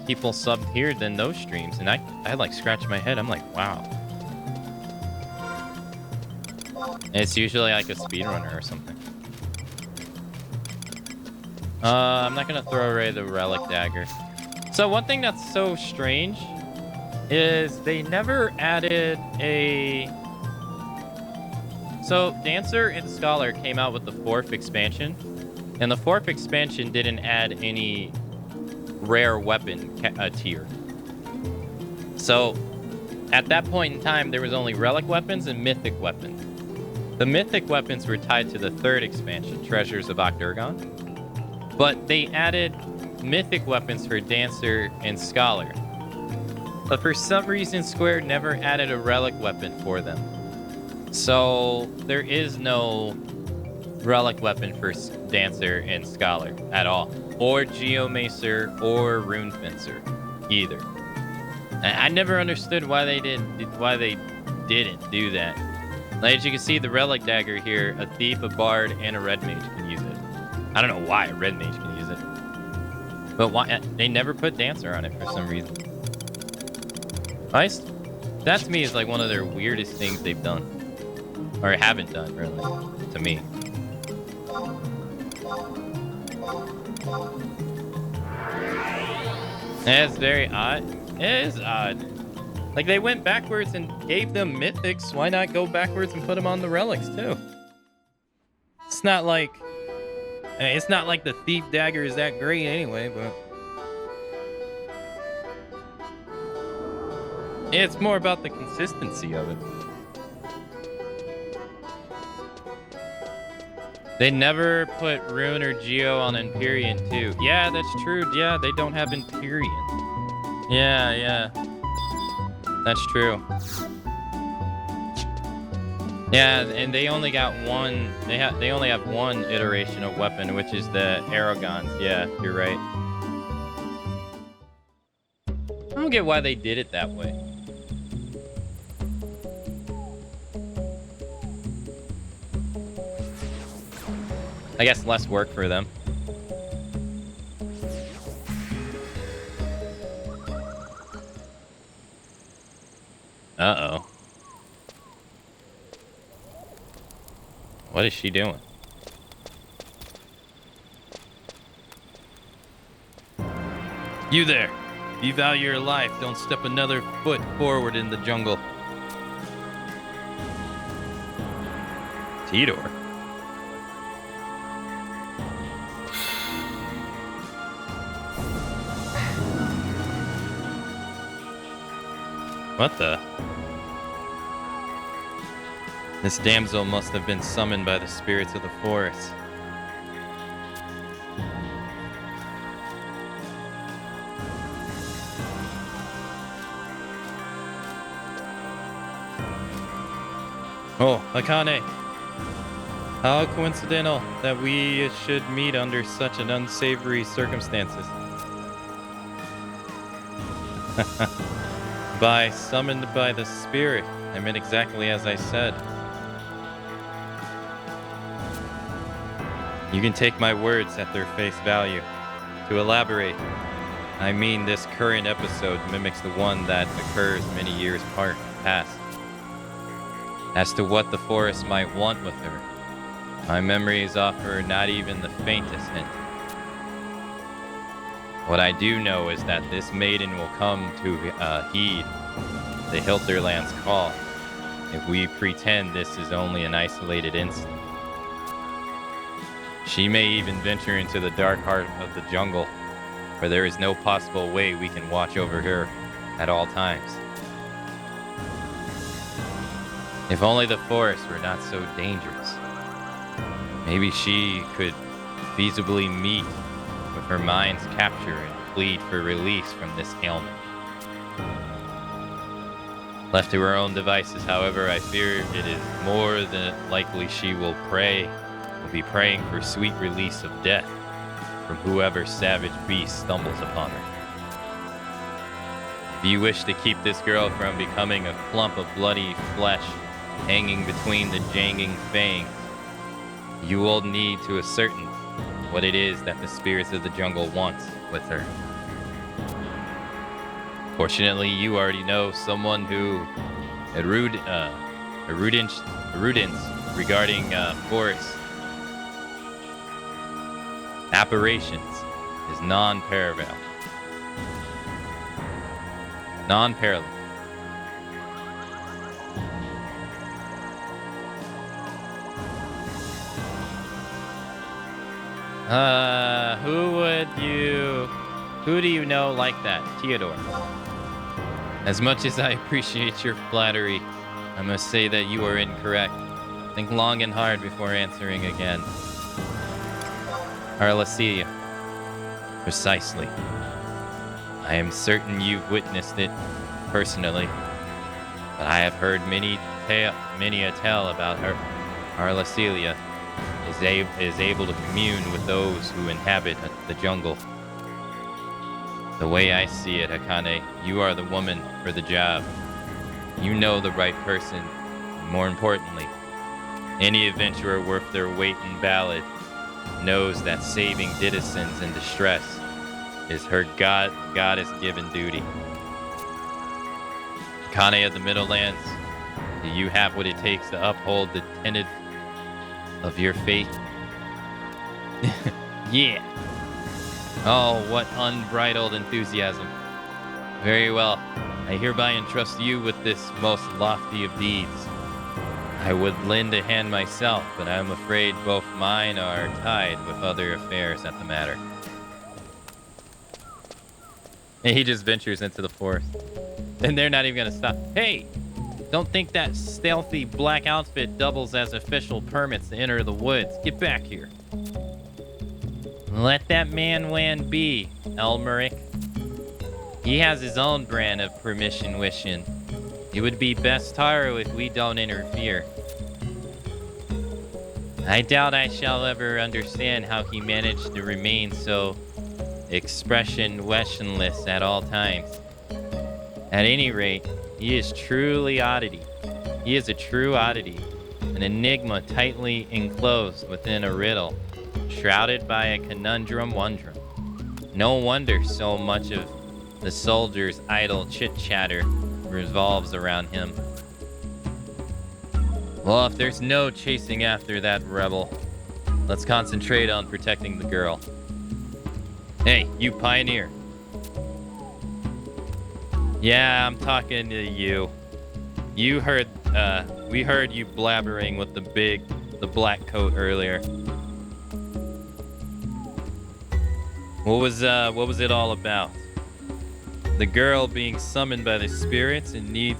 people subbed here than those streams, and I like scratch my head. I'm like, wow. It's usually like a speedrunner or something. I'm not gonna throw away the relic dagger. So one thing that's so strange is they never added a... So Dancer and Scholar came out with the 4th expansion, and the 4th expansion didn't add any rare weapon tier. So at that point in time, there was only relic weapons and mythic weapons. The mythic weapons were tied to the 3rd expansion, Treasures of Octurgon. But they added mythic weapons for Dancer and Scholar. But for some reason, Square never added a relic weapon for them. So there is no relic weapon for Dancer and Scholar at all. Or Geomacer or Rune Fencer either. I never understood why they didn't do that. Like, as you can see, the relic dagger here, a thief, a bard, and a red mage can use it. I don't know why a red mage can use it. But why they never put Dancer on it for some reason. That to me is like one of their weirdest things they've done. Or haven't done, really, to me. It's very odd. It is odd. Like, they went backwards and gave them mythics. Why not go backwards and put them on the relics, too? It's not like the thief dagger is that great anyway, but... It's more about the consistency of it. They never put Rune or Geo on Empyrean, too. Yeah, that's true. Yeah, they don't have Empyrean. Yeah. That's true. Yeah, and they only got one. They only have one iteration of weapon, which is the Aragons. Yeah, you're right. I don't get why they did it that way. I guess less work for them. Uh-oh. What is she doing? You there. If you value your life, don't step another foot forward in the jungle. Tidor? What the? This damsel must have been summoned by the spirits of the forest. Oh, Akane. How coincidental that we should meet under such an unsavory circumstances. By summoned by the spirit, I meant exactly as I said. You can take my words at their face value. To elaborate, I mean this current episode mimics the one that occurs many years past. As to what the forest might want with her, my memories offer not even the faintest hint. What I do know is that this maiden will come to heed the Hilterland's call if we pretend this is only an isolated incident. She may even venture into the dark heart of the jungle, where there is no possible way we can watch over her at all times. If only the forest were not so dangerous, maybe she could feasibly meet with her mind's capture and plead for release from this ailment. Left to her own devices, however, I fear it is more than likely she will be praying for sweet release of death from whoever savage beast stumbles upon her. If you wish to keep this girl from becoming a clump of bloody flesh hanging between the jangling fangs, you will need to ascertain what it is that the spirits of the jungle wants with her. Fortunately, you already know someone who Erudence regarding force apparitions is non-parallel. Non-parallel. Who do you know like that? Theodore. As much as I appreciate your flattery, I must say that you are incorrect. Think long and hard before answering again. Arlesia. Precisely. I am certain you've witnessed it personally, but I have heard many a tale about her. Arlesia is able to commune with those who inhabit the jungle. The way I see it, Akane, you are the woman for the job. You know the right person. More importantly, any adventurer worth their weight in ballad knows that saving citizens in distress is her goddess-given duty. Akane of the Middlelands, do you have what it takes to uphold the tenet of your faith? Yeah. Oh, what unbridled enthusiasm. Very well. I hereby entrust you with this most lofty of deeds. I would lend a hand myself, but I am afraid both mine are tied with other affairs at the matter. And he just ventures into the forest. And they're not even going to stop. Hey! Don't think that stealthy black outfit doubles as official permits to enter the woods. Get back here. Let that man be, Elmerick. He has his own brand of permission wishing. It would be best Taro if we don't interfere. I doubt I shall ever understand how he managed to remain so expressionless at all times. At any rate, he is truly oddity. He is a true oddity, an enigma tightly enclosed within a riddle, shrouded by a conundrum wondrum. No wonder so much of the soldier's idle chit-chatter revolves around him. Well, if there's no chasing after that rebel, let's concentrate on protecting the girl. Hey, you pioneer. Yeah, I'm talking to you. You heard, we heard you blabbering with the black coat earlier. What was it all about? The girl being summoned by the spirits and you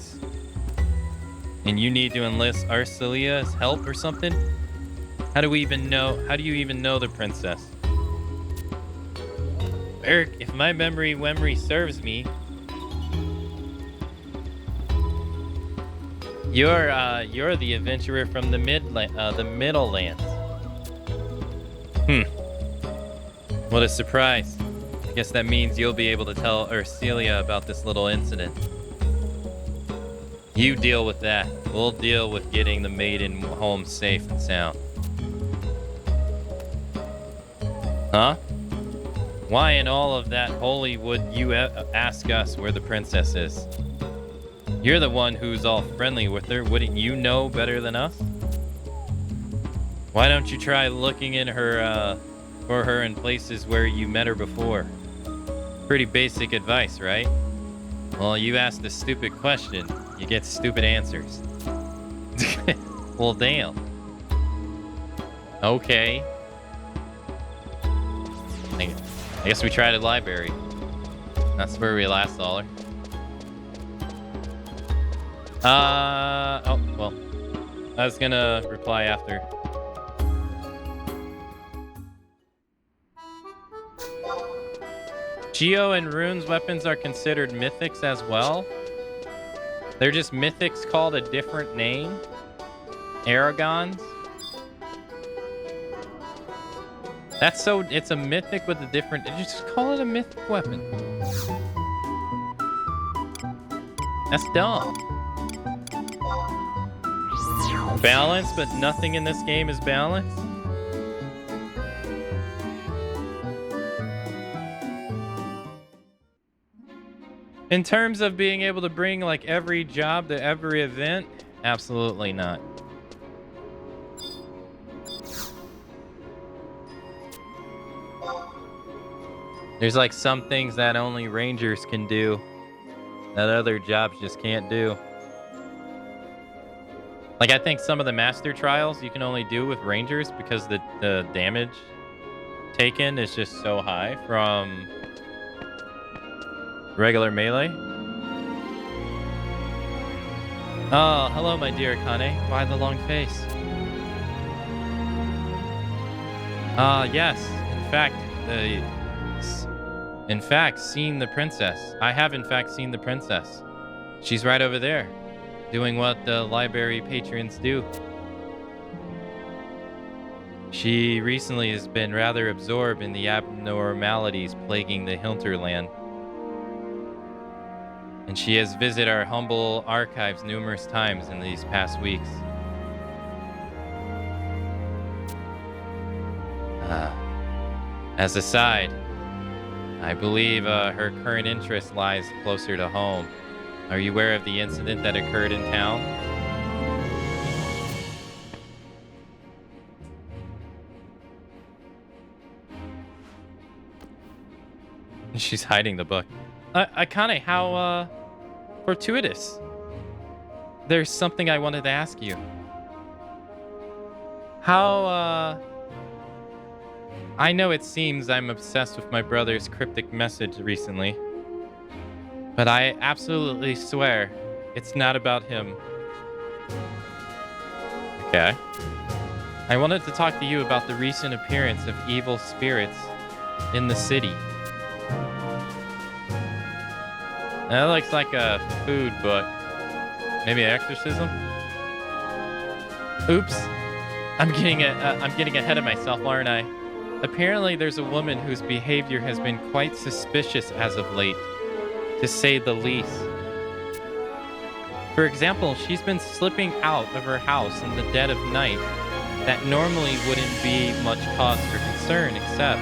need to enlist Arcelia's help or something? How do you even know the princess? Eric, if my memory serves me, you're the adventurer from the Middlelands. What a surprise. I guess that means you'll be able to tell Arcelia about this little incident. You deal with that. We'll deal with getting the maiden home safe and sound. Huh? Why in all of that holy would you ask us where the princess is? You're the one who's all friendly with her. Wouldn't you know better than us? Why don't you try looking in her, for her in places where you met her before? Pretty basic advice, right? Well, you asked a stupid question. You get stupid answers. Well, damn. Okay. I guess we tried a library. That's where we last saw her. Oh, well. I was gonna reply after. Geo and Rune's weapons are considered mythics as well. They're just mythics called a different name. Aragons. That's so, it's a mythic with a different, just call it a mythic weapon. That's dumb. Balance, but nothing in this game is balanced. In terms of being able to bring like every job to every event, absolutely not. There's like some things that only rangers can do that other jobs just can't do. Like, I think some of the master trials you can only do with rangers because the damage taken is just so high from regular melee. Oh, hello, my dear Akane. Why the long face? Yes. In fact, seen the princess. I have, in fact, seen the princess. She's right over there, doing what the library patrons do. She recently has been rather absorbed in the abnormalities plaguing the hinterland. And she has visited our humble archives numerous times in these past weeks. As a side, I believe her current interest lies closer to home. Are you aware of the incident that occurred in town? She's hiding the book. Akane, how fortuitous. There's something I wanted to ask you. How I know it seems I'm obsessed with my brother's cryptic message recently, but I absolutely swear it's not about him. Okay. I wanted to talk to you about the recent appearance of evil spirits in the city. That looks like a food book. Maybe an exorcism? Oops. I'm getting ahead of myself, aren't I? Apparently, there's a woman whose behavior has been quite suspicious as of late, to say the least. For example, she's been slipping out of her house in the dead of night that normally wouldn't be much cause for concern, except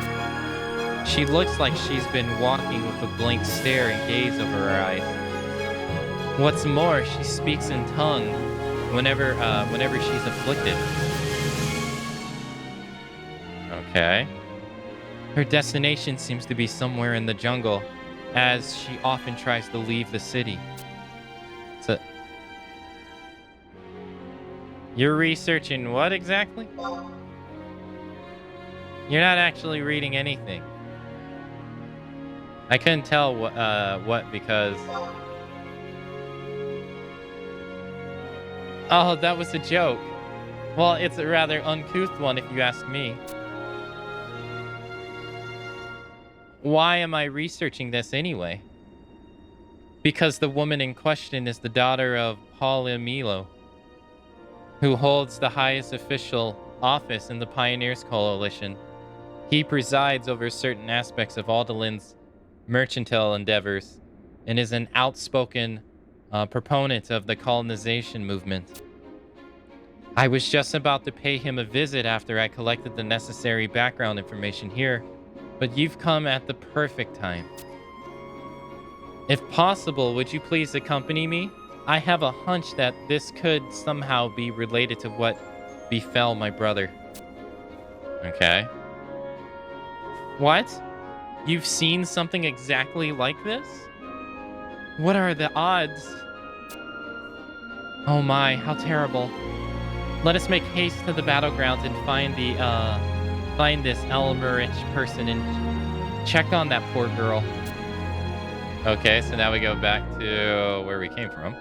she looks like she's been walking with a blank stare and gaze over her eyes. What's more, she speaks in tongue whenever she's afflicted. Okay. Her destination seems to be somewhere in the jungle, as she often tries to leave the city. So, you're researching what exactly? You're not actually reading anything. I couldn't tell what because... Oh, that was a joke. Well, it's a rather uncouth one if you ask me. Why am I researching this anyway? Because the woman in question is the daughter of Paul-Emilio, who holds the highest official office in the Pioneers Coalition. He presides over certain aspects of Aldelin's mercantile endeavors and is an outspoken proponent of the colonization movement. I was just about to pay him a visit after I collected the necessary background information here, but you've come at the perfect time. If possible, would you please accompany me? I have a hunch that this could somehow be related to what befell my brother. Okay. What? You've seen something exactly like this? What are the odds? Oh my, how terrible. Let us make haste to the battlegrounds and find this Elmerich person and check on that poor girl. Okay, so now we go back to where we came from.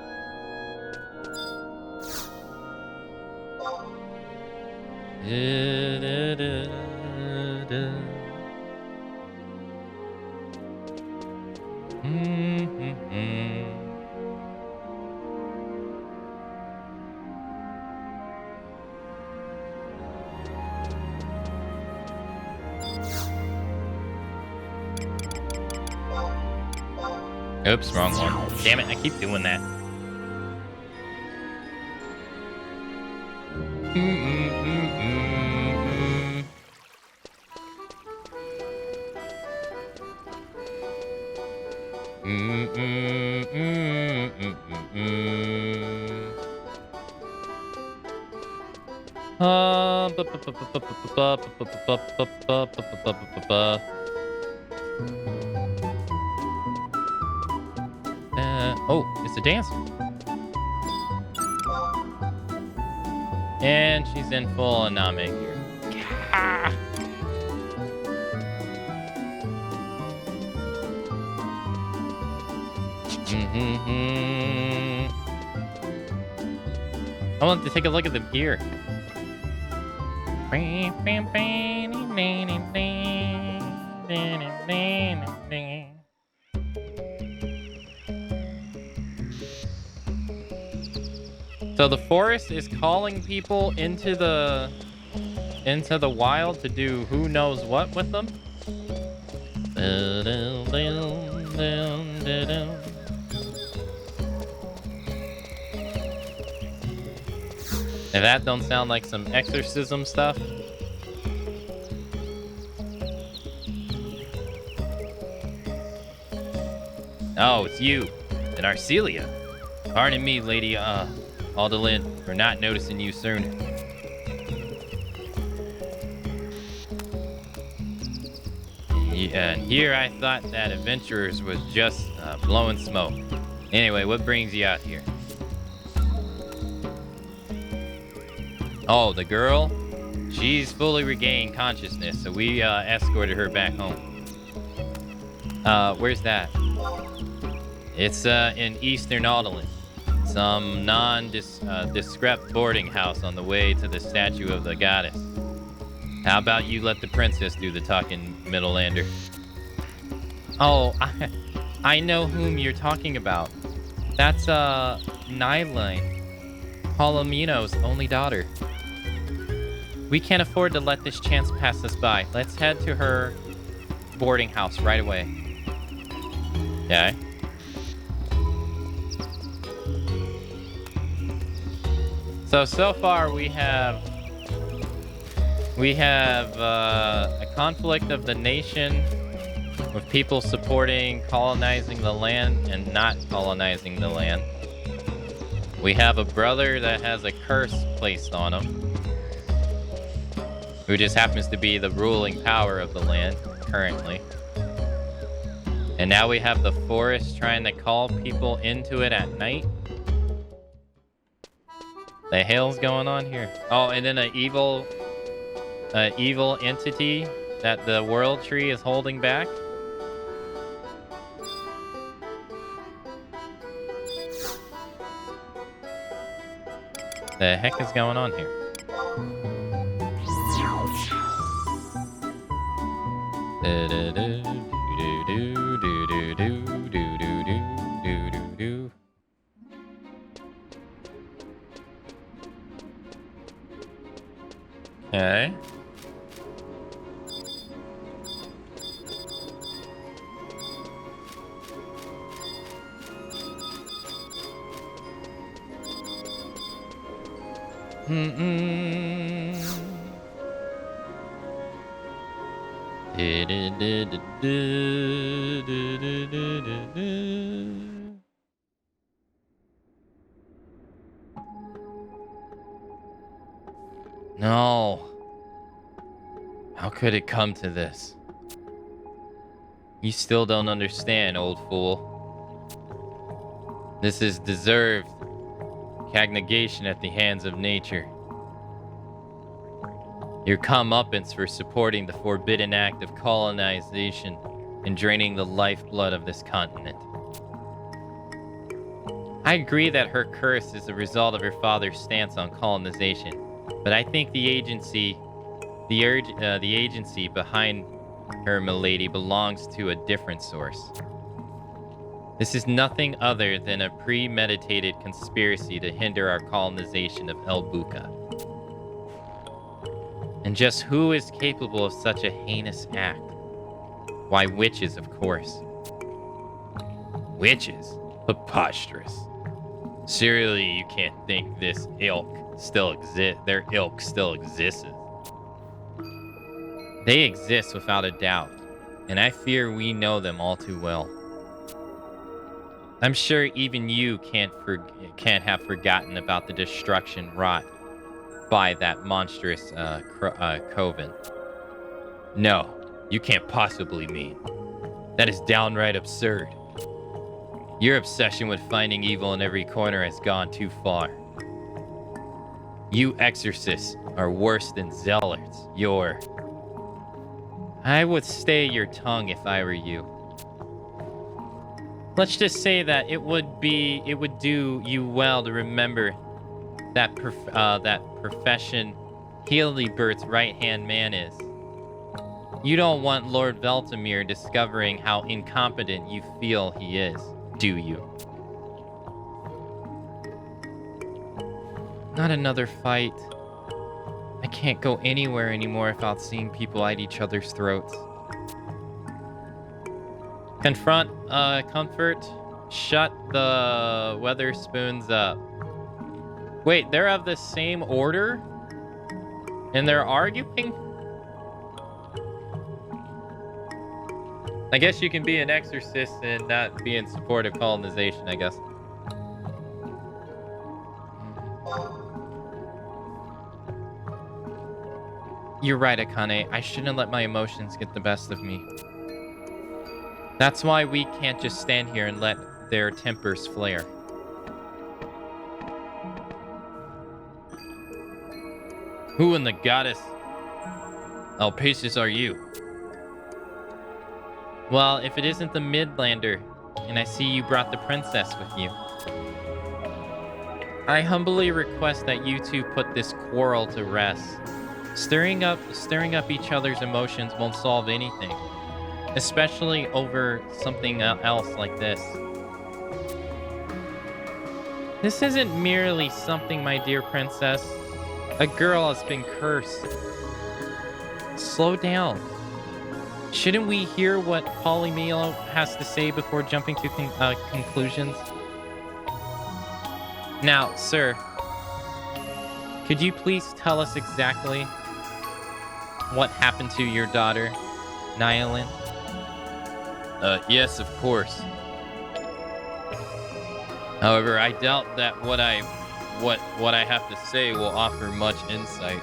Oops, wrong one. Damn it, I keep doing that. Oh, it's a dancer. And she's in full anime gear. I want to take a look at them here. So the forest is calling people into the wild to do who knows what with them. If that don't sound like some exorcism stuff. Oh, it's you and Arcelia. Pardon me, Lady Aldalin, for not noticing you sooner. Yeah, and here I thought that adventurers was just blowing smoke. Anyway, what brings you out here? Oh, the girl? She's fully regained consciousness, so we escorted her back home. Where's that? It's in Eastern Aldalin. Some nondescript boarding house on the way to the statue of the goddess. How about you let the princess do the talking, Middlelander? Oh, I know whom you're talking about. That's Nyline, Palomino's only daughter. We can't afford to let this chance pass us by. Let's head to her boarding house right away. Okay. So far we have a conflict of the nation with people supporting colonizing the land and not colonizing the land. We have a brother that has a curse placed on him, who just happens to be the ruling power of the land currently. And now we have the forest trying to call people into it at night. The hell's going on here? Oh, and then an evil entity that the world tree is holding back. The heck is going on here? Okay. No. How could it come to this? You still don't understand, old fool. This is deserved cagnegation at the hands of nature. Your comeuppance for supporting the forbidden act of colonization and draining the lifeblood of this continent. I agree that her curse is a result of her father's stance on colonization, but I think the agency behind her, milady, belongs to a different source. This is nothing other than a premeditated conspiracy to hinder our colonization of El Buka. And just who is capable of such a heinous act? Why, witches, of course. Witches? Preposterous. Surely you can't think this ilk still exists. Their ilk still exists. They exist without a doubt, and I fear we know them all too well. I'm sure even you can't have forgotten about the destruction wrought by that monstrous coven. No, you can't possibly mean. That is downright absurd. Your obsession with finding evil in every corner has gone too far. You exorcists are worse than zealots. I would stay your tongue if I were you. Let's just say that it would do you well to remember that profession Helibert's right-hand man is. You don't want Lord Veltamir discovering how incompetent you feel he is, do you? Not another fight. I can't go anywhere anymore without seeing people at each other's throats. Confront, comfort, shut the Weatherspoons up. Wait, they're of the same order? And they're arguing? I guess you can be an exorcist and not be in support of colonization, I guess. You're right, Akane. I shouldn't let my emotions get the best of me. That's why we can't just stand here and let their tempers flare. Who in the goddess Alpacis are you? Well, if it isn't the Midlander, and I see you brought the princess with you, I humbly request that you two put this quarrel to rest. Stirring up each other's emotions won't solve anything, especially over something else like this. This isn't merely something, my dear princess. A girl has been cursed. Slow down. Shouldn't we hear what Polymelo has to say before jumping to conclusions? Now, sir, could you please tell us exactly what happened to your daughter, Nyalin? Yes, of course. However, I doubt that what I have to say will offer much insight.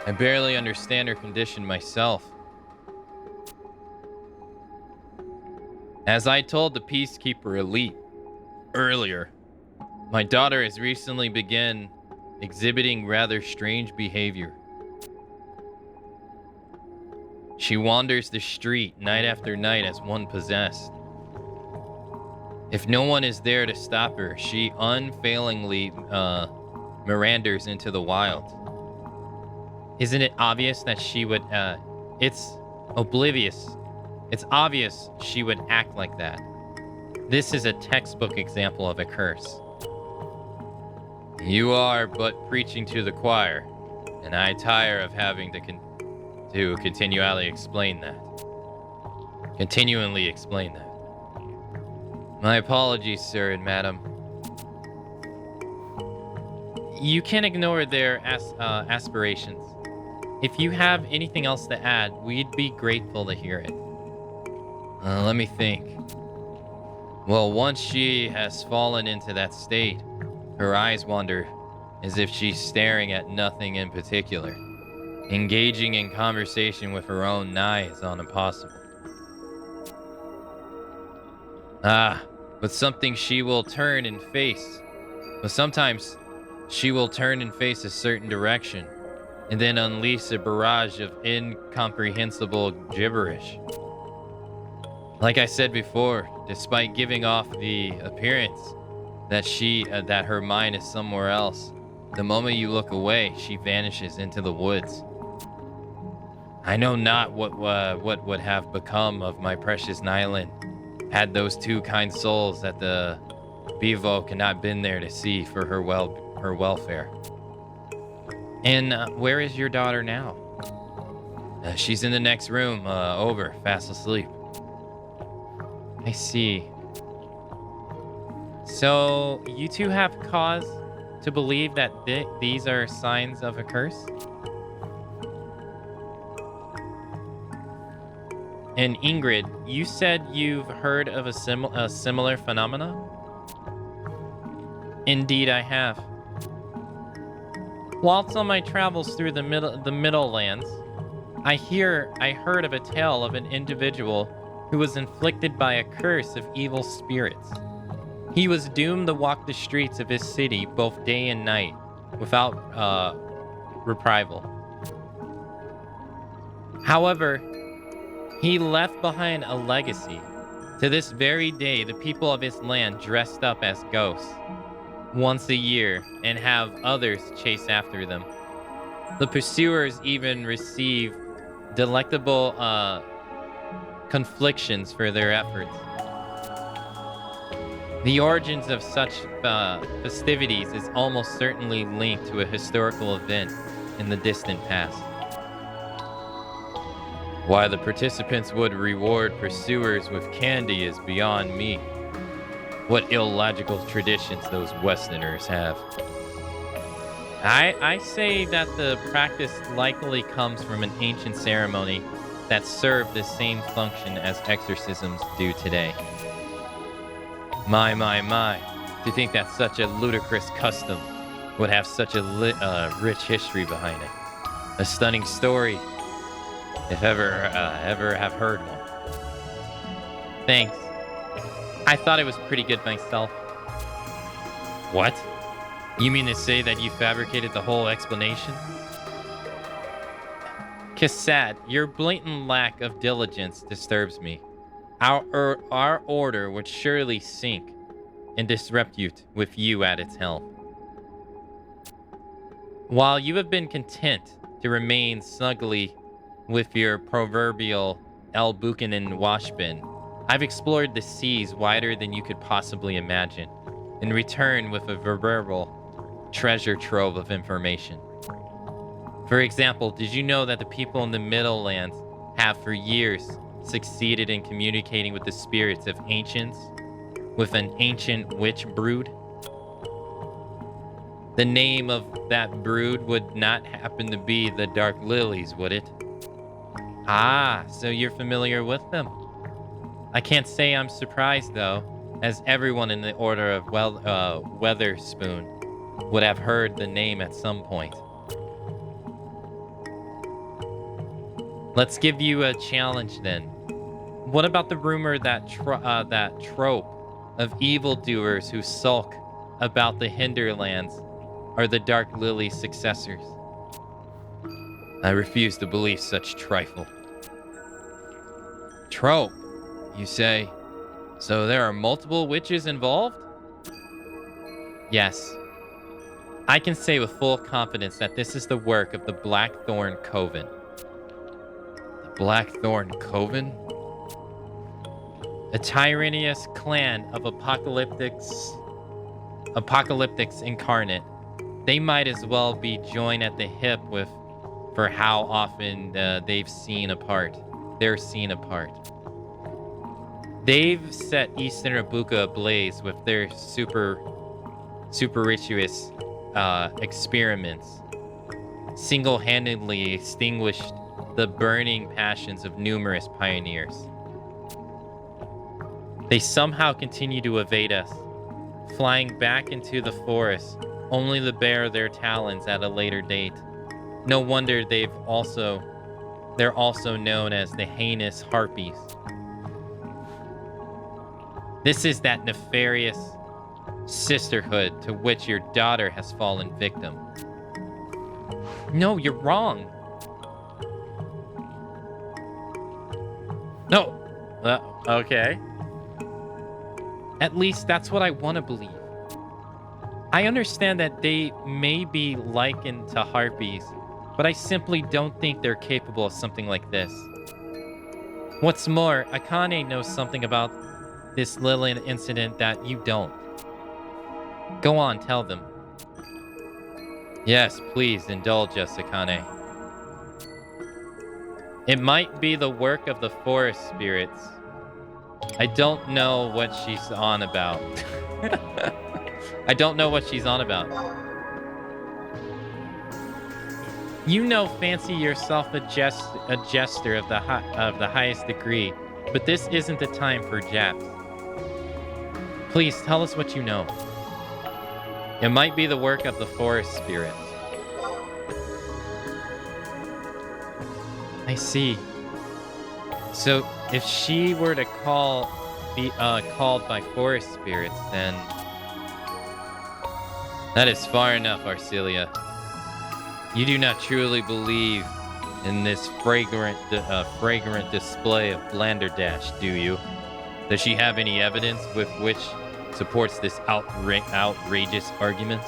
I barely understand her condition myself. As I told the Peacekeeper Elite earlier, my daughter has recently begun exhibiting rather strange behavior. She wanders the street night after night as one possessed. If no one is there to stop her, she unfailingly meranders into the wild. Isn't it obvious that she would, it's obvious she would act like that. This is a textbook example of a curse. You are but preaching to the choir, and I tire of having to continually explain that. My apologies, sir and madam. You can ignore their aspirations. If you have anything else to add, we'd be grateful to hear it. Let me think. Well, once she has fallen into that state, her eyes wander as if she's staring at nothing in particular. Engaging in conversation with her own Nai is impossible. But sometimes she will turn and face a certain direction, and then unleash a barrage of incomprehensible gibberish. Like I said before, despite giving off the appearance that her mind is somewhere else, the moment you look away, she vanishes into the woods. I know not what would have become of my precious Nyland had those two kind souls at the Bivouac not been there to see for her welfare. And where is your daughter now? She's in the next room, over, fast asleep. I see. So, you two have cause to believe that these are signs of a curse? And Ingrid, you said you've heard of a similar phenomena? Indeed, I have. Whilst on my travels through the Middle Lands, I heard of a tale of an individual who was inflicted by a curse of evil spirits. He was doomed to walk the streets of his city both day and night without reprisal. However, he left behind a legacy. To this very day, the people of his land dressed up as ghosts once a year and have others chase after them. The pursuers even receive delectable conflictions for their efforts. The origins of such festivities is almost certainly linked to a historical event in the distant past. Why the participants would reward pursuers with candy is beyond me. What illogical traditions those Westerners have. I say that the practice likely comes from an ancient ceremony that served the same function as exorcisms do today. My, to think that such a ludicrous custom would have such a rich history behind it. A stunning story, if ever have heard one. Thanks. I thought it was pretty good myself. What? You mean to say that you fabricated the whole explanation? Cassad, your blatant lack of diligence disturbs me. Our order would surely sink and disrepute with you at its helm. While you have been content to remain snugly with your proverbial El Buchanan washbin, I've explored the seas wider than you could possibly imagine, and returned with a verbal treasure trove of information. For example, did you know that the people in the Middlelands have for years succeeded in communicating with the spirits of ancients with an ancient witch brood? The name of that brood would not happen to be the Dark Lilies, would it? Ah, so you're familiar with them. I can't say I'm surprised, though, as everyone in the Order of Weatherspoon would have heard the name at some point. Let's give you a challenge, then. What about the rumor that that trope of evildoers who sulk about the hinterlands are the Dark Lily's successors? I refuse to believe such trifle. Trope, you say? So there are multiple witches involved? Yes. I can say with full confidence that this is the work of the Blackthorn Coven. The Blackthorn Coven? A tyrannous clan of apocalyptics incarnate. They might as well be joined at the hip with for how often they're seen apart. They've set Eastern Abuka ablaze with their superstitious experiments, single-handedly extinguished the burning passions of numerous pioneers. They somehow continue to evade us, flying back into the forest only to bare their talons at a later date. No wonder they're also known as the heinous harpies. This is that nefarious sisterhood to which your daughter has fallen victim. No, you're wrong. No. Okay. At least that's what I want to believe. I understand that they may be likened to harpies, but I simply don't think they're capable of something like this. What's more, Akane knows something about this Lillian incident that you don't. Go on, tell them. Yes, please indulge us, Akane. It might be the work of the forest spirits. I don't know what she's on about. I don't know what she's on about. You know, fancy yourself a jester of the highest degree, but this isn't the time for japs. Please tell us what you know. It might be the work of the forest spirits. I see. So if she were to be called by forest spirits, then that is far enough, Arcelia. You do not truly believe in this fragrant display of Blanderdash, do you? Does she have any evidence with which supports this outrageous argument?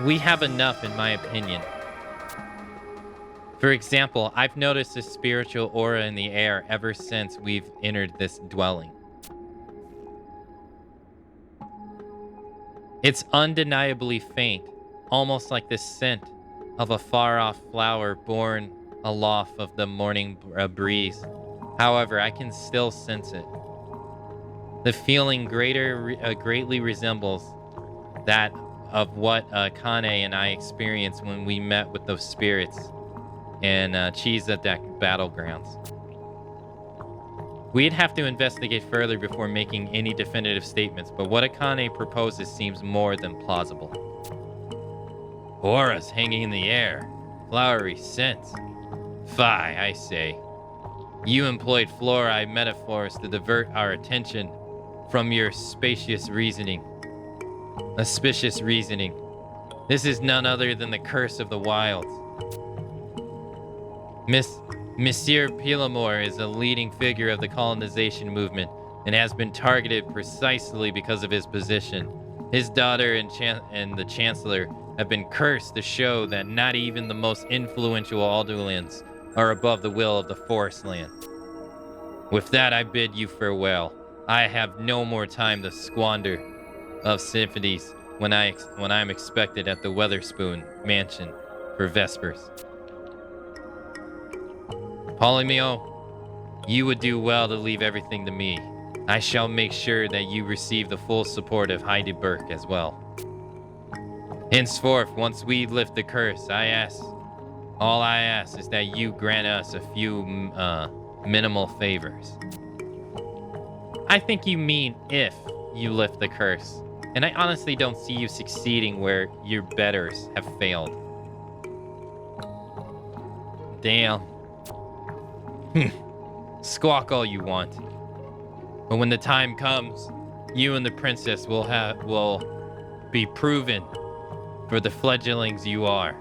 We have enough, in my opinion. For example, I've noticed a spiritual aura in the air ever since we've entered this dwelling. It's undeniably faint, almost like the scent of a far-off flower borne aloft of the morning breeze. However, I can still sense it. The feeling greatly resembles that of what Kane and I experienced when we met with those spirits in Chizadek battlegrounds. We'd have to investigate further before making any definitive statements, but what Akane proposes seems more than plausible. Auras hanging in the air, flowery scents. Fie, I say. You employed fluoride metaphors to divert our attention from your auspicious reasoning. This is none other than the curse of the wilds. Monsieur Pilamore is a leading figure of the colonization movement and has been targeted precisely because of his position. His daughter and the Chancellor have been cursed to show that not even the most influential Alderlands are above the will of the Forest Land. With that, I bid you farewell. I have no more time to squander of symphonies when I'm expected at the Weatherspoon Mansion for Vespers. Polymio, you would do well to leave everything to me. I shall make sure that you receive the full support of Heidi Burke as well. Henceforth, once we lift the curse, all I ask is that you grant us a few minimal favors. I think you mean if you lift the curse, and I honestly don't see you succeeding where your betters have failed. Damn. Squawk all you want. But when the time comes, you and the princess will be proven for the fledglings you are.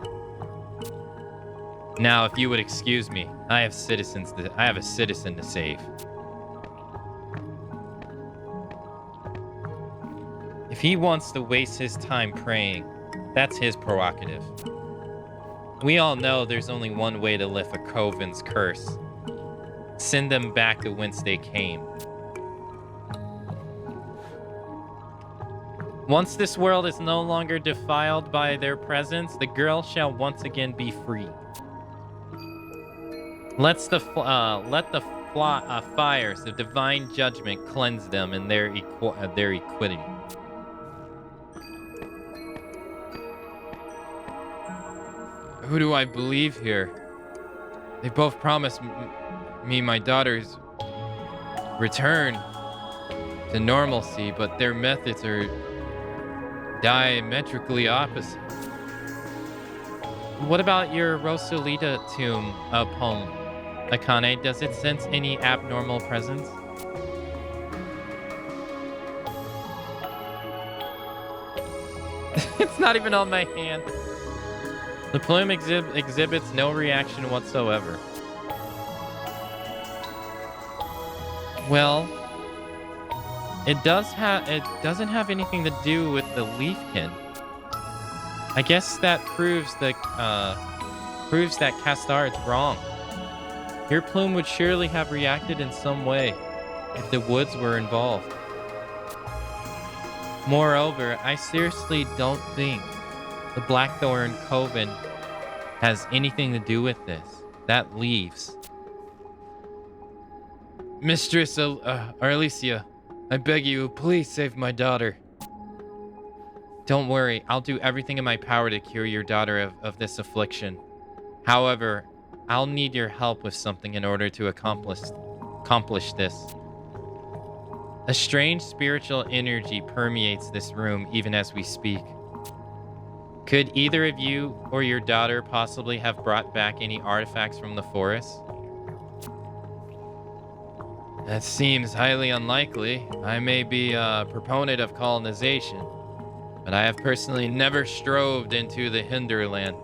Now, if you would excuse me, I have a citizen to save. If he wants to waste his time praying, that's his prerogative. We all know there's only one way to lift a Coven's curse. Send them back to whence they came. Once this world is no longer defiled by their presence, the girl shall once again be free. Let the fires of divine judgment cleanse them in their equity. Who do I believe here? They both promised me my daughter's return to normalcy, but their methods are diametrically opposite. What about your Rosalita tomb poem, Akane? Does it sense any abnormal presence? It's not even on my hand. The plume exhibits no reaction whatsoever. Well, it doesn't have anything to do with the leafkin. I guess that proves that Castar is wrong. Your plume would surely have reacted in some way if the woods were involved. Moreover, I seriously don't think the Blackthorn Coven has anything to do with this. That leaves. Mistress Arlesia, I beg you, please save my daughter. Don't worry, I'll do everything in my power to cure your daughter of this affliction. However, I'll need your help with something in order to accomplish this. A strange spiritual energy permeates this room even as we speak. Could either of you or your daughter possibly have brought back any artifacts from the forest? That seems highly unlikely. I may be a proponent of colonization, but I have personally never strove into the hinterland.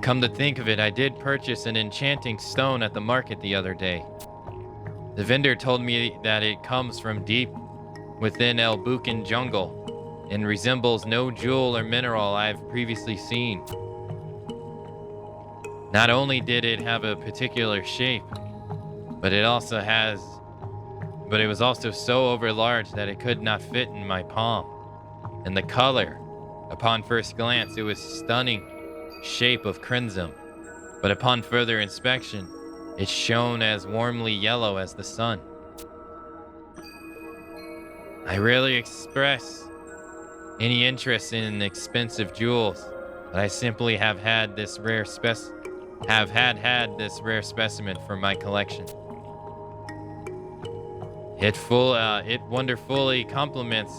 Come to think of it, I did purchase an enchanting stone at the market the other day. The vendor told me that it comes from deep within El Buchan jungle and resembles no jewel or mineral I've previously seen. Not only did it have a particular shape, but it was also so overlarge that it could not fit in my palm. And the color, upon first glance, it was stunning shape of crimson, but upon further inspection, it shone as warmly yellow as the sun. I rarely express any interest in expensive jewels, but I simply have had this rare specimen for my collection. It wonderfully complements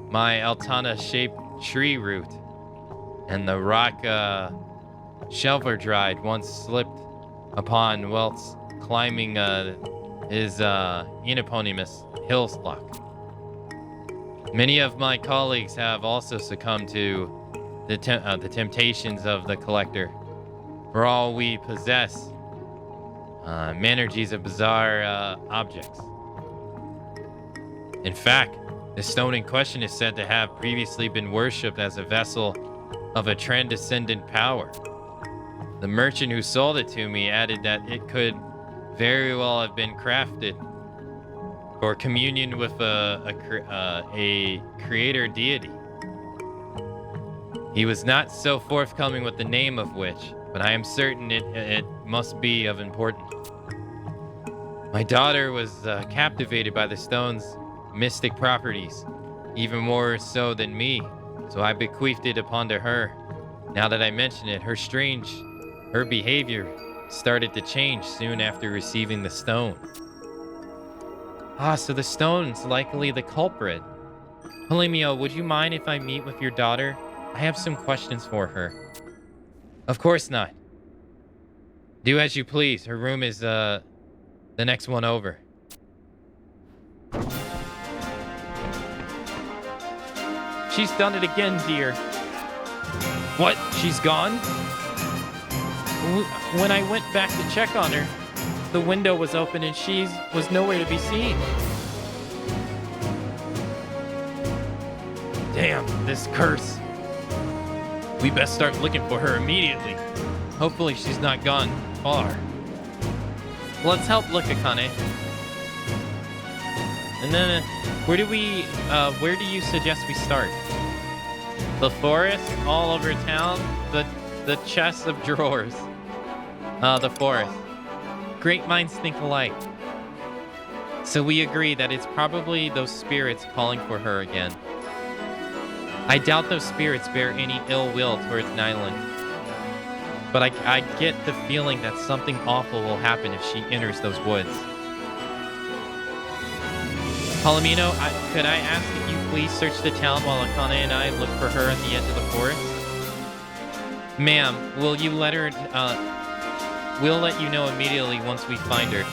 my Altana-shaped tree root and the rock Shelver dried once slipped upon whilst climbing his eponymous hillslock. Many of my colleagues have also succumbed to the temptations of the collector. For all we possess, energies of bizarre objects. In fact, the stone in question is said to have previously been worshipped as a vessel of a transcendent power. The merchant who sold it to me added that it could very well have been crafted for communion with a creator deity. He was not so forthcoming with the name of which, but I am certain it must be of importance. My daughter was captivated by the stone's mystic properties, even more so than me, so I bequeathed it upon to her. Now that I mention it, her behavior started to change soon after receiving the stone. So the stone's likely the culprit. Polemio, would you mind if I meet with your daughter? I have some questions for her. Of course not. Do as you please. Her room is the next one over. She's done it again, dear. What? She's gone? When I went back to check on her, the window was open and she was nowhere to be seen. Damn, this curse. We best start looking for her immediately. Hopefully she's not gone far. Let's help look, Akane. And then, where do you suggest we start? The forest, all over town, the chest of drawers. The forest. Great minds think alike. So we agree that it's probably those spirits calling for her again. I doubt those spirits bear any ill will towards Nyland. But I get the feeling that something awful will happen if she enters those woods. Palomino, could I ask if you please search the town while Akane and I look for her at the edge of the forest? Ma'am, will you let her... we'll let you know immediately once we find her.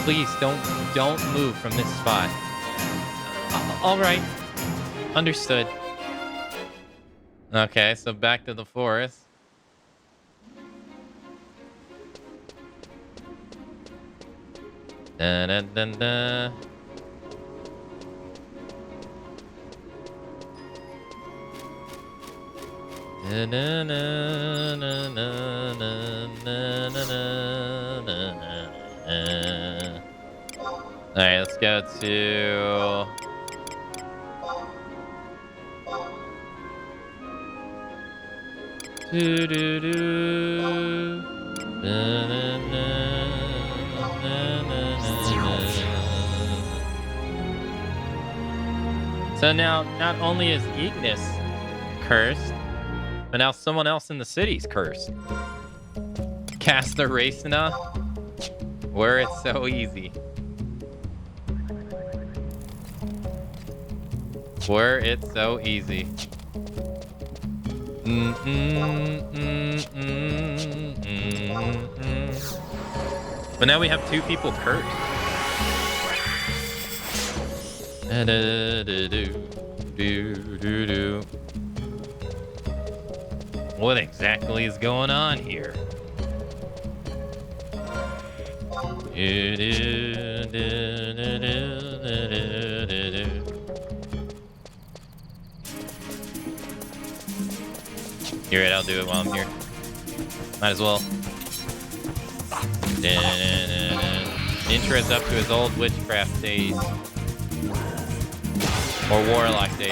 Please, don't move from this spot. All right. Understood. Okay, so back to the forest. Dun, dun, dun, dun. Alright, let's go to... So now, not only is Ignis cursed, but now someone else in the city's cursed. Cast the Racina, where it's so easy. Where it's so easy. But now we have 2 people cursed. What exactly is going on here? You're right, I'll do it while I'm here. Might as well. Intro's up to his old witchcraft days. Or warlock days.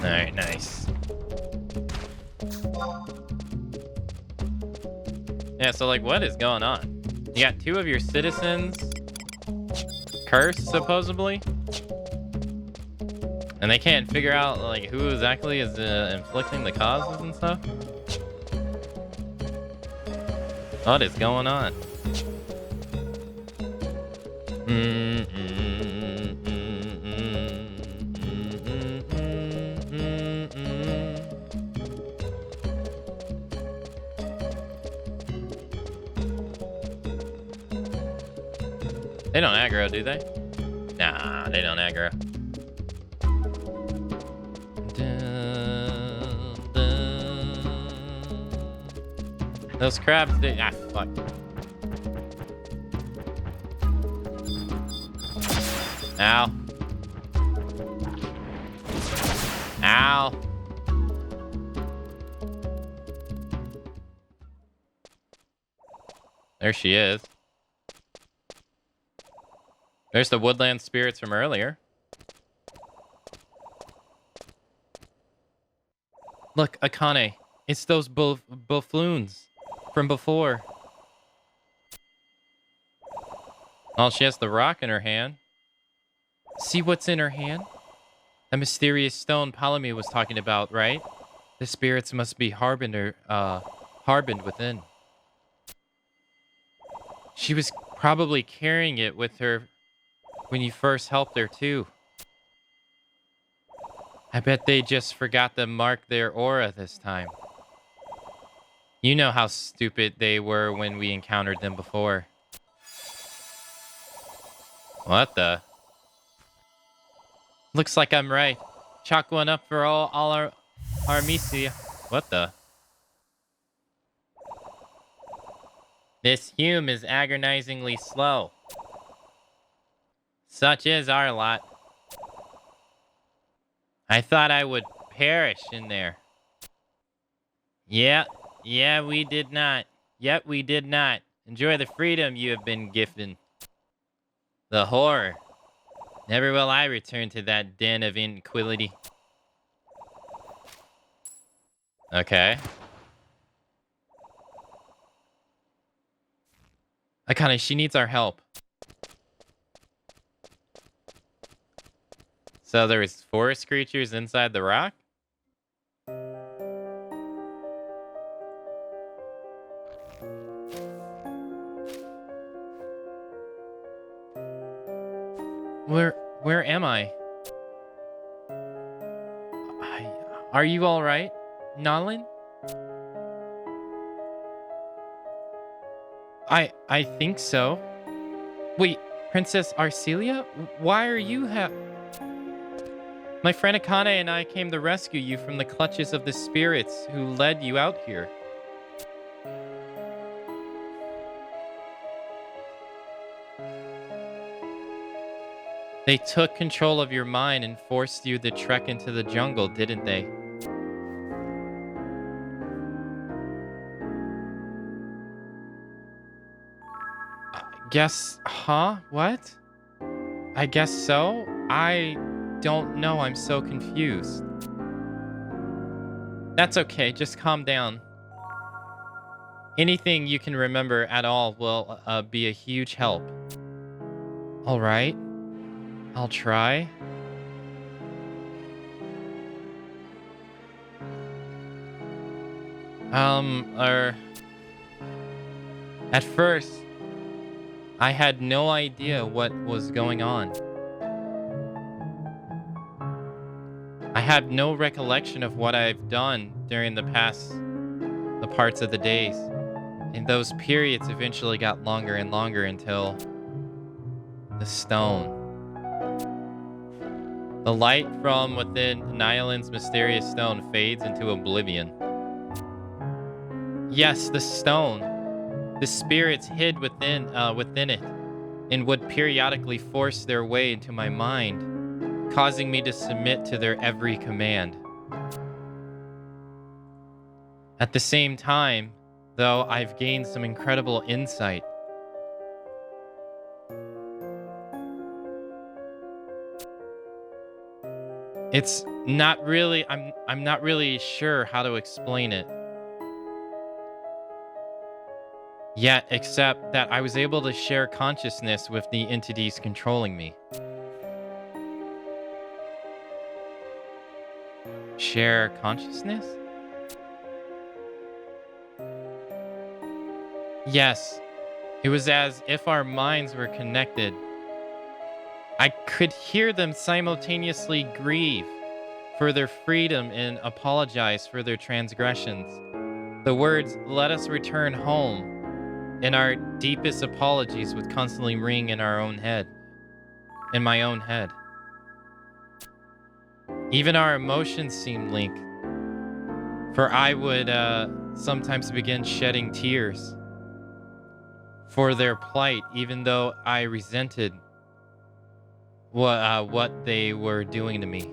Alright, nice. Yeah, so like what is going on? You got 2 of your citizens cursed, supposedly? And they can't figure out like who exactly is inflicting the causes and stuff? What is going on? They don't aggro, do they? Nah, they don't aggro. Those crabs, they... Ah, fuck. Ow. Ow. There she is. There's the woodland spirits from earlier. Look, Akane. It's those buffoons from before. Oh, she has the rock in her hand. See what's in her hand? The mysterious stone Palami was talking about, right? The spirits must be harbined within. She was probably carrying it with her when you first helped her, too. I bet they just forgot to mark their aura this time. You know how stupid they were when we encountered them before. What the? Looks like I'm right. Chalk one up for all our Armisia. What the? This Hume is agonizingly slow. Such is our lot. I thought I would perish in there. Yeah, we did not. Yet we did not. Enjoy the freedom you have been given. The horror. Never will I return to that den of inequality. Okay. Akane, she needs our help. So there's forest creatures inside the rock? Where am I? Are you all right, Nalin? I think so. Wait, Princess Arcelia? Why are you My friend Akane and I came to rescue you from the clutches of the spirits who led you out here. They took control of your mind and forced you to trek into the jungle, didn't they? What? I guess so? I don't know. I'm so confused. That's okay. Just calm down. Anything you can remember at all will be a huge help. All right. I'll try. At first, I had no idea what was going on. I had no recollection of what I've done during the parts of the days. And those periods eventually got longer and longer until the stone. The light from within Nyalin's mysterious stone fades into oblivion. Yes, the stone. The spirits hid within it and would periodically force their way into my mind, causing me to submit to their every command. At the same time, though, I've gained some incredible insight. It's not really, I'm not really sure how to explain it. Yet, except that I was able to share consciousness with the entities controlling me. Share consciousness? Yes, it was as if our minds were connected. I could hear them simultaneously grieve for their freedom and apologize for their transgressions. The words, "Let us return home," and our deepest apologies would constantly ring in our own head. In my own head. Even our emotions seemed linked. For I would sometimes begin shedding tears for their plight, even though I resented what they were doing to me.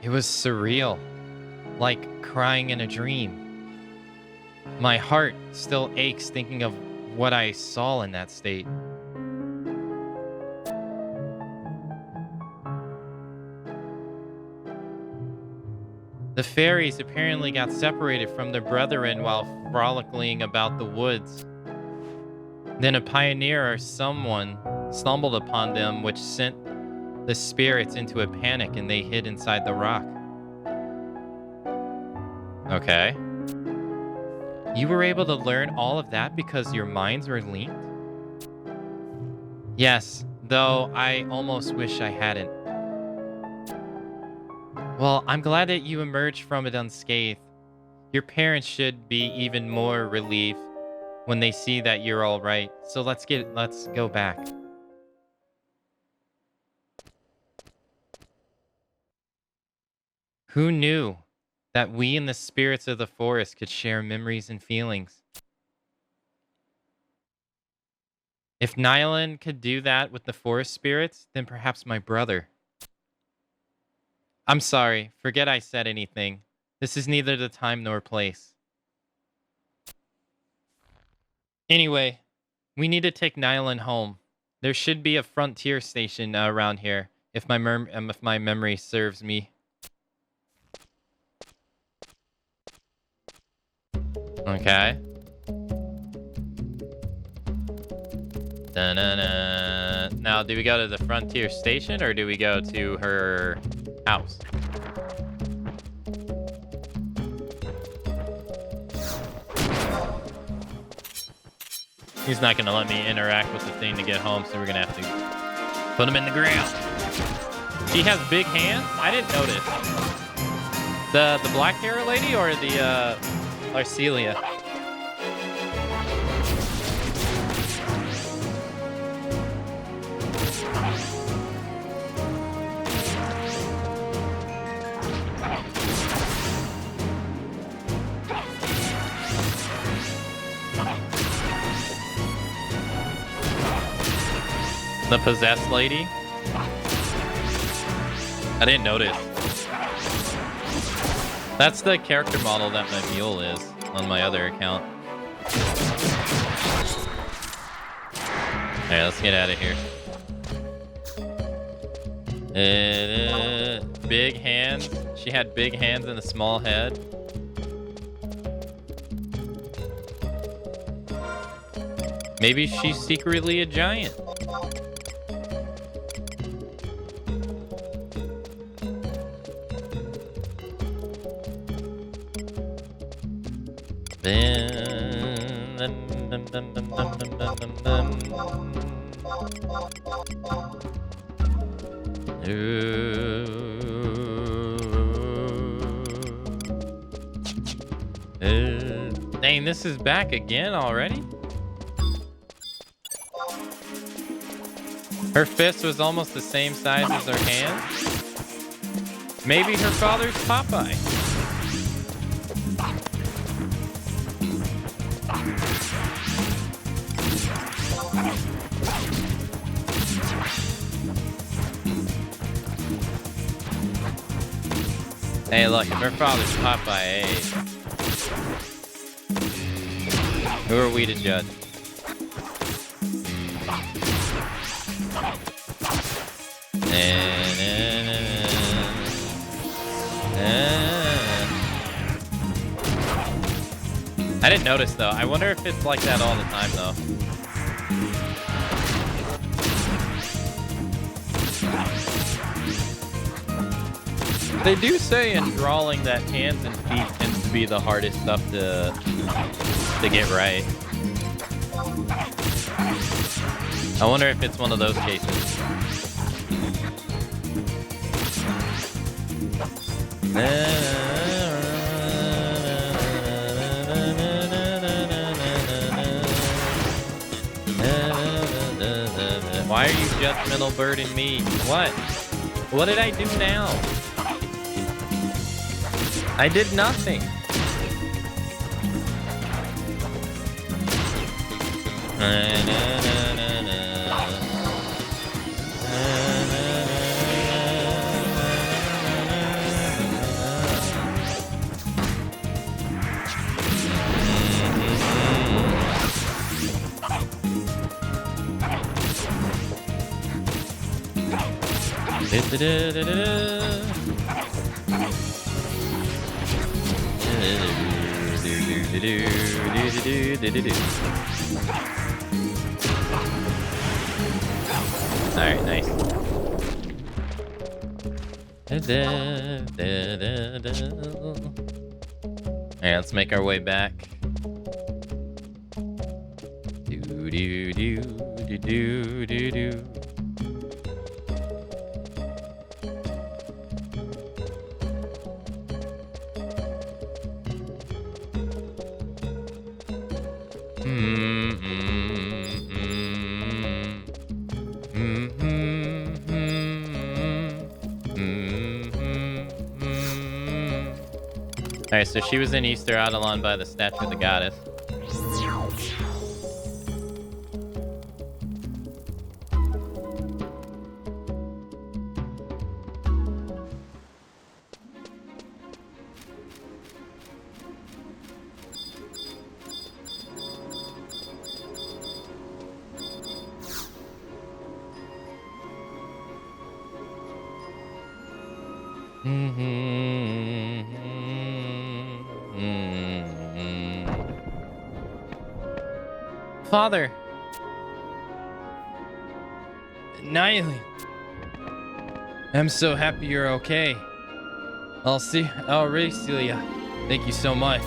It was surreal, like crying in a dream. My heart still aches thinking of what I saw in that state. The fairies apparently got separated from their brethren while frolicking about the woods. Then a pioneer or someone stumbled upon them, which sent the spirits into a panic, and they hid inside the rock. Okay. You were able to learn all of that because your minds were linked? Yes, though I almost wish I hadn't. Well, I'm glad that you emerged from it unscathed. Your parents should be even more relieved when they see that you're all right. So let's go back. Who knew that we and the spirits of the forest could share memories and feelings? If Nylon could do that with the forest spirits, then perhaps my brother. I'm sorry, forget I said anything. This is neither the time nor place. Anyway, we need to take Nylon home. There should be a frontier station around here, if my memory serves me. Okay. Da-na-na. Now, do we go to the frontier station or do we go to her house? He's not gonna let me interact with the thing to get home, so we're gonna have to put him in the ground. She has big hands? I didn't notice. The black hair lady or the Arcelia? The possessed lady? I didn't notice. That's the character model that my mule is on my other account. Alright, let's get out of here. Big hands. She had big hands and a small head. Maybe she's secretly a giant. Dang, this is back again already? Her fist was almost the same size as her hand. Maybe her father's Popeye. Hey, look, if her father's Popeye, hey. Who are we to judge? I didn't notice though. I wonder if it's like that all the time though. They do say in drawing that hands and feet tends to be the hardest stuff to get right. I wonder if it's one of those cases. Why are you judgmental birding me? What? What did I do now? I did nothing. Alright, nice. Alright, let's make our way back. Alright, so she was in Easter Adelon by the statue of the goddess. Father! Niley! I'm so happy you're okay. I'll see. Oh, really, Celia? Thank you so much.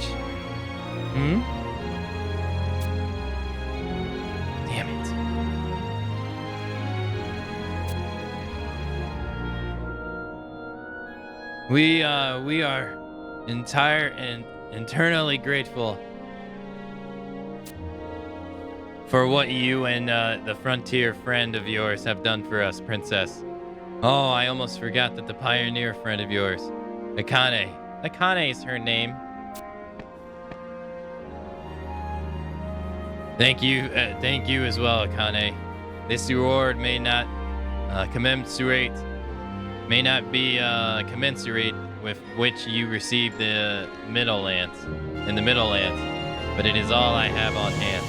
We are entire and internally grateful for what you and the frontier friend of yours have done for us, Princess. Oh, I almost forgot that the pioneer friend of yours, Akane. Akane is her name. Thank you as well, Akane. This reward may not may not be commensurate with which you received in the Middlelands, but it is all I have on hand.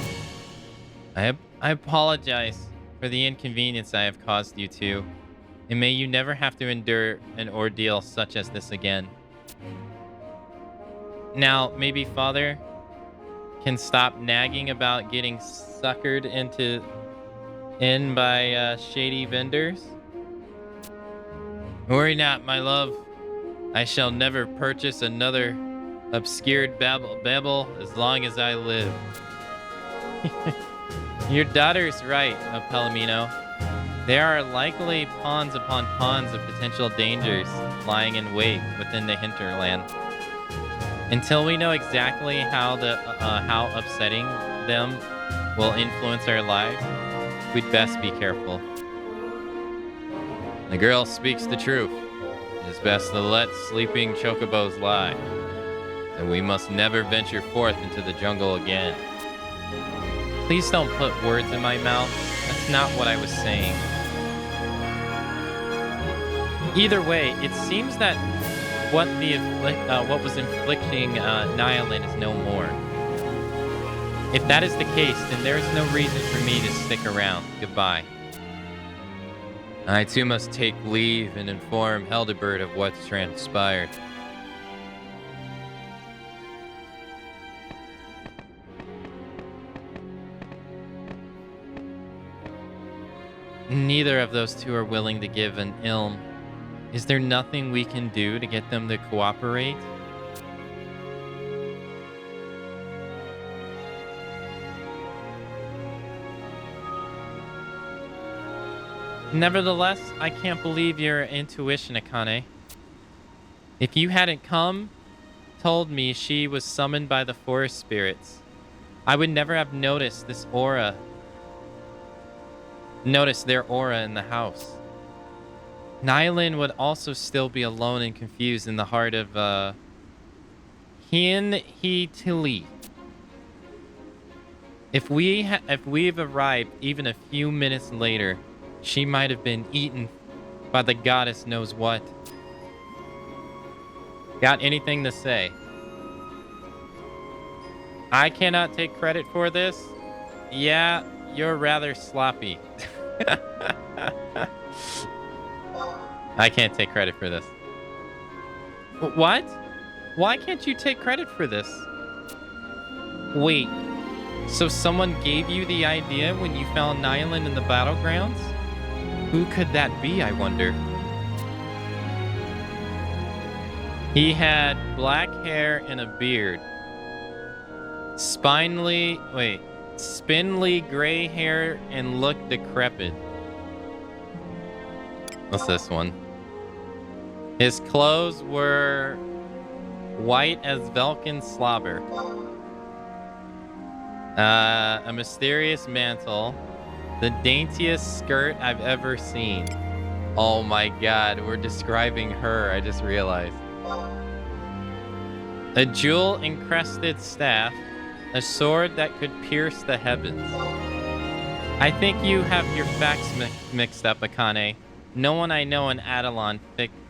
I apologize for the inconvenience I have caused you two, and may you never have to endure an ordeal such as this again. Now, maybe Father can stop nagging about getting suckered in by shady vendors. Worry not, my love. I shall never purchase another obscured babble as long as I live. Your daughter's right, Palomino. There are likely pawns upon pawns of potential dangers lying in wait within the hinterland. Until we know exactly how upsetting them will influence our lives, we'd best be careful. The girl speaks the truth. It is best to let sleeping chocobos lie, and we must never venture forth into the jungle again. Please don't put words in my mouth. That's not what I was saying. Either way, it seems that what was inflicting Nyalin is no more. If that is the case, then there is no reason for me to stick around. Goodbye. I too must take leave and inform Hildebert of what's transpired. Neither of those two are willing to give an ilm. Is there nothing we can do to get them to cooperate? Nevertheless, I can't believe your intuition, Akane. If you hadn't told me she was summoned by the forest spirits, I would never have noticed their aura in the house. Nyalin would also still be alone and confused in the heart of Tili. If we've arrived even a few minutes later, she might have been eaten by the goddess knows what. Got anything to say? I cannot take credit for this. Yeah, you're rather sloppy. I can't take credit for this. What? Why can't you take credit for this? Wait, so someone gave you the idea when you found Nyalin in the battlegrounds? Who could that be, I wonder? He had black hair and a beard. Spindly gray hair and looked decrepit. What's this one? His clothes were white as Velkin slobber. A mysterious mantle. The daintiest skirt I've ever seen. Oh my god, we're describing her, I just realized. A jewel-encrusted staff. A sword that could pierce the heavens. I think you have your facts mixed up, Akane. No one I know in Adelon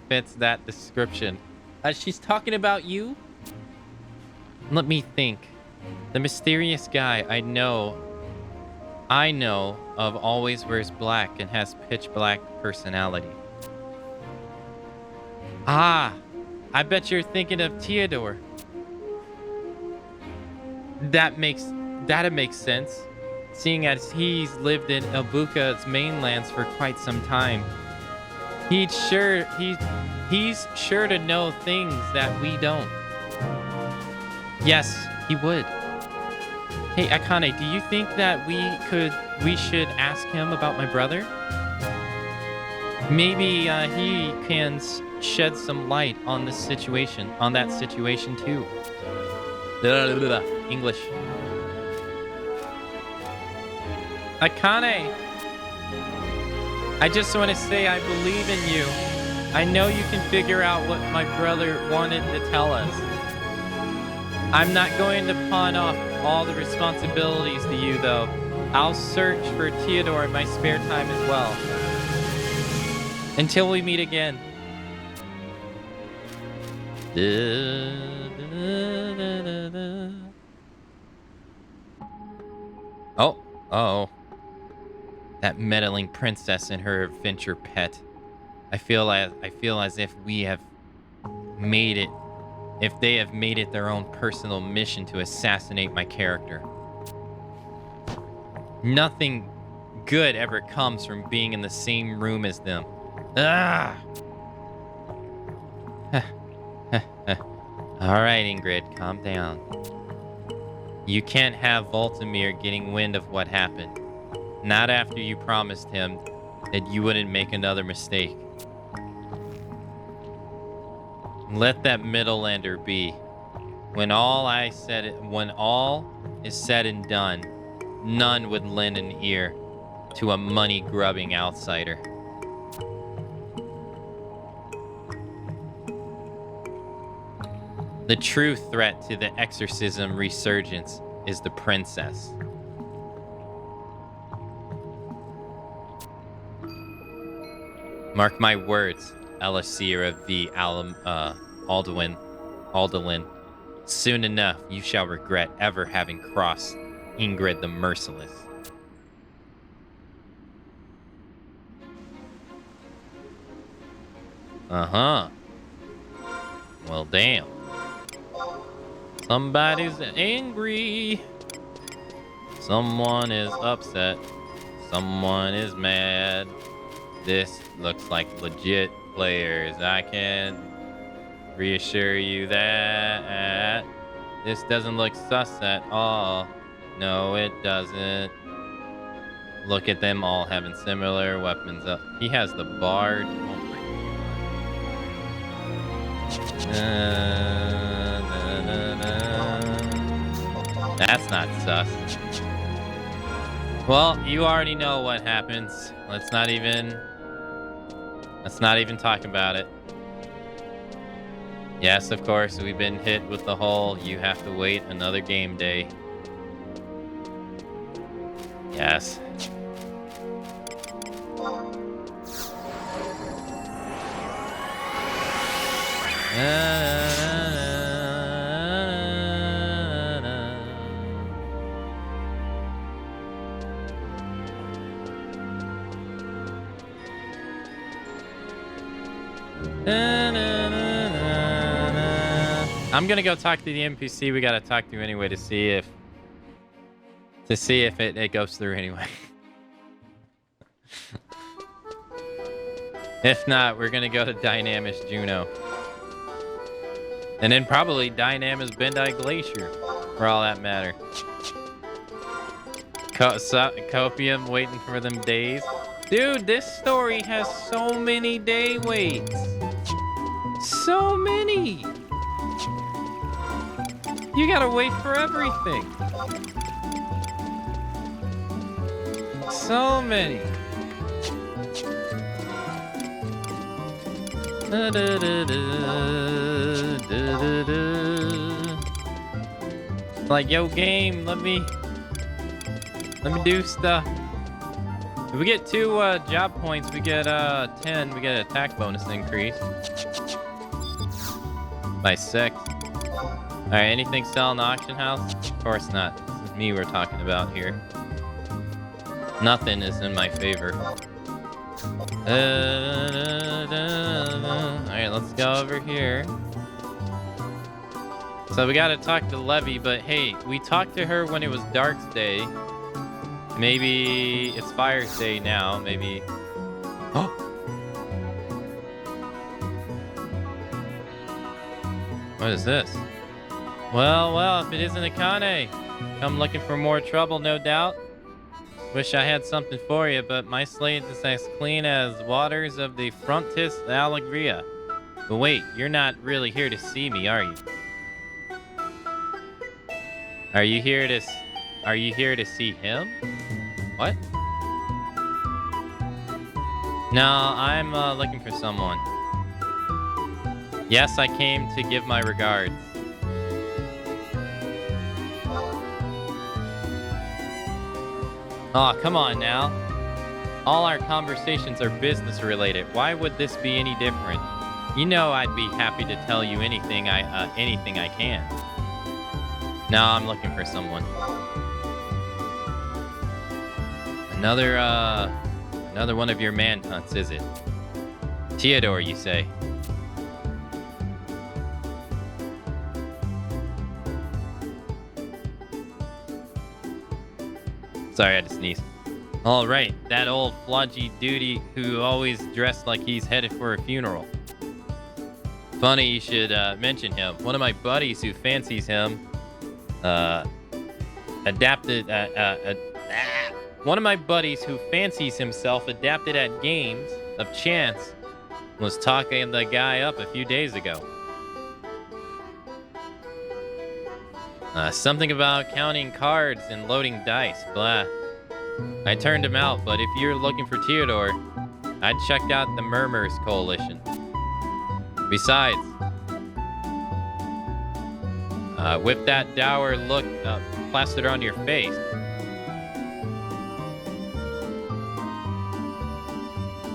fits that description. She's talking about you? Let me think. The mysterious guy I know of always wears black and has pitch black personality. Ah, I bet you're thinking of Theodore. That makes sense, seeing as he's lived in Ibuka's mainlands for quite some time. He's sure to know things that we don't. Yes, he would. Hey, Akane, do you think that we should ask him about my brother? Maybe he can shed some light on this situation, on that situation too. English. Akane, I just want to say I believe in you. I know you can figure out what my brother wanted to tell us. I'm not going to pawn off all the responsibilities to you, though. I'll search for Theodore in my spare time as well. Until we meet again. Oh. That meddling princess and her adventure pet. I feel as if we have made it, if they have made it their own personal mission to assassinate my character. Nothing good ever comes from being in the same room as them. Ah! All right, Ingrid, calm down. You can't have Voltimir getting wind of what happened. Not after you promised him that you wouldn't make another mistake. Let that Midlander be. When all is said and done, none would lend an ear to a money-grubbing outsider. The true threat to the exorcism resurgence is the princess. Mark my words, Elisira v. Aldwin. Soon enough, you shall regret ever having crossed Ingrid the Merciless. Uh-huh. Well, damn. Somebody's angry. Someone is upset. Someone is mad. This looks like legit players. I can reassure you that this doesn't look sus at all. No, it doesn't. Look at them all having similar weapons up. He has the bard. Oh my. That's not sus. Well, you already know what happens. Let's not even talk about it. Yes, of course, we've been hit with the whole you have to wait another game day. Yes. I'm gonna go talk to the NPC we gotta talk to anyway to see if it goes through anyway. If not, we're gonna go to Dynamis Juno. And then probably Dynamis Bendai Glacier, for all that matter. Copium waiting for them days. Dude, this story has so many day waits. So many. You gotta wait for everything. So many. Like, yo, game, let me do stuff. If we get 2 job points, we get 10. We get an attack bonus increase by 6. All right, anything sell in the auction house? Of course not. This is me we're talking about here. Nothing is in my favor. All right, let's go over here. So we gotta talk to Levy, but hey, we talked to her when it was Dark's Day. Maybe it's Fire's Day now, maybe. Oh! What is this? Well, if it isn't Akane, come looking for more trouble, no doubt. Wish I had something for you, but my slate is as clean as waters of the Frontis Alegria. But wait, you're not really here to see me, are you? Are you here to see him? What? No, I'm looking for someone. Yes, I came to give my regards. Aw, come on now. All our conversations are business related. Why would this be any different? You know I'd be happy to tell you anything I can. No, I'm looking for someone. Another one of your manhunts, is it? Theodore, you say? Sorry, I had to sneeze. All right, that old fludgy duty who always dressed like he's headed for a funeral. Funny you should mention him. One of my buddies who fancies him one of my buddies who fancies himself adapted at games of chance was talking the guy up a few days ago. Something about counting cards and loading dice, blah. I turned him out, but if you're looking for Theodore, I'd check out the Murmurs Coalition. Besides, with that dour look plastered on your face,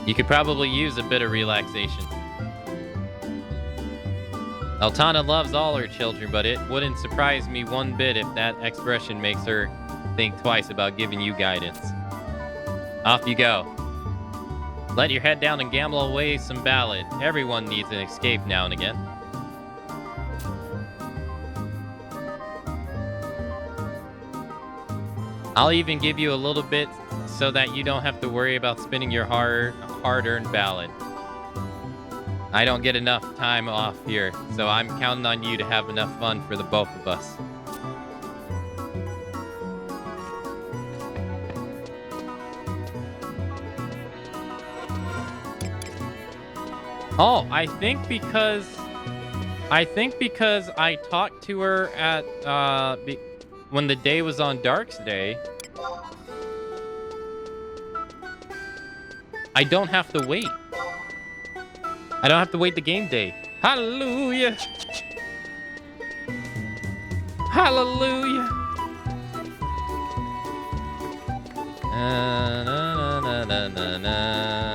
you could probably use a bit of relaxation. Altana loves all her children, but it wouldn't surprise me one bit if that expression makes her think twice about giving you guidance. Off you go. Let your head down and gamble away some ballad. Everyone needs an escape now and again. I'll even give you a little bit so that you don't have to worry about spending your hard-earned ballad. I don't get enough time off here, so I'm counting on you to have enough fun for the both of us. Oh, I think because I talked to her at when the day was on Dark's Day, I don't have to wait. I don't have to wait the game day. Hallelujah. Hallelujah. Na, na, na, na, na, na.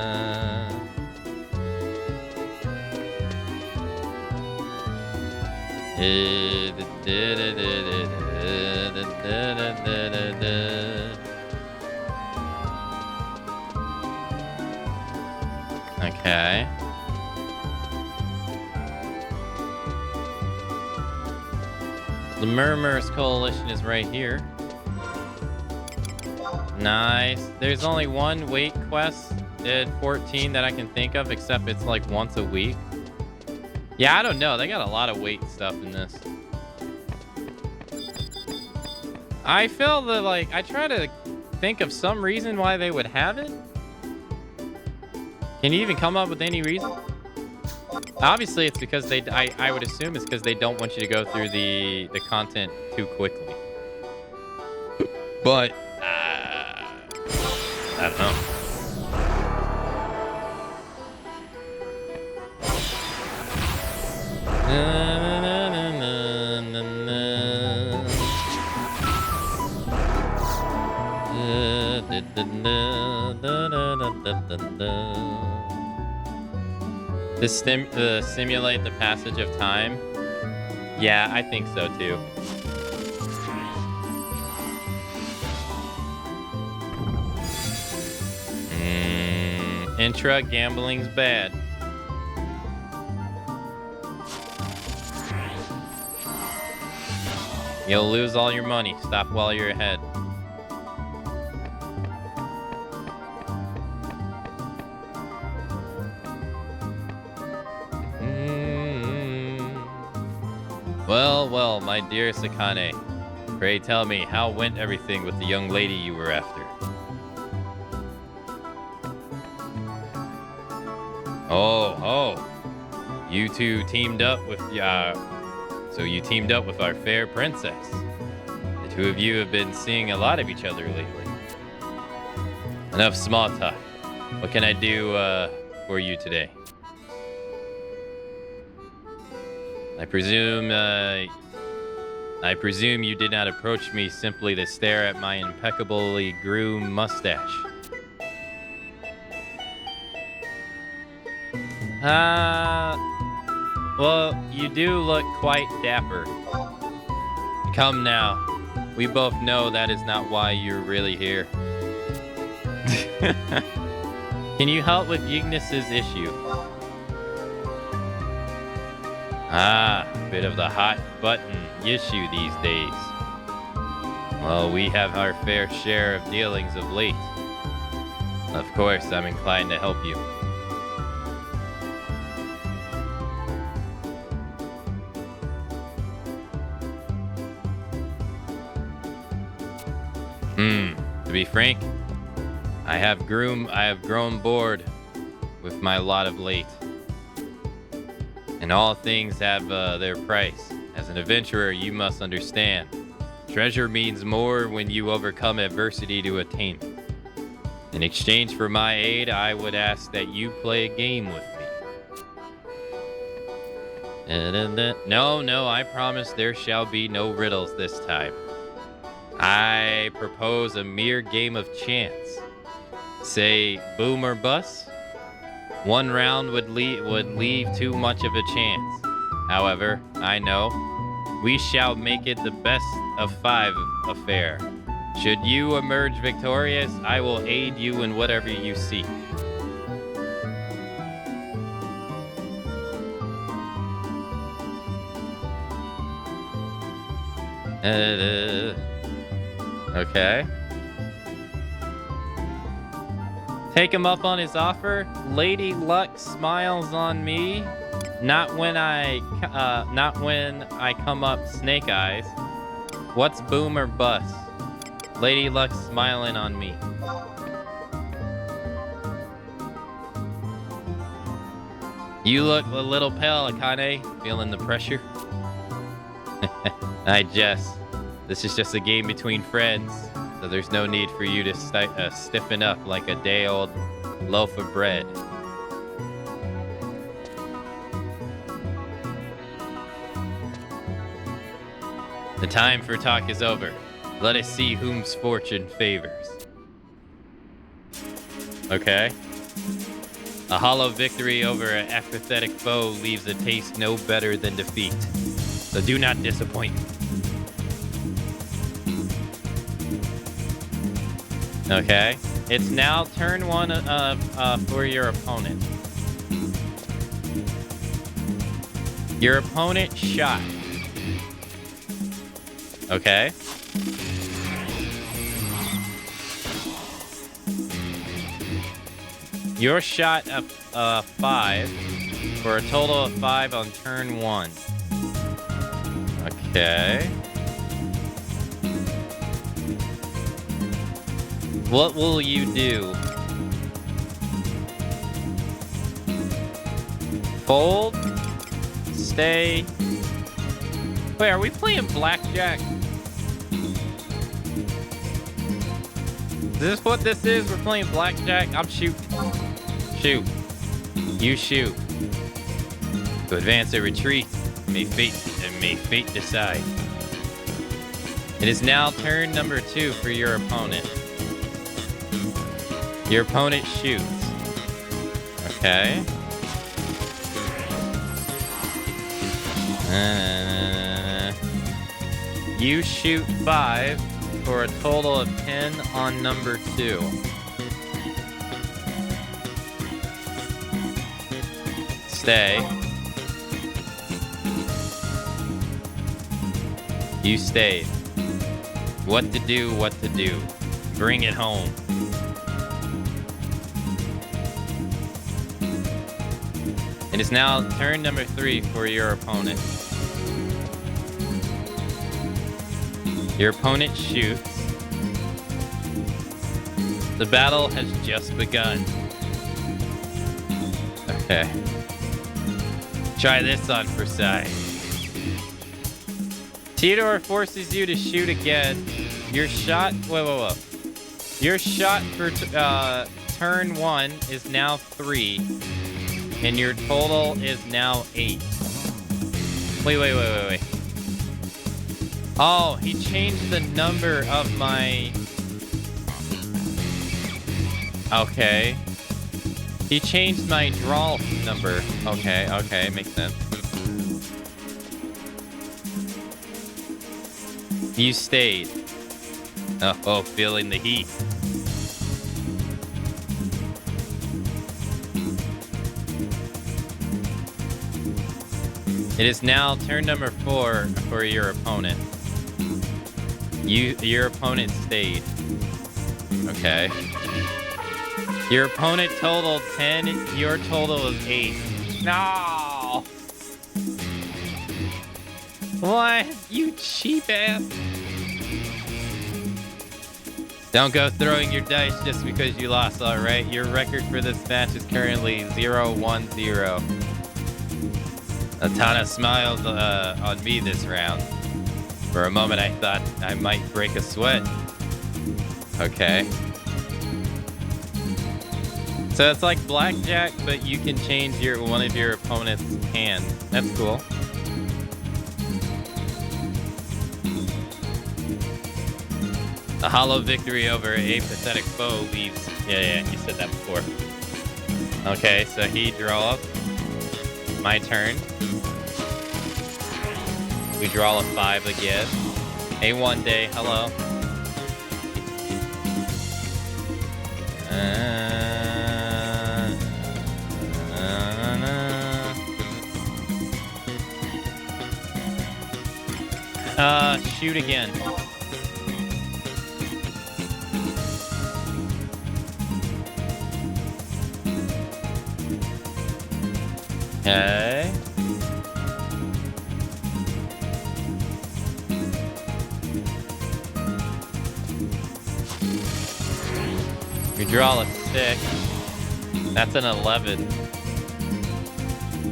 Okay. The Murmurs Coalition is right here. Nice. There's only one wait quest at 14 that I can think of, except it's like once a week. Yeah, I don't know. They got a lot of wait stuff in this. I feel that, like, I try to think of some reason why they would have it. Can you even come up with any reason? Obviously, it's because I would assume it's because they don't want you to go through the content too quickly. But, I don't know. To simulate the passage of time? Yeah, I think so too. Intra gambling's bad. You'll lose all your money. Stop while you're ahead. Well, well, my dear Sakane, pray tell me, how went everything with the young lady you were after? Oh, You two teamed up with so you teamed up with our fair princess. The two of you have been seeing a lot of each other lately. Enough small talk. What can I do for you today? I presume you did not approach me simply to stare at my impeccably groomed mustache. Well, you do look quite dapper. Come now. We both know that is not why you're really here. Can you help with Ignis's issue? Bit of the hot button issue these days. Well, we have our fair share of dealings of late. Of course, I'm inclined to help you. To be frank, I have grown bored with my lot of late. And all things have their price. As an adventurer, you must understand. Treasure means more when you overcome adversity to attain it. In exchange for my aid, I would ask that you play a game with me. No, I promise there shall be no riddles this time. I propose a mere game of chance. Say boom or bust. One round would leave too much of a chance. However, I know we shall make it the best of 5 affair. Should you emerge victorious, I will aid you in whatever you seek. Okay. Take him up on his offer. Lady Luck smiles on me. Not when I come up snake eyes. What's boom or bust? Lady Luck smiling on me. You look a little pale, Akane. Feeling the pressure? I jest. This is just a game between friends, so there's no need for you to stiffen up like a day-old loaf of bread. The time for talk is over. Let us see whom's fortune favors. Okay. A hollow victory over an apathetic foe leaves a taste no better than defeat. So do not disappoint me. Okay. It's now turn 1 for your opponent. Your opponent shot. Okay. Your shot of 5 for a total of 5 on turn 1. Okay. What will you do? Fold? Stay? Wait, are we playing blackjack? Is this what this is? We're playing blackjack? I'm shooting. Shoot. You shoot. To advance or retreat, may fate decide. It is now turn number 2 for your opponent. Your opponent shoots. Okay. You shoot 5 for a total of 10 on number 2. Stay. You stayed. What to do, what to do. Bring it home. It is now turn number 3 for your opponent. Your opponent shoots. The battle has just begun. Okay. Try this on for size. Theodore forces you to shoot again. Your shot... Whoa. Your shot for turn 1 is now 3. And your total is now 8. Wait. Oh, he changed the number of my... Okay. He changed my draw number. Okay, makes sense. You stayed. Oh, feeling the heat. It is now turn number 4 for your opponent. Your opponent stayed. Okay. Your opponent totaled 10. Your total is 8. No! What? You cheap ass. Don't go throwing your dice just because you lost, alright? Your record for this match is currently 0-1-0. A ton of smiles on me this round. For a moment, I thought I might break a sweat. Okay. So it's like blackjack, but you can change one of your opponent's hands. That's cool. A hollow victory over a pathetic foe leaves... Yeah, you said that before. Okay, so he draw up. My turn. We draw a 5 again. A1 day, hello. Shoot again. Okay. We draw a 6. That's an 11.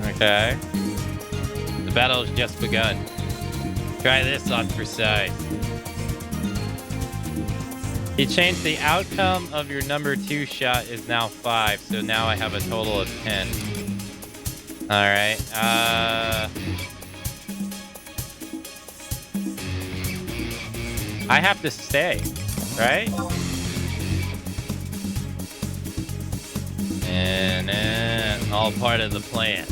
Okay. The battle has just begun. Try this on for size. He changed the outcome of your number 2 shot is now 5, so now I have a total of 10. Alright, I have to stay, right? And all part of the plan.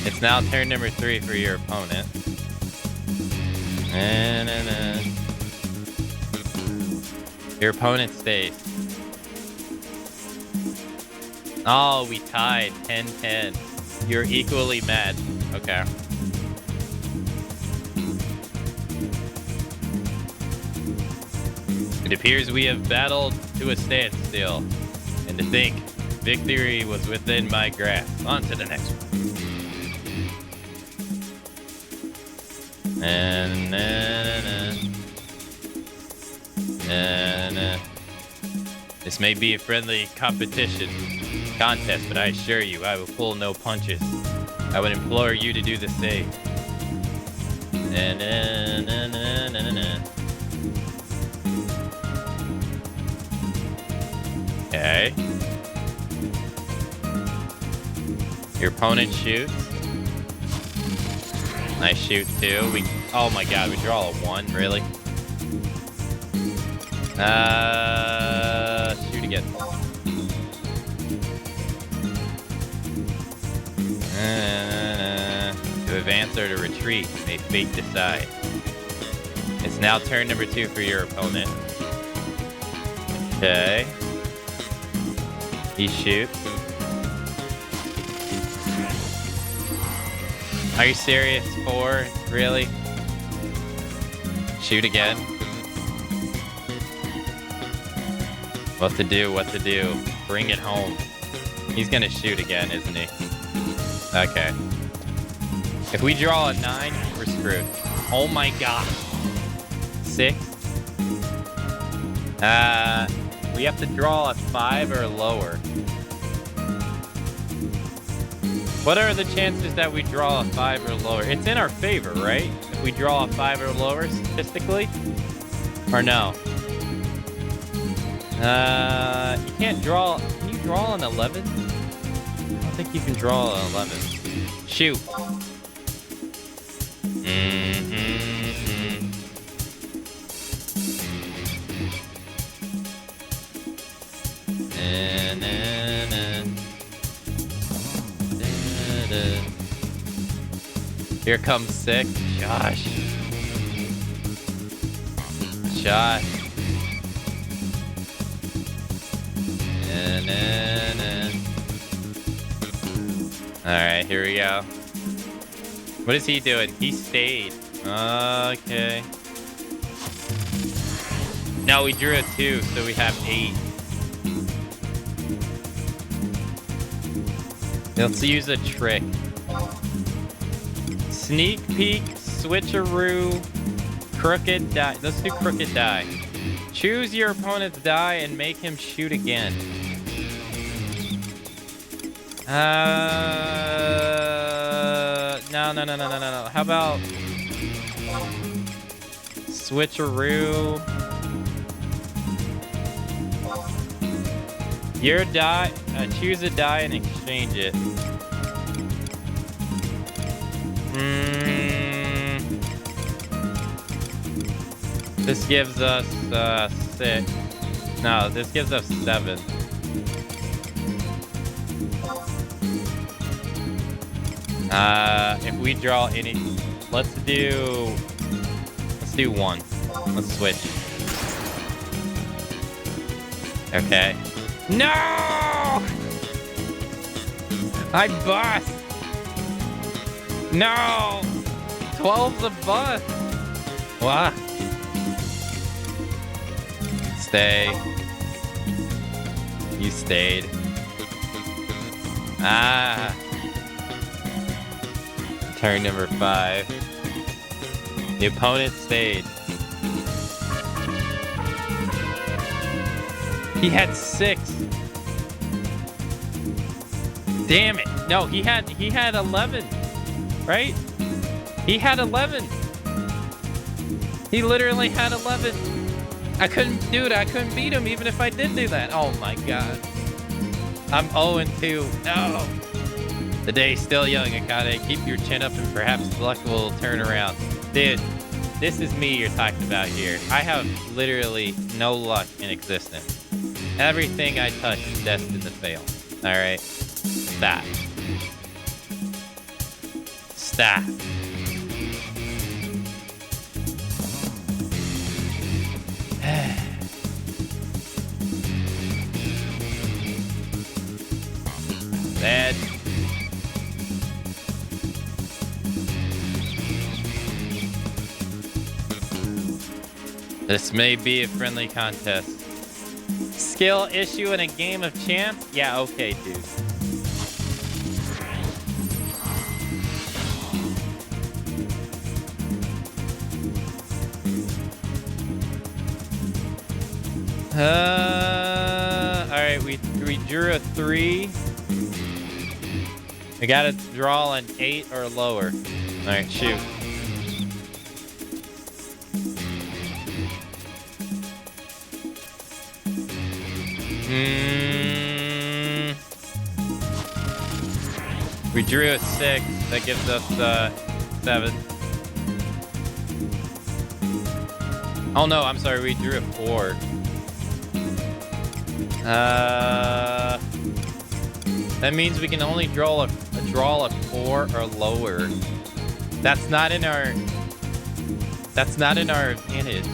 It's now turn number 3 for your opponent. Your opponent stays. Oh, we tied 10-10. You're equally matched. Okay. It appears we have battled to a standstill. And to think, victory was within my grasp. On to the next one. This may be a friendly contest, but I assure you, I will pull no punches. I would implore you to do the same. Okay. Your opponent shoots. I shoot too. Oh my god, we draw a 1, really? Shoot again. To advance or to retreat, may fate decide. It's now turn number 2 for your opponent. Okay. He shoots. Are you serious? 4? Really? Shoot again. What to do? Bring it home. He's gonna shoot again, isn't he? Okay. If we draw a 9, we're screwed. Oh my god. 6. We have to draw a 5 or lower. What are the chances that we draw a 5 or lower? It's in our favor, right? If we draw a 5 or lower statistically? Or no? You can't draw... Can you draw an 11? I don't think you can draw an 11. Shoot. Here comes 6. Josh. Alright, here we go. What is he doing? He stayed. Okay. No, we drew a 2, so we have 8. Let's use a trick. Sneak peek, switcheroo, crooked die. Let's do crooked die. Choose your opponent's die and make him shoot again. No. How about switcheroo? Your die, choose a die and exchange it. This gives us 6. No, this gives us 7. If we draw any, let's do 1. Let's switch. Okay. No! I bust. No! 12's a bust. What? Stay. You stayed. Ah. Turn number 5. The opponent stayed. He had 6. Damn it. No, he had 11. Right? He had 11. He literally had 11. I couldn't beat him even if I did do that. Oh my god. I'm 0-2. No. The day's still young, Akane. Keep your chin up and perhaps luck will turn around. Dude, this is me you're talking about here. I have literally no luck in existence. Everything I touch is destined to fail. Alright? Stop. Stop. Bad. This may be a friendly contest. Skill issue in a game of chance? Yeah, okay, dude. Alright, we drew a 3. We gotta draw an 8 or lower. Alright, shoot. We drew a 6. That gives us 7. Oh no, I'm sorry. We drew a 4. That means we can only draw a 4 or lower. That's not in our advantage.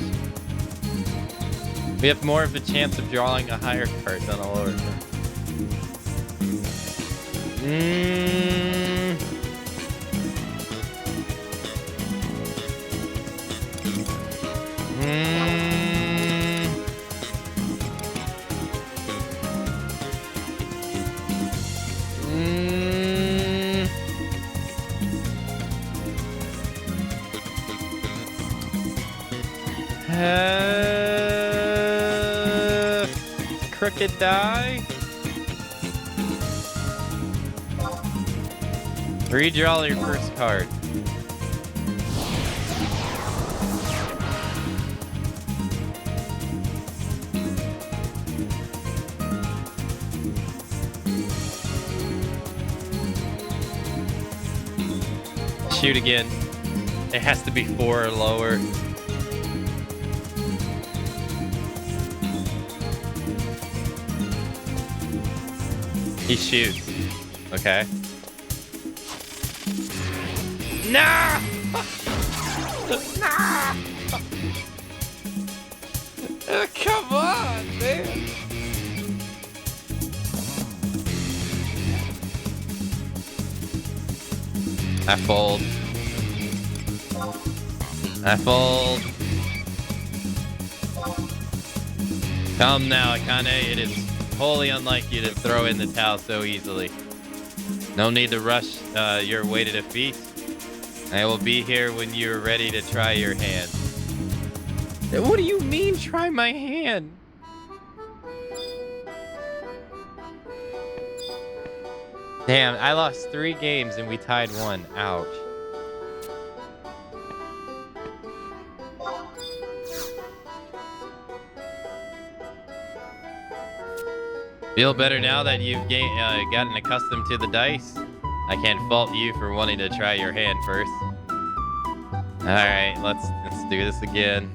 We have more of a chance of drawing a higher card than a lower card. Crooked die. Redraw your first card. Shoot again. It has to be 4 or lower. He shoots. Okay. No! No! Come on, man. I fold. I fold. Come now, Akane. It is wholly unlike you to throw in the towel so easily. No need to rush your way to defeat. I will be here when you're ready to try your hand. What do you mean, try my hand? Damn, I lost 3 games and we tied 1. Ouch. Feel better now that you've gotten accustomed to the dice? I can't fault you for wanting to try your hand first. Alright, let's do this again.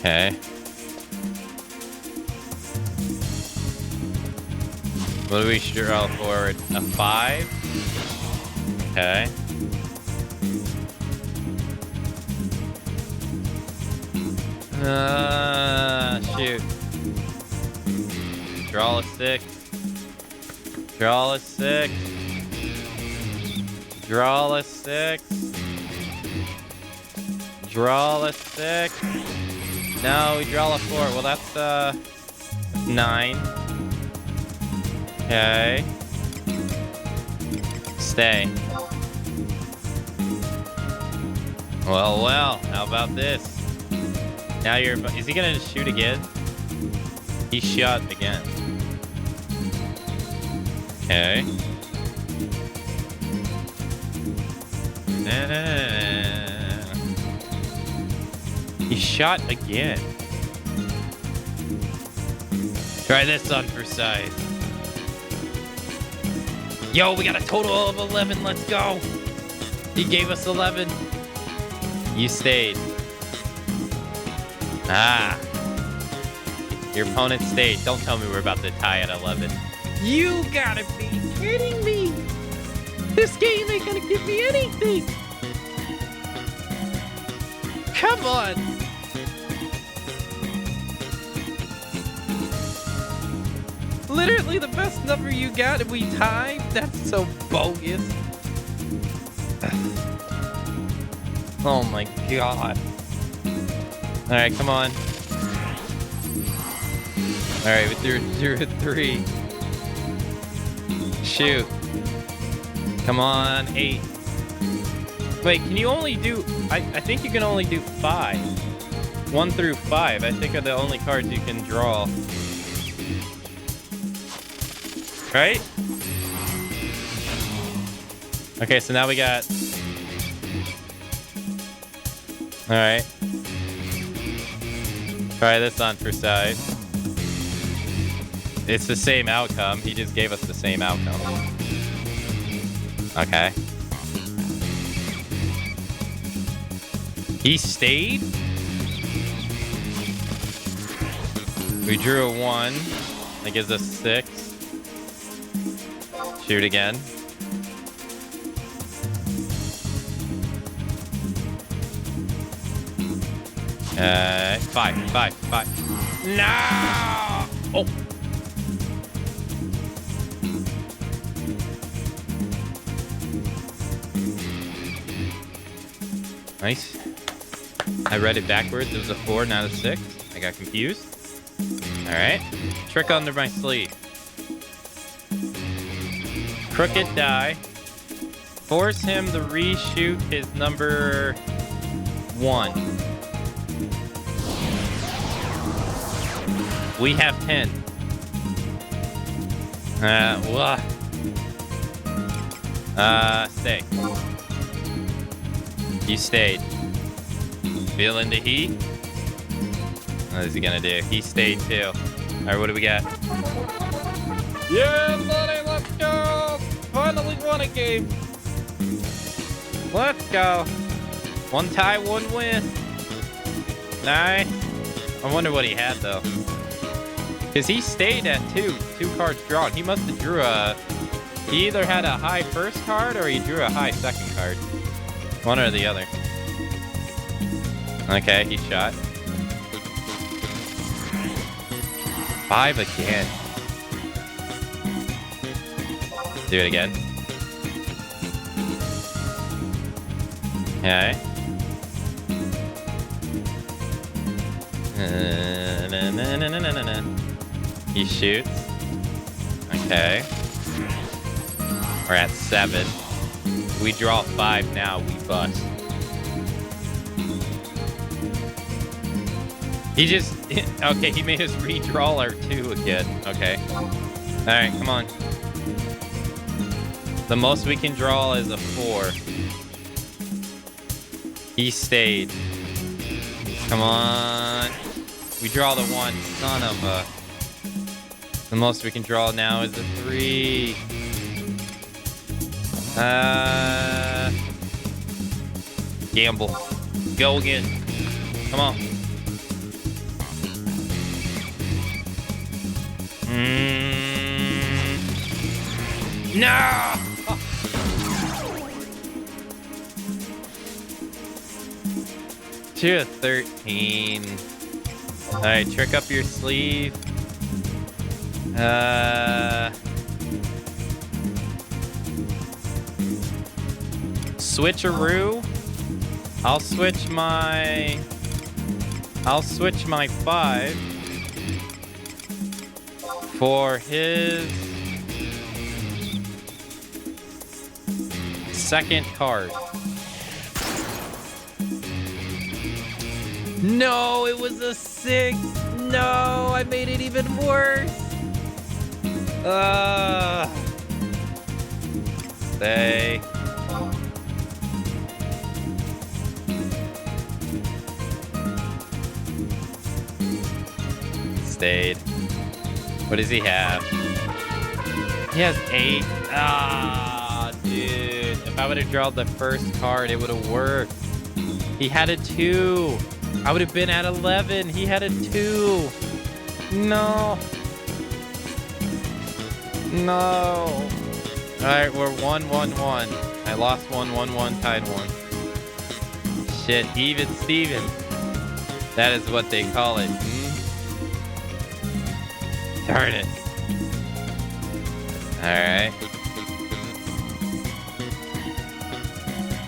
Okay. What do we draw forward? A 5? Okay. Shoot. Draw a 6. Draw a 6. Draw a 6. Draw a 6. No, we draw a 4. Well, that's 9. Okay. Stay. Well, how about this? Now you're... Is he gonna shoot again? He shot again. Okay. He shot again. Try this on for size. Yo, we got a total of 11. Let's go. He gave us 11. You stayed. Ah. Your opponent stayed. Don't tell me we're about to tie at 11. You gotta be kidding me. This game ain't gonna give me anything. Come on. Literally the best number you got and we tied? That's so bogus. Oh my god. Alright, come on. Alright, we threw 3. Shoot. Come on, 8. Wait, can you only do... I think you can only do 5. 1 through 5, I think are the only cards you can draw. Right? Okay, so now we got... Alright. Try this on for size. It's the same outcome. He just gave us the same outcome. Okay. He stayed? We drew a 1. That gives us 6. Shoot again. Five. No! Oh! Nice. I read it backwards. It was a 4, not a 6. I got confused. Alright. Trick under my sleeve. Crooked die. Force him to reshoot his number 1. We have 10. What? Stay. You stayed. Feeling the heat? What is he gonna do? He stayed too. Alright, what do we got? Yeah, buddy, let's go! Finally won a game. Let's go. One tie, one win. Nice. I wonder what he had though. Because he stayed at two cards drawn. He must have drew he either had a high first card or he drew a high second card. One or the other. Okay, he shot. 5 again. Do it again. Okay. He shoots. Okay. We're at 7. We draw 5 now, we bust. He just... Okay, he made us redraw our 2 again. Okay. Alright, come on. The most we can draw is a 4. He stayed. Come on. We draw the 1. Son of a... The most we can draw now is a 3. Gamble. Go again. Come on. No! 2 of 13. Alright, trick up your sleeve. Switcheroo. I'll switch my 5 for his second card. No, it was a 6. No, I made it even worse. Stay. Stayed. What does he have? He has 8. Ah, dude. If I would have drawn the first card, it would have worked. He had a 2. I would have been at 11. He had a 2. No. No. All right, we're 1-1-1. I lost 1-1-1, tied 1. Shit, even Steven. That is what they call it. Darn it. All right.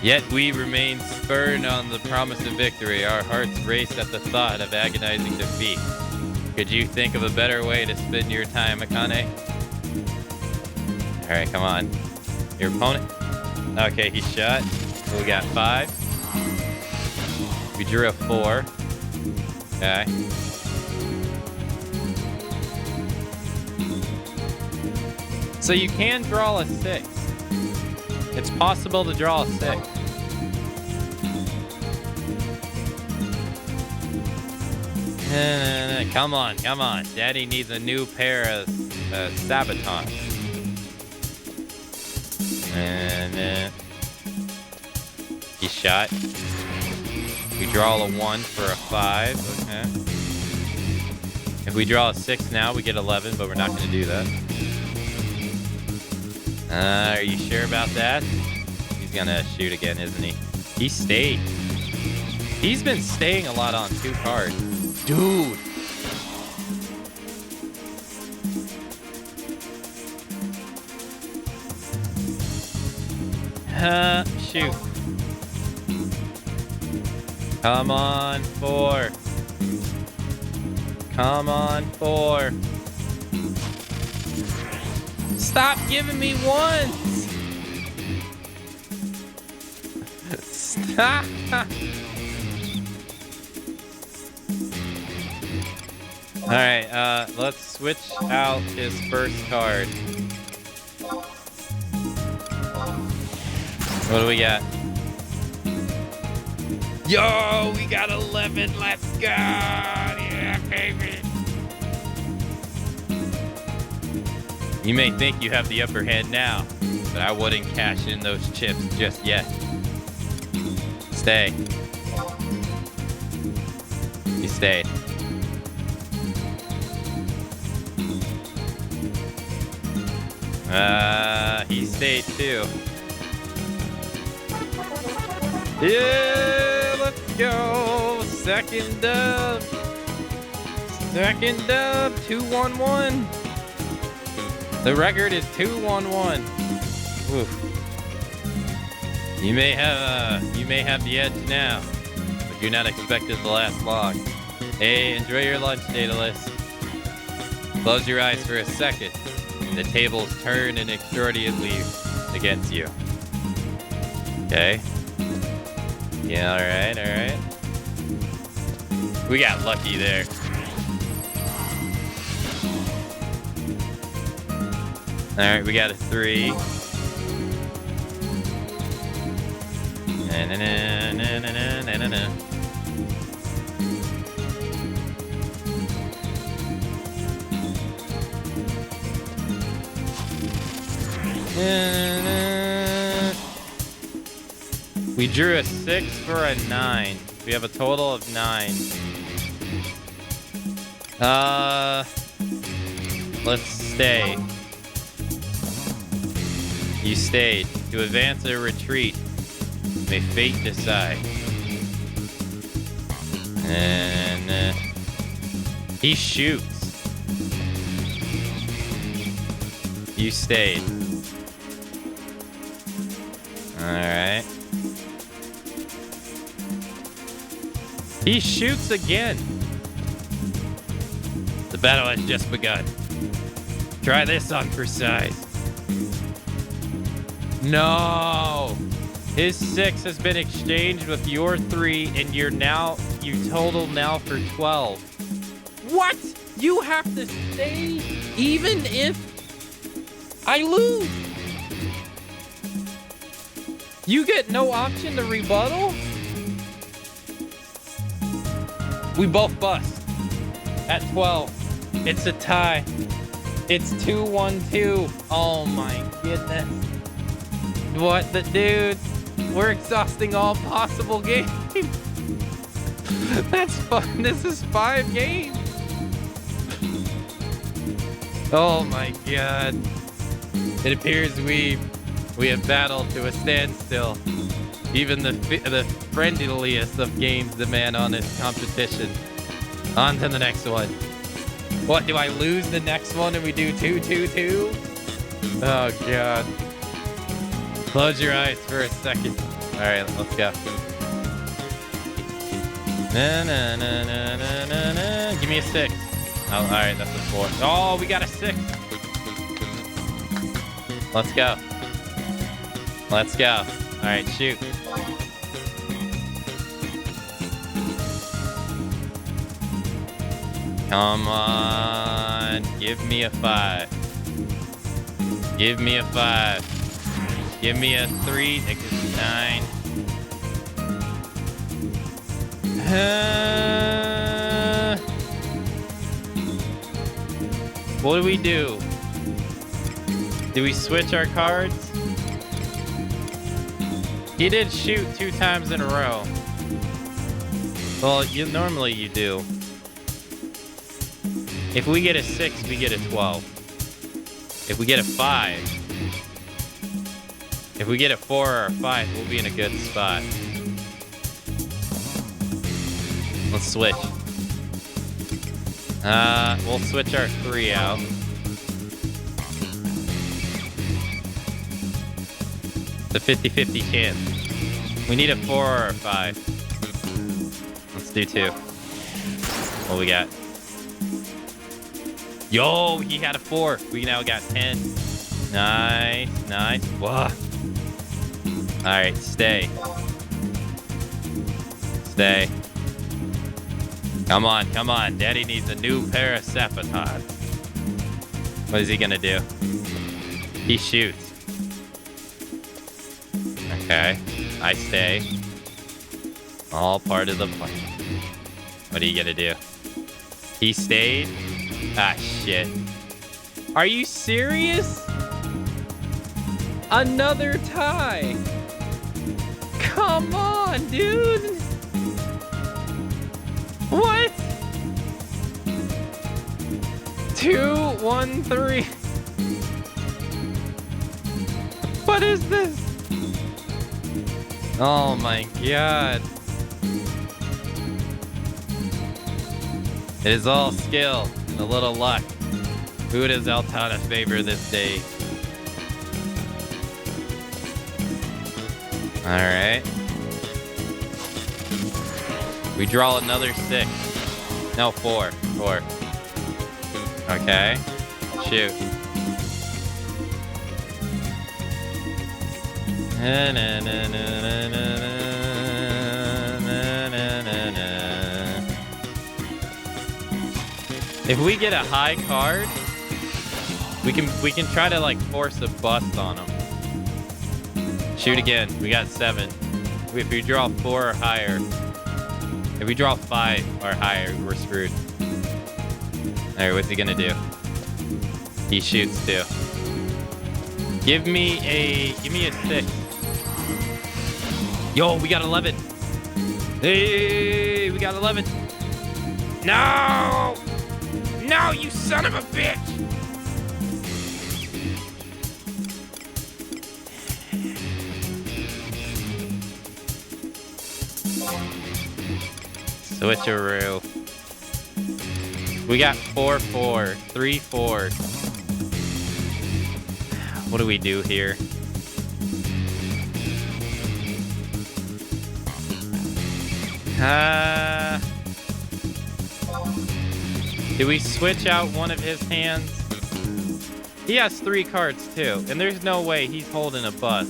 Yet we remain spurred on the promise of victory. Our hearts race at the thought of agonizing defeat. Could you think of a better way to spend your time, Akane? All right, come on. Your opponent? Okay, he shot. So we got 5. We drew a 4. Okay. So you can draw a 6. It's possible to draw a 6. Come on, come on. Daddy needs a new pair of sabotage. And he shot. We draw a 1 for a 5. Okay. If we draw a 6 now, we get 11, but we're not going to do that. Are you sure about that? He's going to shoot again, isn't he? He stayed. He's been staying a lot on 2 cards. Dude. Shoot. Come on, 4. Come on, 4. Stop giving me 1s. Stop. All right, let's switch out his first card. What do we got? Yo, we got 11. Let's go. Yeah, baby. You may think you have the upper hand now, but I wouldn't cash in those chips just yet. Stay. You stayed. He stayed too. Yeah, let's go. Second dub. Second dub. 2-1-1. The record is 2-1-1. Oof. You may have the edge now, but you're not expected to last long. Hey, enjoy your lunch, Daedalus. Close your eyes for a second. The tables turn inexorably against you. Okay. Yeah, alright, alright. We got lucky there. Alright, we got a 3. Na-na-na-na-na-na-na-na. We drew a 6 for a 9. We have a total of 9. Let's stay. You stayed. To advance or retreat, may fate decide. And he shoots. You stayed. Alright. He shoots again. The battle has just begun. Try this on for size. No! His 6 has been exchanged with your 3, and you total now for 12. What? You have to stay even if I lose? You get no option to rebuttal? We both bust at 12. It's a tie. It's 2-1-2. Oh my goodness. What the dude? We're exhausting all possible games. That's fun. This is 5 games. Oh my god. It appears we have battled to a standstill. Even the friendliest of games demand honest competition. On to the next one. What, do I lose the next one and we do 2-2-2? Oh god. Close your eyes for a second. Alright, let's go. Na-na-na-na-na-na-na. Give me a 6. Oh, alright, that's a 4. Oh, we got a 6. Let's go. Let's go. Alright, shoot. Come on. Give me a 5. Give me a 5. Give me a 3. Take this 9. What do we do? Do we switch our cards? He did shoot 2 times in a row. Well, normally you do. If we get a 6, we get a 12. If we get a 5, if we get a 4 or a 5, we'll be in a good spot. Let's switch. We'll switch our 3 out. It's a 50-50 chance. We need a 4 or a 5. Let's do 2. What we got? Yo, he had a 4. We now got 10. Nice, nice. Whoa. Alright, stay. Stay. Come on, come on. Daddy needs a new pair of sabotage. What is he gonna do? He shoots. Okay, I stay. All part of the plan. What are you gonna do? He stayed? Ah, shit. Are you serious? Another tie. Come on, dude. What? 2, 1, 3. What is this? Oh my god. It is all skill and a little luck. Who does Altana favor this day? Alright. We draw another 6. No, 4. 4. Okay. Shoot. Na, na, na, na, na, na, na, na, na, na. If we get a high card, we can try to like force a bust on them. Shoot again. We got 7. If we draw 4 or higher, if we draw 5 or higher, we're screwed. All right, what's he gonna do? He shoots too. Give me a 6. Yo, we got 11. Hey, we got 11. No! No, you son of a bitch! Switcheroo. We got 4, 4, 3, 4. What do we do here? Do we switch out one of his hands? He has 3 cards too, and there's no way he's holding a bus.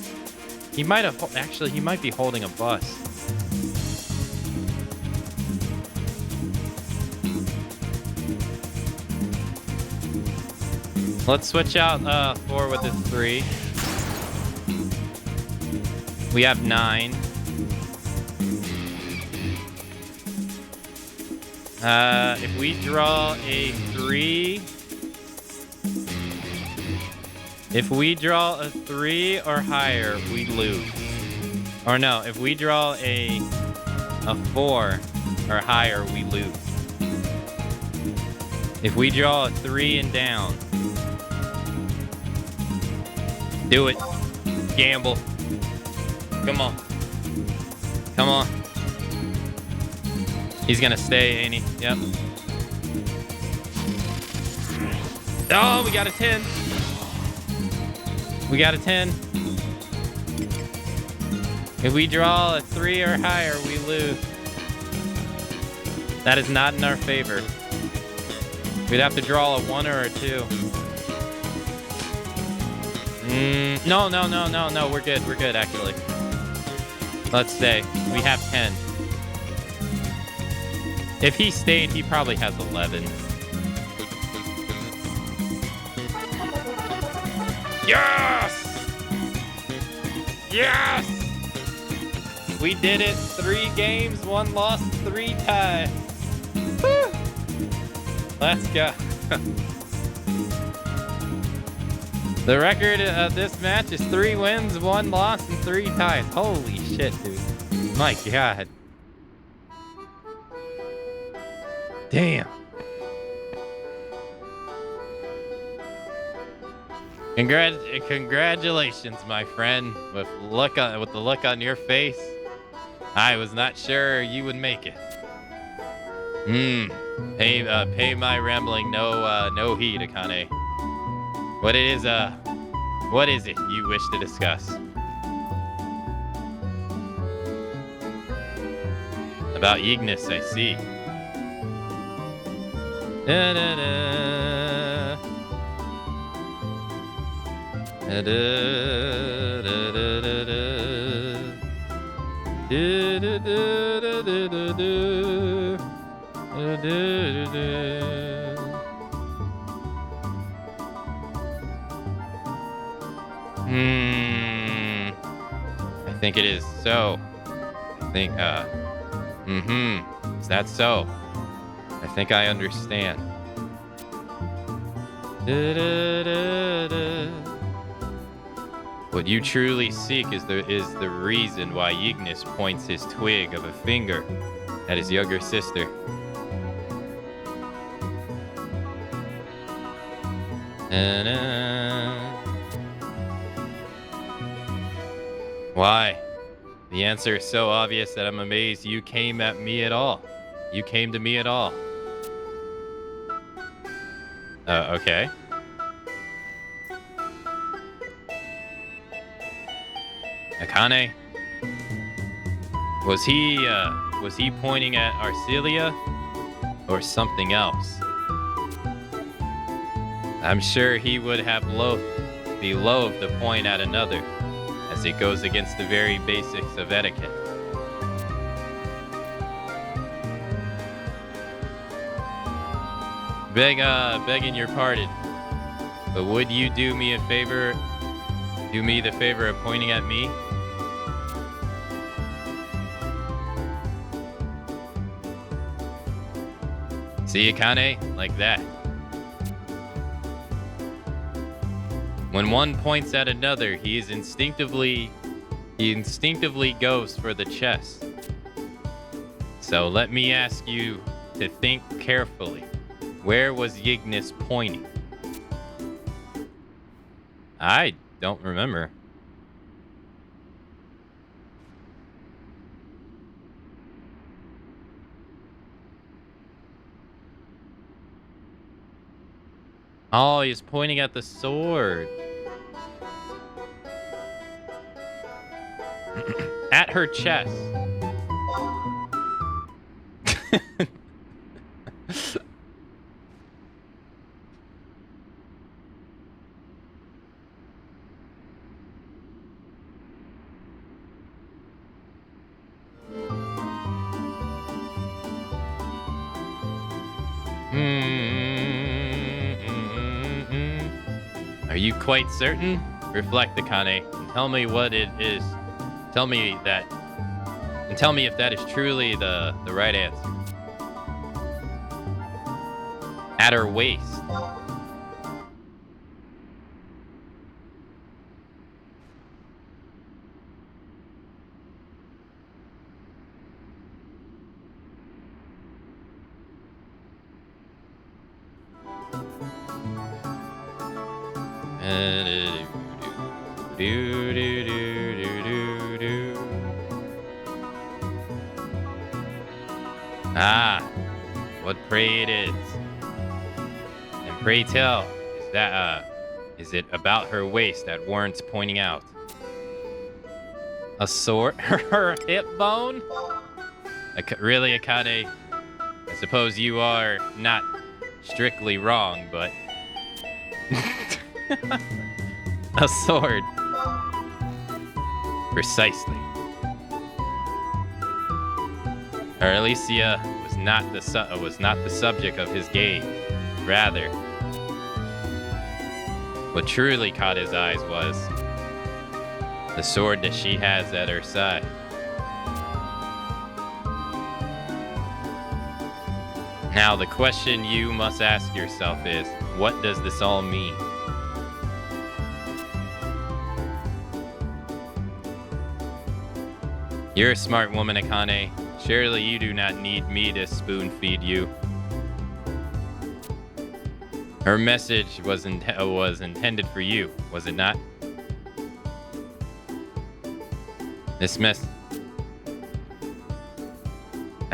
He might have, actually, he might be holding a bus. Let's switch out 4 with his 3. We have 9. If we draw a 3, if we draw a 3 or higher, we lose. Or no, if we draw a 4 or higher, we lose. If we draw a 3 and down, do it. Gamble. Come on. Come on. He's gonna stay, ain't he? Yep. Oh, we got a 10. We got a 10. If we draw a 3 or higher, we lose. That is not in our favor. We'd have to draw a 1 or a 2. No. We're good. We're good, actually. Let's stay. We have 10. If he stayed, he probably has 11. Yes! Yes! We did it. 3 games, 1 loss, 3 ties. Woo! Let's go. The record of this match is 3 wins, 1 loss, and 3 ties. Holy shit, dude. My God. Damn. Congratulations, my friend. With the look on your face, I was not sure you would make it. Pay my rambling no heed, Akane. What is it you wish to discuss? About Ignis, I see. Da, da, da. Da, da, da, da, da, da. Da, da, da, da, da, da, da. Da, da, da, da. I think it is so. I think, Is that so? I think I understand. What you truly seek is the reason why Ignis points his twig of a finger at his younger sister. Why? The answer is so obvious that I'm amazed you came at me at all. You came to me at all. Okay. Akane? Was he pointing at Arcelia? Or something else? I'm sure he would have be loath to point at another, as it goes against the very basics of etiquette. Begging your pardon, but would you do me a favor? Do me the favor of pointing at me? See, Akane? Like that. When one points at another, he instinctively goes for the chest. So let me ask you to think carefully. Where was Ignis pointing? I don't remember. Oh, he's pointing at the sword. At her chest. Are you quite certain? Reflect, Akane, and tell me what it is. Tell me if that is truly the right answer. At her waist. Ah, what pray it is. And pray tell, is it about her waist that warrants pointing out? A sword? Her hip bone? Really, Akane? I suppose you are not strictly wrong, but... A sword. Precisely. Or Alicia was not the subject of his gaze. Rather, what truly caught his eyes was the sword that she has at her side. Now, the question you must ask yourself is, what does this all mean? You're a smart woman, Akane. Surely you do not need me to spoon-feed you. Her message was intended for you, was it not? I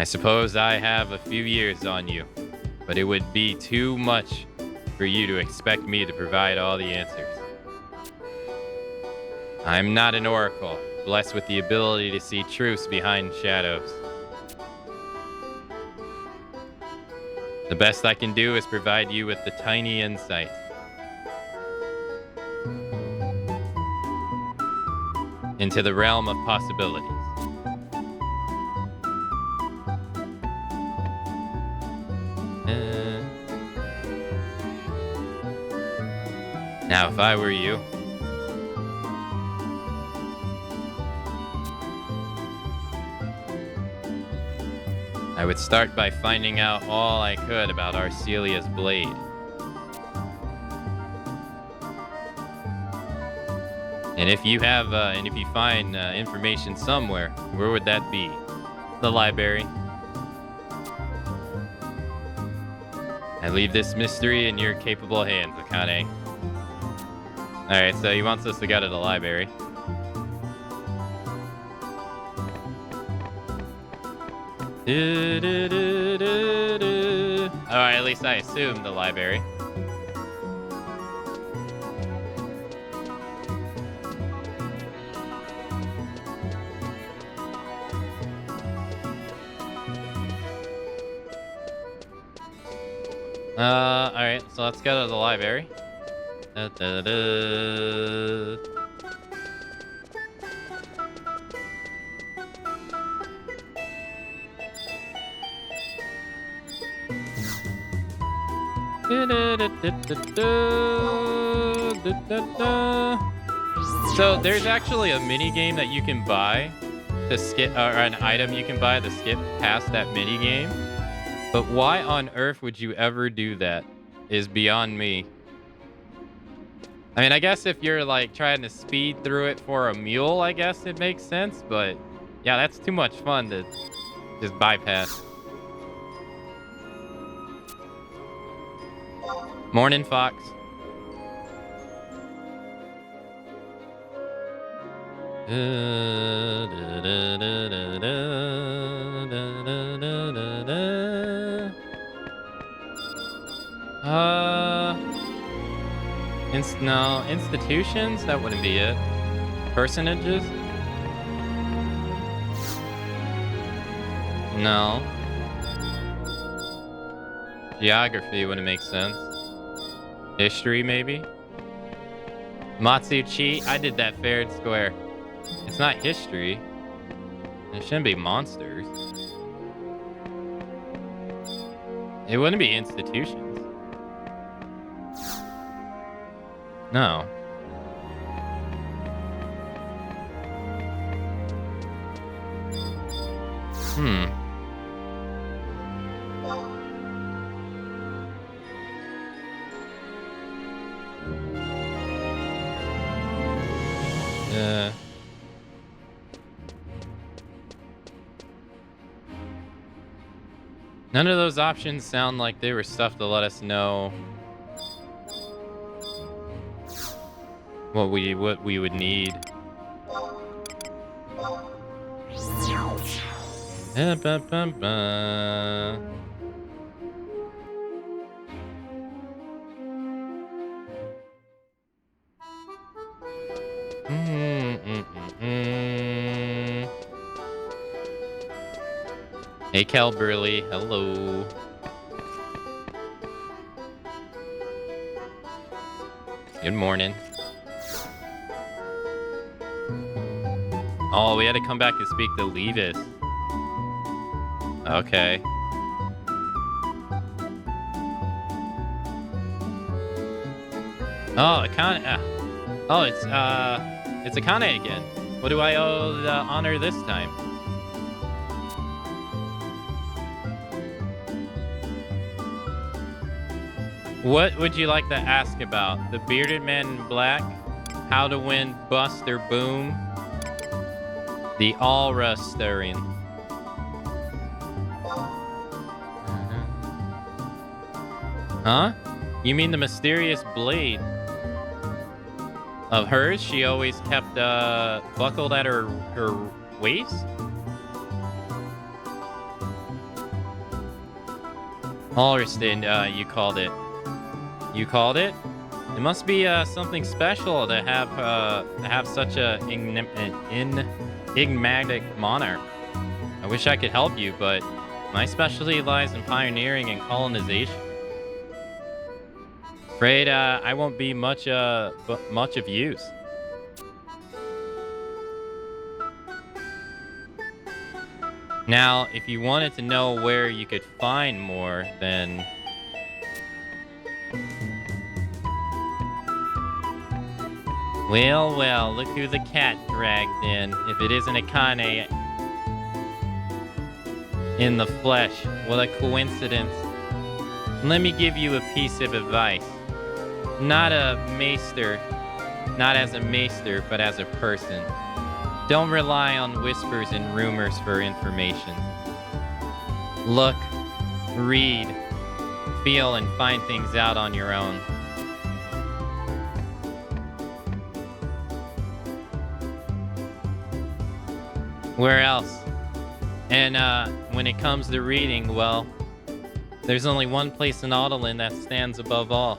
suppose I have a few years on you, but it would be too much for you to expect me to provide all the answers. I'm not an oracle, blessed with the ability to see truths behind shadows. The best I can do is provide you with the tiny insight. Into the realm of possibilities. Now, if I were you, I would start by finding out all I could about Arcelia's blade. And if you have, and if you find information somewhere, where would that be? The library. I leave this mystery in your capable hands, Akane. Alright, so he wants us to go to the library. Alright, at least I assume the library. Alright, so let's go to the library. So there's actually a mini game that you can buy to skip, or an item you can buy to skip past that mini game. But why on earth would you ever do that is beyond me. I mean, I guess if you're like trying to speed through it for a mule, I guess it makes sense. But yeah, that's too much fun to just bypass. Morning, Fox. No, institutions? That wouldn't be it. Personages? No. Geography wouldn't make sense. History, maybe? Matsuchi? I did that fair and square. It's not history. It shouldn't be monsters. It wouldn't be institutions. No. None of those options sound like they were stuff to let us know what we would need. Hey, Cal Burley. Hello. Good morning. Oh, we had to come back and speak to Levis. Okay. Oh, Akane. Oh, it's Akane again. What do I owe the honor this time? What would you like to ask about? The bearded man in black? How to win Buster Boom? The aura stirring. Huh? You mean the mysterious blade of hers she always kept buckled at her waist? Halverston, you called it. You called it? It must be something special to have such a enigmatic monarch. I wish I could help you, but my specialty lies in pioneering and colonization. Afraid I won't be much of use. Now, if you wanted to know where you could find more, then well, look who the cat dragged in. If it isn't Akane in the flesh. What a coincidence. Let me give you a piece of advice. Not a maester, not as a maester, but as a person. Don't rely on whispers and rumors for information. Look, read, feel, and find things out on your own. Where else? And when it comes to reading, well, there's only one place in Audlin that stands above all.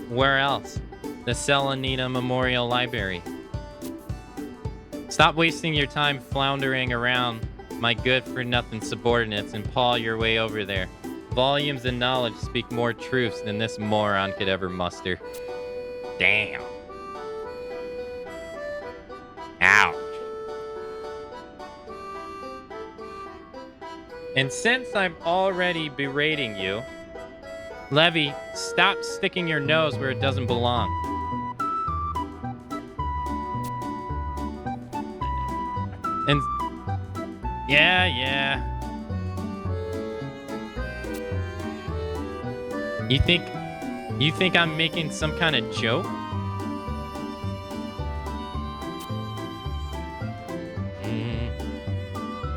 Where else? The Selenita Memorial Library. Stop wasting your time floundering around my good-for-nothing subordinates and paw your way over there. Volumes of knowledge speak more truths than this moron could ever muster. Damn. Ouch. And since I'm already berating you, Levy, stop sticking your nose where it doesn't belong. And yeah. You think I'm making some kind of joke?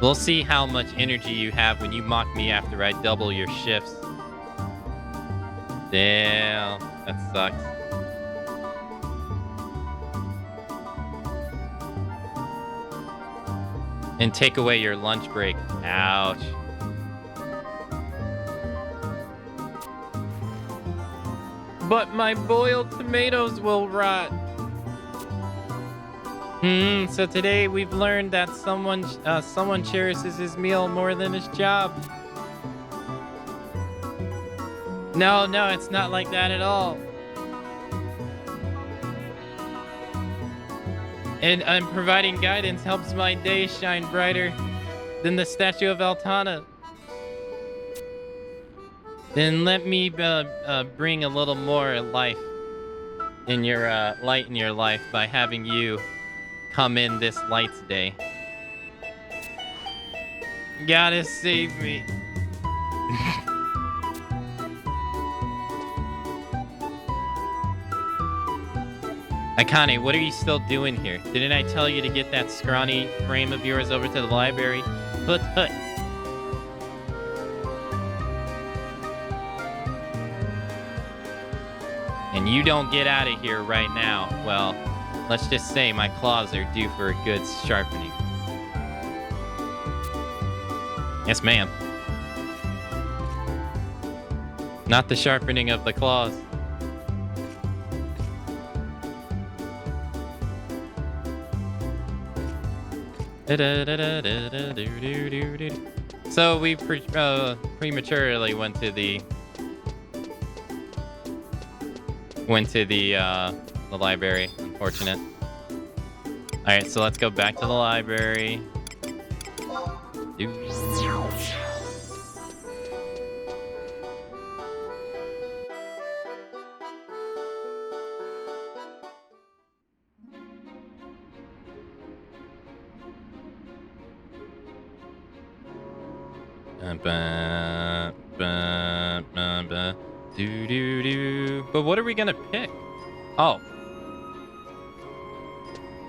We'll see how much energy you have when you mock me after I double your shifts. Damn, that sucks. And take away your lunch break. Ouch. But my boiled tomatoes will rot. So today we've learned that someone cherishes his meal more than his job. No, it's not like that at all. And providing guidance helps my day shine brighter than the statue of Altana. Then let me bring a little more life in your light in your life by having you come in this lights day. Gotta save me. Akane, what are you still doing here? Didn't I tell you to get that scrawny frame of yours over to the library? Hut. And you don't get out of here right now, well, let's just say my claws are due for a good sharpening. Yes, ma'am. Not the sharpening of the claws. So we prematurely went to the library. Unfortunate. All right, so let's go back to the library. But what are we gonna pick? Oh.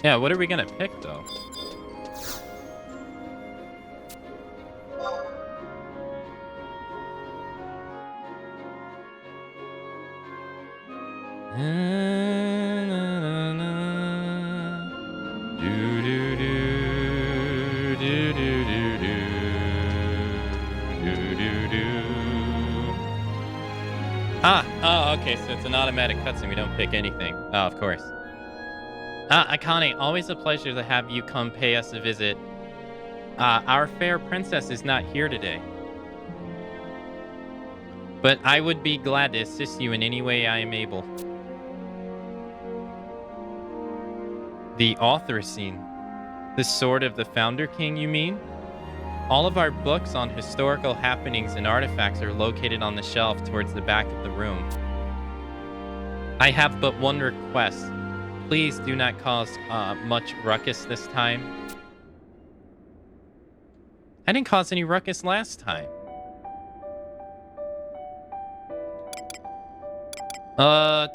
Yeah, what are we gonna pick though? Oh, okay, so it's an automatic cutscene. We don't pick anything. Oh, of course. Akane, always a pleasure to have you come pay us a visit. Our fair princess is not here today. But I would be glad to assist you in any way I am able. The Authorcene. The Sword of the Founder King, you mean? All of our books on historical happenings and artifacts are located on the shelf towards the back of the room. I have but one request. Please do not cause much ruckus this time. I didn't cause any ruckus last time.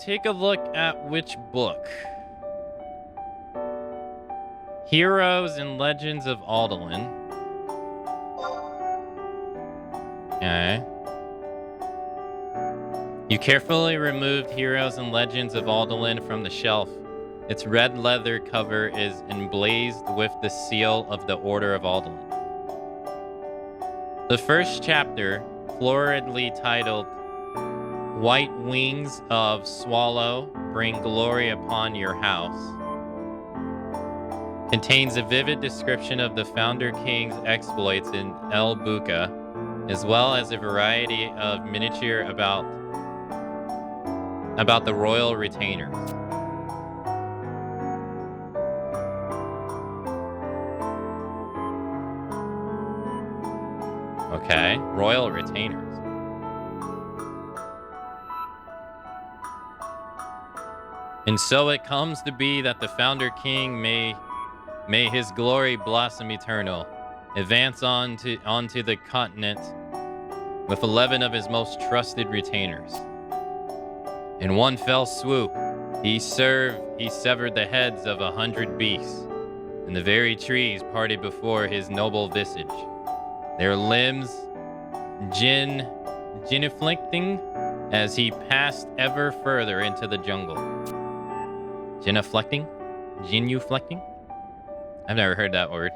Take a look at which book. Heroes and Legends of Alduin. Okay. You carefully removed Heroes and Legends of Alduin from the shelf. Its red leather cover is emblazed with the seal of the Order of Alduin. The first chapter, floridly titled White Wings of Swallow Bring Glory Upon Your House, contains a vivid description of the Founder King's exploits in El Buka, as well as a variety of miniature about the royal retainers. Okay, royal retainers. And so it comes to be that the Founder King may his glory blossom eternal, advance onto the continent with 11 of his most trusted retainers. In one fell swoop, he severed the heads of 100 beasts, and the very trees parted before his noble visage, their limbs genuflecting as he passed ever further into the jungle. Genuflecting? Genuflecting? I've never heard that word.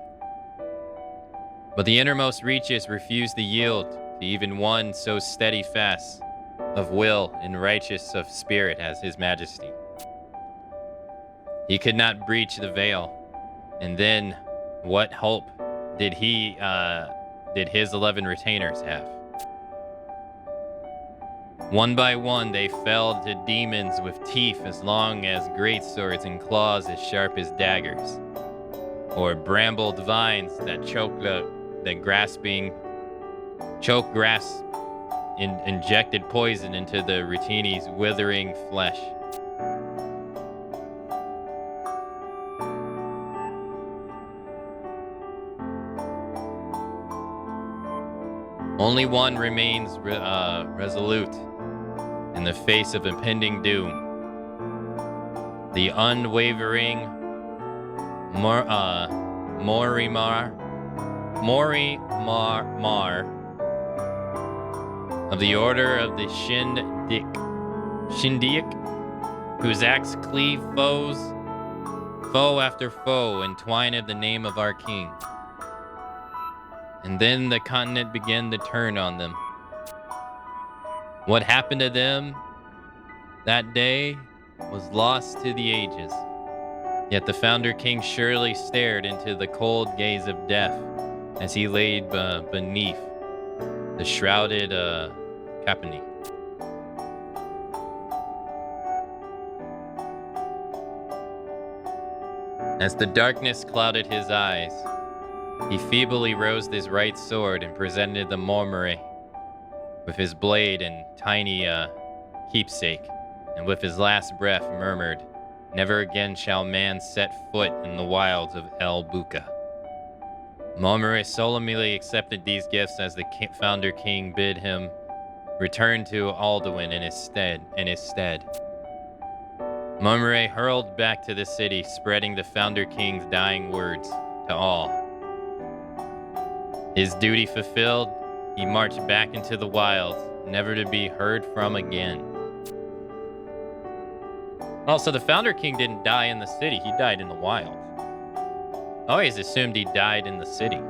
But the innermost reaches refused to yield to even one so steadfast of will and righteous of spirit as His Majesty. He could not breach the veil. And then, what hope did his 11 retainers have? One by one, they fell to demons with teeth as long as great swords and claws as sharp as daggers, or brambled vines that injected poison into the retainees' withering flesh. Only one remains resolute in the face of impending doom. The unwavering Morimar of the Order of the Shindiak, whose axe cleave foe after foe, entwined the name of our king. And then the continent began to turn on them. What happened to them that day was lost to the ages. Yet the Founder King surely stared into the cold gaze of death as he laid beneath the shrouded Kapani. As the darkness clouded his eyes, he feebly raised his right sword and presented the Mormore with his blade and tiny keepsake, and with his last breath murmured, "Never again shall man set foot in the wilds of El Buka." Mormore solemnly accepted these gifts as the Founder King bid him return to Alduin in his stead. Mormore hurled back to the city, spreading the Founder King's dying words to all. His duty fulfilled, he marched back into the wilds, never to be heard from again. Also, the Founder King didn't die in the city, he died in the wild. I always assumed he died in the city.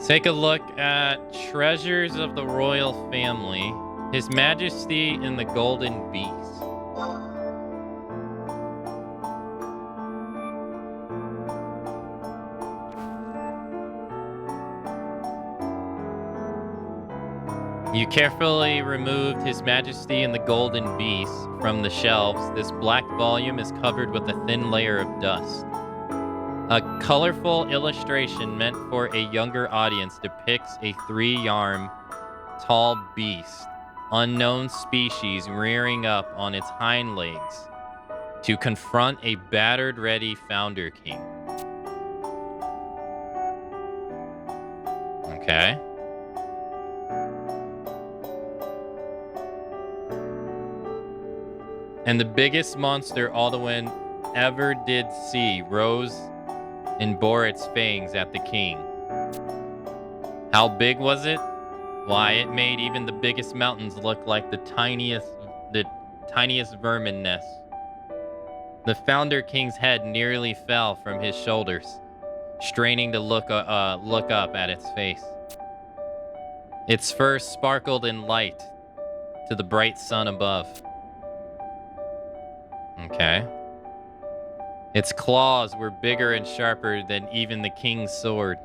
Take a look at Treasures of the Royal Family, His Majesty and the Golden Beast. You carefully removed His Majesty and the Golden Beast from the shelves. This black volume is covered with a thin layer of dust. A colorful illustration meant for a younger audience depicts a 3-arm tall beast, unknown species, rearing up on its hind legs to confront a battered ready Founder King. Okay. And the biggest monster Alduin ever did see rose and bore its fangs at the king. How big was it? Why, it made even the biggest mountains look like the tiniest vermin nest. The Founder King's head nearly fell from his shoulders, straining to look up at its face. Its fur sparkled in light to the bright sun above. Okay. Its claws were bigger and sharper than even the king's sword.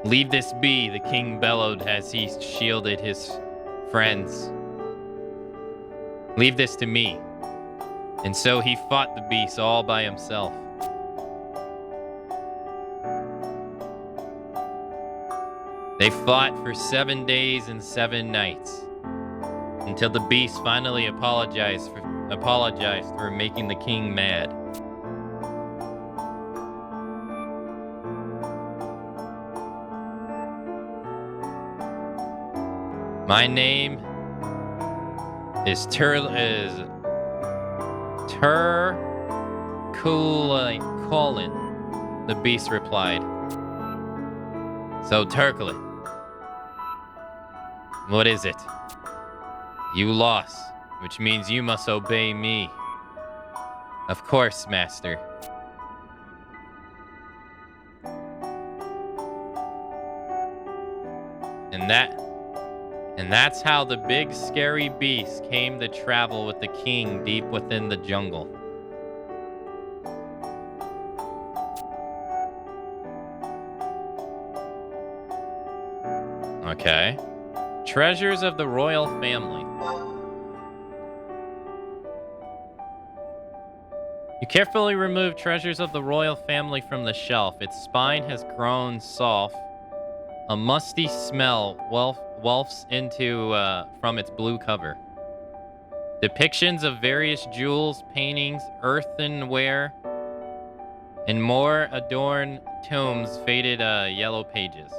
Leave this be, the king bellowed as he shielded his friends. Leave this to me. And so he fought the beast all by himself. They fought for 7 days and 7 nights, until the beast finally apologized for making the king mad. My name is Turkulin, the beast replied. So Turkulin, what is it? You lost, which means you must obey me. Of course, master. And that's how the big scary beast came to travel with the king deep within the jungle. Okay. Treasures of the royal family. You carefully remove treasures of the royal family from the shelf. Its spine has grown soft. A musty smell wafts into from its blue cover. Depictions of various jewels, paintings, earthenware, and more adorn tomes faded yellow pages.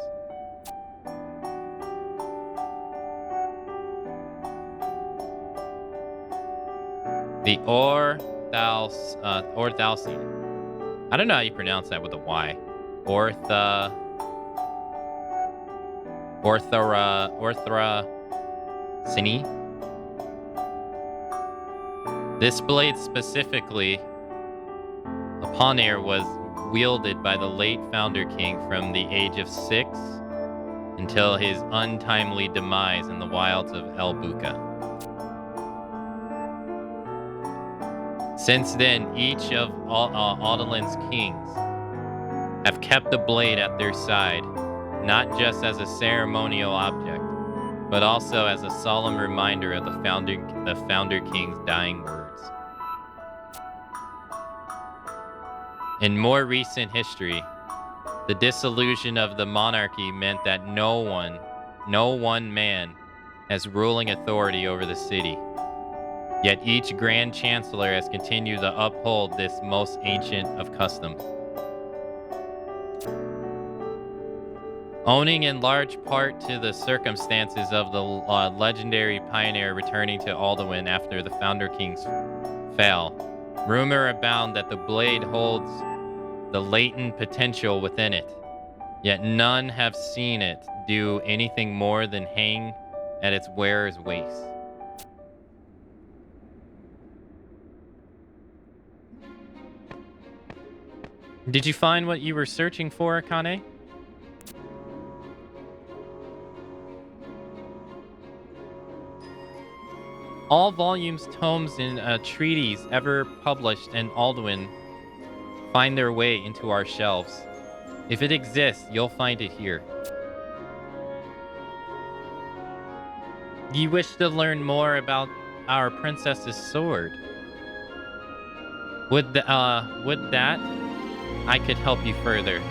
The Orthalcine. I don't know how you pronounce that with a Y. Orthracine. This blade specifically, upon air, was wielded by the late Founder King from the age of 6 until his untimely demise in the wilds of El Buka. Since then, each of Alduin's kings have kept the blade at their side, not just as a ceremonial object, but also as a solemn reminder of the Founder King's dying words. In more recent history, the dissolution of the monarchy meant that no one man has ruling authority over the city. Yet each Grand Chancellor has continued to uphold this most ancient of customs. Owing in large part to the circumstances of the legendary pioneer returning to Alduin after the Founder King's fall, rumor abound that the blade holds the latent potential within it. Yet none have seen it do anything more than hang at its wearer's waist. Did you find what you were searching for, Akane? All volumes, tomes, and treaties ever published in Alduin find their way into our shelves. If it exists, you'll find it here. You wish to learn more about our princess's sword? Would that I could help you further.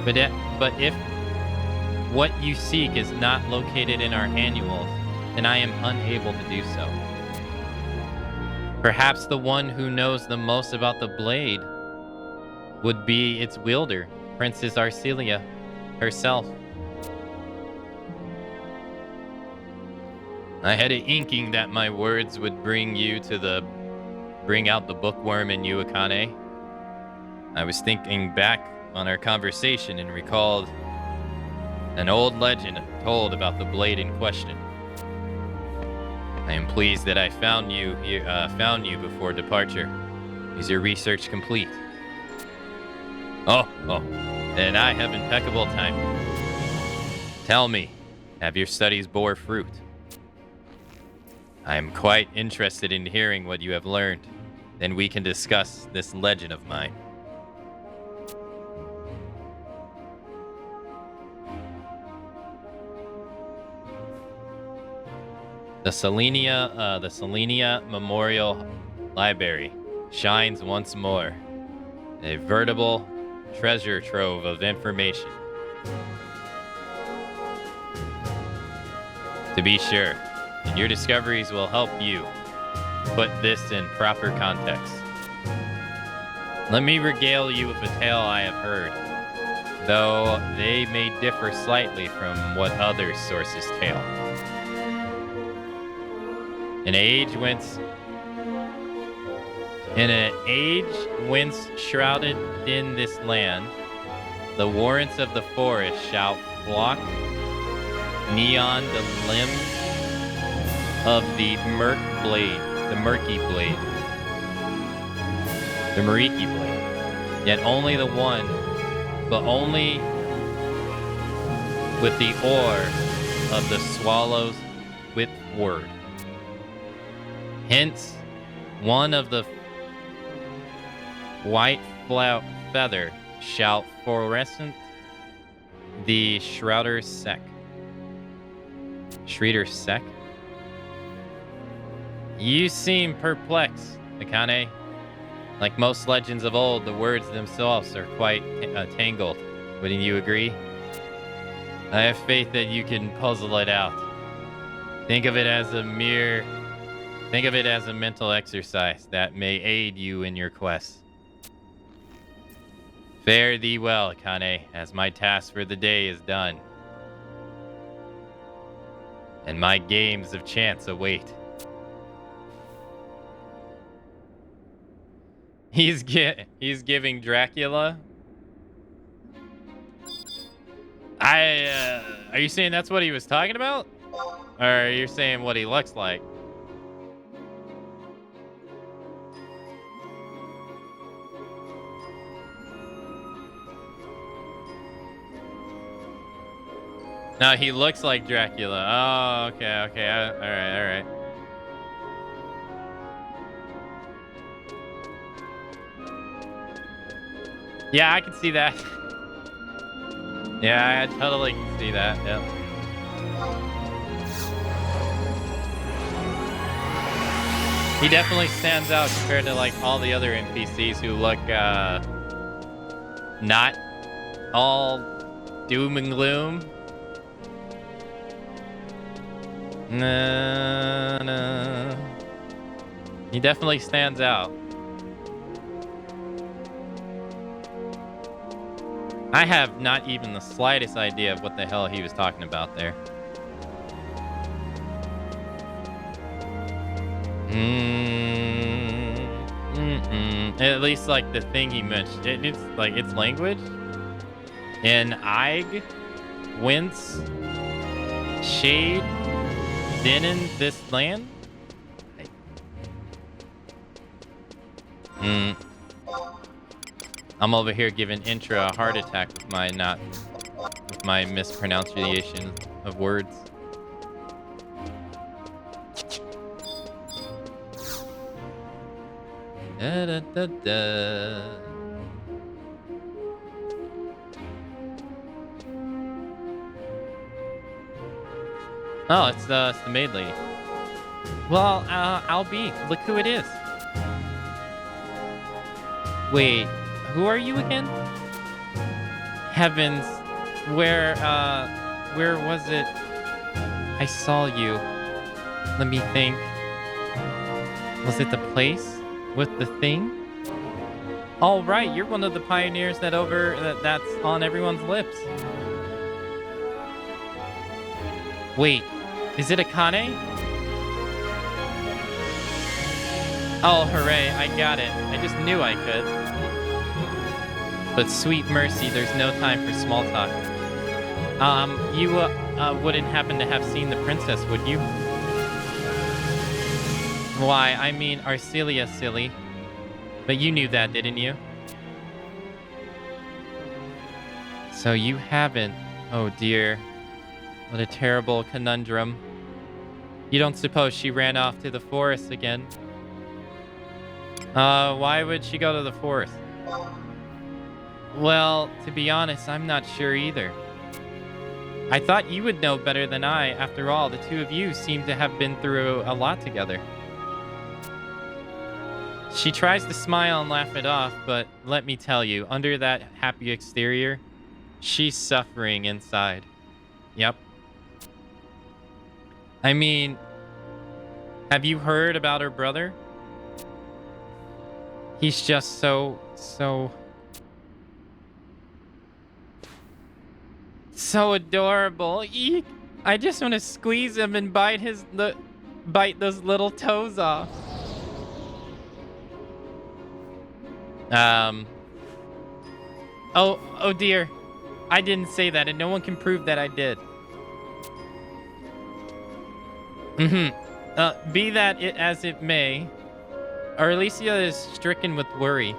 But if what you seek is not located in our annuals, then I am unable to do so. Perhaps the one who knows the most about the blade would be its wielder, Princess Arcelia herself. I had an inking that my words would bring out the bookworm in you, Akane. I was thinking back on our conversation and recalled an old legend told about the blade in question. I am pleased that I found you before departure. Is your research complete? Oh, and I have impeccable timing. Tell me, have your studies bore fruit? I am quite interested in hearing what you have learned. Then we can discuss this legend of mine. The Selenia Memorial Library shines once more. A veritable treasure trove of information. To be sure, and your discoveries will help you put this in proper context. Let me regale you with a tale I have heard, though they may differ slightly from what other sources tell. In an age whence shrouded in this land, the warrants of the forest shall flock neon the limbs of the Mariki blade. Yet only the one, but only with the oar of the swallow's with word. Hence, one of the white feather shall fluorescent the Shrouder's sec. Shredder's sec? You seem perplexed, Akane. Like most legends of old, the words themselves are quite tangled. Wouldn't you agree? I have faith that you can puzzle it out. Think of it as a mental exercise that may aid you in your quest. Fare thee well, Akane, as my task for the day is done. And my games of chance await. He's giving Dracula. Are you saying that's what he was talking about? Or are you saying what he looks like? No, he looks like Dracula. Oh, okay. All right. Yeah, I can see that. Yeah, I totally can see that. Yep. He definitely stands out compared to like all the other NPCs who look not all doom and gloom. No. He definitely stands out. I have not even the slightest idea of what the hell he was talking about there. At least like the thing he mentioned. It's like its language. In Ig, whence shade in this land? I'm over here giving Intra a heart attack with my mispronunciation of words. Da, da, da, da. Oh, it's the maid lady. Well, I'll be. Look who it is. Wait, who are you again? Heavens, where was it? I saw you. Let me think. Was it the place with the thing? All right, you're one of the pioneers that's on everyone's lips. Wait, is it Akane? Oh, hooray, I got it. I just knew I could. But sweet mercy, there's no time for small talk. You wouldn't happen to have seen the princess, would you? Why, I mean Arcelia, silly. But you knew that, didn't you? So you haven't. Oh dear. What a terrible conundrum. You don't suppose she ran off to the forest again? Why would she go to the forest? Well, to be honest, I'm not sure either. I thought you would know better than I. After all, the two of you seem to have been through a lot together. She tries to smile and laugh it off, but let me tell you, under that happy exterior, she's suffering inside. Yep. I mean, have you heard about her brother? He's just so adorable. Eek. I just want to squeeze him and bite those little toes off. Oh dear. I didn't say that, and no one can prove that I did. Be that it as it may, Arlesia is stricken with worry.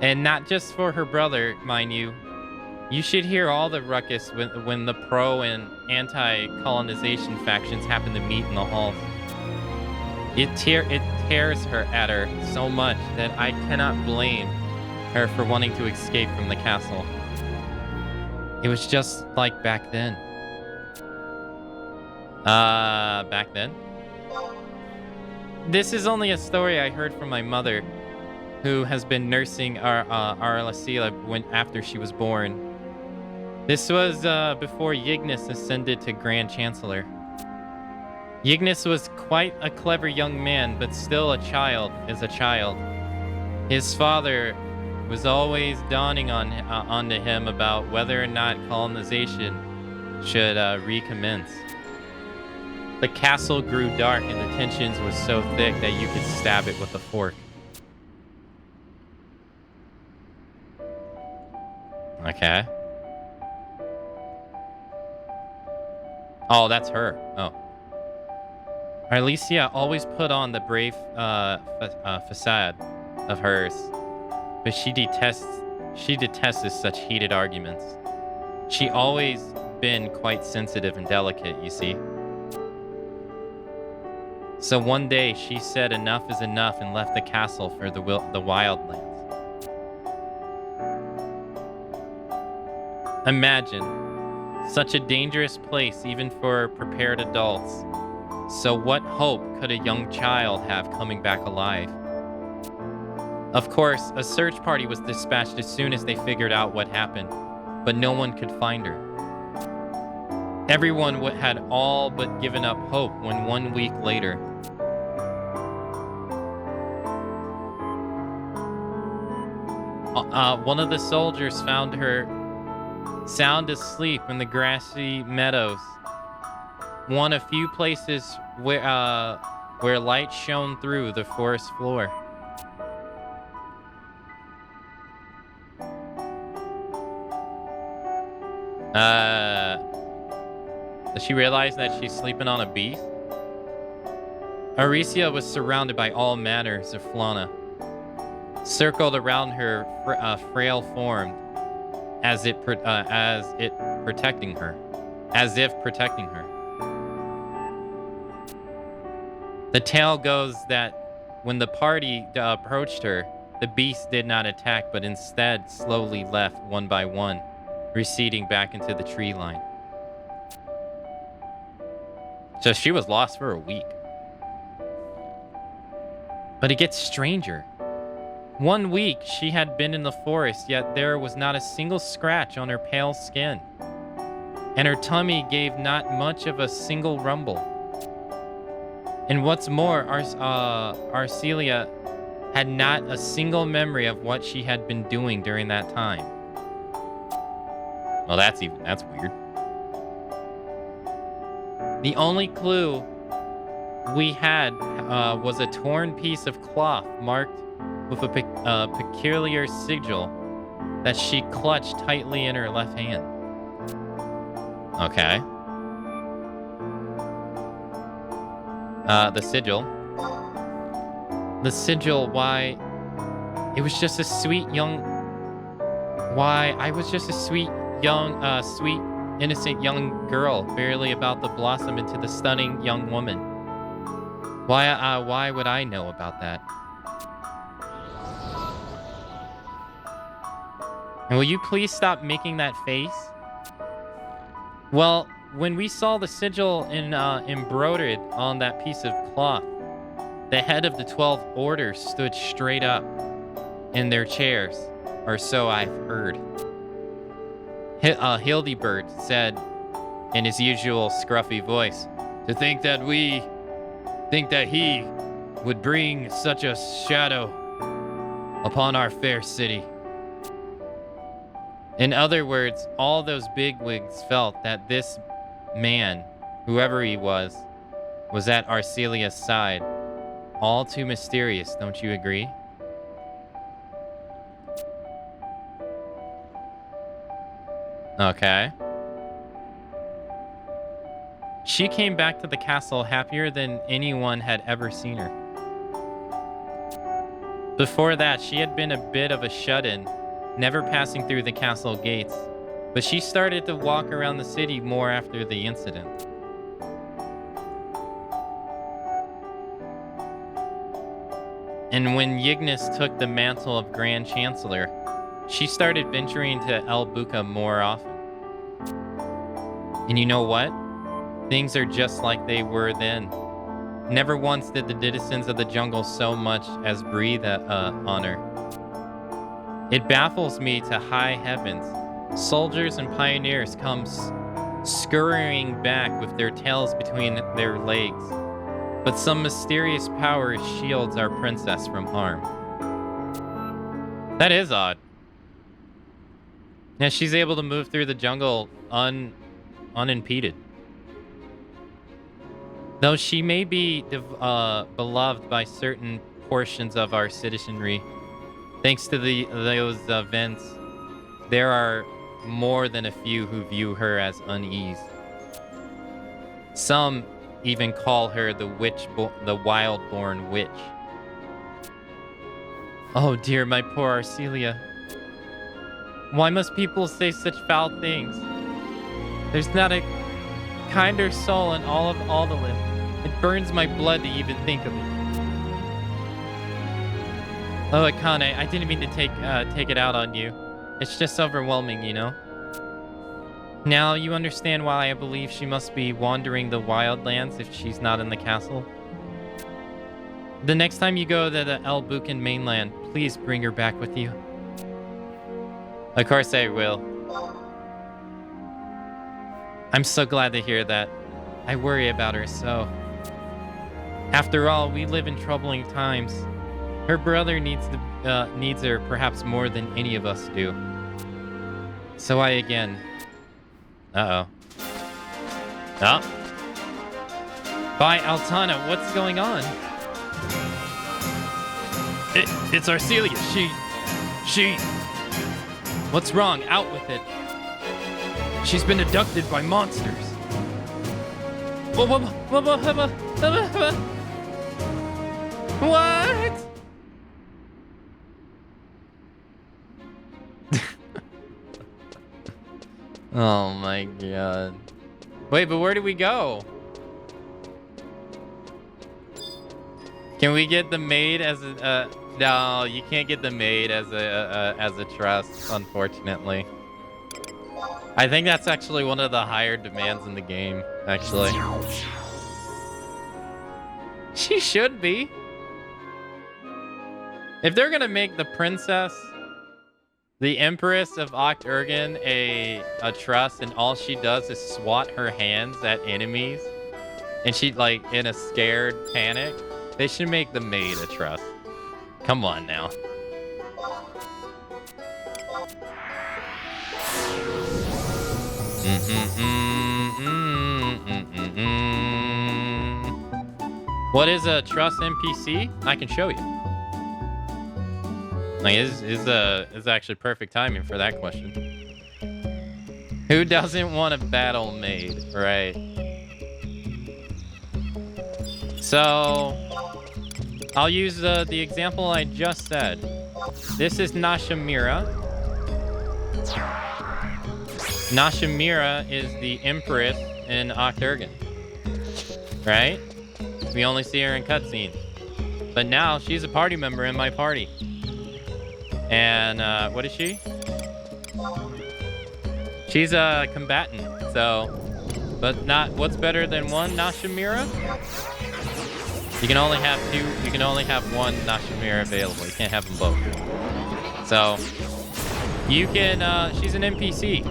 And not just for her brother, mind you. You should hear all the ruckus when the pro and anti-colonization factions happen to meet in the halls. It tears her at her so much that I cannot blame her for wanting to escape from the castle. It was just like back then. Back then? This is only a story I heard from my mother, who has been nursing our Arlesia after she was born. This was before Yignis ascended to Grand Chancellor. Yignis was quite a clever young man, but still a child is a child. His father was always dawning onto him about whether or not colonization should recommence. The castle grew dark and the tensions were so thick that you could stab it with a fork. Okay. Oh, that's her. Oh. Arlesia always put on the brave facade of hers, but she detests such heated arguments. She always been quite sensitive and delicate, you see. So one day she said enough is enough and left the castle for the wildlands. Imagine, such a dangerous place even for prepared adults. So what hope could a young child have coming back alive? Of course, a search party was dispatched as soon as they figured out what happened, but no one could find her. Everyone had all but given up hope when 1 week later, one of the soldiers found her sound asleep in the grassy meadows, one of few places where light shone through the forest floor. Does she realize that she's sleeping on a beast? Arlesia was surrounded by all manners of fauna, circled around her frail form, as if protecting her. The tale goes that when the party approached her, the beast did not attack, but instead slowly left one by one, receding back into the tree line. So she was lost for a week. But it gets stranger. 1 week she had been in the forest, yet there was not a single scratch on her pale skin. And her tummy gave not much of a single rumble. And what's more, Arlesia had not a single memory of what she had been doing during that time. Well, that's weird. The only clue we had was a torn piece of cloth marked with a peculiar sigil that she clutched tightly in her left hand. Okay. The sigil. The sigil, why? It was just a sweet young... Why? I was just a sweet, young, sweet, innocent young girl, barely about to blossom into the stunning young woman. Why would I know about that? And will you please stop making that face? Well, when we saw the sigil embroidered on that piece of cloth, the head of the 12 orders stood straight up in their chairs, or so I've heard. Hildebert said in his usual scruffy voice, to think that he would bring such a shadow upon our fair city. In other words, all those bigwigs felt that this man, whoever he was at Arcelia's side. All too mysterious, don't you agree? Okay. She came back to the castle happier than anyone had ever seen her. Before that, she had been a bit of a shut-in, never passing through the castle gates, but she started to walk around the city more after the incident. And when Yignis took the mantle of Grand Chancellor, she started venturing to El Buka more often. And you know what? Things are just like they were then. Never once did the citizens of the jungle so much as breathe on her. It baffles me to high heavens. Soldiers and pioneers come scurrying back with their tails between their legs. But some mysterious power shields our princess from harm. That is odd. Yeah, she's able to move through the jungle unimpeded. Though she may be beloved by certain portions of our citizenry, thanks to those events, there are more than a few who view her as unease. Some even call her the wild-born witch. Oh dear, my poor Arcelia. Why must people say such foul things? There's not a kinder soul in all of Alderlin. It burns my blood to even think of it. Oh, Akane, I didn't mean to take it out on you. It's just overwhelming, you know? Now you understand why I believe she must be wandering the wildlands if she's not in the castle. The next time you go to the El Bukan mainland, please bring her back with you. Of course I will. I'm so glad to hear that. I worry about her so. After all, we live in troubling times. Her brother needs her perhaps more than any of us do. So I again... Uh-oh. Oh. By Altana, what's going on? It's Arcelia. She... What's wrong? Out with it. She's been abducted by monsters. What? Oh my god. Wait, but where do we go? Can we get the maid as a no, you can't get the maid as a trust, unfortunately. I think that's actually one of the higher demands in the game, actually. She should be. If they're gonna make the princess, the Empress of Oct-Urgen, a trust, and all she does is swat her hands at enemies, and she, like, in a scared panic, they should make the maid a trust. Come on now. What is a trust NPC? I can show you. Like, is actually perfect timing for that question. Who doesn't want a battle maid, right? So, I'll use the example I just said. This is Nashimira. Nashimira is the Empress in Octurgan, right? We only see her in cutscenes. But now she's a party member in my party. And what is she? She's a combatant. So, but not. What's better than one Nashimira? You can only have two. You can only have one Nashimira available. You can't have them both. So, you can. She's an NPC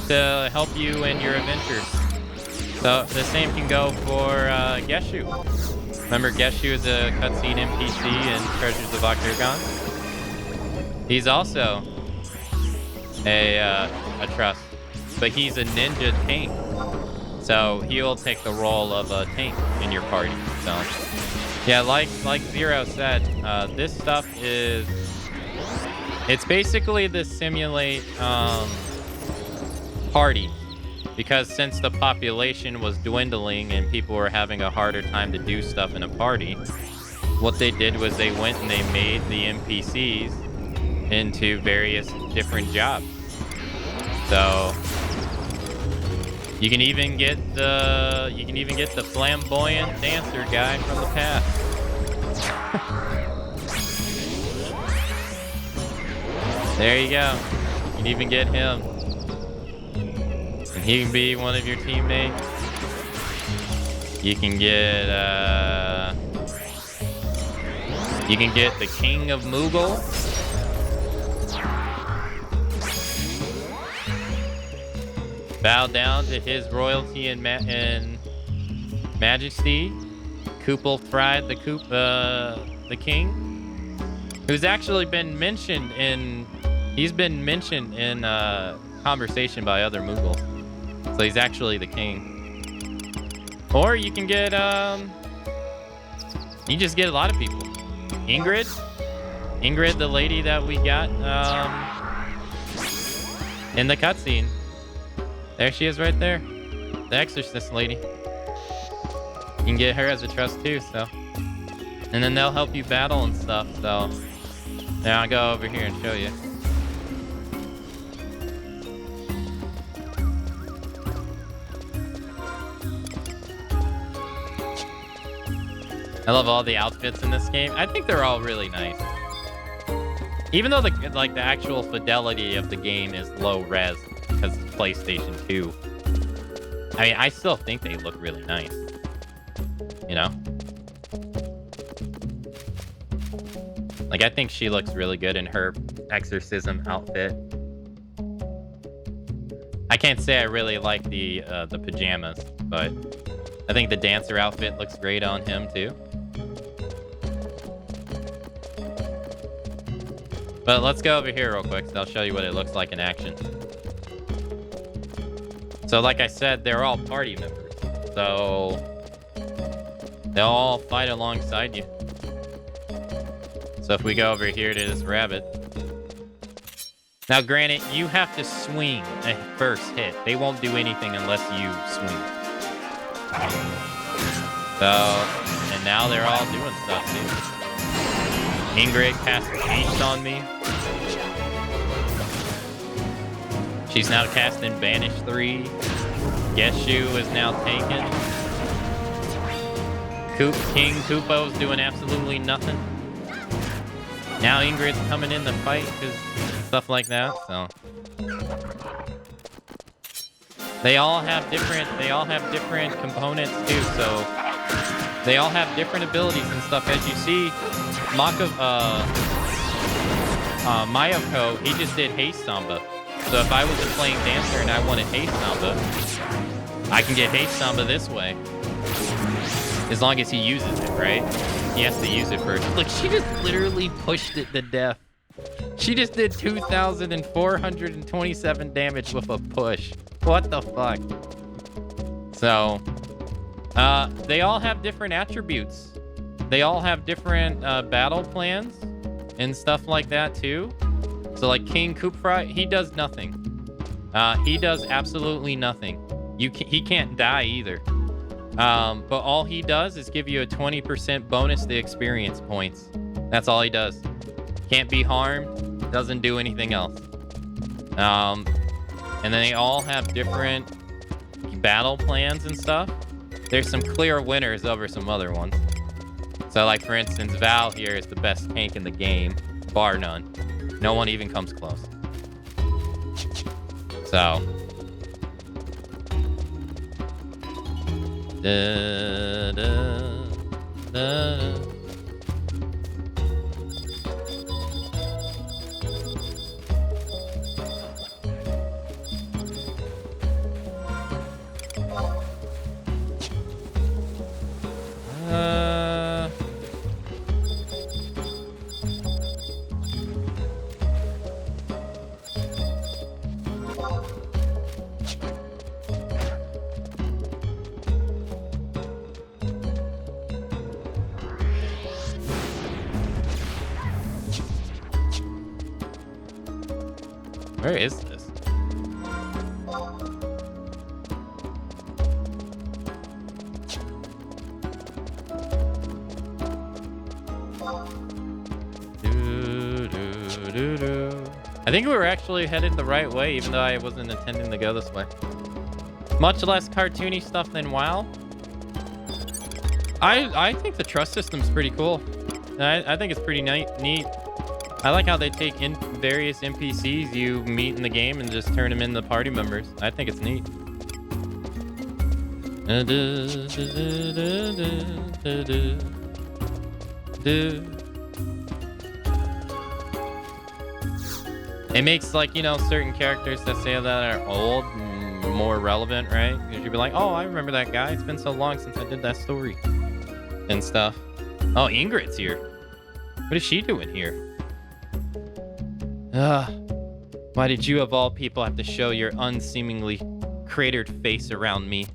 to help you in your adventures. So the same can go for Geshu. Remember, Geshu is a cutscene NPC in Treasures of Octurgon. He's also a trust, but he's a ninja tank. So he'll take the role of a tank in your party. So yeah, like Zero said, this stuff is, it's basically to simulate party. Because since the population was dwindling and people were having a harder time to do stuff in a party, what they did was they went and they made the NPCs into various different jobs. So you can even get the flamboyant dancer guy from the past. There you go. You can even get him. He can be one of your teammates. You can get the King of Moogle. Bow down to his royalty and majesty. Koopel Fried the King, who's actually been mentioned in. He's been mentioned in conversation by other Moogles. So he's actually the king. Or you can get, you just get a lot of people. Ingrid, the lady that we got in the cutscene. There she is right there. The exorcist lady. You can get her as a trust too, so. And then they'll help you battle and stuff, so. Now I'll go over here and show you. I love all the outfits in this game. I think they're all really nice. Even though the actual fidelity of the game is low res because it's PlayStation 2. I mean, I still think they look really nice. You know? Like, I think she looks really good in her exorcism outfit. I can't say I really like the pajamas, but I think the dancer outfit looks great on him too. But let's go over here real quick, so I'll show you what it looks like in action. So like I said, they're all party members. So they'll all fight alongside you. So if we go over here to this rabbit. Now granted, you have to swing a first hit. They won't do anything unless you swing. So, and now they're all doing stuff too. Ingrid cast Haste on me. She's now casting Banish 3. Geshu is now taken. King Kupo's doing absolutely nothing. Now Ingrid's coming in the fight because stuff like that. So they all have different components too. So they all have different abilities and stuff. As you see, Mayoko, he just did Haste Samba. So if I wasn't playing Dancer and I wanted Haste Samba, I can get Haste Samba this way. As long as he uses it, right? he has to use it first. Look, she just literally pushed it to death. She just did 2,427 damage with a push. What the fuck? So, they all have different attributes. They all have different battle plans and stuff like that too. So like King Koopfry, he does nothing. He does absolutely nothing. He can't die either. But all he does is give you a 20% bonus to experience points. That's all he does. Can't be harmed. Doesn't do anything else. And then they all have different battle plans and stuff. There's some clear winners over some other ones. So like for instance, Val here is the best tank in the game, bar none. No one even comes close. So. Da, da, da. Where is this? I think we were actually headed the right way, even though I wasn't intending to go this way. Much less cartoony stuff than WoW. I think the trust system's pretty cool. I think it's pretty neat. I like how they take in various NPCs you meet in the game and just turn them into party members. I think it's neat. It makes, like, you know, certain characters that say that are old more relevant, right? Because you'd be like, oh, I remember that guy. It's been so long since I did that story and stuff. Oh, Ingrid's here. What is she doing here? Why did you of all people have to show your unseemingly cratered face around me?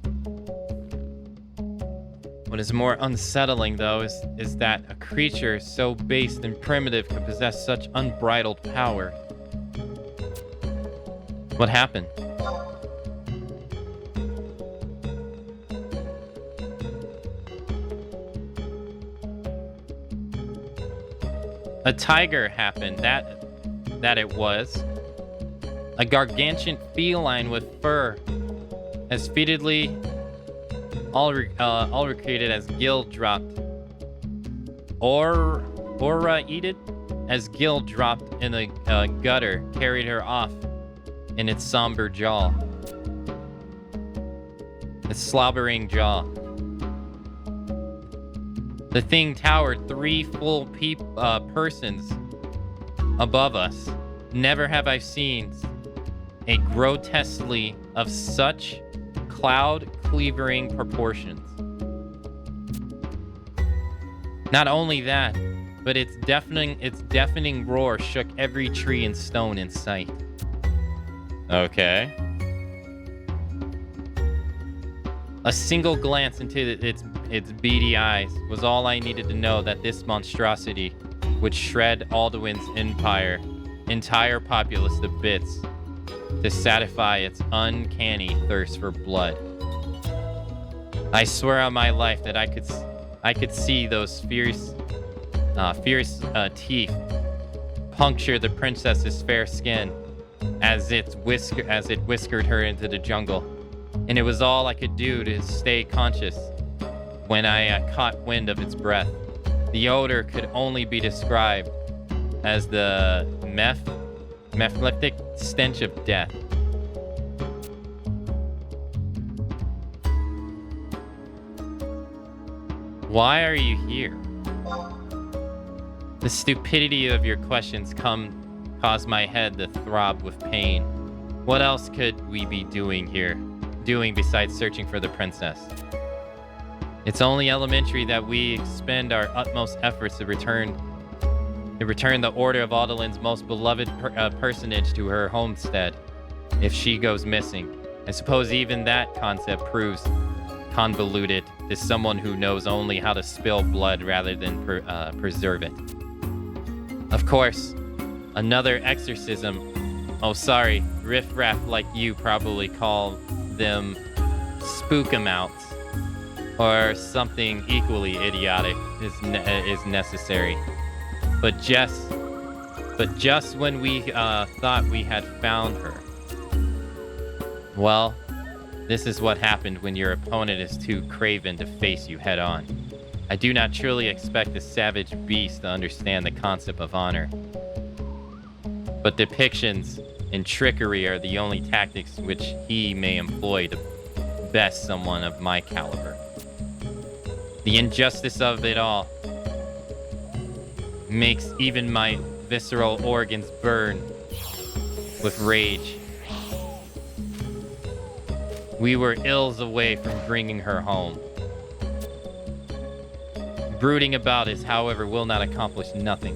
What is more unsettling, though, is that a creature so base and primitive could possess such unbridled power. What happened? A tiger happened. That it was. A gargantuan feline with fur, as repeatedly all recreated as gill dropped. Unedited, as gill dropped in a gutter, carried her off in its somber jaw. Its slobbering jaw. The thing towered 3 full persons above us. Never have I seen a grotesquely of such cloud-cleavering proportions. Not only that, but its deafening roar shook every tree and stone in sight. Okay. A single glance into its beady eyes was all I needed to know that this monstrosity would shred Alduin's entire populace to bits to satisfy its uncanny thirst for blood. I swear on my life that I could see those fierce teeth puncture the princess's fair skin as it whiskered her into the jungle, and it was all I could do to stay conscious when I caught wind of its breath. The odor could only be described as the malefic stench of death. Why are you here? The stupidity of your questions caused my head to throb with pain. What else could we be doing here? Besides searching for the princess? It's only elementary that we expend our utmost efforts to return the Order of Aldelin's most beloved personage to her homestead if she goes missing. I suppose even that concept proves convoluted to someone who knows only how to spill blood rather than preserve it. Of course, another exorcism. Oh, sorry, riffraff like you probably call them spookamouts, or something equally idiotic is necessary. But just when we thought we had found her, well, this is what happened when your opponent is too craven to face you head on. I do not truly expect the savage beast to understand the concept of honor, but depictions and trickery are the only tactics which he may employ to best someone of my caliber. The injustice of it all makes even my visceral organs burn with rage. We were ills away from bringing her home. Brooding about it, however, will not accomplish nothing.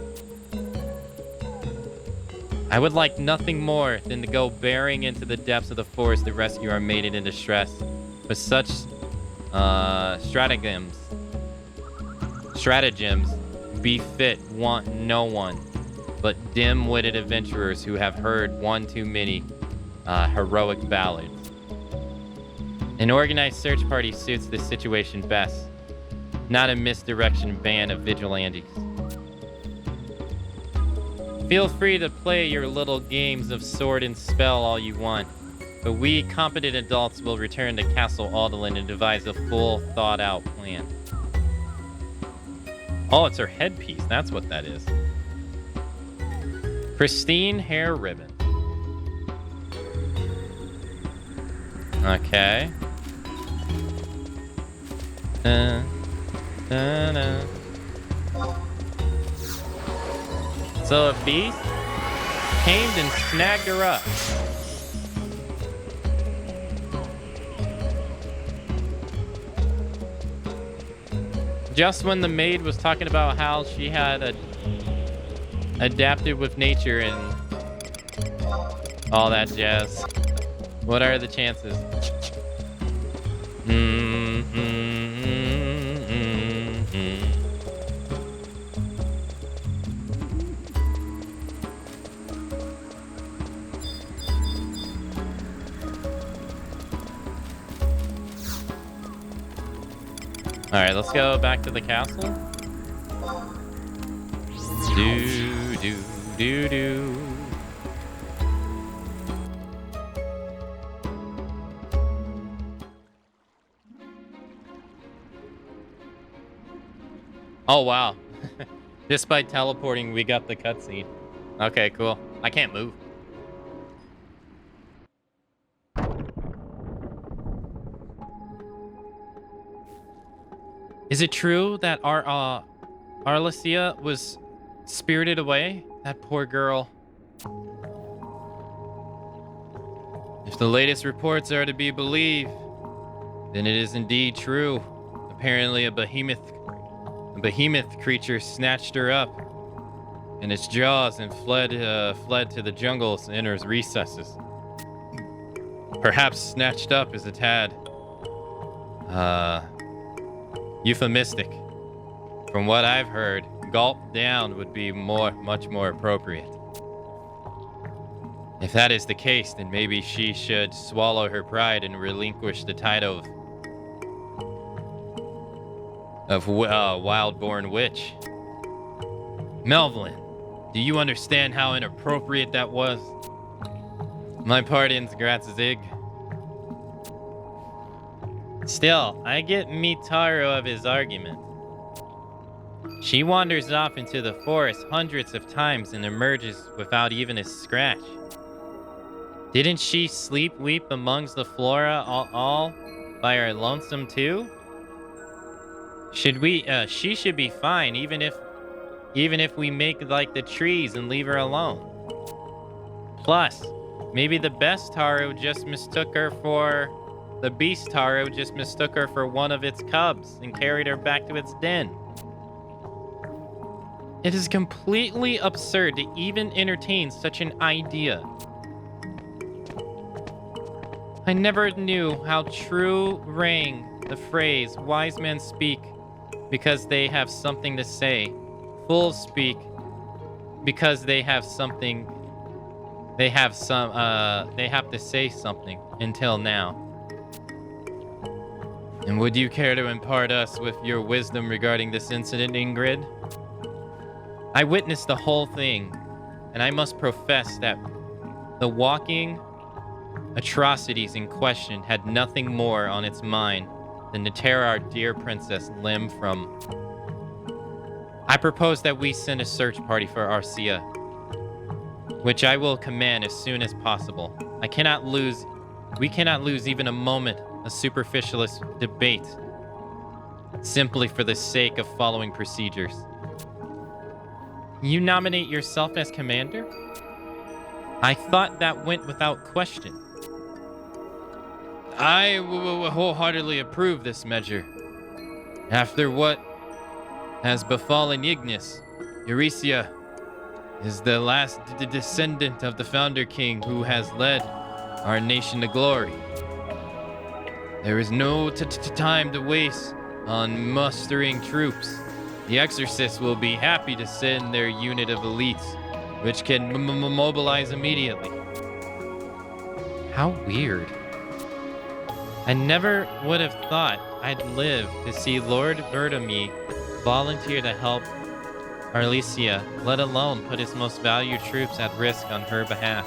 I would like nothing more than to go bearing into the depths of the forest to rescue our maiden in distress. But such stratagems befit want no one but dim-witted adventurers who have heard one too many heroic ballads. An organized search party suits this situation best, not a misdirection band of vigilantes. Feel free to play your little games of sword and spell all you want, but we competent adults will return to Castle Aldelin and devise a full, thought-out plan. Oh, it's her headpiece. That's what that is. Pristine hair ribbon. Okay. So a beast came and snagged her up. Just when the maid was talking about how she had adapted with nature and all that jazz. What are the chances? All right, let's go back to the castle. Do. Oh, wow. Just by teleporting, we got the cutscene. Okay, cool. I can't move. Is it true that our Arlesia was spirited away? That poor girl. If the latest reports are to be believed, then it is indeed true. Apparently a behemoth creature snatched her up in its jaws and fled to the jungle's inner recesses. Perhaps snatched up is a tad euphemistic. From what I've heard, gulped down would be much more appropriate. If that is the case, then maybe she should swallow her pride and relinquish the title of wild-born witch. Melvin, do you understand how inappropriate that was? My pardons, Gratzig. Still, I get Mitaro of his argument. She wanders off into the forest hundreds of times and emerges without even a scratch. Didn't she sleep weep amongst the flora all by her lonesome too? She should be fine even if we make like the trees and leave her alone. Plus, maybe the best Taro just mistook her for The beast Taro just mistook her for one of its cubs and carried her back to its den. It is completely absurd to even entertain such an idea. I never knew how true rang the phrase, wise men speak because they have something to say. Fools speak because they have something, they have to say something until now. And would you care to impart us with your wisdom regarding this incident, Ingrid? I witnessed the whole thing, and I must profess that the walking atrocities in question had nothing more on its mind than to tear our dear princess limb from. I propose that we send a search party for Arcia, which I will command as soon as possible. We cannot lose even a moment of superficialist debate simply for the sake of following procedures. You nominate yourself as commander? I thought that went without question. I wholeheartedly approve this measure. After what has befallen Ignis, Eurecia is the last descendant of the founder king who has led our nation to glory. There is no time to waste on mustering troops. The exorcists will be happy to send their unit of elites, which can mobilize immediately. How weird. I never would have thought I'd live to see Lord Verdomy volunteer to help Arlesia, let alone put his most valued troops at risk on her behalf.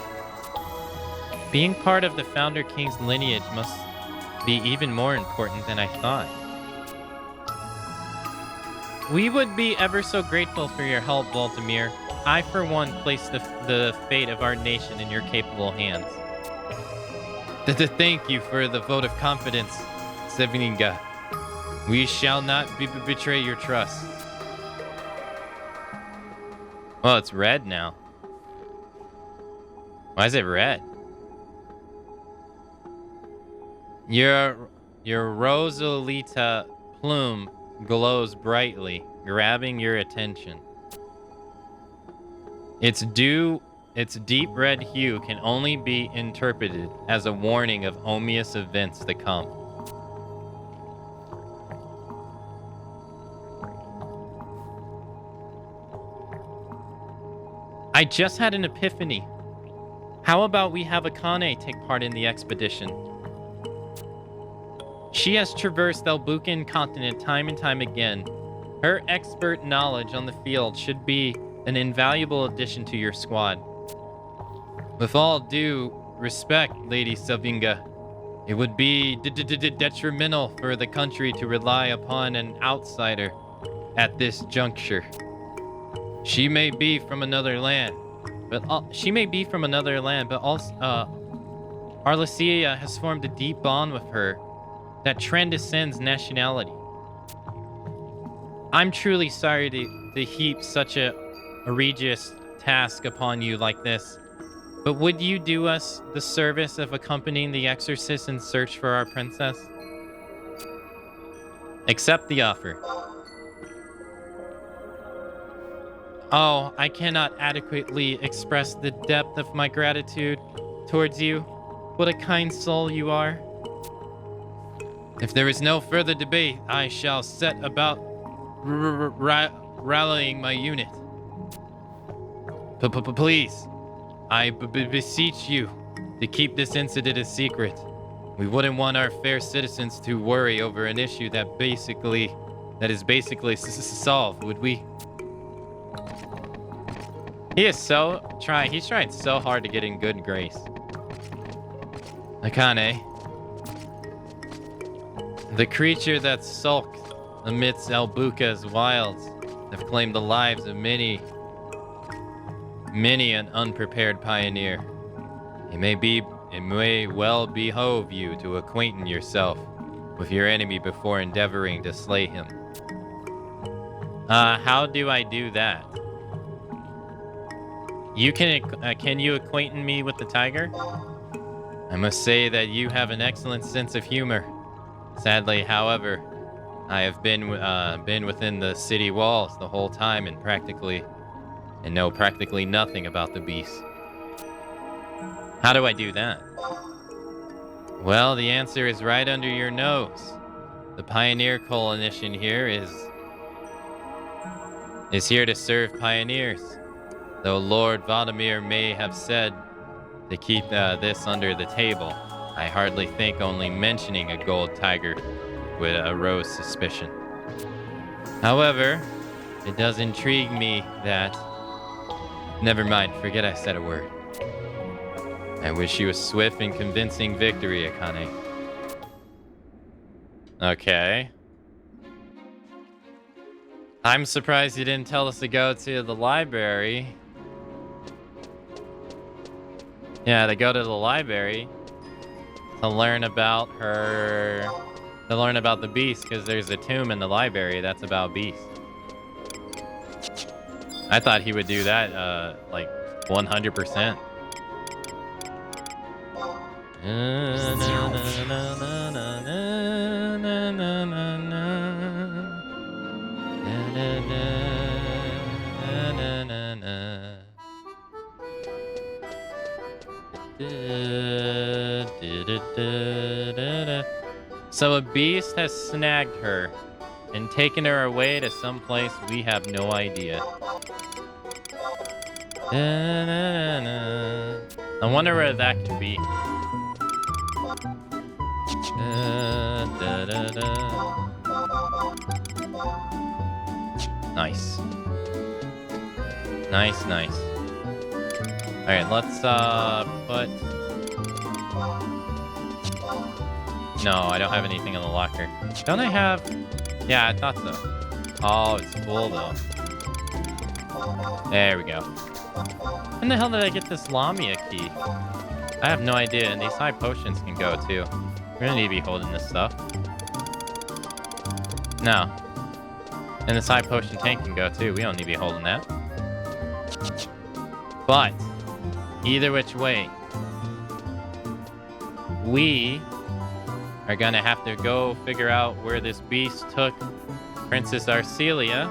Being part of the Founder King's lineage must be even more important than I thought. We would be ever so grateful for your help, Voltimir. I, for one, place the fate of our nation in your capable hands. Thank you for the vote of confidence, Sevininga. We shall not betray your trust. Well, it's red now. Why is it red? Your Rosalita plume glows brightly, grabbing your attention. Its deep red hue can only be interpreted as a warning of ominous events to come. I just had an epiphany. How about we have Akane take part in the expedition? She has traversed the Albucan continent time and time again. Her expert knowledge on the field should be an invaluable addition to your squad. With all due respect, Lady Selvinga, it would be detrimental for the country to rely upon an outsider at this juncture. She may be from another land, but also Arlesia has formed a deep bond with her that transcends nationality. I'm truly sorry to heap such a egregious task upon you like this, but would you do us the service of accompanying the exorcist in search for our princess? Accept the offer. Oh, I cannot adequately express the depth of my gratitude towards you. What a kind soul you are. If there is no further debate, I shall set about rallying my unit. Please, I beseech you to keep this incident a secret. We wouldn't want our fair citizens to worry over an issue that is basically solved, would we? He's trying so hard to get in good grace. Akane, the creature that sulked amidst Albuca's wilds have claimed the lives of many an unprepared pioneer. It may well behove you to acquaint yourself with your enemy before endeavoring to slay him. How do I do that? Can you acquaint me with the tiger? I must say that you have an excellent sense of humor. Sadly, however, I have been within the city walls the whole time and know practically nothing about the beast. How do I do that? Well, the answer is right under your nose. The Pioneer Coalition here is here to serve pioneers. Though Lord Vladimir may have said to keep this under the table, I hardly think only mentioning a gold tiger would arouse suspicion. However, it does intrigue me that... Never mind, forget I said a word. I wish you a swift and convincing victory, Akane. Okay. I'm surprised you didn't tell us to go to the library. Yeah, to go to the library to learn about the beast, because there's a tomb in the library that's about beast. I thought he would do that, like 100%. So a beast has snagged her and taken her away to some place we have no idea. I wonder where that could be. Nice. Nice. Alright, let's put... No, I don't have anything in the locker. Don't I have... Yeah, I thought so. Oh, it's full though. There we go. When the hell did I get this Lamia key? I have no idea, and these high potions can go too. We're gonna need to be holding this stuff. No. And this high potion tank can go too. We don't need to be holding that. But, either which way, we are gonna have to go figure out where this beast took Princess Arcelia